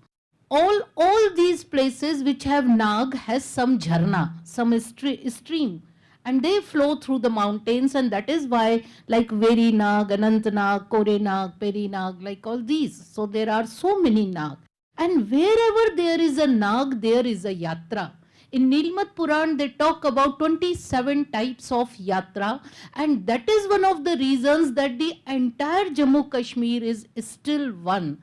all these places which have Nag has some jharna, some stream. And they flow through the mountains, and that is why like Veri Nag, Anant Nag, Kore Nag, Peri Nag, like all these. So there are so many Nag. And wherever there is a Nag, there is a Yatra. In Nilmat Puran, they talk about 27 types of Yatra, and that is one of the reasons that the entire Jammu Kashmir is still one.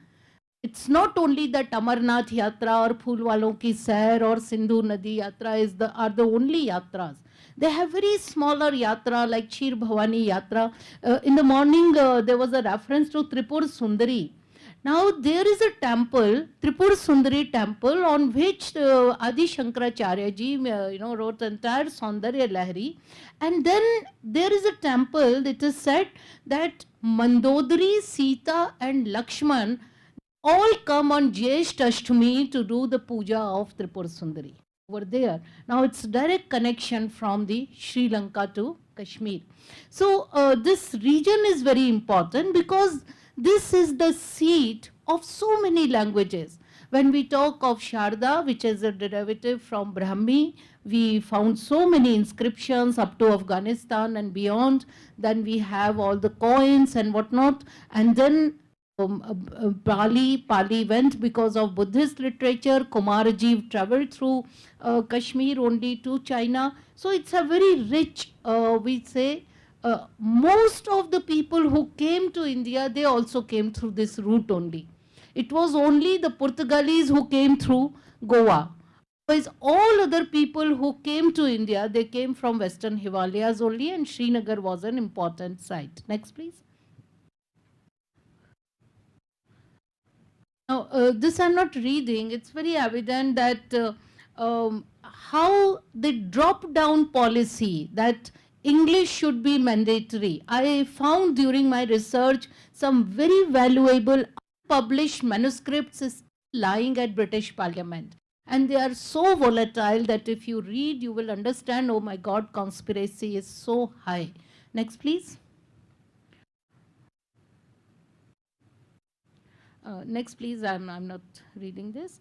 It's not only that Amarnath Yatra or Phulwalon Ki Sair or Sindhu Nadi Yatra are the only Yatras. They have very smaller yatra like Chir Bhavani Yatra. In the morning, there was a reference to Tripur Sundari. Now, there is a temple, Tripur Sundari temple, on which Adi Shankaracharya ji wrote entire Saundarya Lahari. And then there is a temple that is said that Mandodari, Sita and Lakshman all come on Jyesht Ashtami to do the puja of Tripur Sundari over there. Now it's direct connection from the Sri Lanka to Kashmir. So this region is very important because this is the seat of so many languages. When we talk of Sharda, which is a derivative from Brahmi, we found so many inscriptions up to Afghanistan and beyond. Then we have all the coins and whatnot. And then Pali went because of Buddhist literature. Kumarji traveled through Kashmir only to China. So it's a very rich, we say, most of the people who came to India, they also came through this route only. It was only the Portuguese who came through Goa. Otherwise, all other people who came to India, they came from Western Himalayas only, and Srinagar was an important site. Next, please. Now, this I'm not reading. It's very evident that how the drop-down policy that English should be mandatory. I found during my research some very valuable unpublished manuscripts lying at British Parliament. And they are so volatile that if you read, you will understand, oh my God, conspiracy is so high. Next, please. Next, please. I'm not reading this.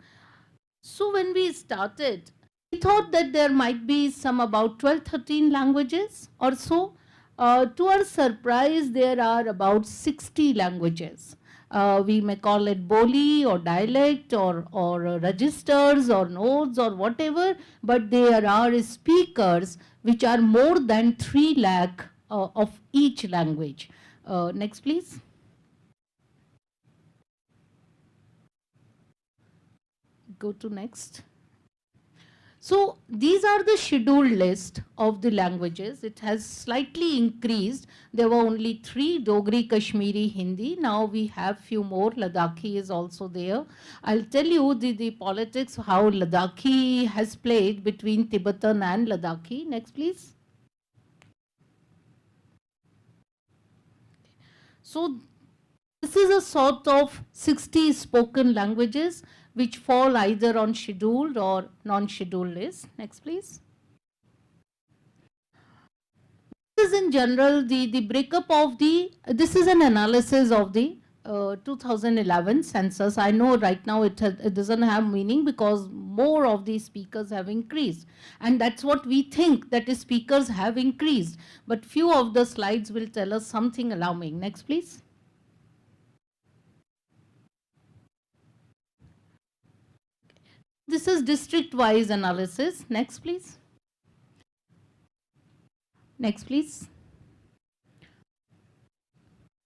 So when we started, we thought that there might be some about 12-13 languages or so. To our surprise, there are about 60 languages. We may call it Boli or dialect or registers or nodes or whatever, but there are speakers which are more than 3 lakh of each language. Next, please. Go to next. So these are the scheduled list of the languages. It has slightly increased. There were only 3, Dogri, Kashmiri, Hindi. Now we have few more. Ladakhi is also there. I'll tell you the politics, how Ladakhi has played between Tibetan and Ladakhi. Next, please. So this is a sort of 60 spoken languages which fall either on scheduled or non-scheduled list. Next, please. This is in general the breakup of this is an analysis of the 2011 census. I know right now it doesn't have meaning because more of the speakers have increased. And that's what we think, that is speakers have increased. But few of the slides will tell us something alarming. Next, please. This is district-wise analysis. Next, please. Next, please.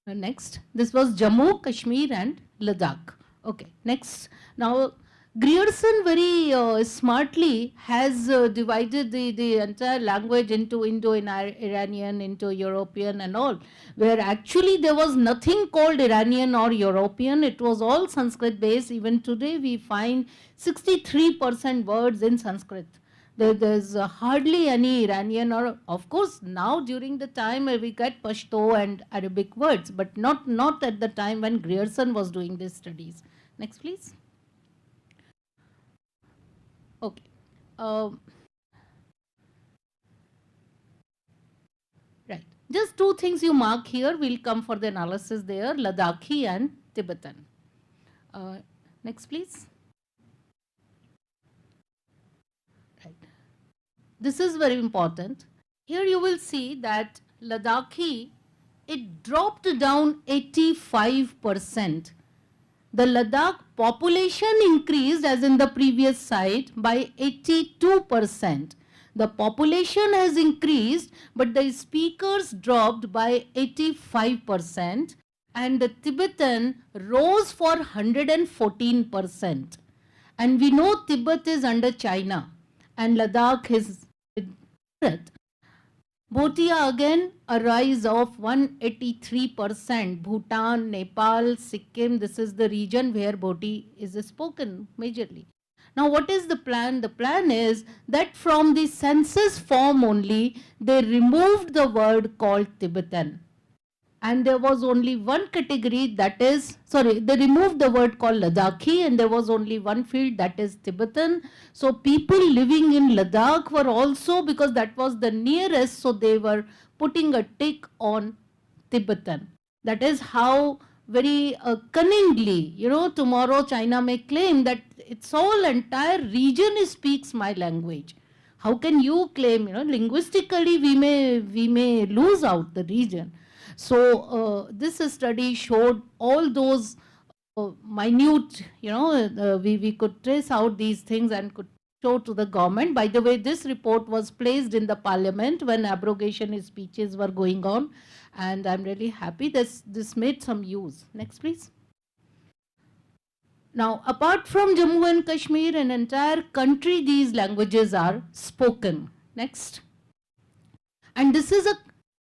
Next. This was Jammu, Kashmir and Ladakh. Okay, next. Now, Grierson very smartly has divided the entire language into Indo-Iranian, into European and all, where actually there was nothing called Iranian or European. It was all Sanskrit based. Even today we find 63% words in Sanskrit. There's hardly any Iranian, or of course now during the time we get Pashto and Arabic words, but not at the time when Grierson was doing these studies. Next, please. Okay. Right. Just 2 things you mark here. We'll come for the analysis there. Ladakhi and Tibetan. Next, please. Right. This is very important. Here you will see that Ladakhi, it dropped down 85%. The Ladakh population increased, as in the previous slide, by 82%. The population has increased, but the speakers dropped by 85%, and the Tibetan rose for 114%. And we know Tibet is under China, and Ladakh is with Bharat. Bhotia again, a rise of 183%. Bhutan, Nepal, Sikkim, this is the region where Bhoti is spoken majorly. Now what is the plan? The plan is that from the census form only, they removed the word called Tibetan. And there was only one category, that is, sorry, they removed the word called Ladakhi, and there was only one field, that is Tibetan. So people living in Ladakh were also, because that was the nearest, so they were putting a tick on Tibetan. That is how very cunningly, tomorrow China may claim that it's all entire region speaks my language. How can you claim, linguistically we may lose out the region. So this study showed all those minute, we could trace out these things and could show to the government. By the way, this report was placed in the parliament when abrogation speeches were going on, and I'm really happy this made some use. Next, please. Now, apart from Jammu and Kashmir, an entire country, these languages are spoken. Next. And this is a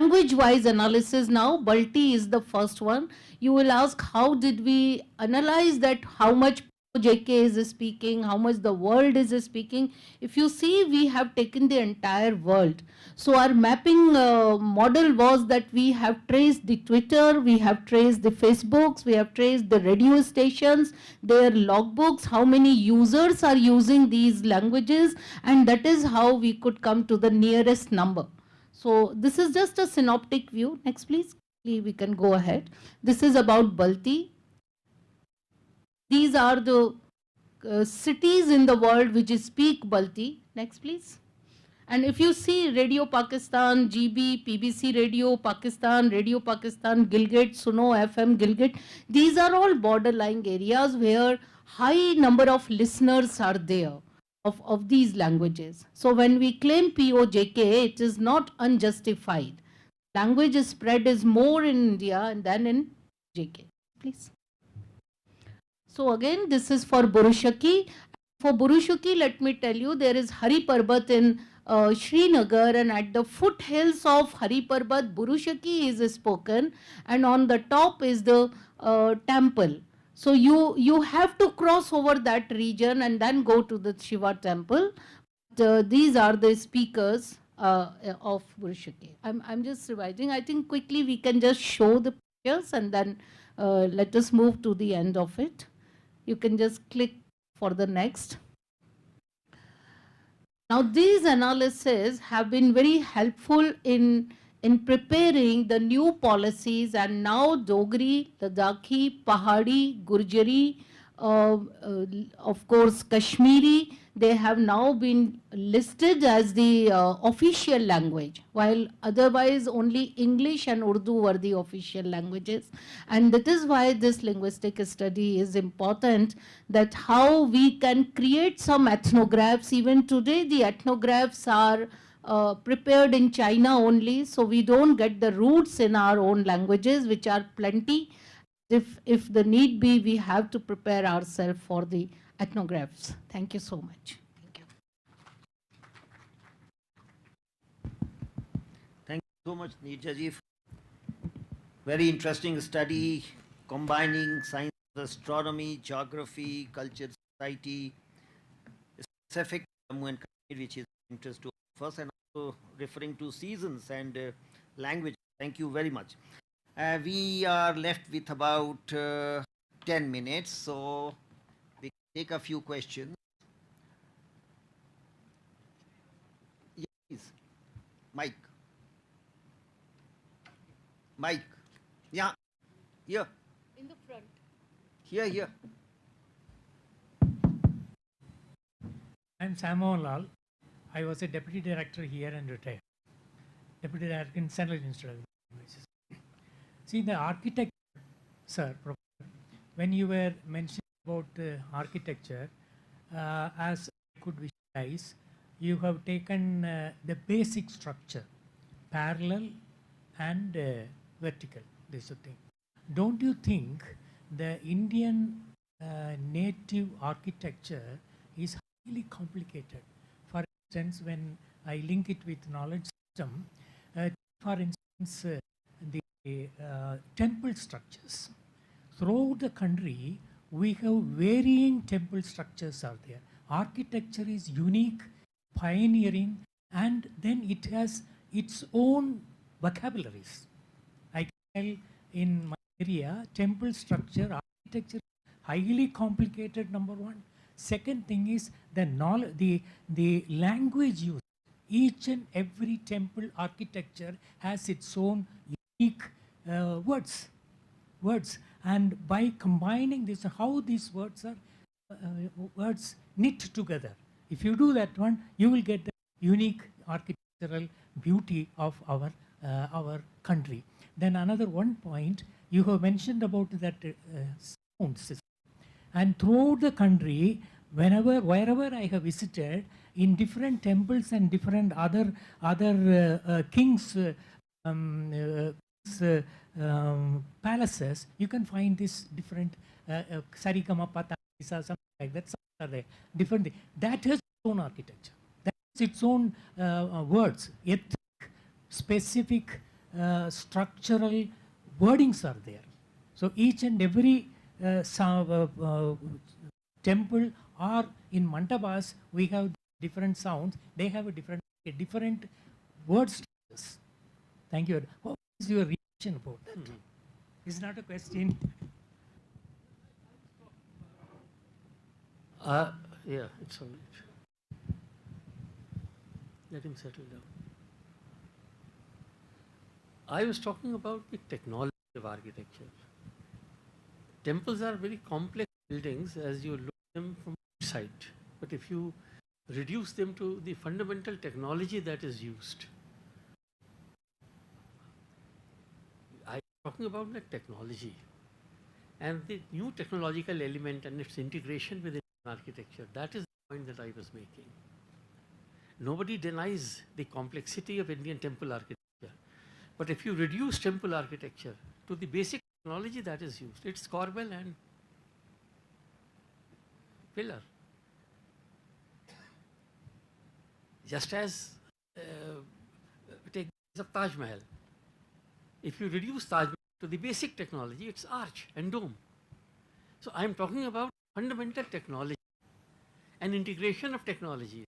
language-wise analysis now. Balti is the first one. You will ask, how did we analyze that, how much JK is speaking, how much the world is speaking? If you see, we have taken the entire world. So our mapping model was that we have traced the Twitter, we have traced the Facebooks, we have traced the radio stations, their logbooks, how many users are using these languages, and that is how we could come to the nearest number. So this is just a synoptic view. Next, please. We can go ahead. This is about Balti. These are the cities in the world which speak Balti. Next, please. And if you see Radio Pakistan, GB, PBC Radio Pakistan, Gilgit, Suno, FM, Gilgit, these are all borderline areas where high number of listeners are there of these languages. So when we claim POJK, it is not unjustified. Language spread is more in India than in JK. Please. So again, this is for Burusaki. For Burushuki, let me tell you, there is Hari Parbat in Srinagar, and at the foothills of Hari Parbat, Burushuki is spoken, and on the top is the temple. So you have to cross over that region and then go to the Shiva temple. These are the speakers of Burushuki. I'm just revising. I think quickly we can just show the pictures and then let us move to the end of it. You can just click for the next. Now these analyses have been very helpful in preparing the new policies, and now Dogri, Ladakhi, Pahadi, Gurjari, of course Kashmiri, they have now been listed as the official language, while otherwise only English and Urdu were the official languages. And that is why this linguistic study is important, that how we can create some ethnographs. Even today the ethnographs are prepared in China only, so we don't get the roots in our own languages, which are plenty. If the need be, we have to prepare ourselves for the ethnographs. Thank you so much. Thank you so much, Neerja. Very interesting study combining science, astronomy, geography, culture, society, specific Jammu and Kashmir, which is of interest to us, and also referring to seasons and language. Thank you very much. We are left with about 10 minutes, so we can take a few questions. Yes, please. Mike. Mike. Yeah. Here. In the front. Here. I'm Samohan Lal. I was a deputy director here and retired. Deputy director in Central Institute of Languages. See, the architecture, sir, when you were mentioning about architecture, as I could visualize, you have taken the basic structure, parallel and vertical, this thing. Don't you think the Indian native architecture is highly complicated? For instance, when I link it with knowledge system, for instance, the temple structures. Throughout the country, we have varying temple structures are there. Architecture is unique, pioneering, and then it has its own vocabularies. I can tell in my area, temple structure, architecture, highly complicated, number one. Second thing is the knowledge, the language use. Each and every temple architecture has its own unique words, and by combining this, how these words are words knit together. If you do that one, you will get the unique architectural beauty of our country. Then another one point you have mentioned about that sound system, and throughout the country, wherever I have visited, in different temples and different other kings' palaces, you can find this different sarigama pata, something like that. Are there different things. That has its own architecture. That has its own words, ethnic, specific, structural wordings are there. So each and every temple or in mandabas, we have different sounds. They have a different word structures. Thank you. What is your reaction about that? It's not a question. Yeah, it's all right. Let him settle down. I was talking about the technology of architecture. Temples are very complex buildings as you look at them from outside. But if you reduce them to the fundamental technology that is used, I'm talking about the technology and the new technological element and its integration within architecture. That is the point that I was making. Nobody denies the complexity of Indian temple architecture. But if you reduce temple architecture to the basic technology that is used, it's corbel and pillar. Just as take the Taj Mahal. If you reduce Taj Mahal to the basic technology, it's arch and dome. So I'm talking about fundamental technology and integration of technology.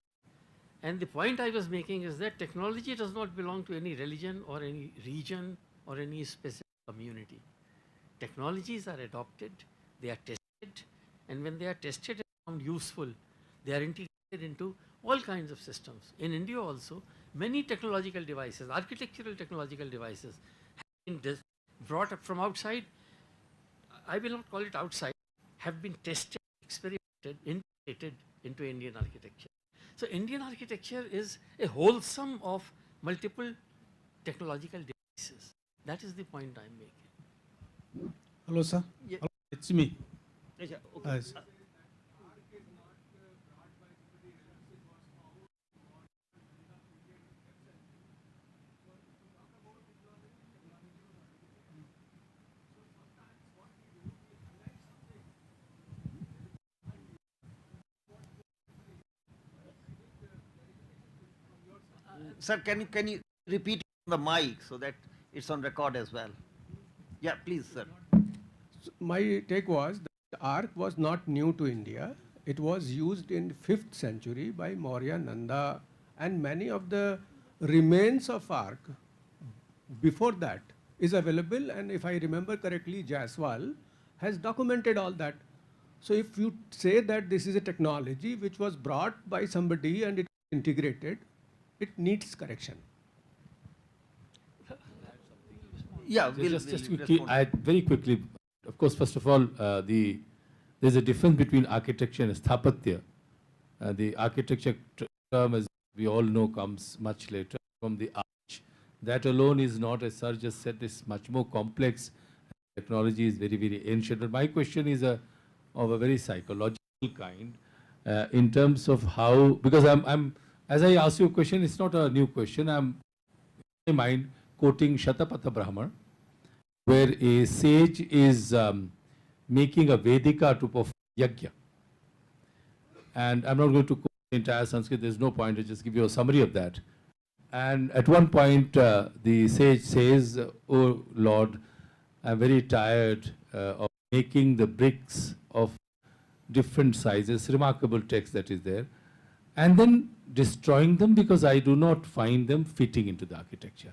And the point I was making is that technology does not belong to any religion or any region or any specific community. Technologies are adopted, they are tested, and when they are tested and found useful, they are integrated into all kinds of systems. In India also, many technological devices, architectural technological devices, have been brought up from outside. I will not call it outside, have been tested, experimented, integrated into Indian architecture. So Indian architecture is a whole sum of multiple technological devices. That is the point I'm making. Hello, sir. Yeah. Hello, it's me. Yes, yeah, okay. Yes. Sir, can you repeat on the mic so that it's on record as well? Yeah, please, sir. My take was that arc was not new to India. It was used in 5th century by Maurya, Nanda, and many of the remains of arc before that is available, and if I remember correctly, Jaiswal has documented all that. So if you say that this is a technology which was brought by somebody and it integrated, it needs correction. Yeah, just quickly, very quickly. Of course, first of all, there's a difference between architecture and sthapatya. The architecture term, as we all know, comes much later from the arch. That alone is not, as Sir just said, is much more complex. Technology is very, very ancient. But my question is of a very psychological kind, in terms of how, because as I ask you a question, it's not a new question. I'm in my mind quoting Shatapatha Brahman, where a sage is making a Vedika to perform yajna. And I'm not going to quote the entire Sanskrit, there's no point, I'll just give you a summary of that. And at one point, the sage says, "Oh Lord, I'm very tired of making the bricks of different sizes," remarkable text that is there, and then destroying them because I do not find them fitting into the architecture.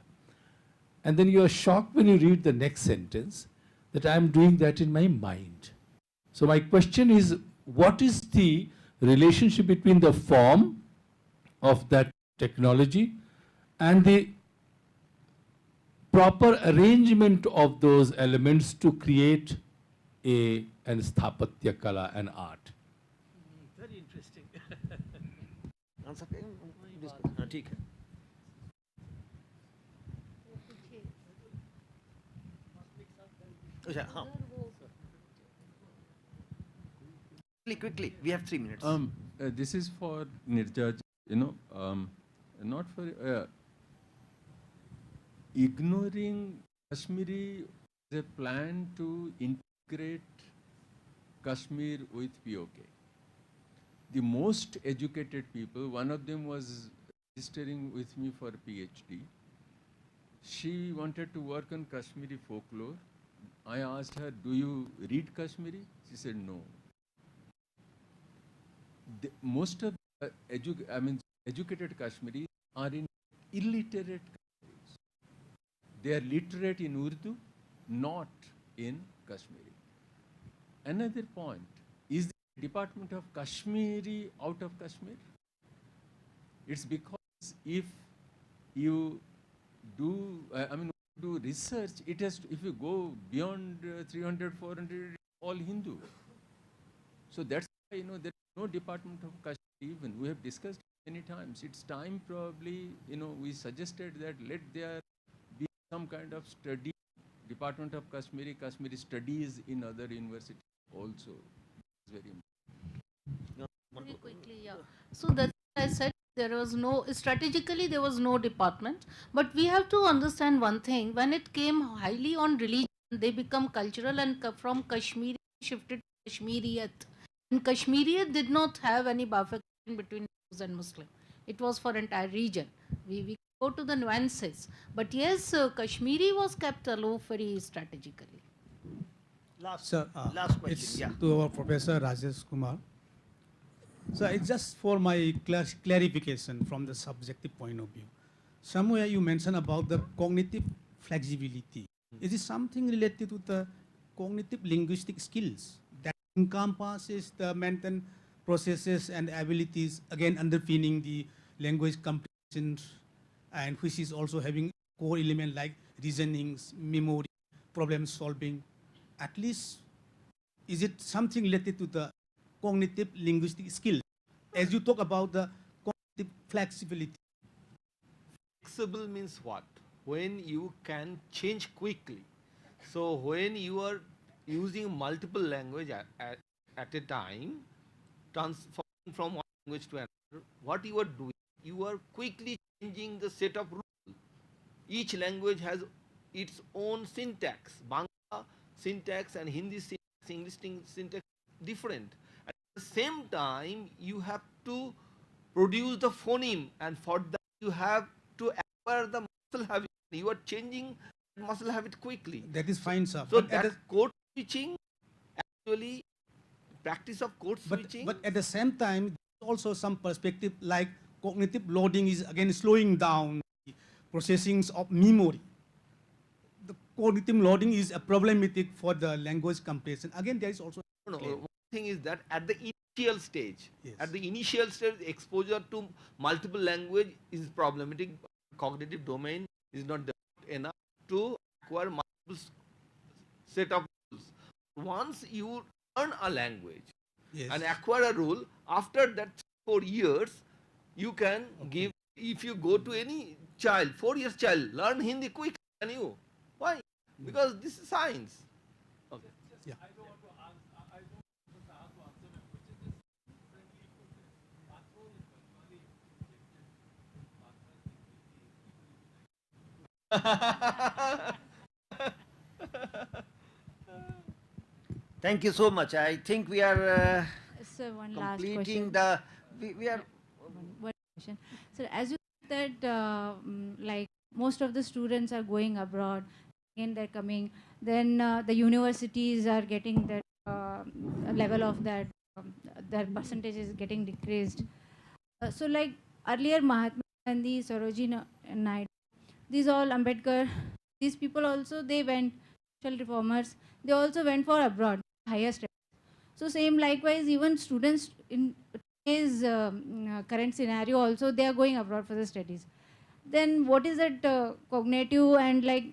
And then you are shocked when you read the next sentence that I am doing that in my mind. So my question is, what is the relationship between the form of that technology and the proper arrangement of those elements to create an sthapatya kala, an art? Very interesting. Answer. ठीक है. Quickly, we have 3 minutes. This is for Nirja, not for ignoring Kashmiri as a plan to integrate Kashmir with POK. The most educated people, one of them was registering with me for a PhD. She wanted to work on Kashmiri folklore. I asked her, "Do you read Kashmiri?" She said, "No." Most of the educated Kashmiris are in illiterate Kashmiris. They are literate in Urdu, not in Kashmiri. Another point, is the Department of Kashmiri out of Kashmir? It's because if you do research, it has to, if you go beyond 300, 400, all Hindu. So that's why, there is no Department of Kashmir even. We have discussed it many times. It's time probably, we suggested that let there be some kind of study, Department of Kashmiri studies in other universities also. It's very important. Very quickly, yeah. So that's why I said there was no, strategically there was no department, but we have to understand one thing, when it came highly on religion, they become cultural, and from Kashmiri shifted to Kashmiriyat. And Kashmiriyat did not have any bifurcation between Jews and Muslim. It was for entire region. We go to the nuances. But yes, Kashmiri was kept aloof very strategically. Last question, It's yeah. to our Professor Rajesh Kumar. So it's just for my clarification from the subjective point of view. Somewhere you mentioned about the cognitive flexibility. Is it something related to the cognitive linguistic skills that encompasses the mental processes and abilities, again underpinning the language comprehension, and which is also having core element like reasonings, memory, problem solving? At least, is it something related to the cognitive linguistic skills? As you talk about the cognitive flexibility. Flexible means what? When you can change quickly. So when you are using multiple language at a time, transforming from one language to another, what you are doing, you are quickly changing the set of rules. Each language has its own syntax. Bangla syntax and Hindi syntax, English syntax different. At the same time, you have to produce the phoneme, and for that you have to acquire the muscle habit. You are changing muscle habit quickly. That is fine, sir. So that code switching, actually, practice of code switching. But at the same time, also some perspective like cognitive loading is again slowing down the processing of memory. The cognitive loading is a problematic for the language comprehension. Again, there is also one thing is that at the initial stage, exposure to multiple language is problematic. Cognitive domain is not developed enough to acquire multiple set of rules. Once you learn a language and acquire a rule, after that 4 years, you can give, if you go to any child, 4 years child, learn Hindi quick than you. Why? Because this is science. Okay. Yeah. Thank you so much. I think we are So one last completing question. we are. One question. So as you said, like most of the students are going abroad, again they're coming. Then the universities are getting that level of that, their percentage is getting decreased. So like earlier Mahatma Gandhi, Sarojini Naidu, these all Ambedkar, these people also, they went, social reformers, they also went for abroad, higher studies. So same likewise, even students in today's current scenario also, they are going abroad for the studies. Then what is that cognitive and like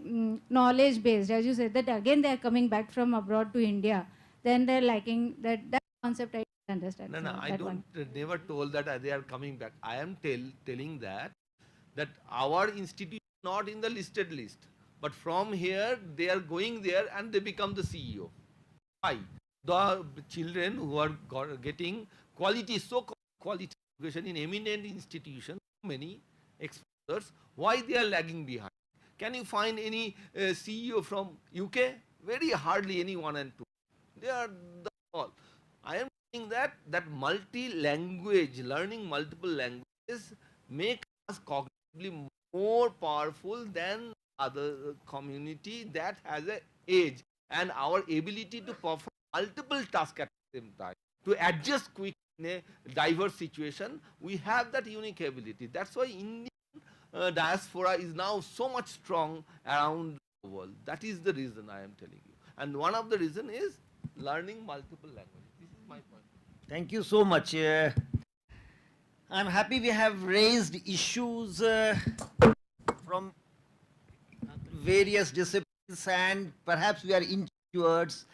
knowledge based, as you said, that again they are coming back from abroad to India, then they're lacking that concept. I don't understand. No, I don't never told that they are coming back. I am telling that our institution not in the listed list, but from here they are going there and they become the CEO. Why? The children who are getting quality, quality education in eminent institutions, many experts, why they are lagging behind? Can you find any CEO from UK? Very hardly any one and two. They are the all. I am saying that multi-language, learning multiple languages make us cognitively more powerful than other community that has an age, and our ability to perform multiple tasks at the same time, to adjust quickly in a diverse situation, we have that unique ability. That's why Indian diaspora is now so much strong around the world. That is the reason I am telling you. And one of the reason is learning multiple languages. This is my point. Thank you so much. I'm happy we have raised issues from various disciplines, and perhaps we are inching towards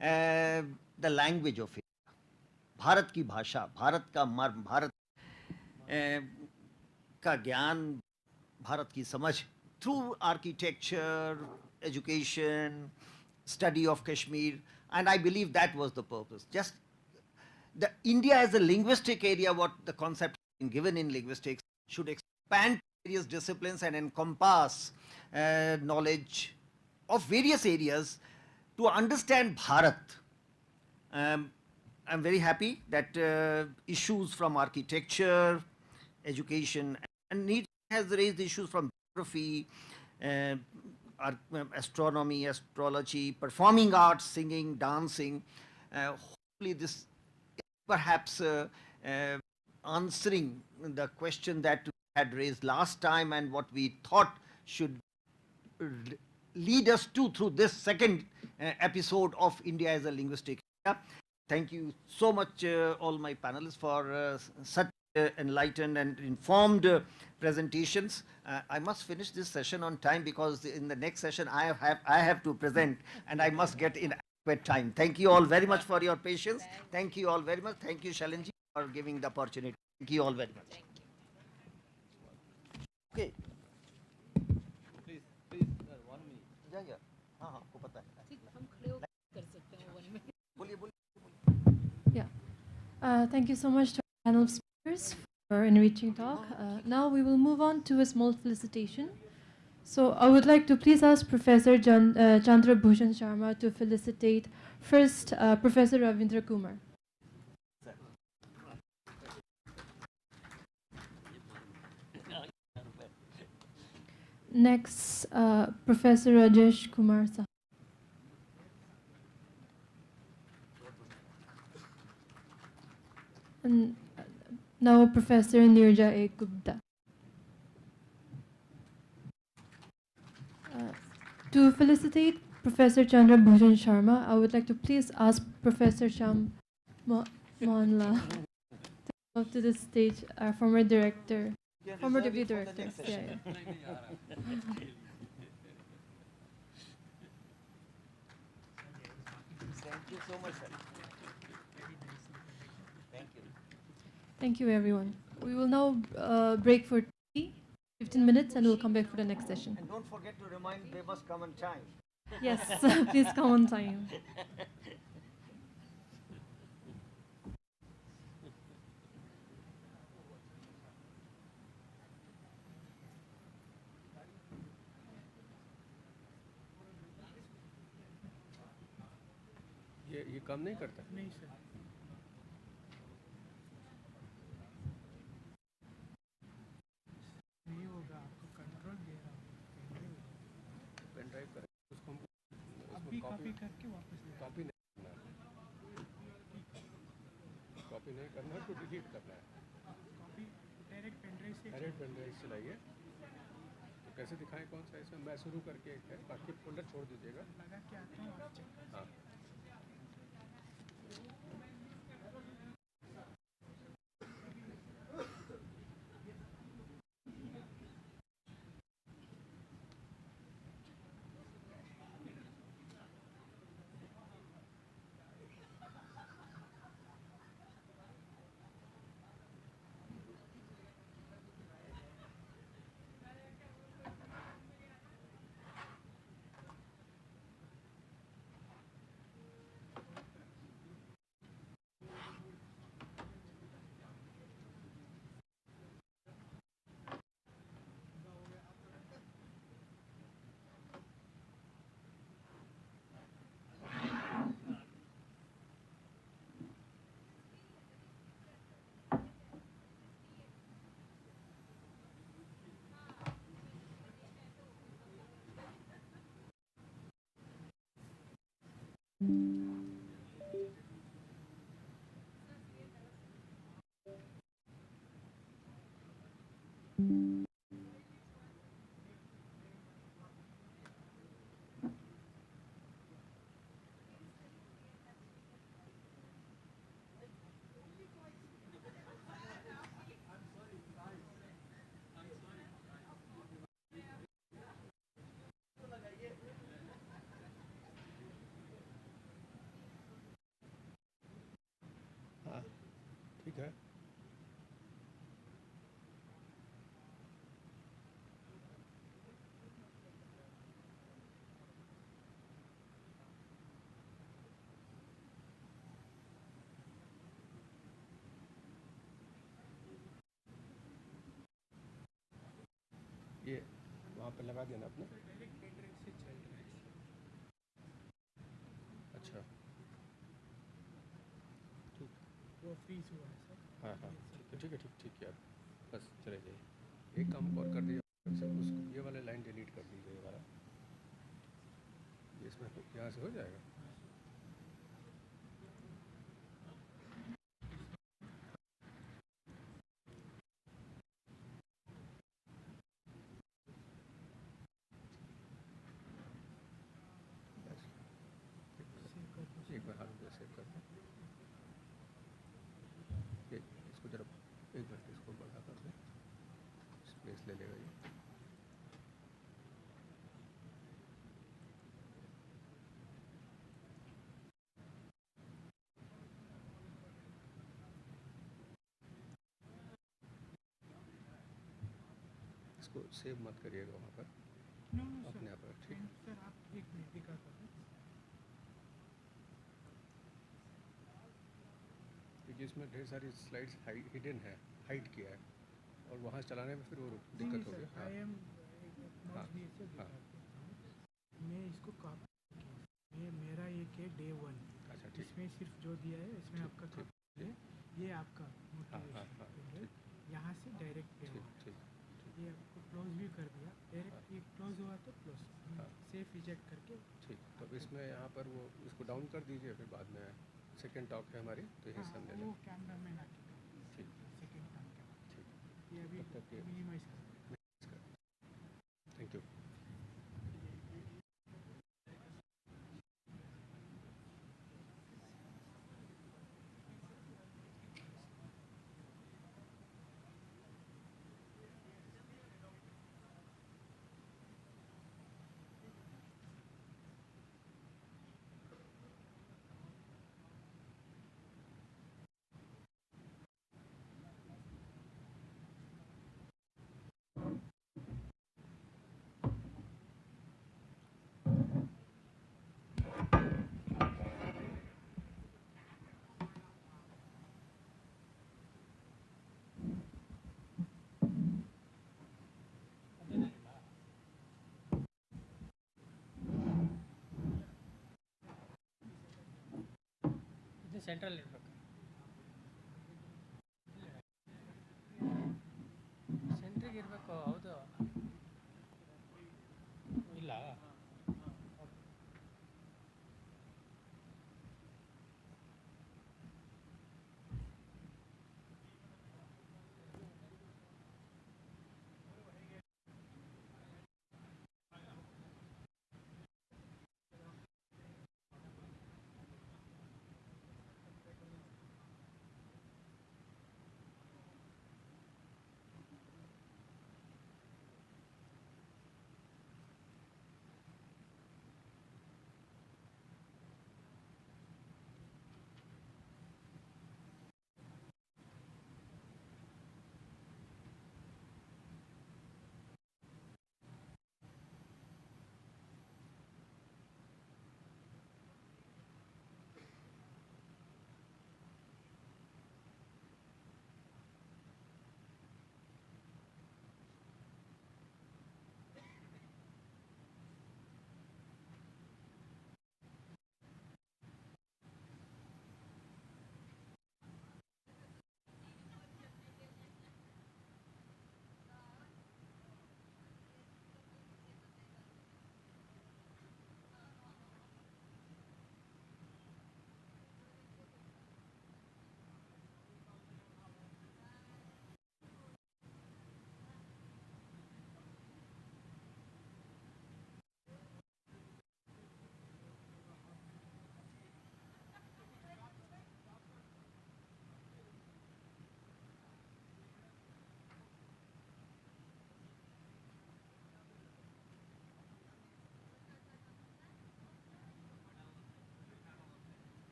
the language of India. Bharat ki bhasha, Bharat ka marm, Bharat ka gyan, Bharat ki samajh, through architecture, education, study of Kashmir, and I believe that was the purpose. Just the India as a linguistic area, what the concept given in linguistics, should expand various disciplines and encompass knowledge of various areas to understand Bharat. I'm very happy that issues from architecture, education, and Neet has raised issues from geography, astronomy, astrology, performing arts, singing, dancing. Hopefully this perhaps answering the question that we had raised last time and what we thought should lead us to through this second episode of India as a Linguistic Area. Thank you so much, all my panelists, for such enlightened and informed presentations. I must finish this session on time because in the next session I have to present and I must get in adequate time. Thank you all very much for your patience. Thank you all very much. Thank you, Shalinji, for giving the opportunity. Thank you all very much. Okay. Please, 1 minute. Yeah, yeah. हाँ हाँ, को पता है. Yeah. Thank you so much to our panel of speakers for enriching talk. Now we will move on to a small felicitation. So I would like to please ask Professor Chandra Bhushan Sharma to felicitate first Professor Ravindra Kumar. Next, Professor Rajesh Kumar Sahab. And now Professor Nirja A. Gupta. To felicitate Professor Chandra Bhushan Sharma, I would like to please ask Professor Sham Mohanla to come up to the stage, our former director, former deputy director. Yeah. Thank you so much, sir. Thank you. Thank you, everyone. We will now break for tea, 15 minutes, and we'll come back for the next session. And don't forget to remind they must come on time. Yes, please come on time. ये कम नहीं करता? नहीं sir. नहीं होगा, आपको control दे रहा हूँ. Pen drive करें उसको अभी कॉपी करके वापस कॉपी नहीं करना है. कॉपी नहीं करना है तो डिलीट करना है. कॉपी डायरेक्ट पेन ड्राइव से लाइए. तो कैसे दिखाएं कौन सा इसमें मैं शुरू करके बाकी फोल्डर छोड़ दीजिएगा. लगा के आता हूँ आप चेक. हाँ. ठीक है. ये वहाँ पे लगा देना अपने. अच्छा. ठीक. वो फ्रीज हुआ है सर. हाँ हाँ. ठीक है यार. बस चले जाइए, एक काम और कर दीजिए, उसको ये वाला लाइन डिलीट कर दीजिए, ये वाला, ये इसमें यहाँ से हो जाएगा। एक बार हाथ में सेव कर दें, इसको जरा एक मिनट इसको बढ़ा कर दें, स्पेस ले लेगा ये। इसको सेव मत करिएगा वहाँ पर, अपने आप ठीक है सर। आप एक मिनट दिखा कर क्योंकि इसमें ढेर सारी स्लाइड्स हिडन है, हाइड किया है, और वहाँ चलाने में फिर वो दिक्कत होगी। हाँ हाँ हाँ, मैं इसको कॉपी किया, ये मेरा एक है डे 1। अच्छा ठीक, इसमें सिर्फ जो दिया है इसमें आपका कॉपी है, ये आपका मोटिवेशन, यहाँ से डायरेक्ट पे हुआ, ये आपको क्लोज भी कर दिया, डायरेक्ट ये क्लोज हुआ तो क्लोज, सेफ रिजेक्ट करके ठीक। तो इसमें यहाँ पर वो इसको डाउन कर दीजिए, फिर बाद में सेकंड टॉक है हमारी, तो यही सब ले लें। वो कैमरा में ना ठीक, सेकंड टाइम के बाद ठीक, ये अभी तब तक ये मिनिमाइज कर। Thank you. ಇದು ಸೆಂಟ್ರಲ್ ಇರಬೇಕು, ಸೆಂಟ್ರಿಗೆ ಇರಬೇಕು. ಹೌದು ಇಲ್ಲ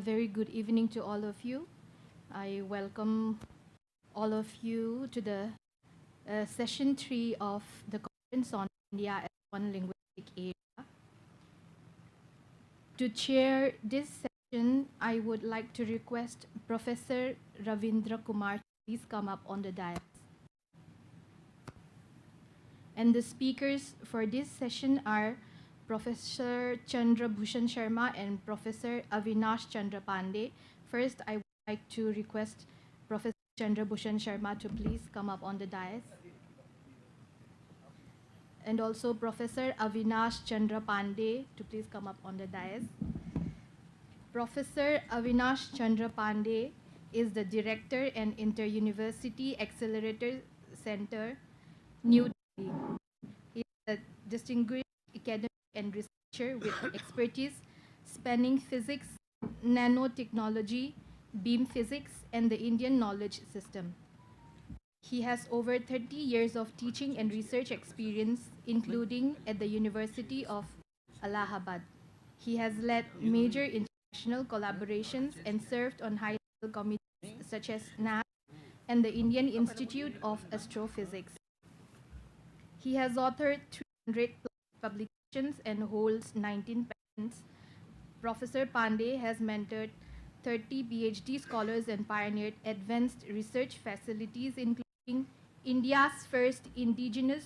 very good evening to all of you. I welcome all of you to the session 3 of the Conference on India as One Linguistic Area. To chair this session, I would like to request Professor Ravindra Kumar to please come up on the dais. And the speakers for this session are Professor Chandra Bhushan Sharma and Professor Avinash Chandra Pandey. First, I would like to request Professor Chandra Bhushan Sharma to please come up on the dais. And also Professor Avinash Chandra Pandey to please come up on the dais. Professor Avinash Chandra Pandey is the Director and Inter-University Accelerator Center, New Delhi. He is a distinguished academic and researcher with expertise spanning physics, nanotechnology, beam physics, and the Indian knowledge system. He has over 30 years of teaching and research experience, including at the University of Allahabad. He has led major international collaborations and served on high-level committees such as NAS and the Indian Institute of Astrophysics. He has authored 300 publications and holds 19 patents. Professor Pandey has mentored 30 PhD scholars and pioneered advanced research facilities, including India's first indigenous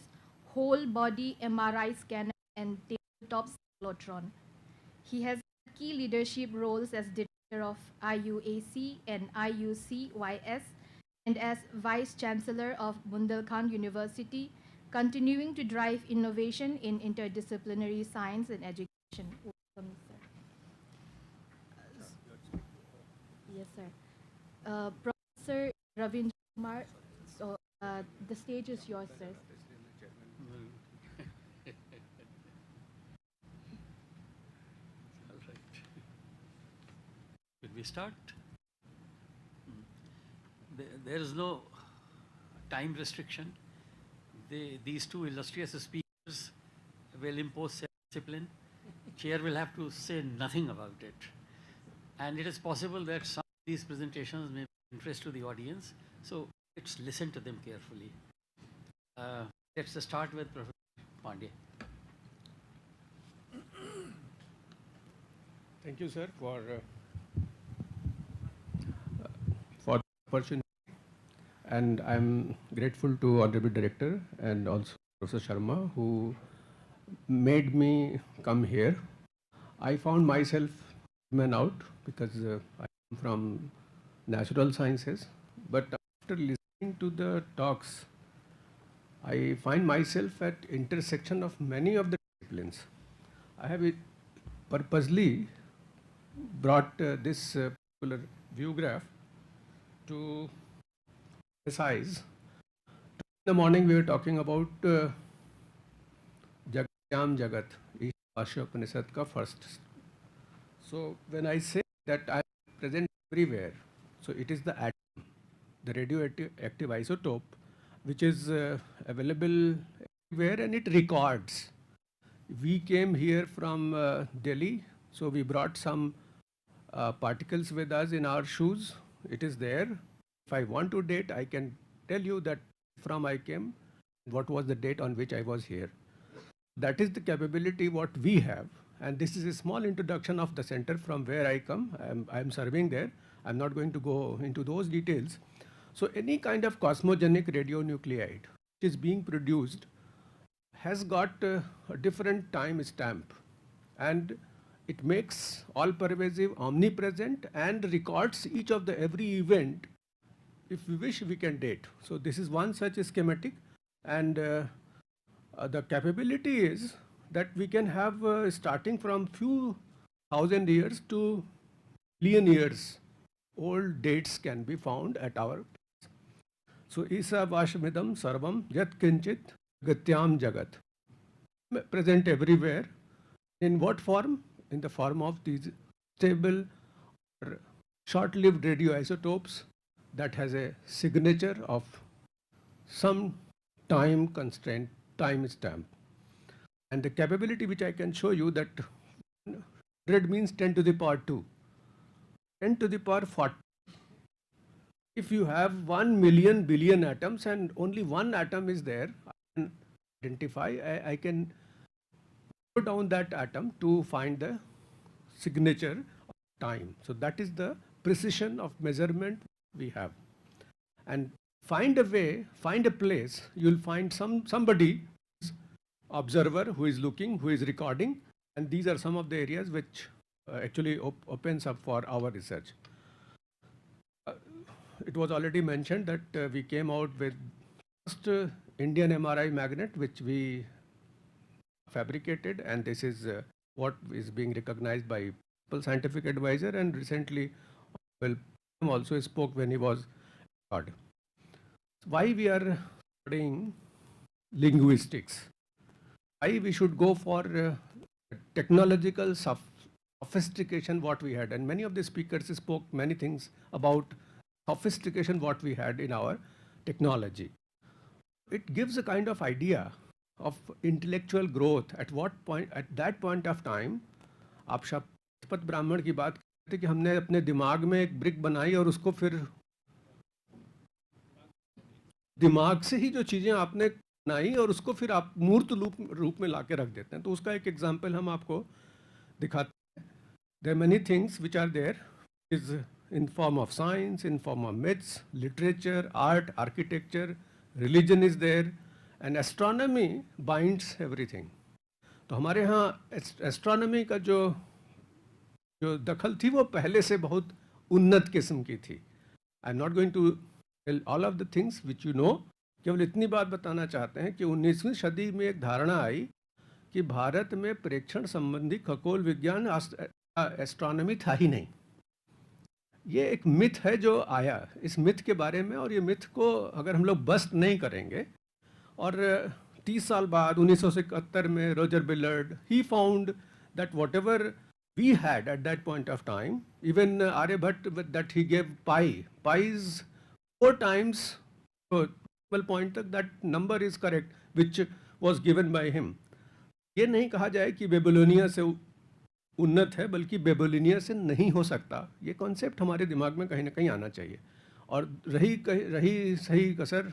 whole-body MRI scanner and tabletop cyclotron. He has key leadership roles as director of IUAC and IUCYS and as Vice Chancellor of Bundelkhand University, continuing to drive innovation in interdisciplinary science and education. Welcome, sir. Yes, sir. Professor Ravindra Kumar, so the stage is yours, sir. All right. Will we start? There is no time restriction. These two illustrious speakers will impose self-discipline. Chair will have to say nothing about it. And it is possible that some of these presentations may be of interest to the audience, so let's listen to them carefully. Let's start with Professor Pandey. Thank you, sir, for the opportunity. And I'm grateful to Honorable Director and also Professor Sharma, who made me come here. I found myself out because I am from natural sciences, but after listening to the talks, I find myself at intersection of many of the disciplines. I have purposely brought this particular view graph to emphasize. In the morning we were talking about Jagatyam Jagat, Isha Upanishad ka first. So when I say that I am present everywhere, so it is the atom, the radioactive isotope, which is available everywhere and it records. We came here from Delhi, so we brought some particles with us in our shoes. It is there. If I want to date, I can tell you that from I came, what was the date on which I was here. That is the capability what we have. And this is a small introduction of the center from where I come. I'm serving there. I'm not going to go into those details. So any kind of cosmogenic radionuclide which is being produced has got a different time stamp. And it makes all pervasive, omnipresent, and records each of the every event. If we wish, we can date. So this is one such schematic. And the capability is that we can have starting from few thousand years to billion years old dates can be found at our place. So Isa Vashmidam Sarvam Yat Kinchit Gatyam Jagat. Present everywhere. In what form? In the form of these stable or short-lived radioisotopes that has a signature of some time constraint, time stamp. And the capability which I can show you that 100 means 10 to the power 2. 10 to the power 40. If you have 1 million billion atoms and only one atom is there, I can identify, I can put down that atom to find the signature of time. So that is the precision of measurement we have. And find a way, find a place, you'll find somebody, observer who is looking, who is recording, and these are some of the areas which actually opens up for our research. It was already mentioned that we came out with first Indian MRI magnet which we fabricated, and this is what is being recognized by scientific advisor, and recently also spoke when he was abroad. Why we are studying linguistics? Why we should go for technological sophistication what we had, and many of the speakers spoke many things about sophistication what we had in our technology. It gives a kind of idea of intellectual growth at what point, at that point of time. आप शपथ ब्राह्मण की बात करते कि हमने अपने दिमाग में एक ब्रिक बनाई और उसको फिर दिमाग से ही जो चीज़ें आपने बनाई और उसको फिर आप मूर्त रूप में लाके रख देते हैं. तो उसका एक एग्जाम्पल हम आपको दिखाते हैं. There are many things which are there is in form of science, in form of myths, literature, art, architecture, religion is there, and astronomy binds everything. तो हमारे यहाँ एस्ट्रोनॉमी का जो दखल थी वो पहले से बहुत उन्नत किस्म की थी. I am not going to tell all of the things which you know. केवल इतनी बात बताना चाहते हैं कि 19वीं सदी में एक धारणा आई कि भारत में प्रेक्षण संबंधी खगोल विज्ञान एस्ट्रोनॉमी था ही नहीं. ये एक मिथ है जो आया इस मिथ के बारे में, और ये मिथ को अगर हम लोग बस्ट नहीं करेंगे, और 30 साल बाद 1971 में Roger Billard he found that whatever we had at that point of time, even Aryabhata that he gave pi's 4 times point तक, that number is correct which was given by him. ये नहीं कहा जाए कि बेबीलोनिया से उन्नत है, बल्कि बेबीलोनिया से नहीं हो सकता. ये कॉन्सेप्ट हमारे दिमाग में कहीं ना कहीं आना चाहिए. और रही सही कसर,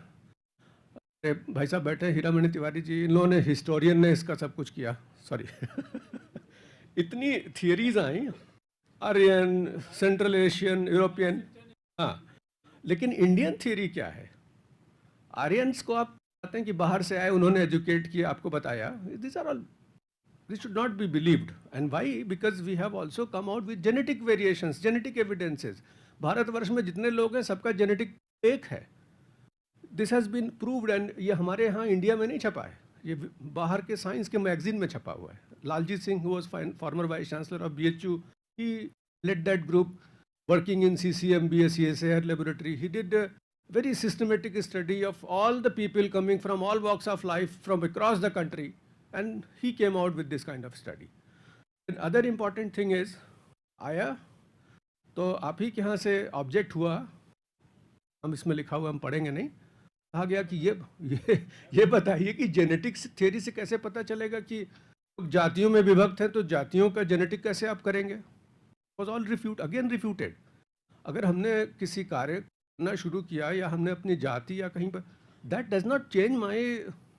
भाई साहब बैठे हीरामणि तिवारी जी, इन लोगों ने, हिस्टोरियन ने इसका सब कुछ किया. सॉरी इतनी थियरीज आई, आर्यन, सेंट्रल एशियन, यूरोपियन, हाँ, लेकिन इंडियन थियरी क्या है? आर्यंस को आप कहते हैं कि बाहर से आए, उन्होंने एजुकेट किया, आपको बताया. This are all, this should not be believed. And why? Because we have also come out with genetic variations, genetic evidences. Bharatvarsh में जितने लोग हैं सबका जेनेटिक एक है. This has been proved, and ये हमारे यहाँ इंडिया में नहीं छपा है, ये बाहर के साइंस के मैगजीन में छपा हुआ है. Laljeet Singh, who was former vice chancellor of BHU, he led that group working in CCMB, CSIR laboratory. He did a very systematic study of all the people coming from all walks of life from across the country. And he came out with this kind of study. And other important thing is, आया तो आप ही के यहाँ से object हुआ, हम इसमें लिखा हुआ हम पढ़ेंगे नहीं, कहा गया कि ये बताइए कि जेनेटिक्स थ्योरी से कैसे पता चलेगा कि जातियों में विभक्त हैं, तो जातियों का जेनेटिक कैसे आप करेंगे? Was all refuted. अगर हमने किसी कार्य करना शुरू किया या हमने अपनी जाति या कहीं पर, that does not change my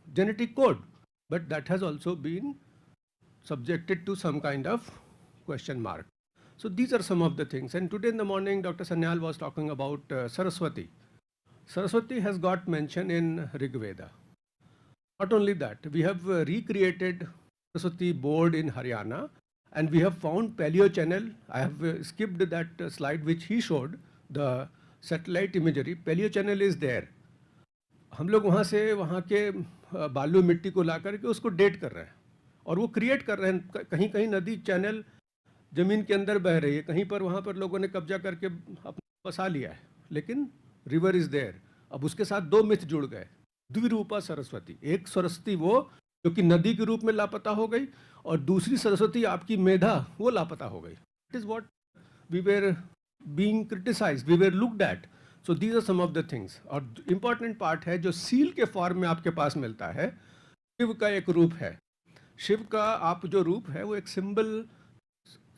genetic code, but that has also been subjected to some kind of question mark. So these are some of the things. And today in the morning, Dr. Sanyal was talking about Saraswati. Saraswati has got mention in Rig Veda. Not only that, we have recreated Saraswati board in Haryana, and we have found paleo channel. I have skipped that slide which he showed, the satellite imagery. Paleo channel is there. हम लोग वहाँ से वहाँ के बालू मिट्टी को ला करके उसको डेट कर रहे हैं, और वो क्रिएट कर रहे हैं. कहीं कहीं नदी चैनल ज़मीन के अंदर बह रही है, कहीं पर वहाँ पर लोगों ने कब्जा करके अपना बसा लिया है, लेकिन रिवर इज़ देयर. अब उसके साथ 2 मिथ जुड़ गए. द्विरूपा सरस्वती, एक सरस्वती वो जो कि नदी के रूप में लापता हो गई, और दूसरी सरस्वती आपकी मेधा, वो लापता हो गई. It is what we were being criticised, we were looked at. So these are some of the things. और इम्पॉर्टेंट पार्ट है जो सील के फॉर्म में आपके पास मिलता है, शिव का एक रूप है. शिव का आप जो रूप है वो एक सिंबल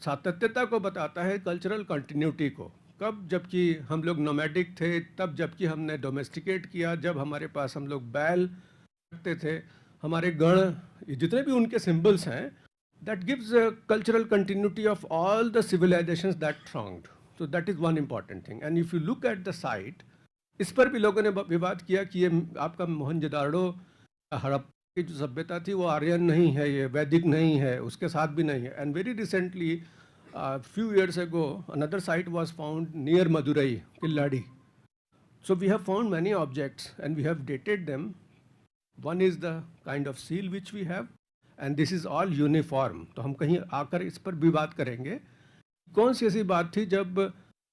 सातत्यता को बताता है, कल्चरल कंटिन्यूटी को। कब? जबकि हम लोग नोमैडिक थे, तब जबकि हमने डोमेस्टिकेट किया, जब हमारे पास हम लोग बैल रखते थे, हमारे गण, जितने भी उनके सिंबल्स हैं, that gives a cultural continuity of all the civilizations that thronged. So that is one important thing. And if you look at the site, इस पर भी लोगों ने विवाद किया कि ये आपका मोहनजोदाड़ो, हड़प्पा की जो सभ्यता थी वो आर्यन नहीं है, ये वैदिक नहीं है, उसके साथ भी नहीं है. And very recently, few years ago, another site was found near Madurai, Killadi. So we have found many objects and we have dated them. One is the kind of seal which we have, and this is all uniform. तो हम कहीं आकर इस पर भी बात करेंगे. कौन सी ऐसी बात थी जब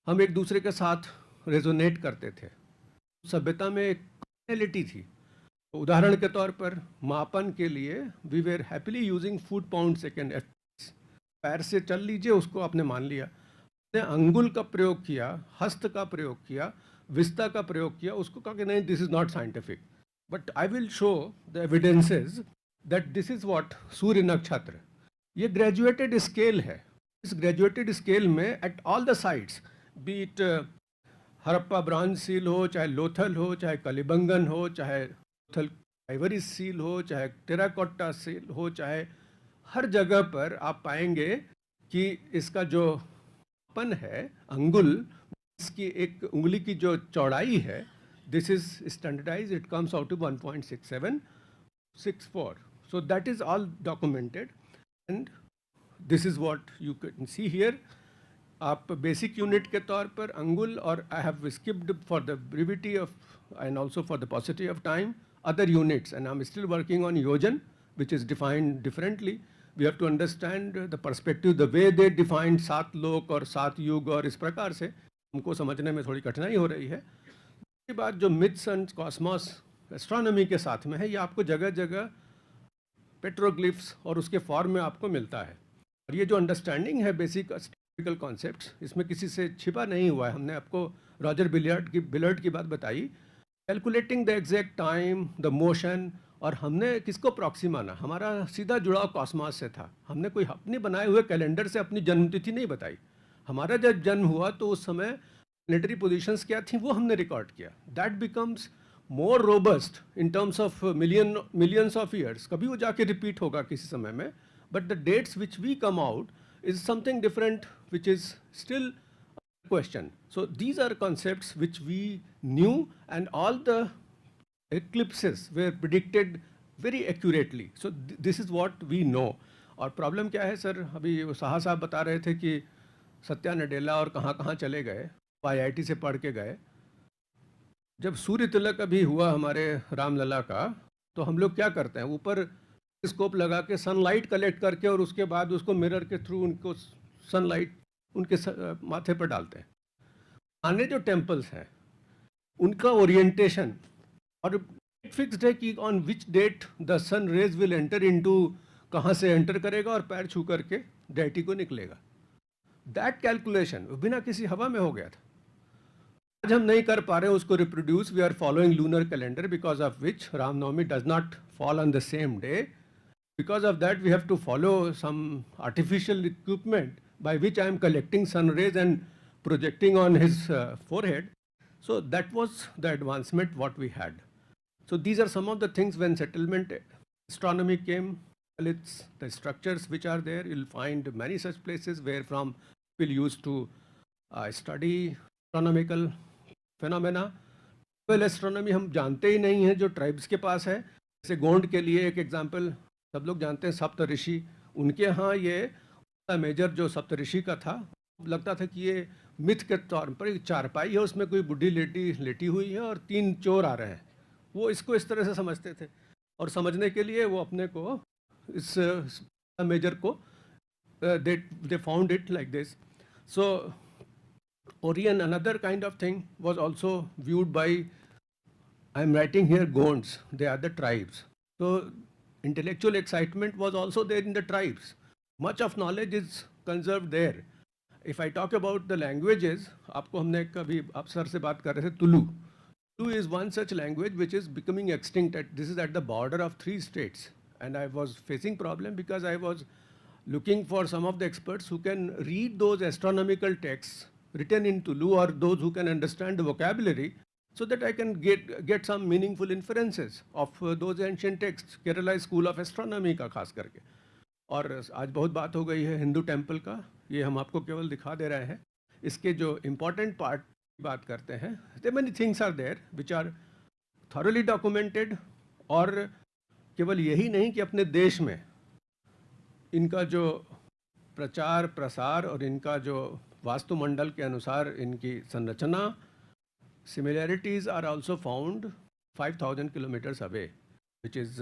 हम एक दूसरे के साथ रेजोनेट करते थे? सभ्यता में एक कॉमनैलिटी थी. उदाहरण के तौर पर मापन के लिए we were happily using foot pound second. पैर से चल लीजिए, उसको आपने मान लिया. आपने अंगुल का प्रयोग किया, हस्त का प्रयोग किया, विस्ता का प्रयोग किया, उसको कहा कि नहीं, this is not scientific. But I will show the evidences that this is what Surya nakshatra. ये ग्रेजुएटेड स्केल है. इस ग्रेजुएटेड स्केल में at all the sites, be it Harappa bronze seal हो, चाहे लोथल हो, चाहे कलिबंगन हो, चाहे लोथल आइवरी सील हो, चाहे टेराकोटा सील हो, चाहे हर जगह पर आप पाएंगे कि इसका जो मापन है अंगुल, इसकी एक उंगली की जो चौड़ाई है, this is standardized, it comes out to 1.6764. So that is all documented, and this is what you can see here. आप बेसिक यूनिट के तौर पर अंगुल, और I have skipped for the brevity of and also for the paucity of time other units, and I'm still working on yojan, which is defined differently. We have to understand the perspective, the way they defined 7 लोक और 7 युग, और इस प्रकार से हमको समझने में थोड़ी कठिनाई हो रही है. इसके बाद जो मिथ्स एंड कॉस्मोस एस्ट्रोनॉमी के साथ में है, ये आपको जगह जगह पेट्रोग्लिफ्स और उसके फॉर्म में आपको मिलता है. और ये जो अंडरस्टैंडिंग है बेसिक एस्ट्रोनॉमिकल कॉन्सेप्ट्स, इसमें किसी से छिपा नहीं हुआ है. हमने आपको रॉजर बिलियर्ड की बात बताई, calculating the exact time, the motion, और हमने किसको प्रॉक्सी माना? हमारा सीधा जुड़ाव कॉस्मोस से था. हमने कोई अपनी बनाए हुए कैलेंडर से अपनी जन्मतिथि नहीं बताई. हमारा जब जन्म हुआ तो उस समय प्लेनेटरी पोजीशंस क्या थी वो हमने रिकॉर्ड किया. That becomes more robust in terms of millions of years. कभी वो जाके रिपीट होगा किसी समय में, but the dates which we come out is something different, which is still a question. So these are concepts which we knew, and all the eclipses were predicted very accurately. So this is what we know. और problem क्या है sir? अभी साहा साहब बता रहे थे कि सत्या नडेला और कहाँ कहाँ चले गए, IIT से पढ़ के गए. जब सूर्य तिलक अभी हुआ हमारे रामलला का, तो हम लोग क्या करते हैं, ऊपर स्कोप लगा के सनलाइट कलेक्ट करके और उसके बाद उसको मिरर के थ्रू उनको सनलाइट उनके माथे पर डालते हैं. आने जो टेम्पल्स हैं उनका ओरिएंटेशन और फिक्स्ड है कि on which date the sun rays will enter into, कहाँ से एंटर करेगा और पैर छू करके डेटी को निकलेगा. दैट कैलकुलेशन बिना किसी हवा में हो गया था. आज हम नहीं कर पा रहे हैं उसको reproduce. We are following lunar calendar, because of which Ramnavami does not fall on the same day. Because of that, we have to follow some artificial equipment by which I am collecting sun rays and projecting on his forehead. So that was the advancement what we had. So these are some of the things when settlement astronomy came. It's the structures which are there. You'll find many such places where from people used to study astronomical phenomena. Well, astronomy हम जानते ही नहीं हैं जो tribes के पास है. जैसे गोंड के लिए एक एग्जाम्पल सब लोग जानते हैं, सप्त ऋषि. उनके यहाँ ये मेजर जो सप्त ऋषि का था, लगता था कि ये मिथ के तौर पर एक चारपाई है, उसमें कोई बुढ़ी लेटी हुई है और 3 चोर आ रहे हैं. वो इसको इस तरह से समझते थे, और समझने के लिए वो अपने को इस मेजर को they found it like this. So Orion, another kind of thing, was also viewed by, I am writing here Gonds, they are the tribes. So intellectual excitement was also there in the tribes. Much of knowledge is conserved there. If I talk about the languages, आपको हमने कभी आप sir से बात कर रहे थे, Tulu. Tulu is one such language which is becoming extinct. This is at the border of 3 states. And I was facing problem because I was looking for some of the experts who can read those astronomical texts written in Tulu, or those who can understand the vocabulary, so that I can get some meaningful inferences of those ancient texts. Kerala School of Astronomy का खास करके. और आज बहुत बात हो गई है हिंदू टेम्पल का, ये हम आपको केवल दिखा दे रहे हैं. इसके जो इम्पोर्टेंट पार्ट की बात करते हैं, there many things are there which are thoroughly documented. और केवल यही नहीं कि अपने देश में इनका जो प्रचार प्रसार और इनका जो वास्तुमंडल के अनुसार इनकी संरचना, similarities are also found 5,000 kilometers away, which is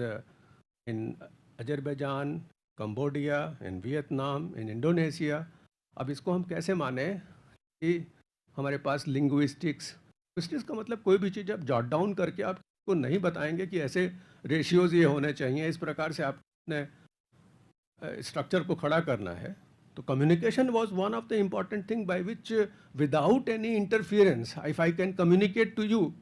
in Azerbaijan, Cambodia, in Vietnam, in Indonesia. अब इसको हम कैसे माने कि हमारे पास लिंग्विस्टिक्स का मतलब कोई भी चीज़ आप जॉट डाउन करके आपको नहीं बताएंगे कि ऐसे रेशियोज ये होने चाहिए, इस प्रकार से आपने स्ट्रक्चर को खड़ा करना है. तो communication was one of the important thing by which without any interference, if I can communicate to you,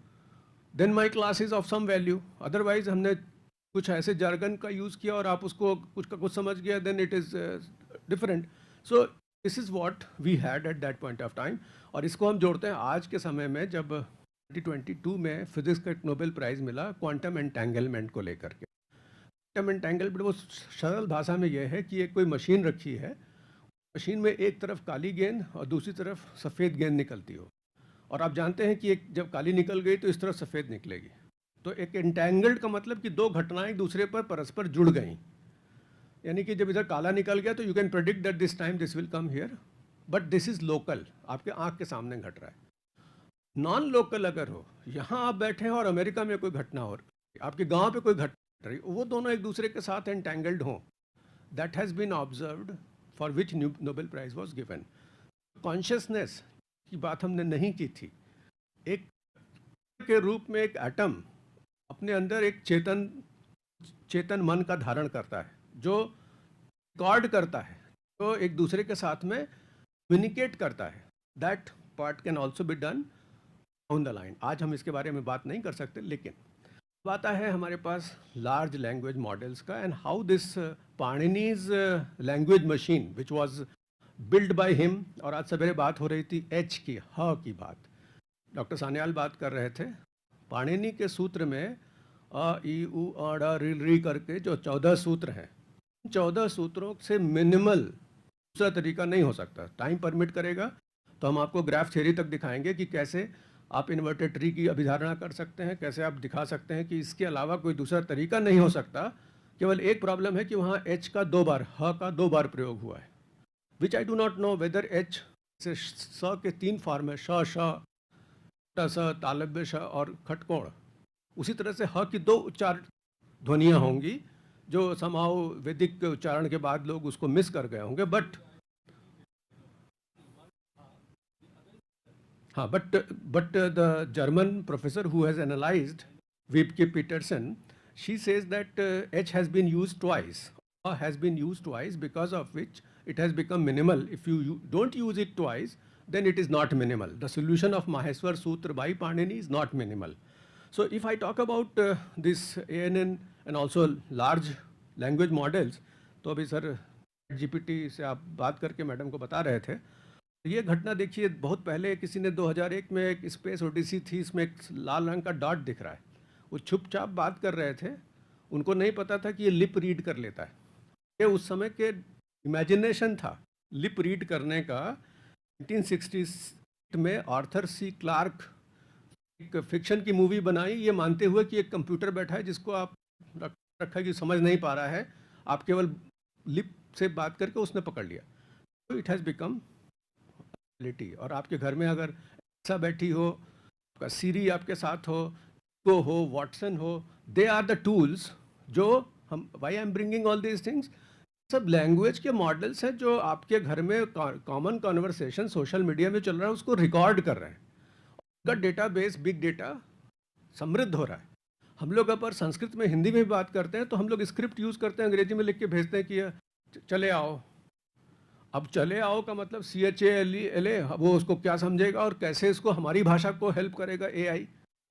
then my class is of some value. Otherwise हमने कुछ ऐसे jargon का use किया और आप उसको कुछ का कुछ समझ गया, then it is different. So this is what we had at that point of time. और इसको हम जोड़ते हैं आज के समय में, जब 2022 में फिजिक्स का एक नोबेल प्राइज़ मिला क्वांटम एंटेंगलमेंट को लेकर के. क्वांटम एंटेंगलमेंट वो सरल भाषा में यह है कि एक कोई मशीन रखी है, मशीन में एक तरफ काली गेंद और दूसरी तरफ सफ़ेद गेंद निकलती हो, और आप जानते हैं कि एक जब काली निकल गई तो इस तरफ सफ़ेद निकलेगी. तो एक एंटेंगल्ड का मतलब कि दो घटनाएं दूसरे पर परस्पर जुड़ गई. यानी कि जब इधर काला निकल गया तो you can predict that this time this will come here, but this is local, आपके आँख के सामने घट रहा है. नॉन लोकल अगर हो, यहाँ आप बैठे हैं और अमेरिका में कोई घटना हो रही, आपके गाँव पर कोई घटना घट रही, वो दोनों एक दूसरे के साथ एंटेंगल्ड हों. That has been observed, for which Nobel Prize was given. Consciousness की बात हमने नहीं की थी. एक के रूप में एक एटम अपने अंदर एक चेतन मन का धारण करता है, जो रिकॉर्ड करता है, जो एक दूसरे के साथ में कम्युनिकेट करता है. That part can also be done on the line. आज हम इसके बारे में बात नहीं कर सकते, लेकिन बात है हमारे पास लार्ज लैंग्वेज मॉडल्स का, and how this Panini's language machine which was build by him. और आज सवेरे बात हो रही थी एच की, ह की बात, डॉक्टर सान्याल बात कर रहे थे. पाणिनी के सूत्र में अ ई उ अ ड़ ऋ करके जो 14 सूत्र हैं, 14 सूत्रों से मिनिमल दूसरा तरीका नहीं हो सकता. टाइम परमिट करेगा तो हम आपको ग्राफ थ्योरी तक दिखाएंगे कि कैसे आप इन्वर्टेड ट्री की अभिधारणा कर सकते हैं, कैसे आप दिखा सकते हैं कि इसके अलावा कोई दूसरा तरीका नहीं हो सकता. केवल एक प्रॉब्लम है कि वहाँ एच का 2 बार, ह का 2 बार प्रयोग हुआ है, which I do not know whether H से स के 3 फॉर्म है, श श स तालब्य श और खटकोण. उसी तरह से ह की 2 उच्चार ध्वनियाँ होंगी जो समाओ वैदिक उच्चारण के बाद लोग उसको मिस कर गए होंगे. But the German professor who has analyzed Wiebke Peterson, she says that H has been used twice, or has been used twice, because of which it has become minimal. If you don't use it twice, then it is not minimal. The solution of Maheshwar Sutra by Panini is not minimal. So if I talk about this ANN and also large language models, तो अभी sir GPT से आप बात करके madam को बता रहे थे, ये घटना देखिए, बहुत पहले किसी ने 2001 में एक स्पेस ओडिसी थी, इसमें एक लाल रंग का डॉट दिख रहा है. वो चुपचाप बात कर रहे थे, उनको नहीं पता था कि ये लिप रीड कर लेता है. ये उस समय के इमेजिनेशन था लिप रीड करने का. 1960s में आर्थर सी क्लार्क एक फिक्शन की मूवी बनाई, ये मानते हुए कि एक कंप्यूटर बैठा है जिसको आप रखा कि समझ नहीं पा रहा है, आप केवल लिप से बात करके उसने पकड़ लिया. तो इट हैज़ बिकम. और आपके घर में अगर ऐसा बैठी हो, आपका सीरी आपके साथ हो, को हो, वॉटसन हो, दे आर द टूल्स जो हम, why I am bringing all these things, सब लैंग्वेज के मॉडल्स हैं जो आपके घर में कॉमन कॉन्वर्सेशन सोशल मीडिया में चल रहा है उसको रिकॉर्ड कर रहे हैं. उनका डेटाबेस, बिग डेटा समृद्ध हो रहा है. हम लोग अगर संस्कृत में हिंदी में भी बात करते हैं तो हम लोग स्क्रिप्ट यूज़ करते हैं, अंग्रेजी में लिख के भेजते हैं कि चले आओ. अब चले आओ का मतलब CHALE, वो उसको क्या समझेगा और कैसे इसको हमारी भाषा को हेल्प करेगा AI.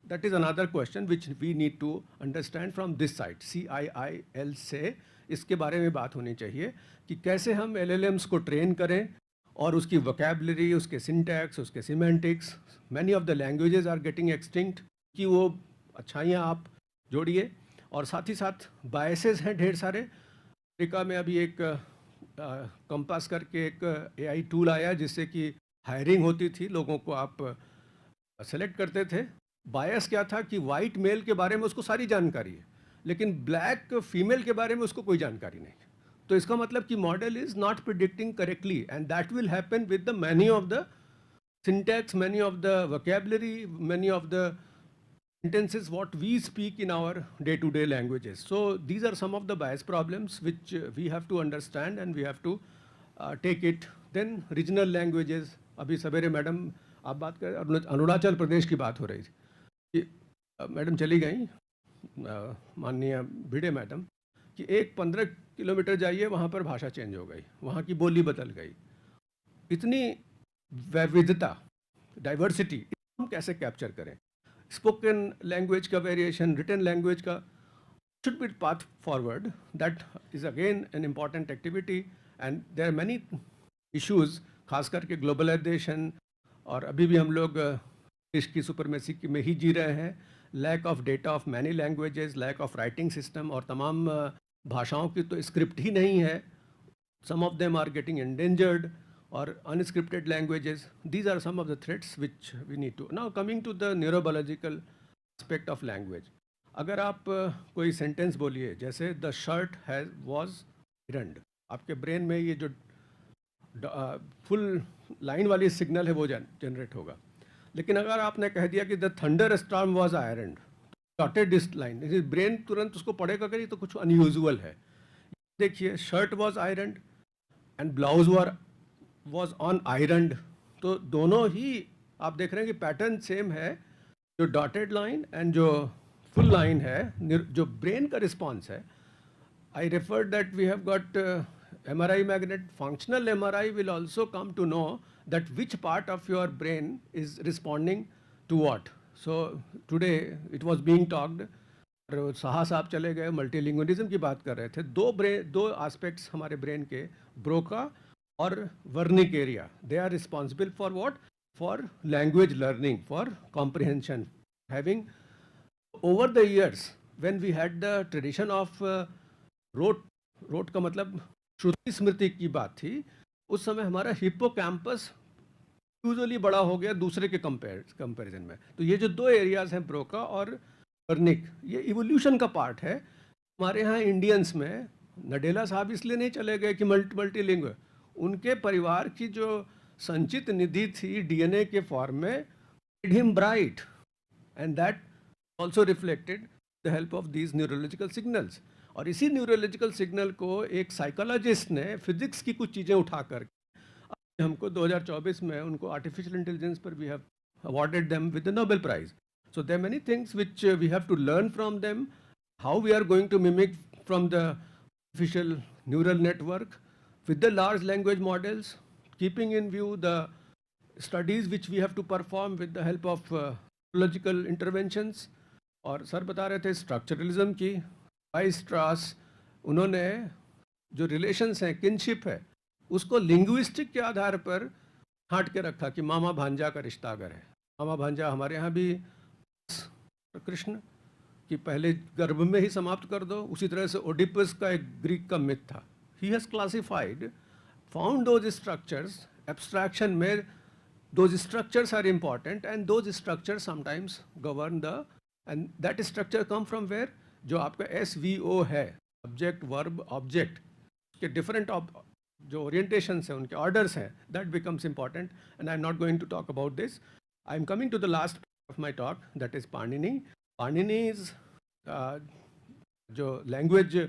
That is another question which we need to understand from this side. CIIL से इसके बारे में बात होनी चाहिए कि कैसे हम LLMs को ट्रेन करें और उसकी vocabulary, उसके syntax, उसके semantics. Many of the languages are getting extinct कि वो अच्छाइयाँ आप जोड़िए और साथ ही साथ biases हैं ढेर सारे. अमेरिका में अभी एक कंपास करके एक AI टूल आया जिससे कि हायरिंग होती थी, लोगों को आप सेलेक्ट करते थे. बायस क्या था कि वाइट मेल के बारे में उसको सारी जानकारी है लेकिन ब्लैक फीमेल के बारे में उसको कोई जानकारी नहीं. तो इसका मतलब कि model is not predicting correctly and that will happen with the many of the syntax, many of the vocabulary, many of the sentences what we speak in our day-to-day languages. So these are some of the bias problems which we have to understand and we have to take it. Then regional languages. अभी सवेरे madam आप बात कर अरुणाचल प्रदेश की बात हो रही थी कि मैडम चली गई माननीय भिड़े मैडम कि 15 किलोमीटर जाइए वहाँ पर भाषा चेंज हो गई, वहाँ की बोली बदल गई. इतनी वैविधता, डाइवर्सिटी हम कैसे कैप्चर करें? स्पोकन लैंग्वेज का वेरिएशन, रिटन लैंग्वेज का should be path forward. That is again an important activity and there are many issues, खास करके ग्लोबलाइजेशन और अभी भी हम लोग देश की सुपरमेसी में ही जी रहे हैं. Lack of data of many languages, lack of writing system और तमाम भाषाओं की तो स्क्रिप्ट ही नहीं है. Some of them are getting endangered or unscripted languages. These are some of the threats which we need to. Now coming to the neurobiological aspect of language. अगर आप कोई सेंटेंस बोलिए जैसे the shirt has was ironed, आपके brain में ये जो full line वाली सिग्नल है वो जनरेट होगा. लेकिन अगर आपने कह दिया कि the thunder storm was ironed, dotted this line, brain तुरंत उसको पढ़ेगा कि तो कुछ अनयूजुअल है. देखिए shirt was ironed and blouse was on ironed, तो दोनों ही आप देख रहे हैं कि पैटर्न सेम है. जो डॉटेड लाइन एंड जो फुल लाइन है, जो ब्रेन का रिस्पॉन्स है. I refer that we have got MRI magnet. Functional MRI will also come to know that which part of your brain is responding to what. So today it was being talked. Saha साहब चले गए, multilingualism की बात कर रहे थे. दो aspects हमारे ब्रेन के, ब्रोका और Wernicke area, they are responsible for what? For language learning, for comprehension. Having over the years, when we had the tradition of rote का मतलब श्रुति स्मृति की बात थी, उस समय हमारा हिप्पोकैम्पस यूजुअली बड़ा हो गया दूसरे के कंपैरिजन में. तो ये जो दो एरियाज हैं ब्रोका और वर्निक, ये इवोल्यूशन का पार्ट है. हमारे यहाँ इंडियंस में नडेला साहब इसलिए नहीं चले गए कि मल्टीलिंगुअल, उनके परिवार की जो संचित निधि थी डीएनए के फॉर्म में, made him bright and that also reflected the help of these neurological signals. और इसी न्यूरोलॉजिकल सिग्नल को एक साइकोलॉजिस्ट ने फिजिक्स की कुछ चीज़ें उठाकर हमको 2024 में उनको आर्टिफिशियल इंटेलिजेंस पर we have awarded them with the Nobel prize. So there many things which we have to learn from them, how we are going to mimic from the artificial neural network with the large language models, keeping in view the studies which we have to perform with the help of neurological interventions. और sir बता रहे थे structuralism की. स्ट्रास उन्होंने जो relations हैं, kinship है, उसको लिंग्विस्टिक के आधार पर छांट के रखा कि मामा भांजा का रिश्ता अगर है. मामा भांजा हमारे यहाँ भी कृष्ण कि पहले गर्भ में ही समाप्त कर दो. उसी तरह से ओडिपस का एक ग्रीक का मिथ था. He has classified, found those structures, abstraction में those structures are important and those structures sometimes govern the, and that structure come from where? जो आपका SVO है, subject, verb, object, के different जो orientations हैं, उनके orders हैं, that becomes important and I'm not going to talk about this. I'm coming to the last part of my talk, that is Panini. Panini is जो language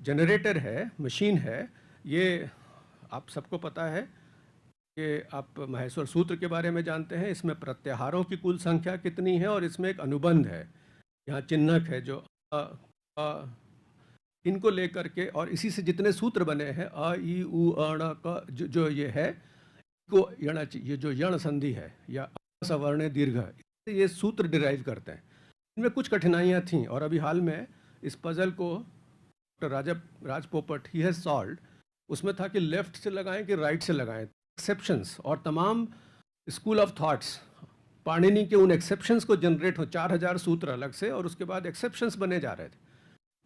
generator है, machine है. ये आप सबको पता है कि आप महेश्वर सूत्र के बारे में जानते हैं. इसमें प्रत्याहारों की कुल संख्या कितनी है और इसमें एक अनुबंध है, यहाँ चिन्हक है जो इनको लेकर के, और इसी से जितने सूत्र बने हैं अ ई उ अण क जो ये है को ये जो यण संधि है या सवर्ण दीर्घ, ये सूत्र डिराइव करते हैं। इनमें कुछ कठिनाइयाँ थीं और अभी हाल में इस पजल को डॉक्टर राज पोपट ही हैज़ सॉल्व्ड। उसमें था कि लेफ्ट से लगाएं कि राइट से लगाएं, एक्सेप्शंस और तमाम स्कूल ऑफ थॉट्स पाणिनि के उन एक्सेप्शंस को जनरेट हो 4000 सूत्र अलग से और उसके बाद एक्सेप्शंस बने जा रहे थे।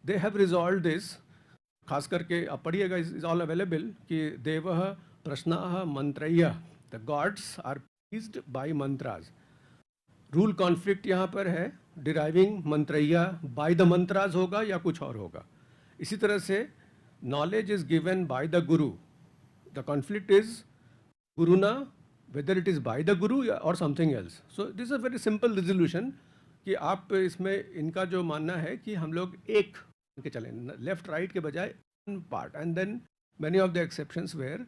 दे हैव रिजॉल्व दिस, खास करके आप पढ़िएगा, इज ऑल अवेलेबल कि देवः प्रश्नाः मंत्रयः, the gods are pleased by mantras. Rule conflict यहाँ पर है, डिराइविंग मंत्रयः बाय द मंत्रास होगा या कुछ और होगा। इसी तरह से knowledge is given by the guru, the conflict is guruna, whether it is by the guru or something else. So this is a very simple resolution कि आप इसमें इनका जो मानना है कि हम लोग एक के चलें, लेफ्ट राइट के बजाय one part, and then many of the exceptions were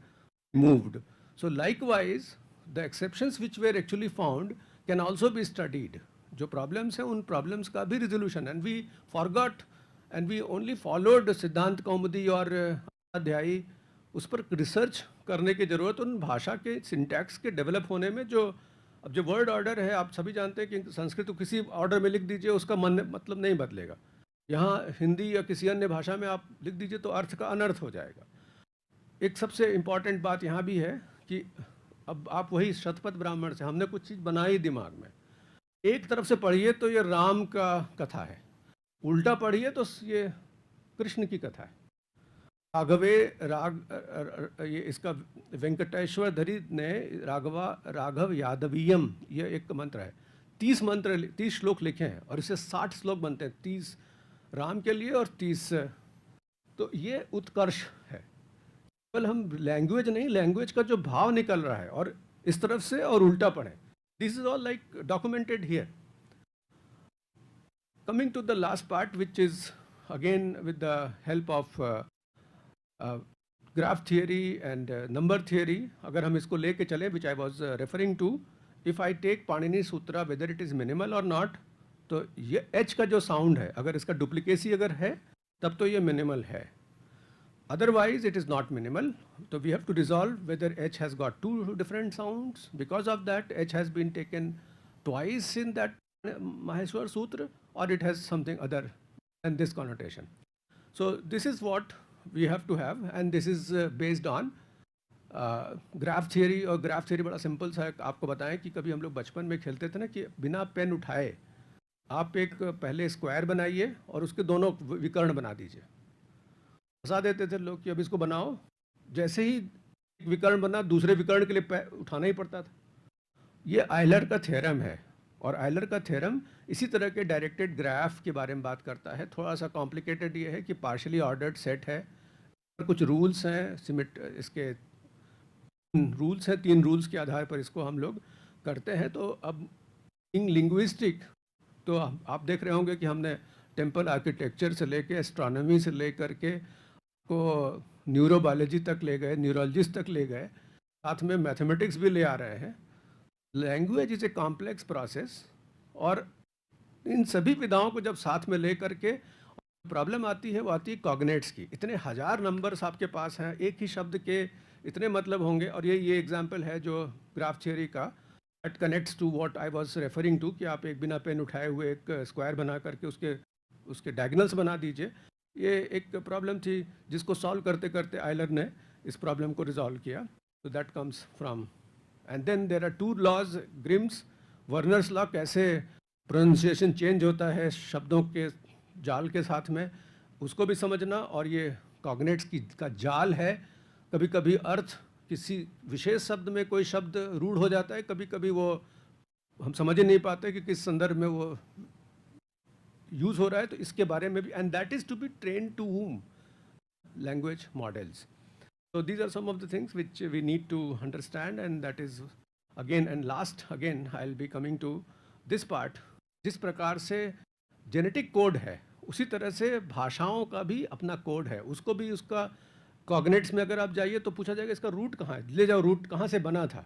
moved. So likewise the exceptions which were actually found can also be studied. जो problems हैं उन problems का भी resolution, and we forgot and we only followed सिद्धांत कौमुदी और अध्यायी, उस पर research करने की ज़रूरत। उन भाषा के सिंटैक्स के डेवलप होने में जो अब जो वर्ड ऑर्डर है, आप सभी जानते हैं कि संस्कृत को किसी ऑर्डर में लिख दीजिए उसका मतलब नहीं बदलेगा। यहाँ हिंदी या किसी अन्य भाषा में आप लिख दीजिए तो अर्थ का अनर्थ हो जाएगा। एक सबसे इम्पॉर्टेंट बात यहाँ भी है कि अब आप वही शतपथ ब्राह्मण से हमने कुछ चीज़ बनाई दिमाग में, एक तरफ से पढ़िए तो ये राम का कथा है, उल्टा पढ़िए तो ये कृष्ण की कथा है। ये इसका वेंकटेश्वर धरी ने राघव यादवीयम, ये एक मंत्र है। 30 श्लोक लिखे हैं और इससे 60 श्लोक बनते हैं, 30 राम के लिए और 30, तो ये उत्कर्ष है। केवल हम लैंग्वेज नहीं, लैंग्वेज का जो भाव निकल रहा है और इस तरफ से और उल्टा पढ़ें, this is all like documented here. Coming to the last part, which is again with the help of graph theory and number theory, अगर हम इसको लेके चलें, which I was referring to, if I take Panini Sutra, whether it is minimal or not, तो ये H का जो sound है, अगर इसका duplicacy अगर है, तब तो ये minimal है. Otherwise, it is not minimal. So we have to resolve whether H has got two different sounds. Because of that, H has been taken twice in that Maheshwar Sutra, or it has something other than this connotation. So this is what we have to have, and this is based on graph theory. और graph theory बड़ा simple सा है. आपको बताएं कि कभी हम लोग बचपन में खेलते थे ना कि बिना पेन उठाए आप एक पहले स्क्वायर बनाइए और उसके दोनों विकर्ण बना दीजिए. फंसा देते थे लोग कि अब इसको बनाओ. जैसे ही विकर्ण बना दूसरे विकर्ण के लिए उठाना ही पड़ता था. ये आयलर का थ्योरम है, और आयलर का थ्योरम इसी तरह के डायरेक्टेड ग्राफ के बारे में बात करता है. थोड़ा सा कॉम्प्लिकेटेड ये है कि पार्शली ऑर्डर्ड सेट है, कुछ रूल्स हैं, इसके रूल्स हैं, 3 रूल्स के आधार पर इसको हम लोग करते हैं. तो अब इन लिंग्विस्टिक तो आप देख रहे होंगे कि हमने टेम्पल आर्किटेक्चर से लेके एस्ट्रोनॉमी से लेकर के को न्यूरोबायोलॉजी तक ले गए, न्यूरोलॉजिस्ट तक ले गए, साथ में मैथमेटिक्स भी ले आ रहे हैं. Language is a complex process, और इन सभी विधाओं को जब साथ में ले करके प्रॉब्लम आती है वो आती है कॉग्नेट्स की. इतने हज़ार नंबर्स आपके पास हैं, एक ही शब्द के इतने मतलब होंगे. और ये एग्जाम्पल है जो ग्राफ थियोरी का, that connects to what I was referring to, कि आप एक बिना पेन उठाए हुए एक स्क्वायर बना करके उसके डायगोनल्स बना दीजिए. ये एक प्रॉब्लम थी जिसको सॉल्व करते करते आयलर ने इस प्रॉब्लम को रिजॉल्व किया. तो that comes from, and then there are 2 laws, Grimm's Verner's law, कैसे प्रोनाउंसिएशन चेंज होता है शब्दों के जाल के साथ में, उसको भी समझना. और ये कॉग्नेट्स का जाल है. कभी कभी अर्थ किसी विशेष शब्द में कोई शब्द रूढ़ हो जाता है, कभी कभी वो हम समझ ही नहीं पाते कि किस संदर्भ में वो यूज़ हो रहा है. तो इसके बारे में भी, and that is to be train to whom? Language models. So these are some of the things which we need to understand, and that is again, and last again I'll be coming to this part. जिस प्रकार से genetic code है, उसी तरह से भाषाओं का भी अपना कोड है. उसको भी उसका कॉग्नेट्स में अगर आप जाइए तो पूछा जाएगा इसका रूट कहाँ है, ले जाओ रूट कहाँ से बना था.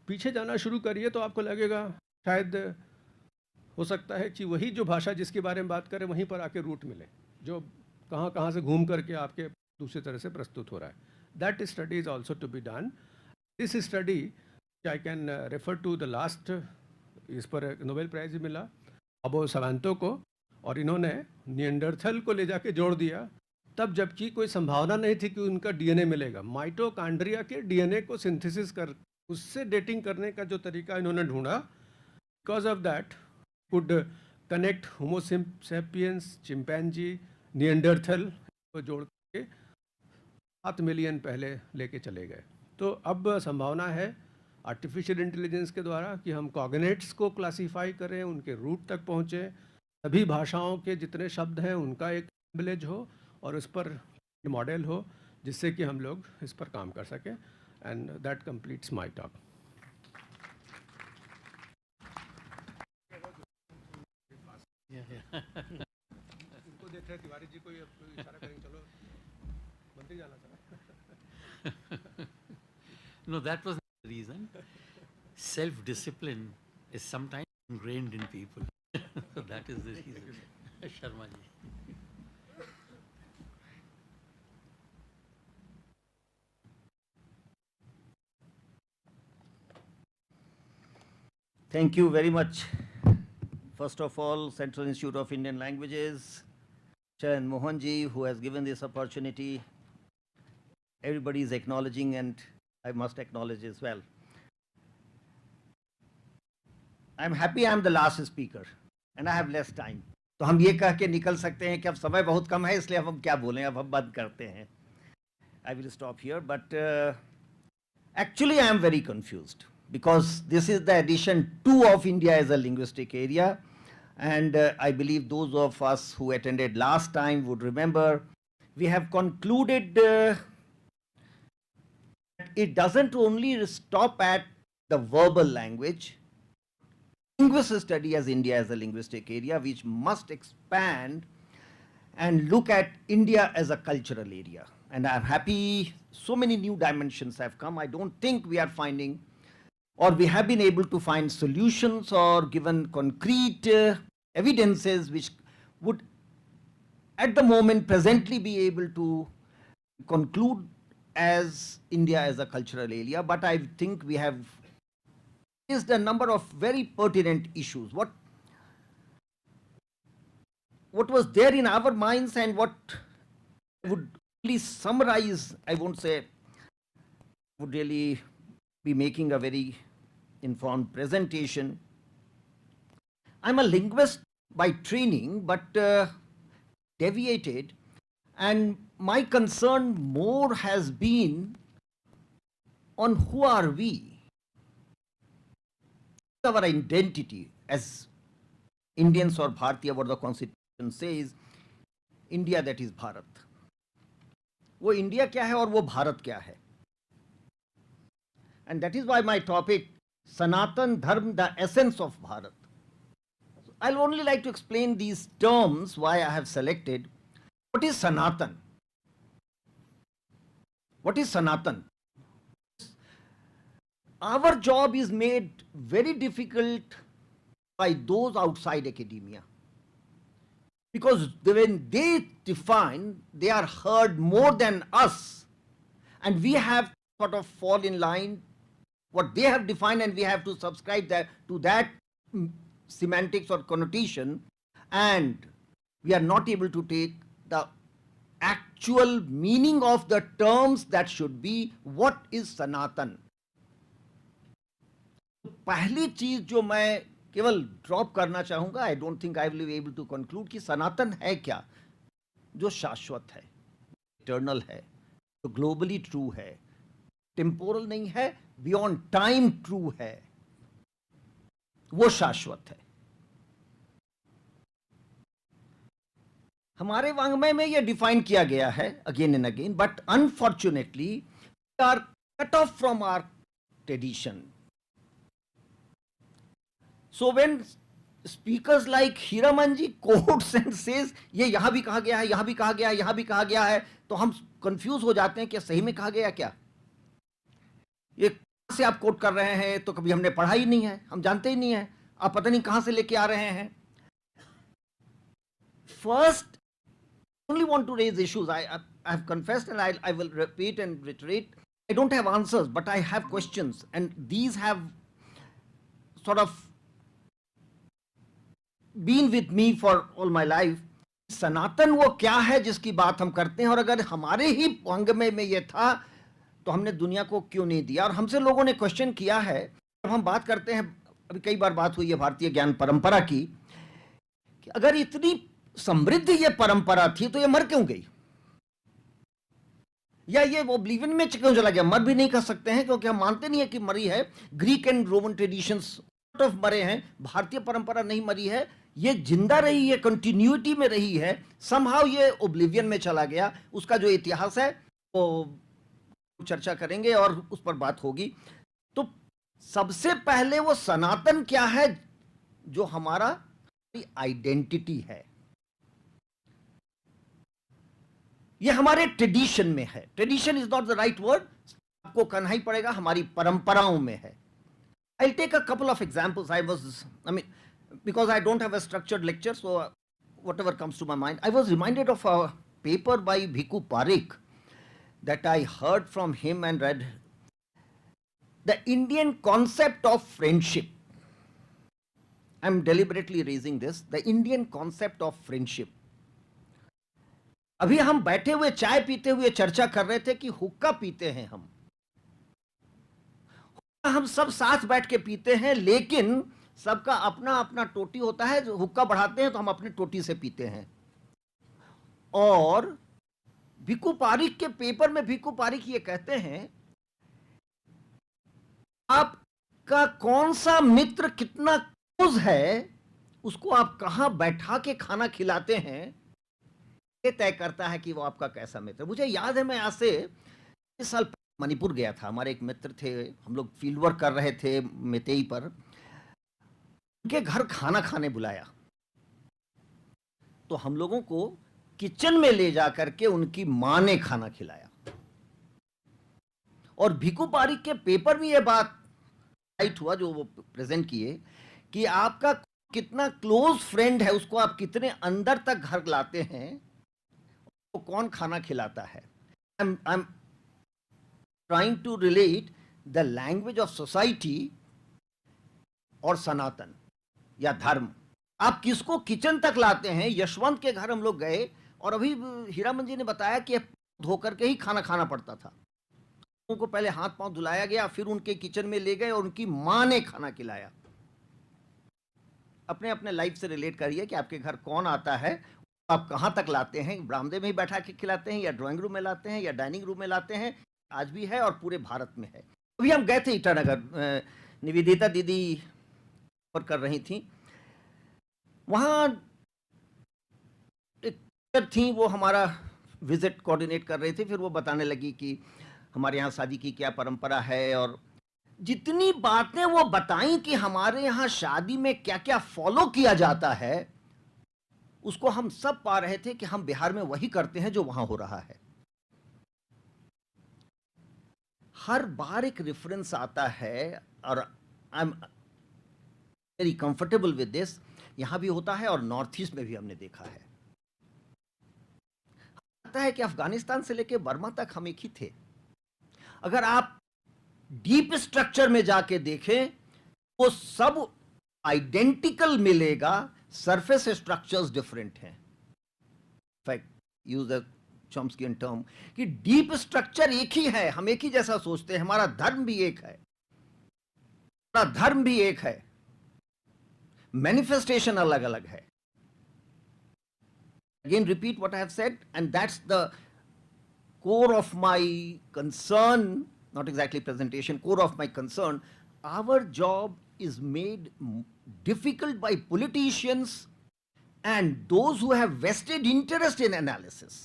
पीछे जाना शुरू करिए तो आपको लगेगा शायद हो सकता है कि वही जो भाषा जिसके बारे में बात करें वहीं पर आके रूट मिले, जो कहाँ कहाँ से घूम करके आपके दूसरी तरह से प्रस्तुत हो रहा है. That study is also to be done. This study, I can refer to the last इस पर नोबेल प्राइज भी मिला अबो सवांतो को, और इन्होंने निएंडरथल को ले जाके जोड़ दिया, तब जबकि कोई संभावना नहीं थी कि उनका डीएनए मिलेगा। माइटोकॉन्ड्रिया के डीएनए को सिंथेसिस कर उससे डेटिंग करने का जो तरीका इन्होंने ढूंढा, because of that could connect Homo sapiens, chimpanzee, Neanderthal को जोड़ के 7 मिलियन पहले लेके चले गए। तो अब संभावना है आर्टिफिशियल इंटेलिजेंस के द्वारा कि हम कॉग्नेट्स को क्लासीफाई करें, उनके रूट तक पहुँचें, सभी भाषाओं के जितने शब्द हैं उनका एक विलेज हो और उस पर मॉडल हो, जिससे कि हम लोग इस पर काम कर सकें। And that completes my talk. उनको देख रहे तिवारी जी को इशारा करेंगे, चलो मंत्री जाना था। No, that was the reason. Self-discipline is sometimes ingrained in people. So that is the reason. Sharma ji. Thank you very much. First of all, Central Institute of Indian Languages, Charan Mohanji, who has given this opportunity. Everybody is acknowledging, and I must acknowledge as well. I'm happy I'm the last speaker and I have less time. तो हम ये कह के निकल सकते हैं कि अब समय बहुत कम है, इसलिए हम क्या बोलें, अब हम बंद करते हैं. I will stop here, but actually I am very confused because this is the edition 2 of India as a linguistic area, and I believe those of us who attended last time would remember we have concluded it doesn't only stop at the verbal language. Linguists study as India as a linguistic area, which must expand and look at India as a cultural area. And I'm happy so many new dimensions have come. I don't think we are finding, or we have been able to find solutions or given concrete evidences which would at the moment presently be able to conclude as India as a cultural area. But I think we have raised a number of very pertinent issues. What was there in our minds and what I would please summarize, I won't say would really be making a very informed presentation. I'm a linguist by training, but deviated, and my concern more has been on who are we, our identity as Indians or Bharatiya, what the constitution says, India, that is Bharat. वो India क्या है और वो भारत क्या है? And that is why my topic, Sanatan Dharma, the essence of Bharat. I'll only like to explain these terms, why I have selected. What is Sanatan? What is Sanatan? Our job is made very difficult by those outside academia, because when they define, they are heard more than us, and we have sort of fall in line what they have defined, and we have to subscribe to that semantics or connotation, and we are not able to take the actual meaning of the terms that should be what is Sanatan. पहली चीज जो मैं केवल drop करना चाहूंगा, I don't think I will be able to conclude कि सनातन है क्या, जो शाश्वत है, इटर्नल है, जो ग्लोबली ट्रू है, टेम्पोरल नहीं है, बियॉन्ड टाइम ट्रू है, वो शाश्वत है. हमारे वांग्मय में ये डिफाइन किया गया है again and again, but unfortunately we are cut off from our tradition. So when speakers like Hiramanji quotes and says ये यहाँ भी कहा गया है, यहाँ भी कहा गया है, यहाँ भी कहा गया है, तो हम कंफ्यूज हो जाते हैं कि सही में कहा गया क्या. ये कहाँ से आप कोट कर रहे हैं, तो कभी हमने पढ़ा ही नहीं है, हम जानते ही नहीं है, आप पता नहीं कहाँ से लेके आ रहे हैं. First, I only want to raise issues. I have confessed, and I will repeat and reiterate. I don't have answers, but I have questions, and these have sort of been with me for all my life. सनातन वो क्या है जिसकी बात हम करते हैं, और अगर हमारे ही वांग्मय में ये था तो हमने दुनिया को क्यों नहीं दिया। और हमसे लोगों ने क्वेश्चन किया है, जब हम बात करते हैं, अभी कई बार बात हुई है भारतीय ज्ञान परंपरा की, कि अगर इतनी समृद्ध ये परंपरा थी तो ये मर क्यों गई, या ये ओब्लिवियन में क्यों चला गया। मर भी नहीं कर सकते हैं क्योंकि हम मानते नहीं है कि मरी है। Greek and Roman traditions of मरे हैं, भारतीय परंपरा नहीं मरी है, ये जिंदा रही है, कंटिन्यूटी में रही है। समहाउ ये ओब्लिवियन में चला गया। उसका जो इतिहास है वो चर्चा करेंगे और उस पर बात होगी। तो सबसे पहले वो सनातन क्या है, जो हमारा आइडेंटिटी है, ये हमारे ट्रेडिशन में है। Tradition is not the right word, आपको कहना ही पड़ेगा, हमारी परंपराओं में है। I'll take a couple of examples. Because I don't have a structured lecture, so whatever comes to my mind. I was reminded of a paper by Bhiku Parikh that I heard from him and read. The Indian concept of friendship. I'm deliberately raising this. The Indian concept of friendship. अभी हम बैठे हुए चाय पीते हुए चर्चा कर रहे थे कि हुक्का पीते हैं हम सब साथ बैठ के पीते हैं, लेकिन सबका अपना अपना टोटी होता है। जो हुक्का बढ़ाते हैं तो हम अपनी टोटी से पीते हैं। और भिक्खू पारिक के पेपर में भिक्खू पारिक ये कहते हैं, आपका कौन सा मित्र कितना क्लोज है, उसको आप कहां बैठा के खाना खिलाते हैं, ये तय करता है कि वो आपका कैसा मित्र। मुझे याद है, मैं आज से 20 साल मणिपुर गया था। हमारे एक मित्र थे, हम लोग फील्ड वर्क कर रहे थे मेतेई पर। उनके घर खाना खाने बुलाया तो हम लोगों को किचन में ले जा करके उनकी मां ने खाना खिलाया। और भिक्खू पारिक के पेपर में यह बात राइट हुआ जो वो प्रेजेंट किए कि आपका कितना क्लोज फ्रेंड है, उसको आप कितने अंदर तक घर लाते हैं, वो कौन खाना खिलाता है। I'm trying to relate the language of society और सनातन या धर्म। आप किसको किचन तक लाते हैं। यशवंत के घर हम लोग गए और अभी हीरामन जी ने बताया कि धो करके ही खाना खाना पड़ता था। उनको पहले हाथ पांव धुलाया गया, फिर उनके किचन में ले गए और उनकी मां ने खाना खिलाया। अपने अपने लाइफ से रिलेट करिए कि आपके घर कौन आता है, आप कहां तक लाते हैं। बरामदे में ही बैठा के खिलाते हैं, या ड्राइंग रूम में लाते हैं, या डाइनिंग रूम में लाते हैं। आज भी है और पूरे भारत में है। अभी हम गए थे ईटानगर, निवेदिता दीदी और कर रही थी। वहां एक टीचर थी, वो हमारा विजिट कोऑर्डिनेट कर रही थी। फिर वो बताने लगी कि हमारे यहाँ शादी की क्या परंपरा है, और जितनी बातें वो बताई कि हमारे यहाँ शादी में क्या क्या फॉलो किया जाता है, उसको हम सब पा रहे थे कि हम बिहार में वही करते हैं जो वहां हो रहा है। हर बार एक रेफरेंस आता है और I am very comfortable with this. यहां भी होता है और नॉर्थ ईस्ट में भी हमने देखा है। लगता है कि अफगानिस्तान से लेकर बर्मा तक हम एक ही थे। अगर आप डीप स्ट्रक्चर में जाके देखें वो सब आइडेंटिकल मिलेगा, सरफेस स्ट्रक्चर्स डिफरेंट हैं। इनफैक्ट यूज द चॉम्स्कियन टर्म कि डीप स्ट्रक्चर एक ही है, हम एक ही जैसा सोचते हैं। हमारा धर्म भी एक है, हमारा धर्म भी एक है, मैनिफेस्टेशन अलग अलग है। Again repeat what I have said, and that's the core of my concern, not exactly presentation, core of my concern. Our job is made difficult by politicians and those who have vested interest in analysis.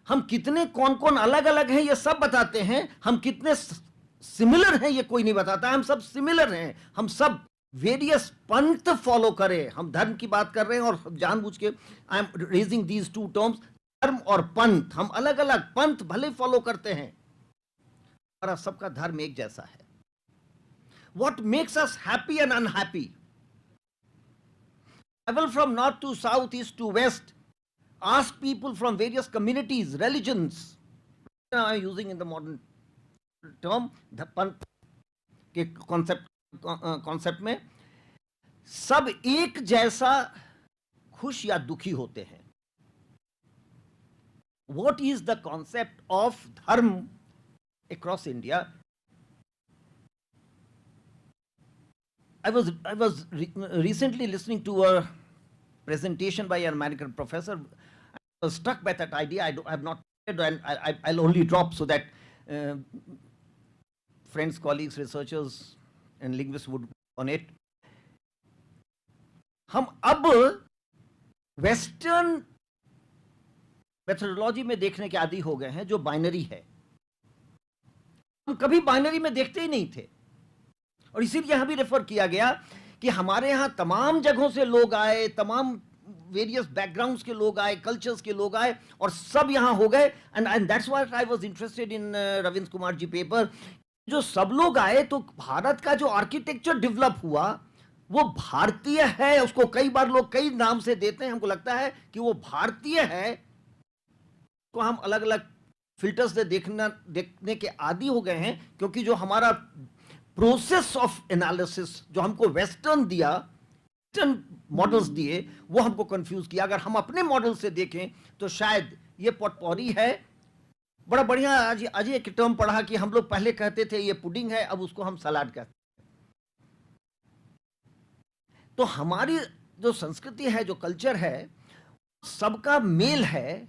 हम कितने कौन कौन अलग अलग हैं ये सब बताते हैं, हम कितने सिमिलर हैं ये कोई नहीं बताता। हम सब सिमिलर हैं, हम सब वेरियस पंथ फॉलो करें। हम धर्म की बात कर रहे हैं और जानबूझ के आई am raising these two terms, धर्म और पंथ। हम अलग अलग पंथ भले फॉलो करते हैं, हमारा सबका धर्म एक जैसा है। What makes us happy and unhappy? Travel from north to south, east to west. Ask people from various communities, religions. I am using in the modern term, the पंथ के concept में सब एक जैसा खुश या दुखी होते हैं. What is the concept of dharma across India? I was recently listening to a presentation by an American professor. I was struck by that idea. I have not read, and I'll only drop so that friends, colleagues, researchers, and linguists would on it. हम अब western methodology में देखने के आदी हो गए हैं जो बाइनरी है. हम कभी बाइनरी में देखते ही नहीं थे, और इसीलिए यहां भी रेफर किया गया कि हमारे यहां तमाम जगहों से लोग आए, तमाम वेरियस बैकग्राउंड्स के लोग आए, कल्चर्स के लोग आए, और सब यहां हो गए. And that's why I was interested in Ravindra Kumar ji paper. जो सब लोग आए तो भारत का जो आर्किटेक्चर डेवलप हुआ वो भारतीय है. उसको कई बार लोग कई नाम से देते हैं. हमको लगता है कि वो भारतीय है, तो हम अलग अलग फिल्टर्स से देखने के आदी हो गए हैं, क्योंकि जो हमारा प्रोसेस ऑफ एनालिसिस जो हमको वेस्टर्न दिया, वेस्टर्न मॉडल्स दिए, वो हमको कंफ्यूज किया. अगर हम अपने मॉडल से देखें तो शायद ये पॉटपॉरी है. बड़ा बढ़िया आज एक टर्म पढ़ा कि हम लोग पहले कहते थे ये पुडिंग है, अब उसको हम सलाद कहते हैं. तो हमारी जो संस्कृति है, जो कल्चर है, सबका मेल है,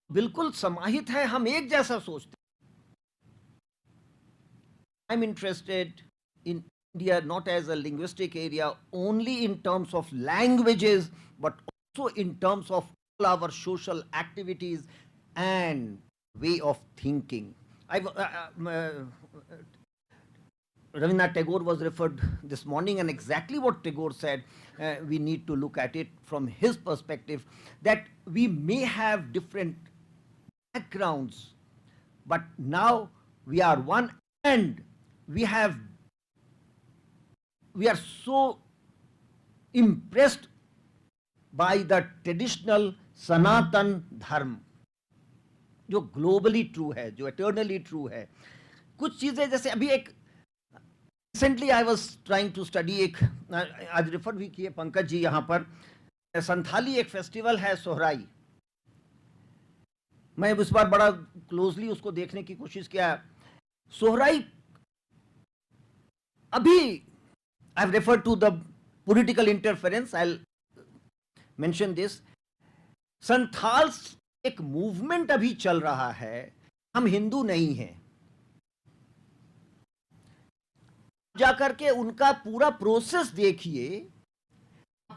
बिल्कुल समाहित है. हम एक जैसा सोचते हैं. I'm interested in India not as a linguistic area only in terms of languages, but also in terms of all our social activities and way of thinking. Rabindranath Tagore was referred this morning, and exactly what Tagore said, we need to look at it from his perspective, that we may have different backgrounds, but now we are one, and we are so impressed by the traditional Sanatan Dharma, जो globally true है, जो eternally true है. कुछ चीजें जैसे अभी एक recently I was trying to study, एक आज रेफर भी किए पंकज जी यहां पर, संथाली एक फेस्टिवल है सोहराई. मैं इस बार बड़ा क्लोजली उसको देखने की कोशिश किया. सोहराई अभी I have referred to the political interference, I will mention this. Santhals एक मूवमेंट अभी चल रहा है. हम हिंदू नहीं हैं. जाकर के उनका पूरा प्रोसेस देखिए,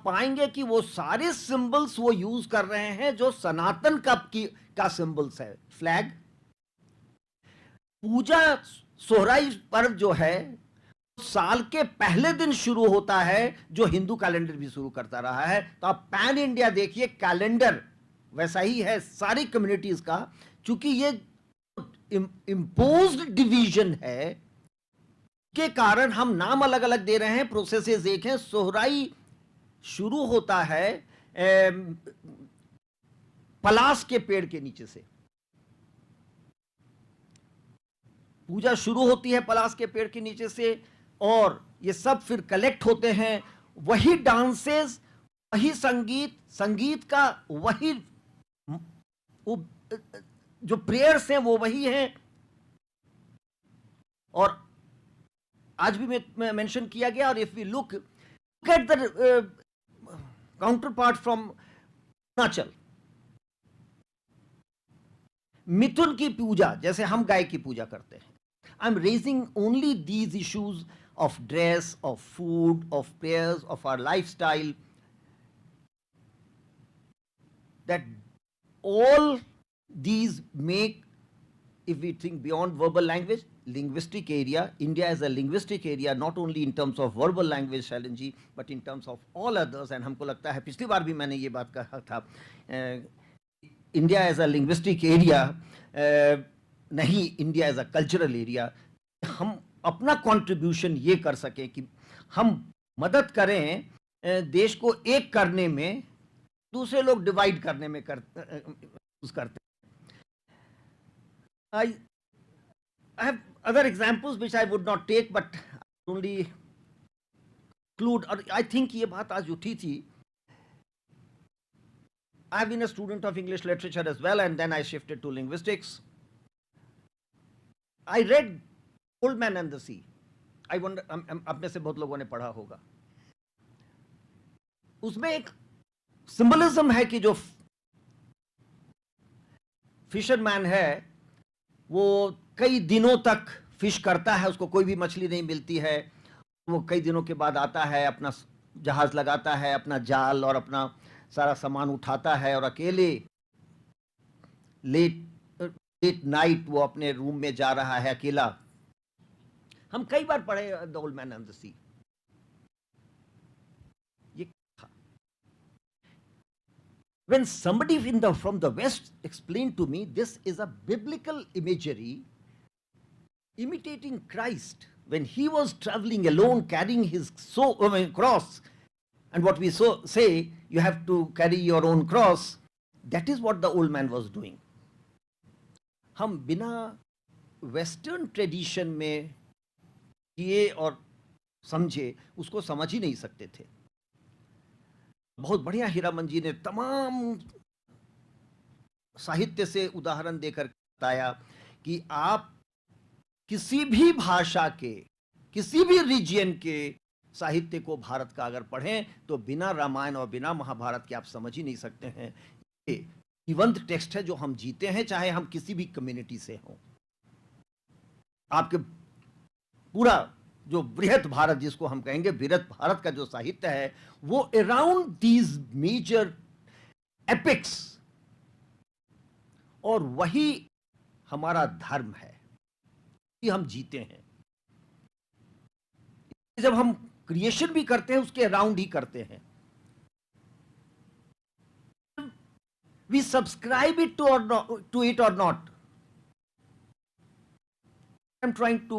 पाएंगे कि वो सारे सिंबल्स वो यूज कर रहे हैं जो सनातन का सिंबल्स है. फ्लैग, पूजा, सोहराई पर्व जो है साल के पहले दिन शुरू होता है, जो हिंदू कैलेंडर भी शुरू करता रहा है. तो आप पैन इंडिया देखिए, कैलेंडर वैसा ही है सारी कम्युनिटीज का. चूंकि ये इम्पोज्ड डिवीजन है के कारण हम नाम अलग अलग दे रहे हैं, प्रोसेसेस एक हैं. सोहराई शुरू होता है पलास के पेड़ के नीचे से. पूजा शुरू होती है पलास के पेड़ के नीचे से, और ये सब फिर कलेक्ट होते हैं. वही डांसेस, वही संगीत, संगीत का वही जो प्रेयर्स हैं वो वही हैं. और आज भी मैं मेंशन किया गया. और if we look at the counterpart from Arunachal, मिथुन की पूजा, जैसे हम गाय की पूजा करते हैं. I am raising only these issues of dress, of food, of prayers, of our lifestyle, that all these make, if we think beyond verbal language, linguistic area. India is a linguistic area, not only in terms of verbal language, Shailen ji, but in terms of all others. And हमको लगता है, पिछली बार भी मैंने ये बात कहा था, India is a linguistic area, नहीं, India is a cultural area. हम अपना कंट्रीब्यूशन ये कर सके कि हम मदद करें देश को एक करने में, दूसरे लोग डिवाइड करने में करते हैं. I have other examples which I would not take, but only include, और I think ये बात आज उठी थी. I've been a student of English literature as well, and then I shifted to linguistics. I read Old Man and the Sea. I wonder, आप में से बहुत लोगों ने पढ़ा होगा. उसमें एक सिंबलिज्म है कि जो फिशरमैन है वो कई दिनों तक फिश करता है, उसको कोई भी मछली नहीं मिलती है, वो कई दिनों के बाद आता है, अपना जहाज लगाता है, अपना जाल और अपना सारा सामान उठाता है और अकेले लेट नाइट वो अपने रूम में जा रहा है अकेला. हम कई बार पढ़े The Old Man and the Sea. ये था. When somebody from the West explained to me this is a biblical imagery imitating Christ when he was traveling alone carrying his cross, and what we say you have to carry your own cross, that is what the old man was doing. हम बिना western tradition में किए और समझे उसको समझ ही नहीं सकते थे. बहुत बढ़िया हीरामन जी ने तमाम साहित्य से उदाहरण देकर बताया कि आप किसी भी भाषा के, किसी भी रीजन के साहित्य को भारत का अगर पढ़ें तो बिना रामायण और बिना महाभारत के आप समझ ही नहीं सकते हैं. ये जीवंत टेक्स्ट है जो हम जीते हैं, चाहे हम किसी भी कम्युनिटी से हों. आपके पूरा जो बृहत भारत जिसको हम कहेंगे, बृहत भारत का जो साहित्य है वो अराउंड दीज मेजर एपिक्स, और वही हमारा धर्म है, ये हम जीते हैं. जब हम क्रिएशन भी करते हैं उसके अराउंड ही करते हैं. We subscribe it to it or not. I'm trying to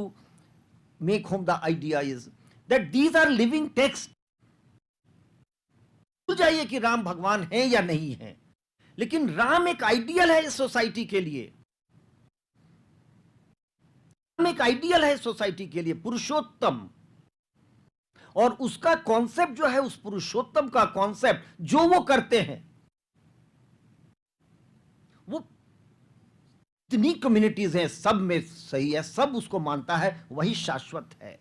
make home the idea is that these are living texts. भूल जाइए कि राम भगवान हैं या नहीं हैं, लेकिन राम एक आइडियल है इस सोसाइटी के लिए. राम एक आइडियल है सोसाइटी के लिए, पुरुषोत्तम. और उसका कॉन्सेप्ट जो है, उस पुरुषोत्तम का कॉन्सेप्ट जो वो करते हैं, वो इतनी कम्युनिटीज हैं, सब में सही है, सब उसको मानता है, वही शाश्वत है,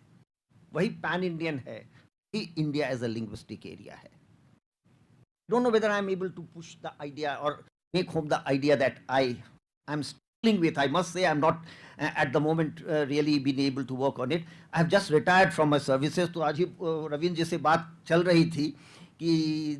वही पैन इंडियन है, वही India as a linguistic area है. Don't know whether I am able to push the idea or make home the idea that I am struggling with. I must say I am not at the moment really been able to work on it. I have just retired from my services. तो आज ही रविंद्र जी से बात चल रही थी कि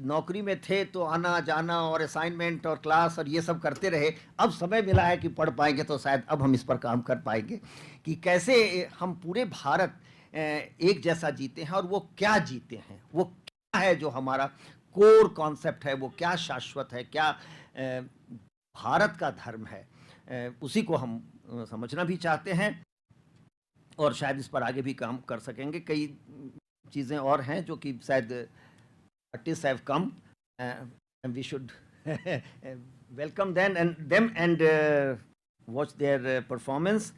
नौकरी में थे तो आना जाना और असाइनमेंट और क्लास और ये सब करते रहे. अब समय मिला है कि पढ़ पाएंगे तो शायद अब हम इस पर काम कर पाएंगे कि कैसे हम पूरे भारत एक जैसा जीते हैं और वो क्या जीते हैं, वो क्या है जो हमारा कोर कॉन्सेप्ट है, वो क्या शाश्वत है, क्या भारत का धर्म है, उसी को हम समझना भी चाहते हैं और शायद इस पर आगे भी काम कर सकेंगे. कई चीज़ें और हैं जो कि शायद artists have come and we should welcome them and watch their performance.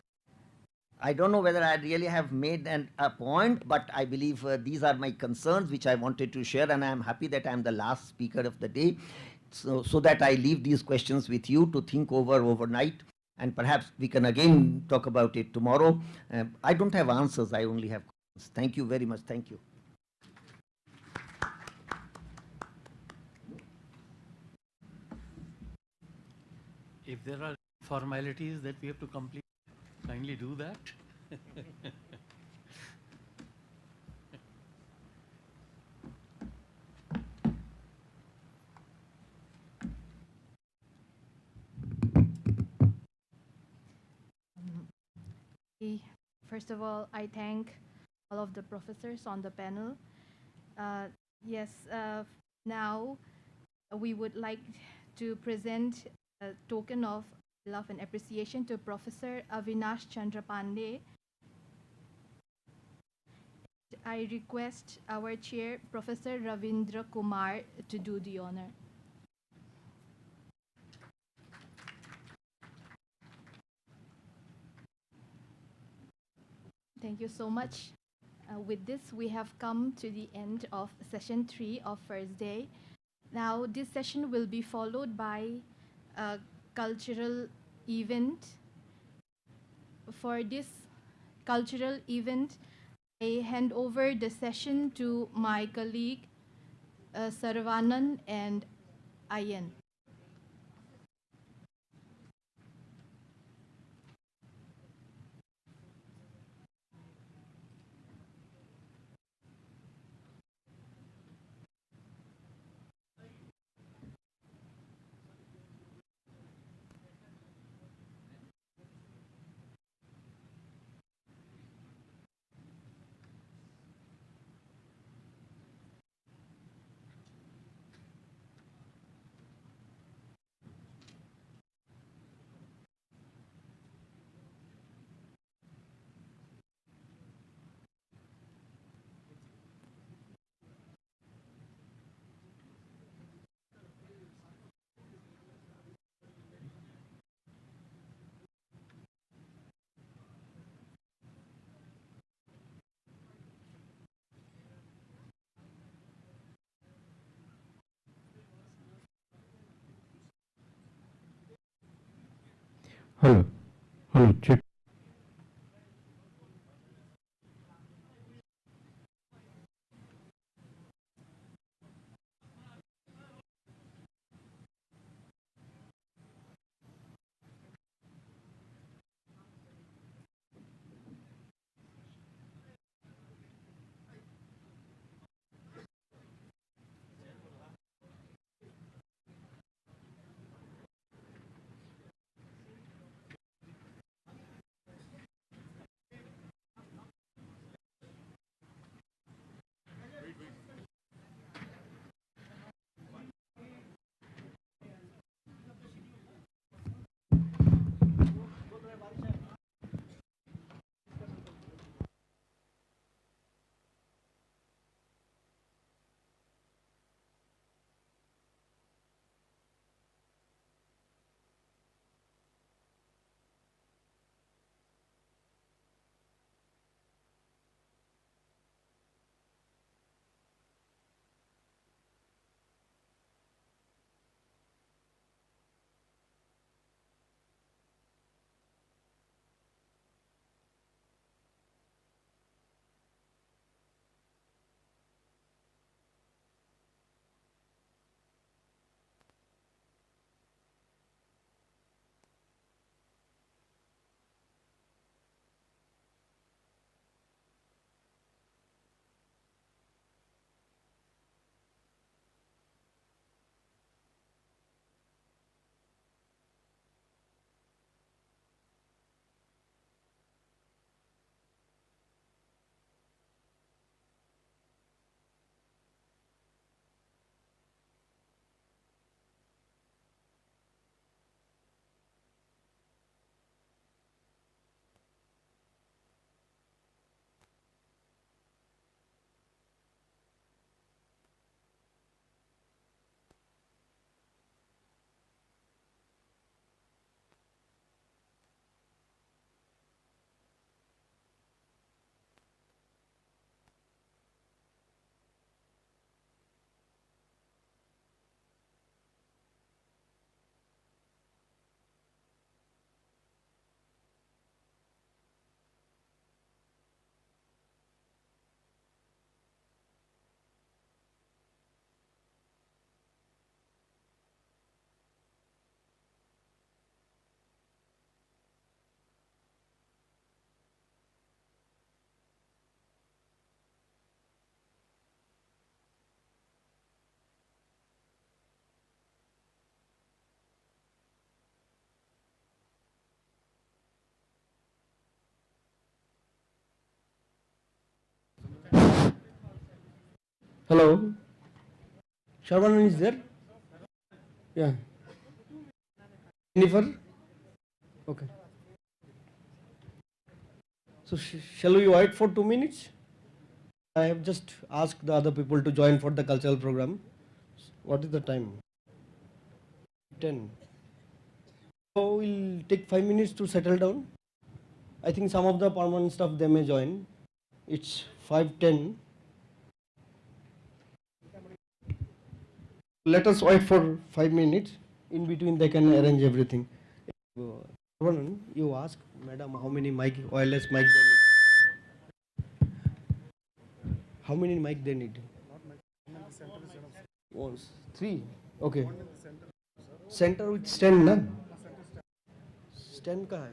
I don't know whether I really have made a point, but I believe these are my concerns which I wanted to share, and I am happy that I am the last speaker of the day, so that I leave these questions with you to think over overnight, and perhaps we can again talk about it tomorrow. I don't have answers, I only have questions. Thank you very much. Thank you. If there are formalities that we have to complete, kindly do that. First of all, I thank all of the professors on the panel. Now we would like to present a token of love and appreciation to Professor Avinash Chandra Pandey. I request our chair, Professor Ravindra Kumar, to do the honor. Thank you so much. with this, we have come to the end of session 3 of first day. Now, this session will be followed by a cultural event. For this cultural event, I hand over the session to my colleague, Saravanan and Ayan. Hello. Hello, check. Hello. Sharvanan is there? Yeah. Jennifer? Okay. So shall we wait for 2 minutes? I have just asked the other people to join for the cultural program. What is the time? 10. So we'll take 5 minutes to settle down. I think some of the permanent staff, they may join. It's 5:10. Let us wait for 5 minutes. In between, they can arrange everything. You ask, madam, how many wireless mic they need? How many mic they need? Once, 3. Okay. Center with stand, na? Stand का है?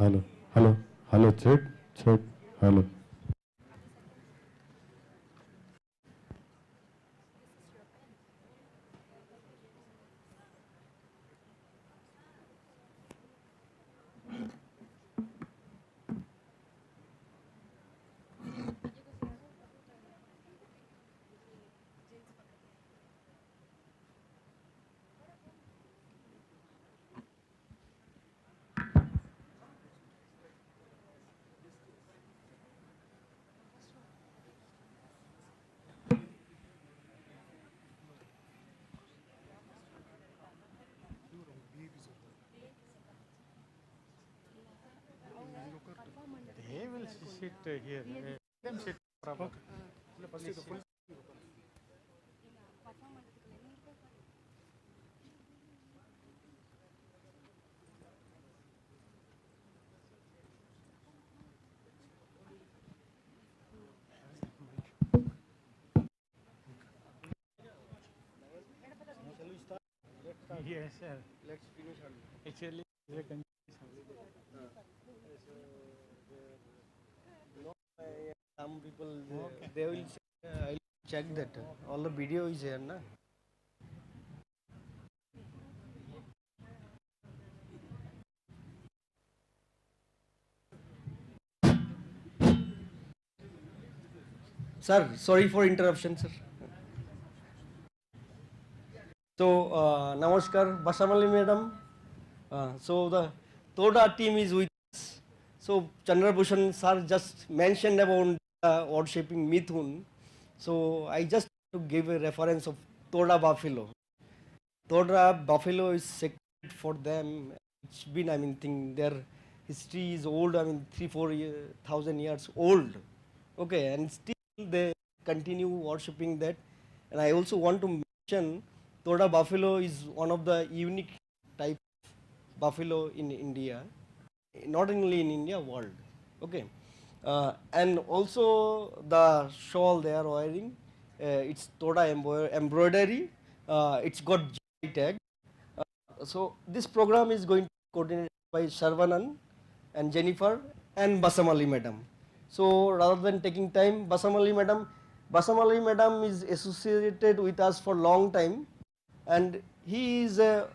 Hello, check, hello. They will sit here. Let them sit properly. Yes, sir. Let's finish early. Actually, some people they will say, I'll check that all the video is here, na? Sir, sorry for interruption, sir. So, namaskar, Basamali madam. So the Toda team is with us. So Chandrabhushan sir just mentioned about word shaping Mithun. So I just to give a reference of Toda buffalo. Toda buffalo is sacred for them. It's been, I mean, their history is old. I mean, 3,000-4,000 years old. Okay, and still they continue worshipping that. And I also want to mention Toda buffalo is one of the unique type of buffalo in India, not only in India, world. Okay, and also the shawl they are wearing, it's Toda embroidery. It's got GI tag. So this program is going to be coordinated by Sharvanan and Jennifer and Basamali madam. So rather than taking time, Basamali madam is associated with us for long time, and he is a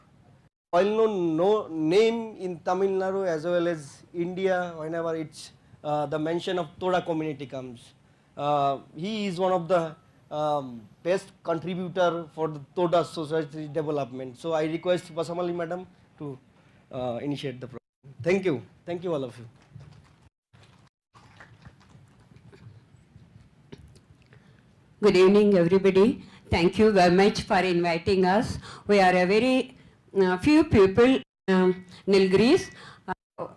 well-known name in Tamil Nadu as well as India whenever it's the mention of Toda community comes. He is one of the best contributor for the Toda society development. So I request Basamali madam to initiate the program. Thank you. Thank you, all of you. Good evening, everybody. Thank you very much for inviting us. We are a very few people, Nilgiris.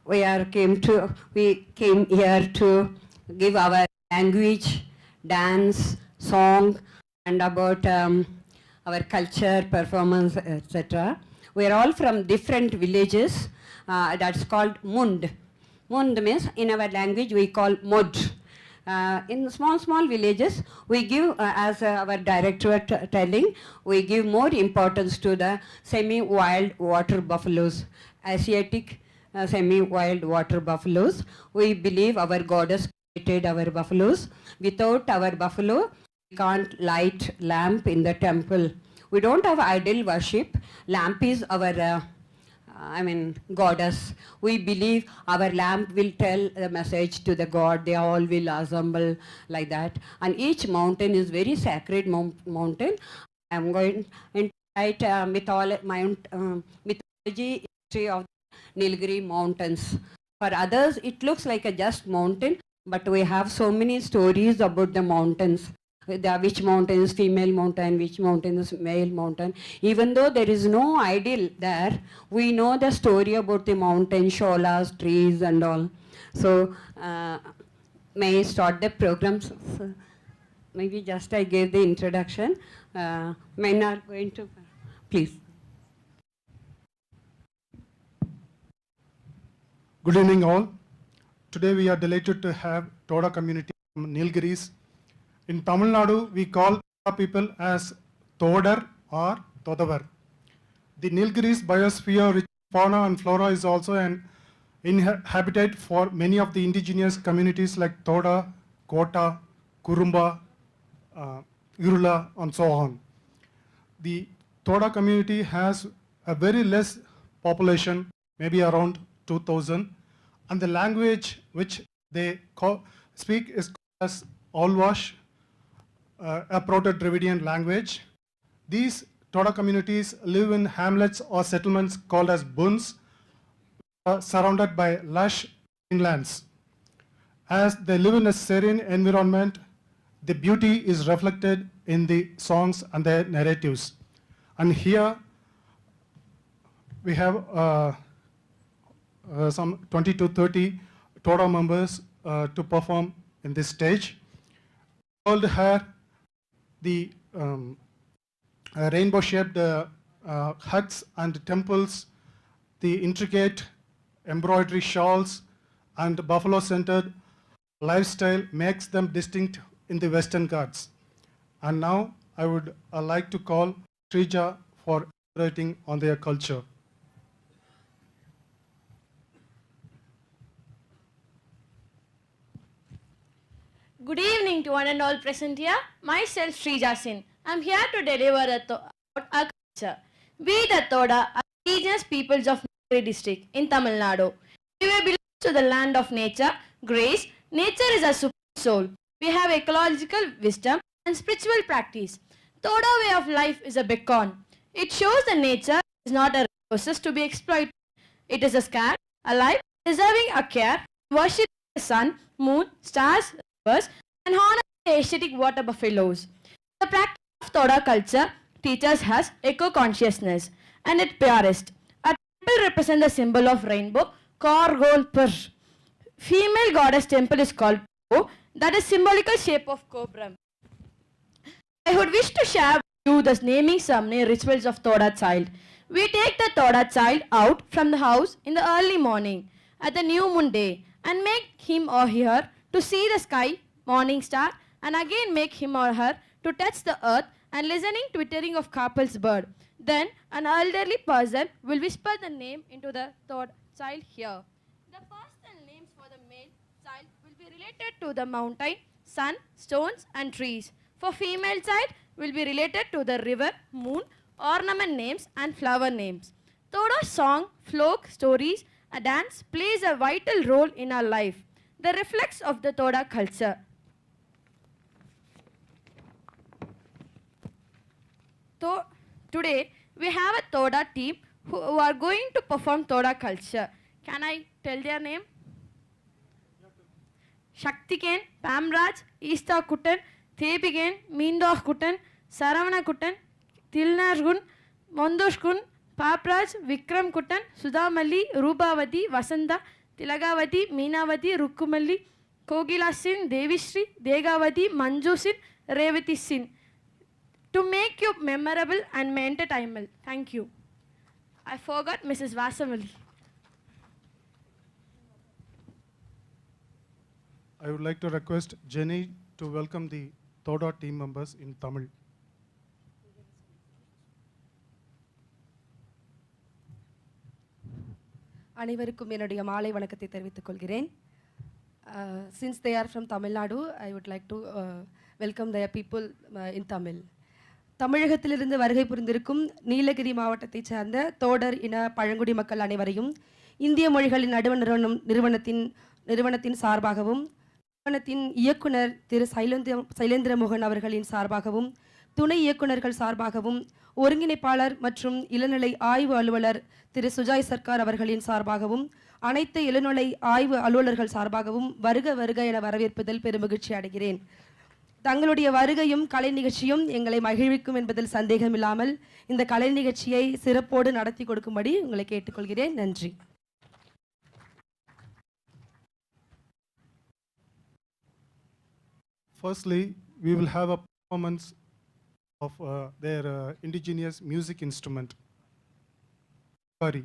We came here to give our language, dance, song, and about our culture, performance, etc. We are all from different villages. That's called Mund. Mund means, in our language, we call Mud. In small villages, we give, as our director telling, we give more importance to the semi-wild water buffaloes, Asiatic semi-wild water buffaloes. We believe our goddess created our buffaloes. Without our buffalo, we can't light lamp in the temple. We don't have idol worship. Lamp is our goddess. We believe our lamp will tell the message to the god. They all will assemble like that. And each mountain is very sacred mountain. I'm going to write mythology history of Nilgiri mountains. For others, it looks like a just mountain, but we have so many stories about the mountains. Which mountain is female mountain, which mountain is male mountain. Even though there is no ideal there, we know the story about the mountain, sholas, trees and all. So, may I start the program? So, maybe just I gave the introduction. Men are going to, please. Good evening all. Today we are delighted to have Toda community from Nilgiris. In Tamil Nadu, we call people as Todar or Todavar. The Nilgiris biosphere, rich fauna and flora, is also an habitat for many of the indigenous communities like Toda, Kota, Kurumba, Irula, and so on. The Toda community has a very less population, maybe around 2,000, and the language which they speak is called as Alwash, a Proto-Dravidian language. These Toda communities live in hamlets or settlements called as buns, surrounded by lush inlands. As they live in a serene environment, the beauty is reflected in the songs and their narratives. And here we have some 20 to 30 Toda members to perform in this stage. Called here the rainbow-shaped huts and temples, the intricate embroidery shawls, and buffalo-centered lifestyle makes them distinct in the Western Ghats. And now I would like to call Srija for elaborating on their culture. Good evening to one and all present here. Myself, Srija Sin. I am here to deliver about our culture. We, the Toda, are indigenous peoples of Nilgiri district in Tamil Nadu. We belong to the land of nature, grace. Nature is our supreme soul. We have ecological wisdom and spiritual practice. Toda way of life is a beacon. It shows that nature is not a resource to be exploited. It is a scarce, alive, deserving a care, worship the sun, moon, stars, rivers, and honor the aesthetic water buffaloes. The practice of Toda culture teaches us eco-consciousness and its purest. A temple represents the symbol of rainbow, Korgolpur. Female goddess temple is called Po, that is symbolical shape of cobra. I would wish to share with you the naming ceremony rituals of Toda child. We take the Toda child out from the house in the early morning at the new moon day and make him or her to see the sky, morning star, and again make him or her to touch the earth and listening twittering of Kapil's bird. Then an elderly person will whisper the name into the Toda child here. The personal names for the male child will be related to the mountain, sun, stones, and trees. For female child will be related to the river, moon, ornament names, and flower names. Toda song, folk, stories, a dance plays a vital role in our life. The reflex of the Toda culture. Today, we have a Toda team who are going to perform Toda culture. Can I tell their name? Shaktiken, Pamraj, Easta Kutan, Thebigen, Mindoch Kutan, Saravana Kutan, Tilnargun, Mondoshkun, Papraj, Vikram Kutan, Sudhamalli, Rubavati, Vasanta, Tilagavati, Meenavati, Rukkumalli, Kogilasin, Devishri, Degavati, Manjusin, Revatisin. To make you memorable and entertainable. Thank you. I forgot Mrs. Vasamali. I would like to request Jenny to welcome the Thoda team members in Tamil. அனைவருக்கும் என்னுடைய மாலை வணக்கத்தை தெரிவித்துக் கொள்கிறேன். Since they are from Tamil Nadu, I would like to welcome their people in Tamil. தமிழகத்திலிருந்து வருகை புரிந்திருக்கும் நீலகிரி மாவட்டத்தைச் சேர்ந்த தோடர் இன பழங்குடி மக்கள் அனைவரையும் இந்திய மொழிகளின் நடுவ நிறுவனத்தின் சார்பாகவும் நிறுவனத்தின் இயக்குனர் திரு சைலேந்திர மோகன் அவர்களின் சார்பாகவும் துணை இயக்குநர்கள் சார்பாகவும் ஒருங்கிணைப்பாளர் மற்றும் இளநிலை ஆய்வு அலுவலர் திரு சுஜாய் சர்க்கார் அவர்களின் சார்பாகவும் அனைத்து இளநிலை ஆய்வு அலுவலர்கள் சார்பாகவும் வருக வருக என வரவேற்பதில் பெருமகிழ்ச்சி அடைகிறேன். தங்களுடைய வருகையும் கலை நிகழ்ச்சியும் எங்களை மகிழ்விக்கும் என்பதில் சந்தேகமில்லாமல் இந்த கலை நிகழ்ச்சியை சிறப்போடு நடத்தி கொடுக்கும்படி உங்களை கேட்டுக்கொள்கிறேன். நன்றி. Firstly, we will have a performance of their indigenous music instrument, Kari.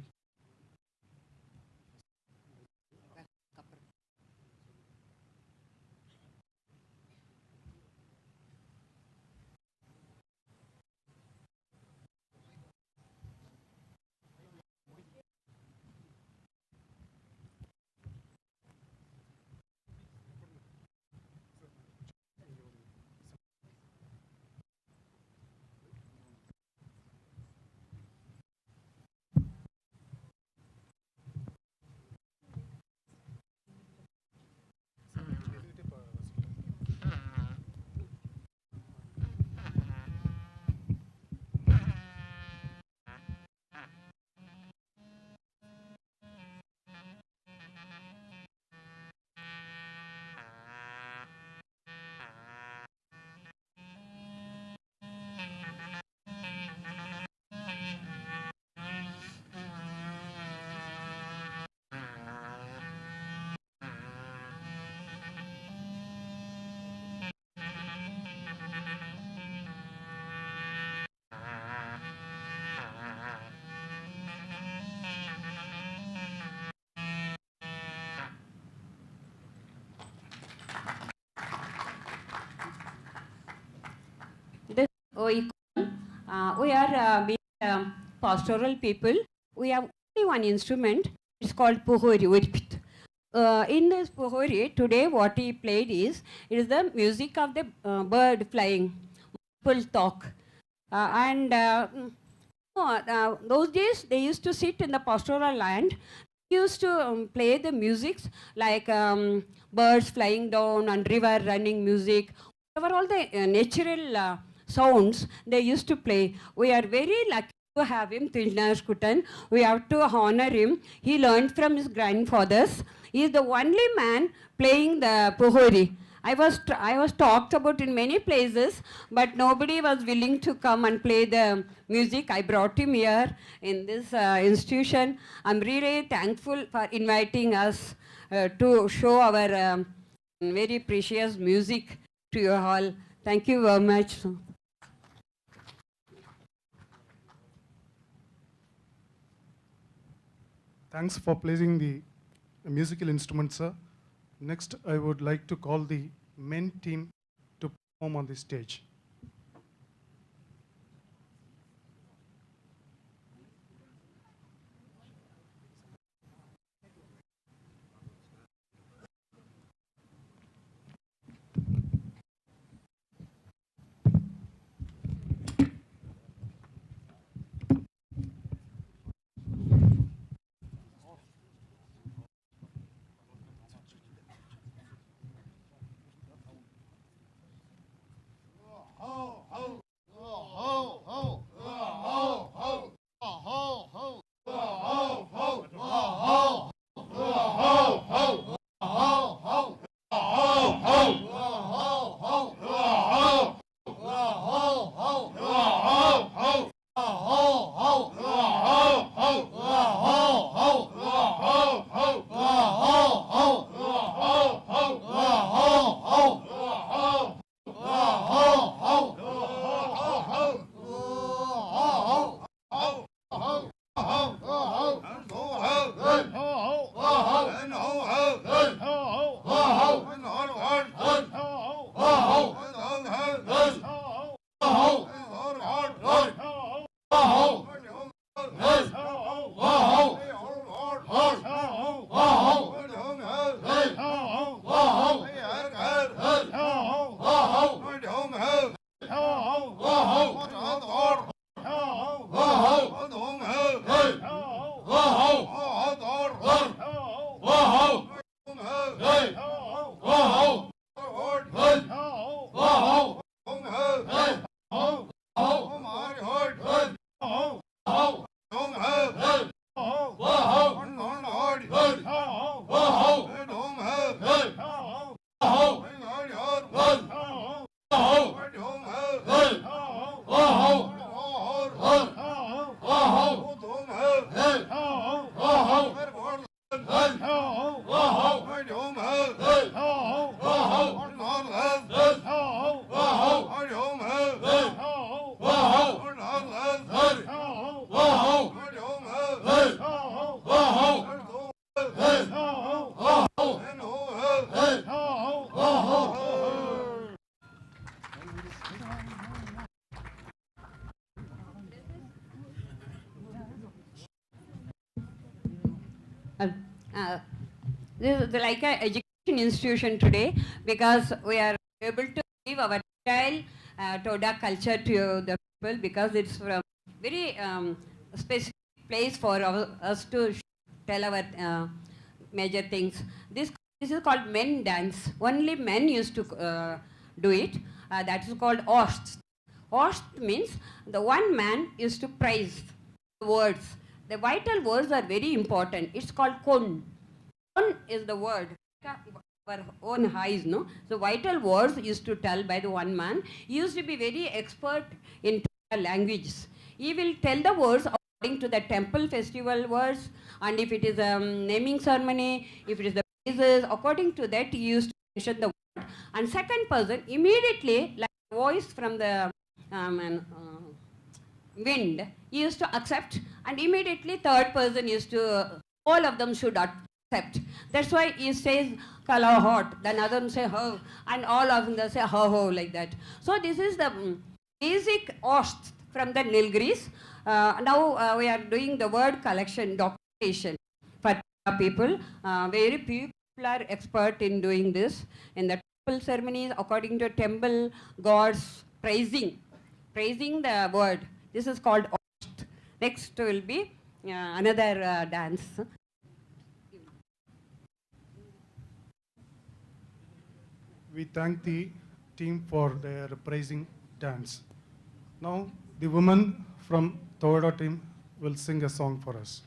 We are being pastoral people. We have only one instrument. It's called puhori. In this puhori, today what he played is, it is the music of the bird flying, multiple talk. Those days they used to sit in the pastoral land. They used to play the musics like birds flying down and river running music. Whatever all the natural sounds they used to play. We are very lucky to have him, Tilnar Kutan. We have to honor him. He learned from his grandfathers. He is the only man playing the puhori. I was talked about in many places, but nobody was willing to come and play the music. I brought him here in this institution. I'm really thankful for inviting us to show our very precious music to you all. Thank you very much. Thanks for playing the musical instruments, sir. Next, I would like to call the men team to perform on the stage. This is like an education institution today because we are able to give our child Toda culture to the people because it's from very specific place for us to tell our major things. This is called men dance. Only men used to do it. That is called ost. Ost means the one man used to praise the words. The vital words are very important. It's called kon. Kon is the word. Our own eyes, no? So vital words used to tell by the one man. He used to be very expert in languages. He will tell the words according to the temple festival words, and if it is a naming ceremony, if it is the praises, according to that he used to mention the word. And second person immediately, like voice from the wind, he used to accept, and immediately third person used to, all of them should accept. That's why he says kala hot, then others say ho, and all of them say ho ho like that. So this is the basic ost from the Nilgiris. Now we are doing the word collection, documentation for people. Very people are expert in doing this in the temple ceremonies according to temple gods, praising the word. This is called ost. Next will be another dance. We thank the team for their praising dance. Now, the woman from Toyota team will sing a song for us.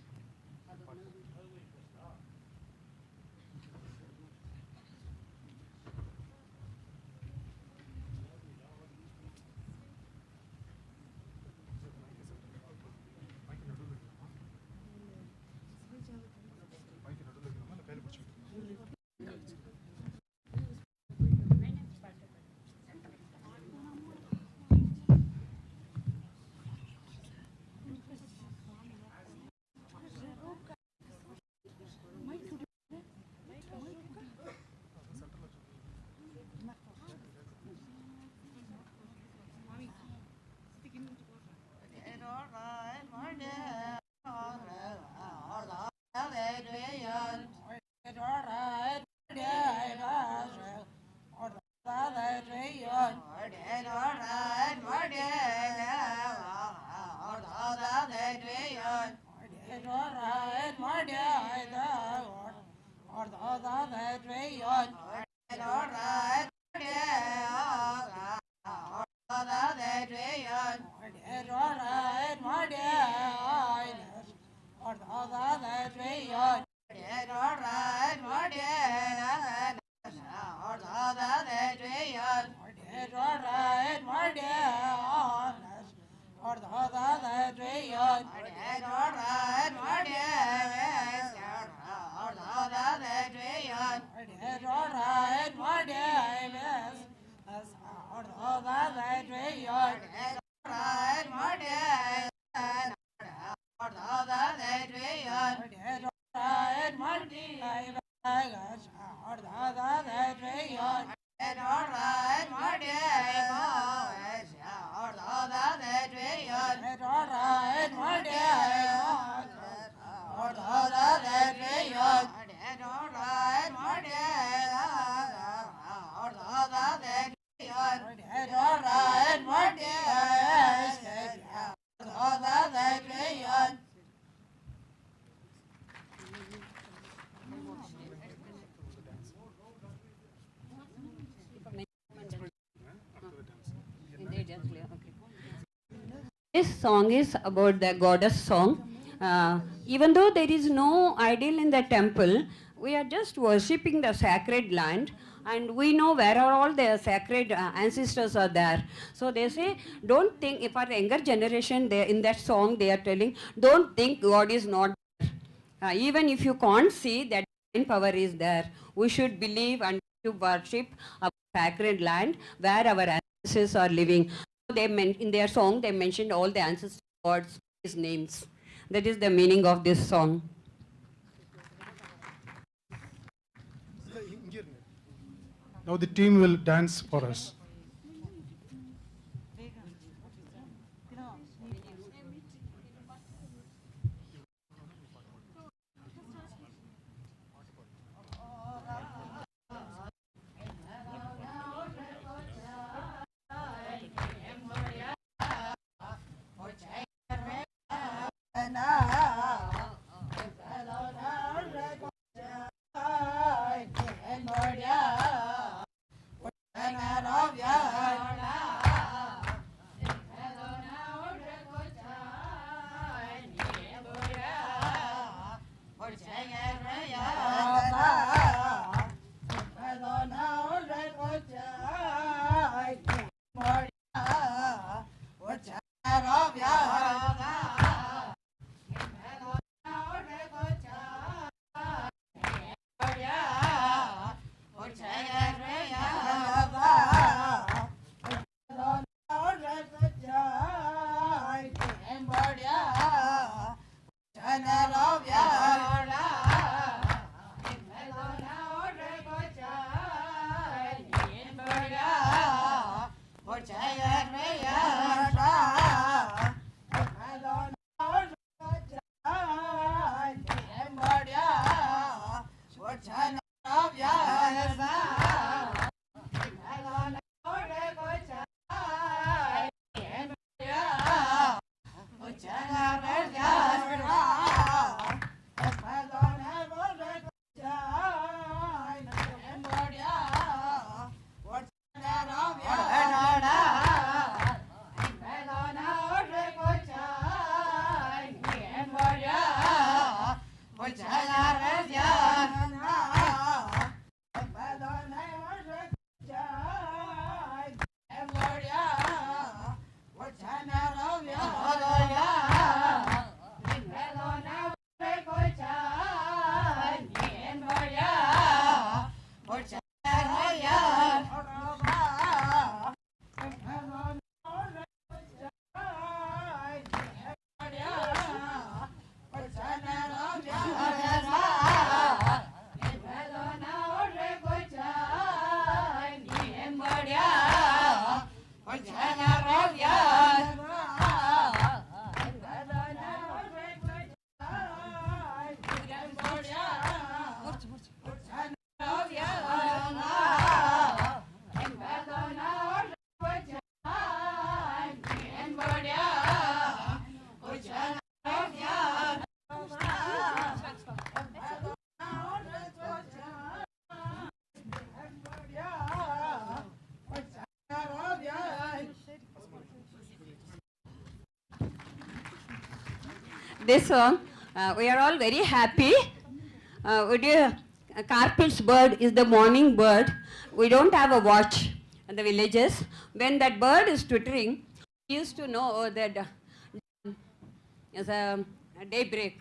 This song is about the goddess song. Even though there is no idol in the temple, we are just worshipping the sacred land, and we know where are all the sacred ancestors are there. So they say, don't think, if our younger generation, they, in that song they are telling, don't think God is not there. Even if you can't see, that divine power is there. We should believe and to worship our sacred land where our ancestors are living. So they in their song, they mentioned all the ancestor gods, his names. That is the meaning of this song. Now the team will dance for us. This song, we are all very happy. Carpet's bird is the morning bird. We don't have a watch in the villages. When that bird is twittering, we used to know that it's a daybreak.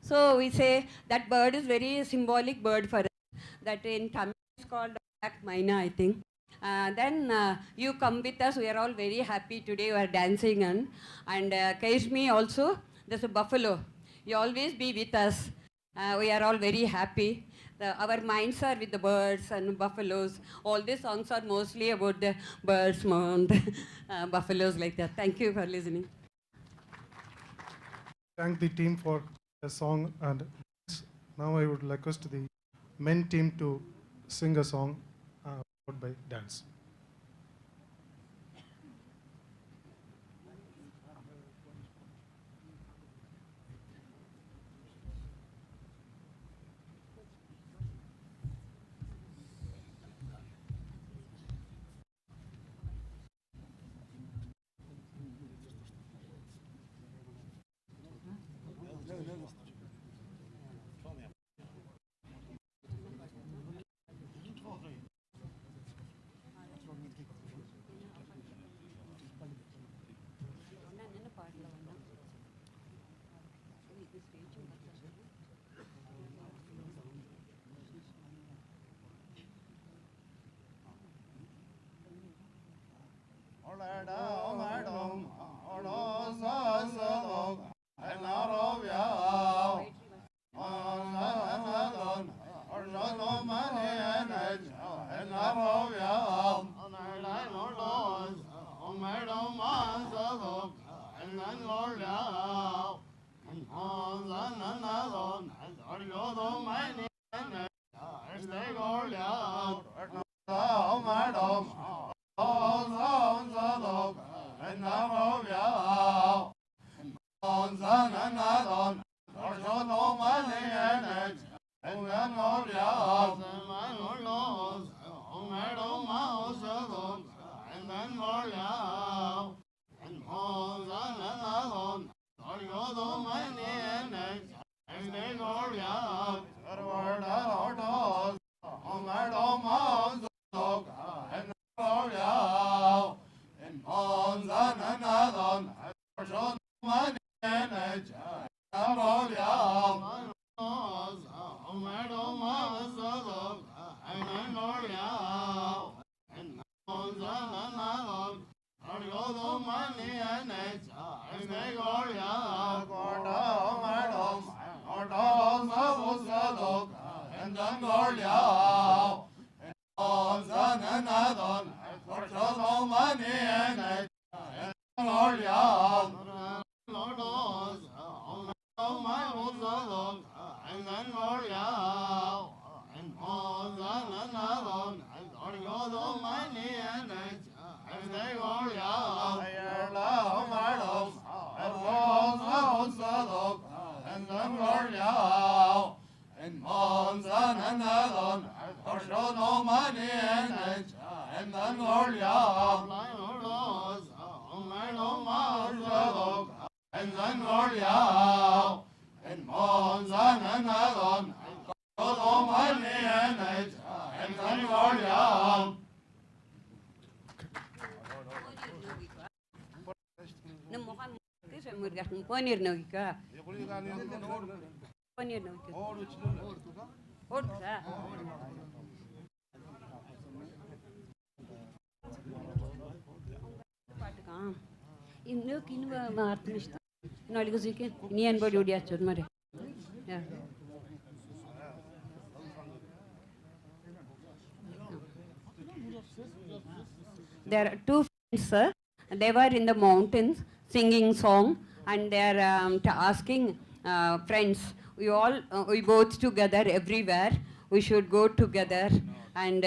So we say that bird is very symbolic bird for us. That in Tamil is called Black Mina, I think. Then you come with us. We are all very happy today. We are dancing and Kashmir also. There's a buffalo. You always be with us. We are all very happy. Our minds are with the birds and buffaloes. All these songs are mostly about the birds, buffaloes like that. Thank you for listening. Thank the team for the song, and now I would request the men team to sing a song followed by dance. Paneer nogika. Paneer nogika. There are two friends, sir. They were in the mountains singing song, and they are asking friends, we both together everywhere. We should go together and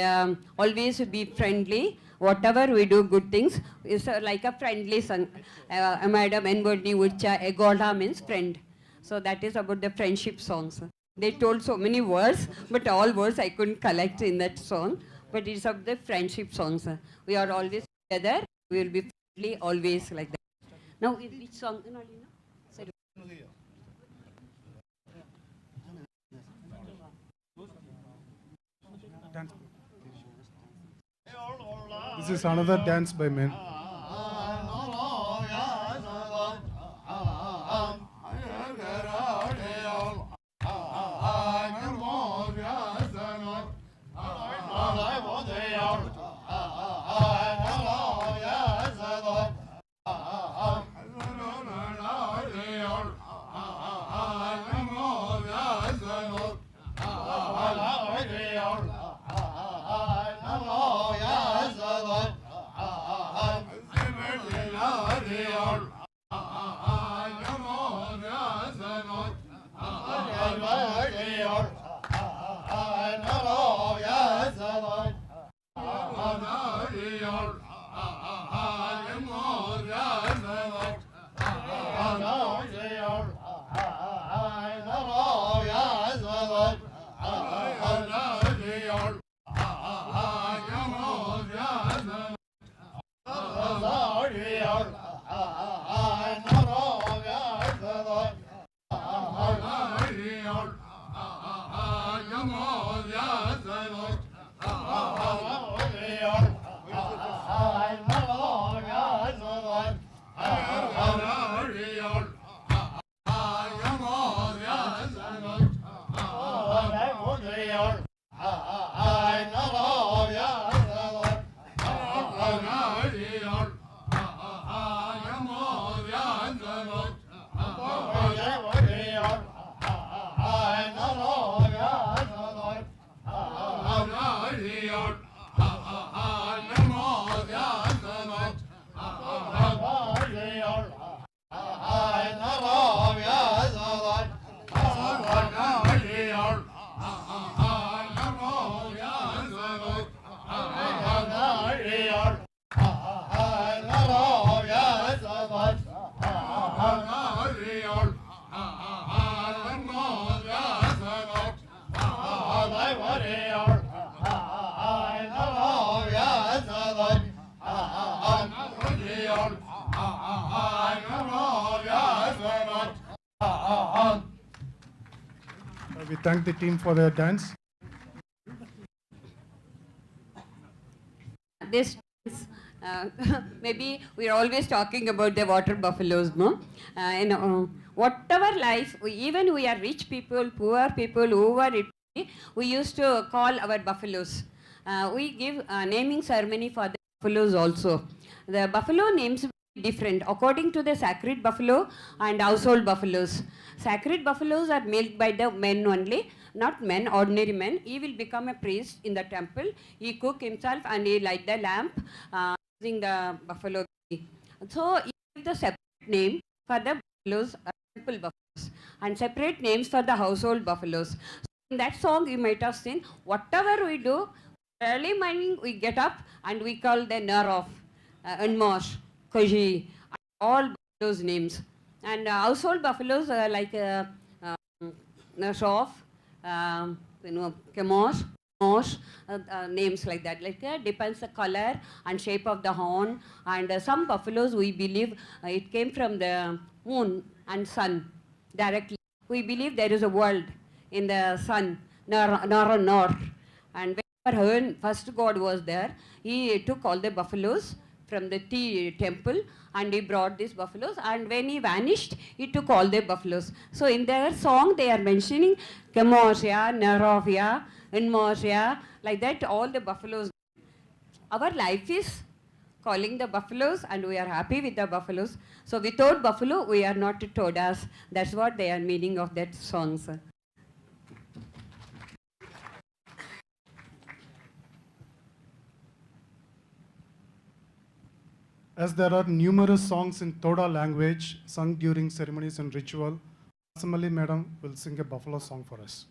always be friendly. Whatever we do, good things is like a friendly song. Madam Envodni Urcha Egoda means friend. So that is about the friendship songs. They told so many words, but all words I couldn't collect in that song. But it's of the friendship songs. We are always together. We will be friendly always like that. Now, which song? This is another dance by men. thank the team for their dance. This maybe we're always talking about the water buffaloes, no? Whatever life, even we are rich people, poor people, whoever it be, we used to call our buffaloes. We give naming ceremony for the buffaloes also. The buffalo names different according to the sacred buffalo and household buffaloes. Sacred buffaloes are milked by the men only, not men, ordinary men. He will become a priest in the temple. He cook himself and he light the lamp using the buffalo. So he give the separate name for the buffaloes, temple buffaloes, and separate names for the household buffaloes. So in that song you might have seen, whatever we do, early morning we get up and we call the Narof, Unmosh, Koji, all those names. And household buffaloes like Nashof, Kemosh, Mosh, names like that. Like depends the color and shape of the horn. And some buffaloes we believe it came from the moon and sun directly. We believe there is a world in the sun, Nor. And when first God was there, he took all the buffaloes from the temple and he brought these buffaloes, and when he vanished, he took all the buffaloes. So in their song they are mentioning Kemoshia, Nerofia, Inmoshia, like that all the buffaloes. Our life is calling the buffaloes and we are happy with the buffaloes. So without buffalo we are not todas. That's what they are meaning of that song, sir. As there are numerous songs in Toda language sung during ceremonies and ritual, Asamali Madam will sing a buffalo song for us.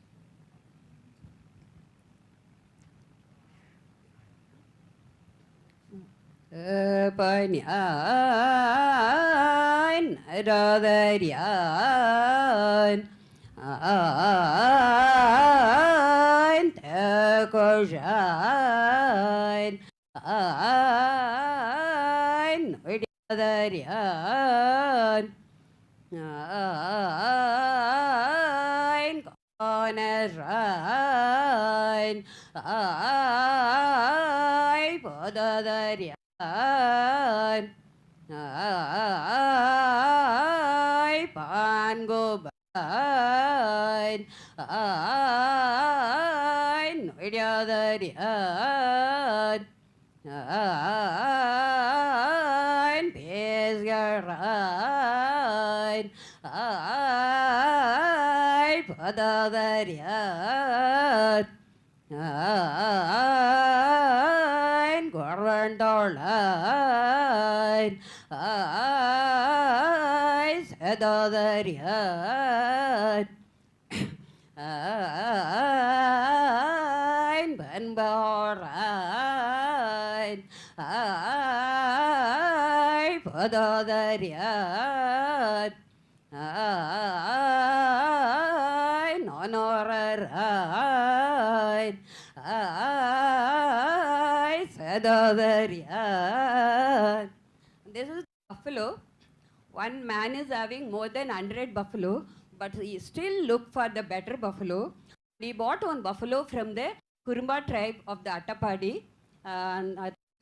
This is buffalo. One man is having more than 100 buffalo, but he still look for the better buffalo. He bought one buffalo from the Kurumba tribe of the Attapadi,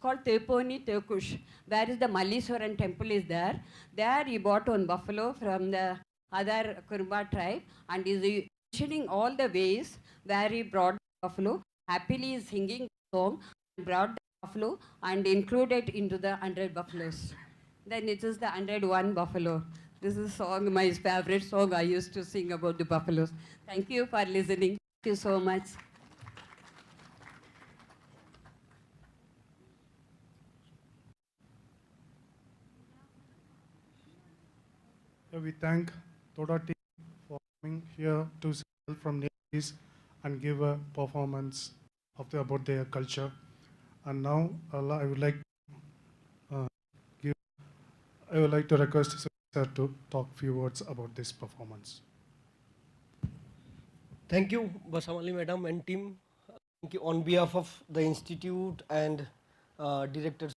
called Teponi Tekush, where is the Malleswaran temple is there. There he bought one buffalo from the other Kurumba tribe and is mentioning all the ways where he brought the buffalo. Happily is singing the song, brought the buffalo and included into the 100 buffaloes. Then it is the 101 buffalo. This is song, my favorite song I used to sing about the buffaloes. Thank you for listening. Thank you so much. We thank Toda team for coming here to CIIL from Nivedita and give a performance of about their culture. And now I would like to request sir to talk few words about this performance. Thank you, Basamali Madam and team. Thank you on behalf of the institute and directors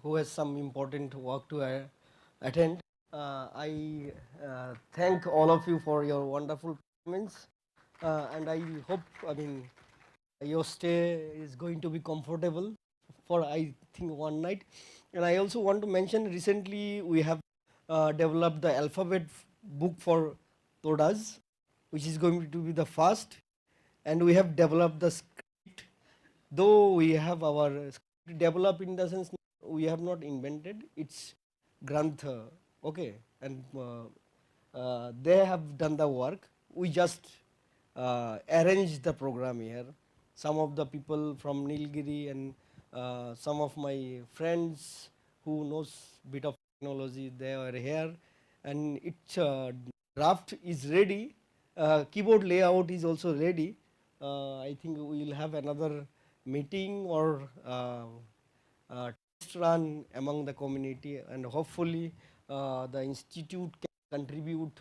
who has some important work to attend. I thank all of you for your wonderful performance. and I hope, I mean, your stay is going to be comfortable for, I think, one night. And I also want to mention, recently we have developed the alphabet book for Todas, which is going to be the first, and we have developed the script. Though we have our script developed, in the sense we have not invented, it's Grantha, okay, and they have done the work. We just arranged the program here. Some of the people from Nilgiri and some of my friends who knows bit of technology, they are here, and its draft is ready. Keyboard layout is also ready. I think we will have another meeting or test run among the community, and hopefully the institute can contribute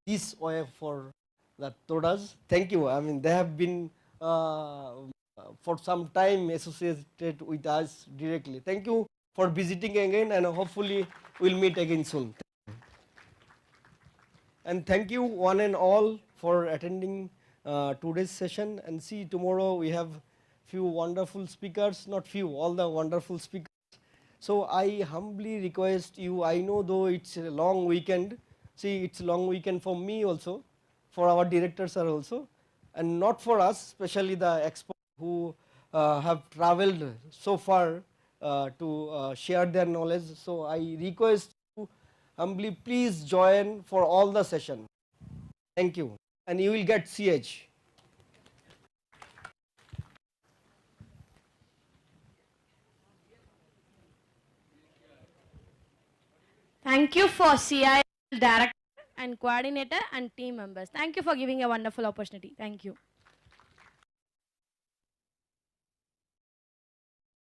this way for the Todas. Thank you. I mean, they have been for some time associated with us directly. Thank you for visiting again, and hopefully we'll meet again soon. And thank you one and all for attending today's session, and see tomorrow we have few wonderful speakers, not few, all the wonderful speakers. So I humbly request you, I know though it's a long weekend, see, it's a long weekend for me also, for our directors are also, and not for us, especially the experts who have traveled so far to share their knowledge. So I request you humbly, please join for all the session. Thank you, and you will get CH. Thank you for CIIL director and coordinator and team members. Thank you for giving a wonderful opportunity. Thank you.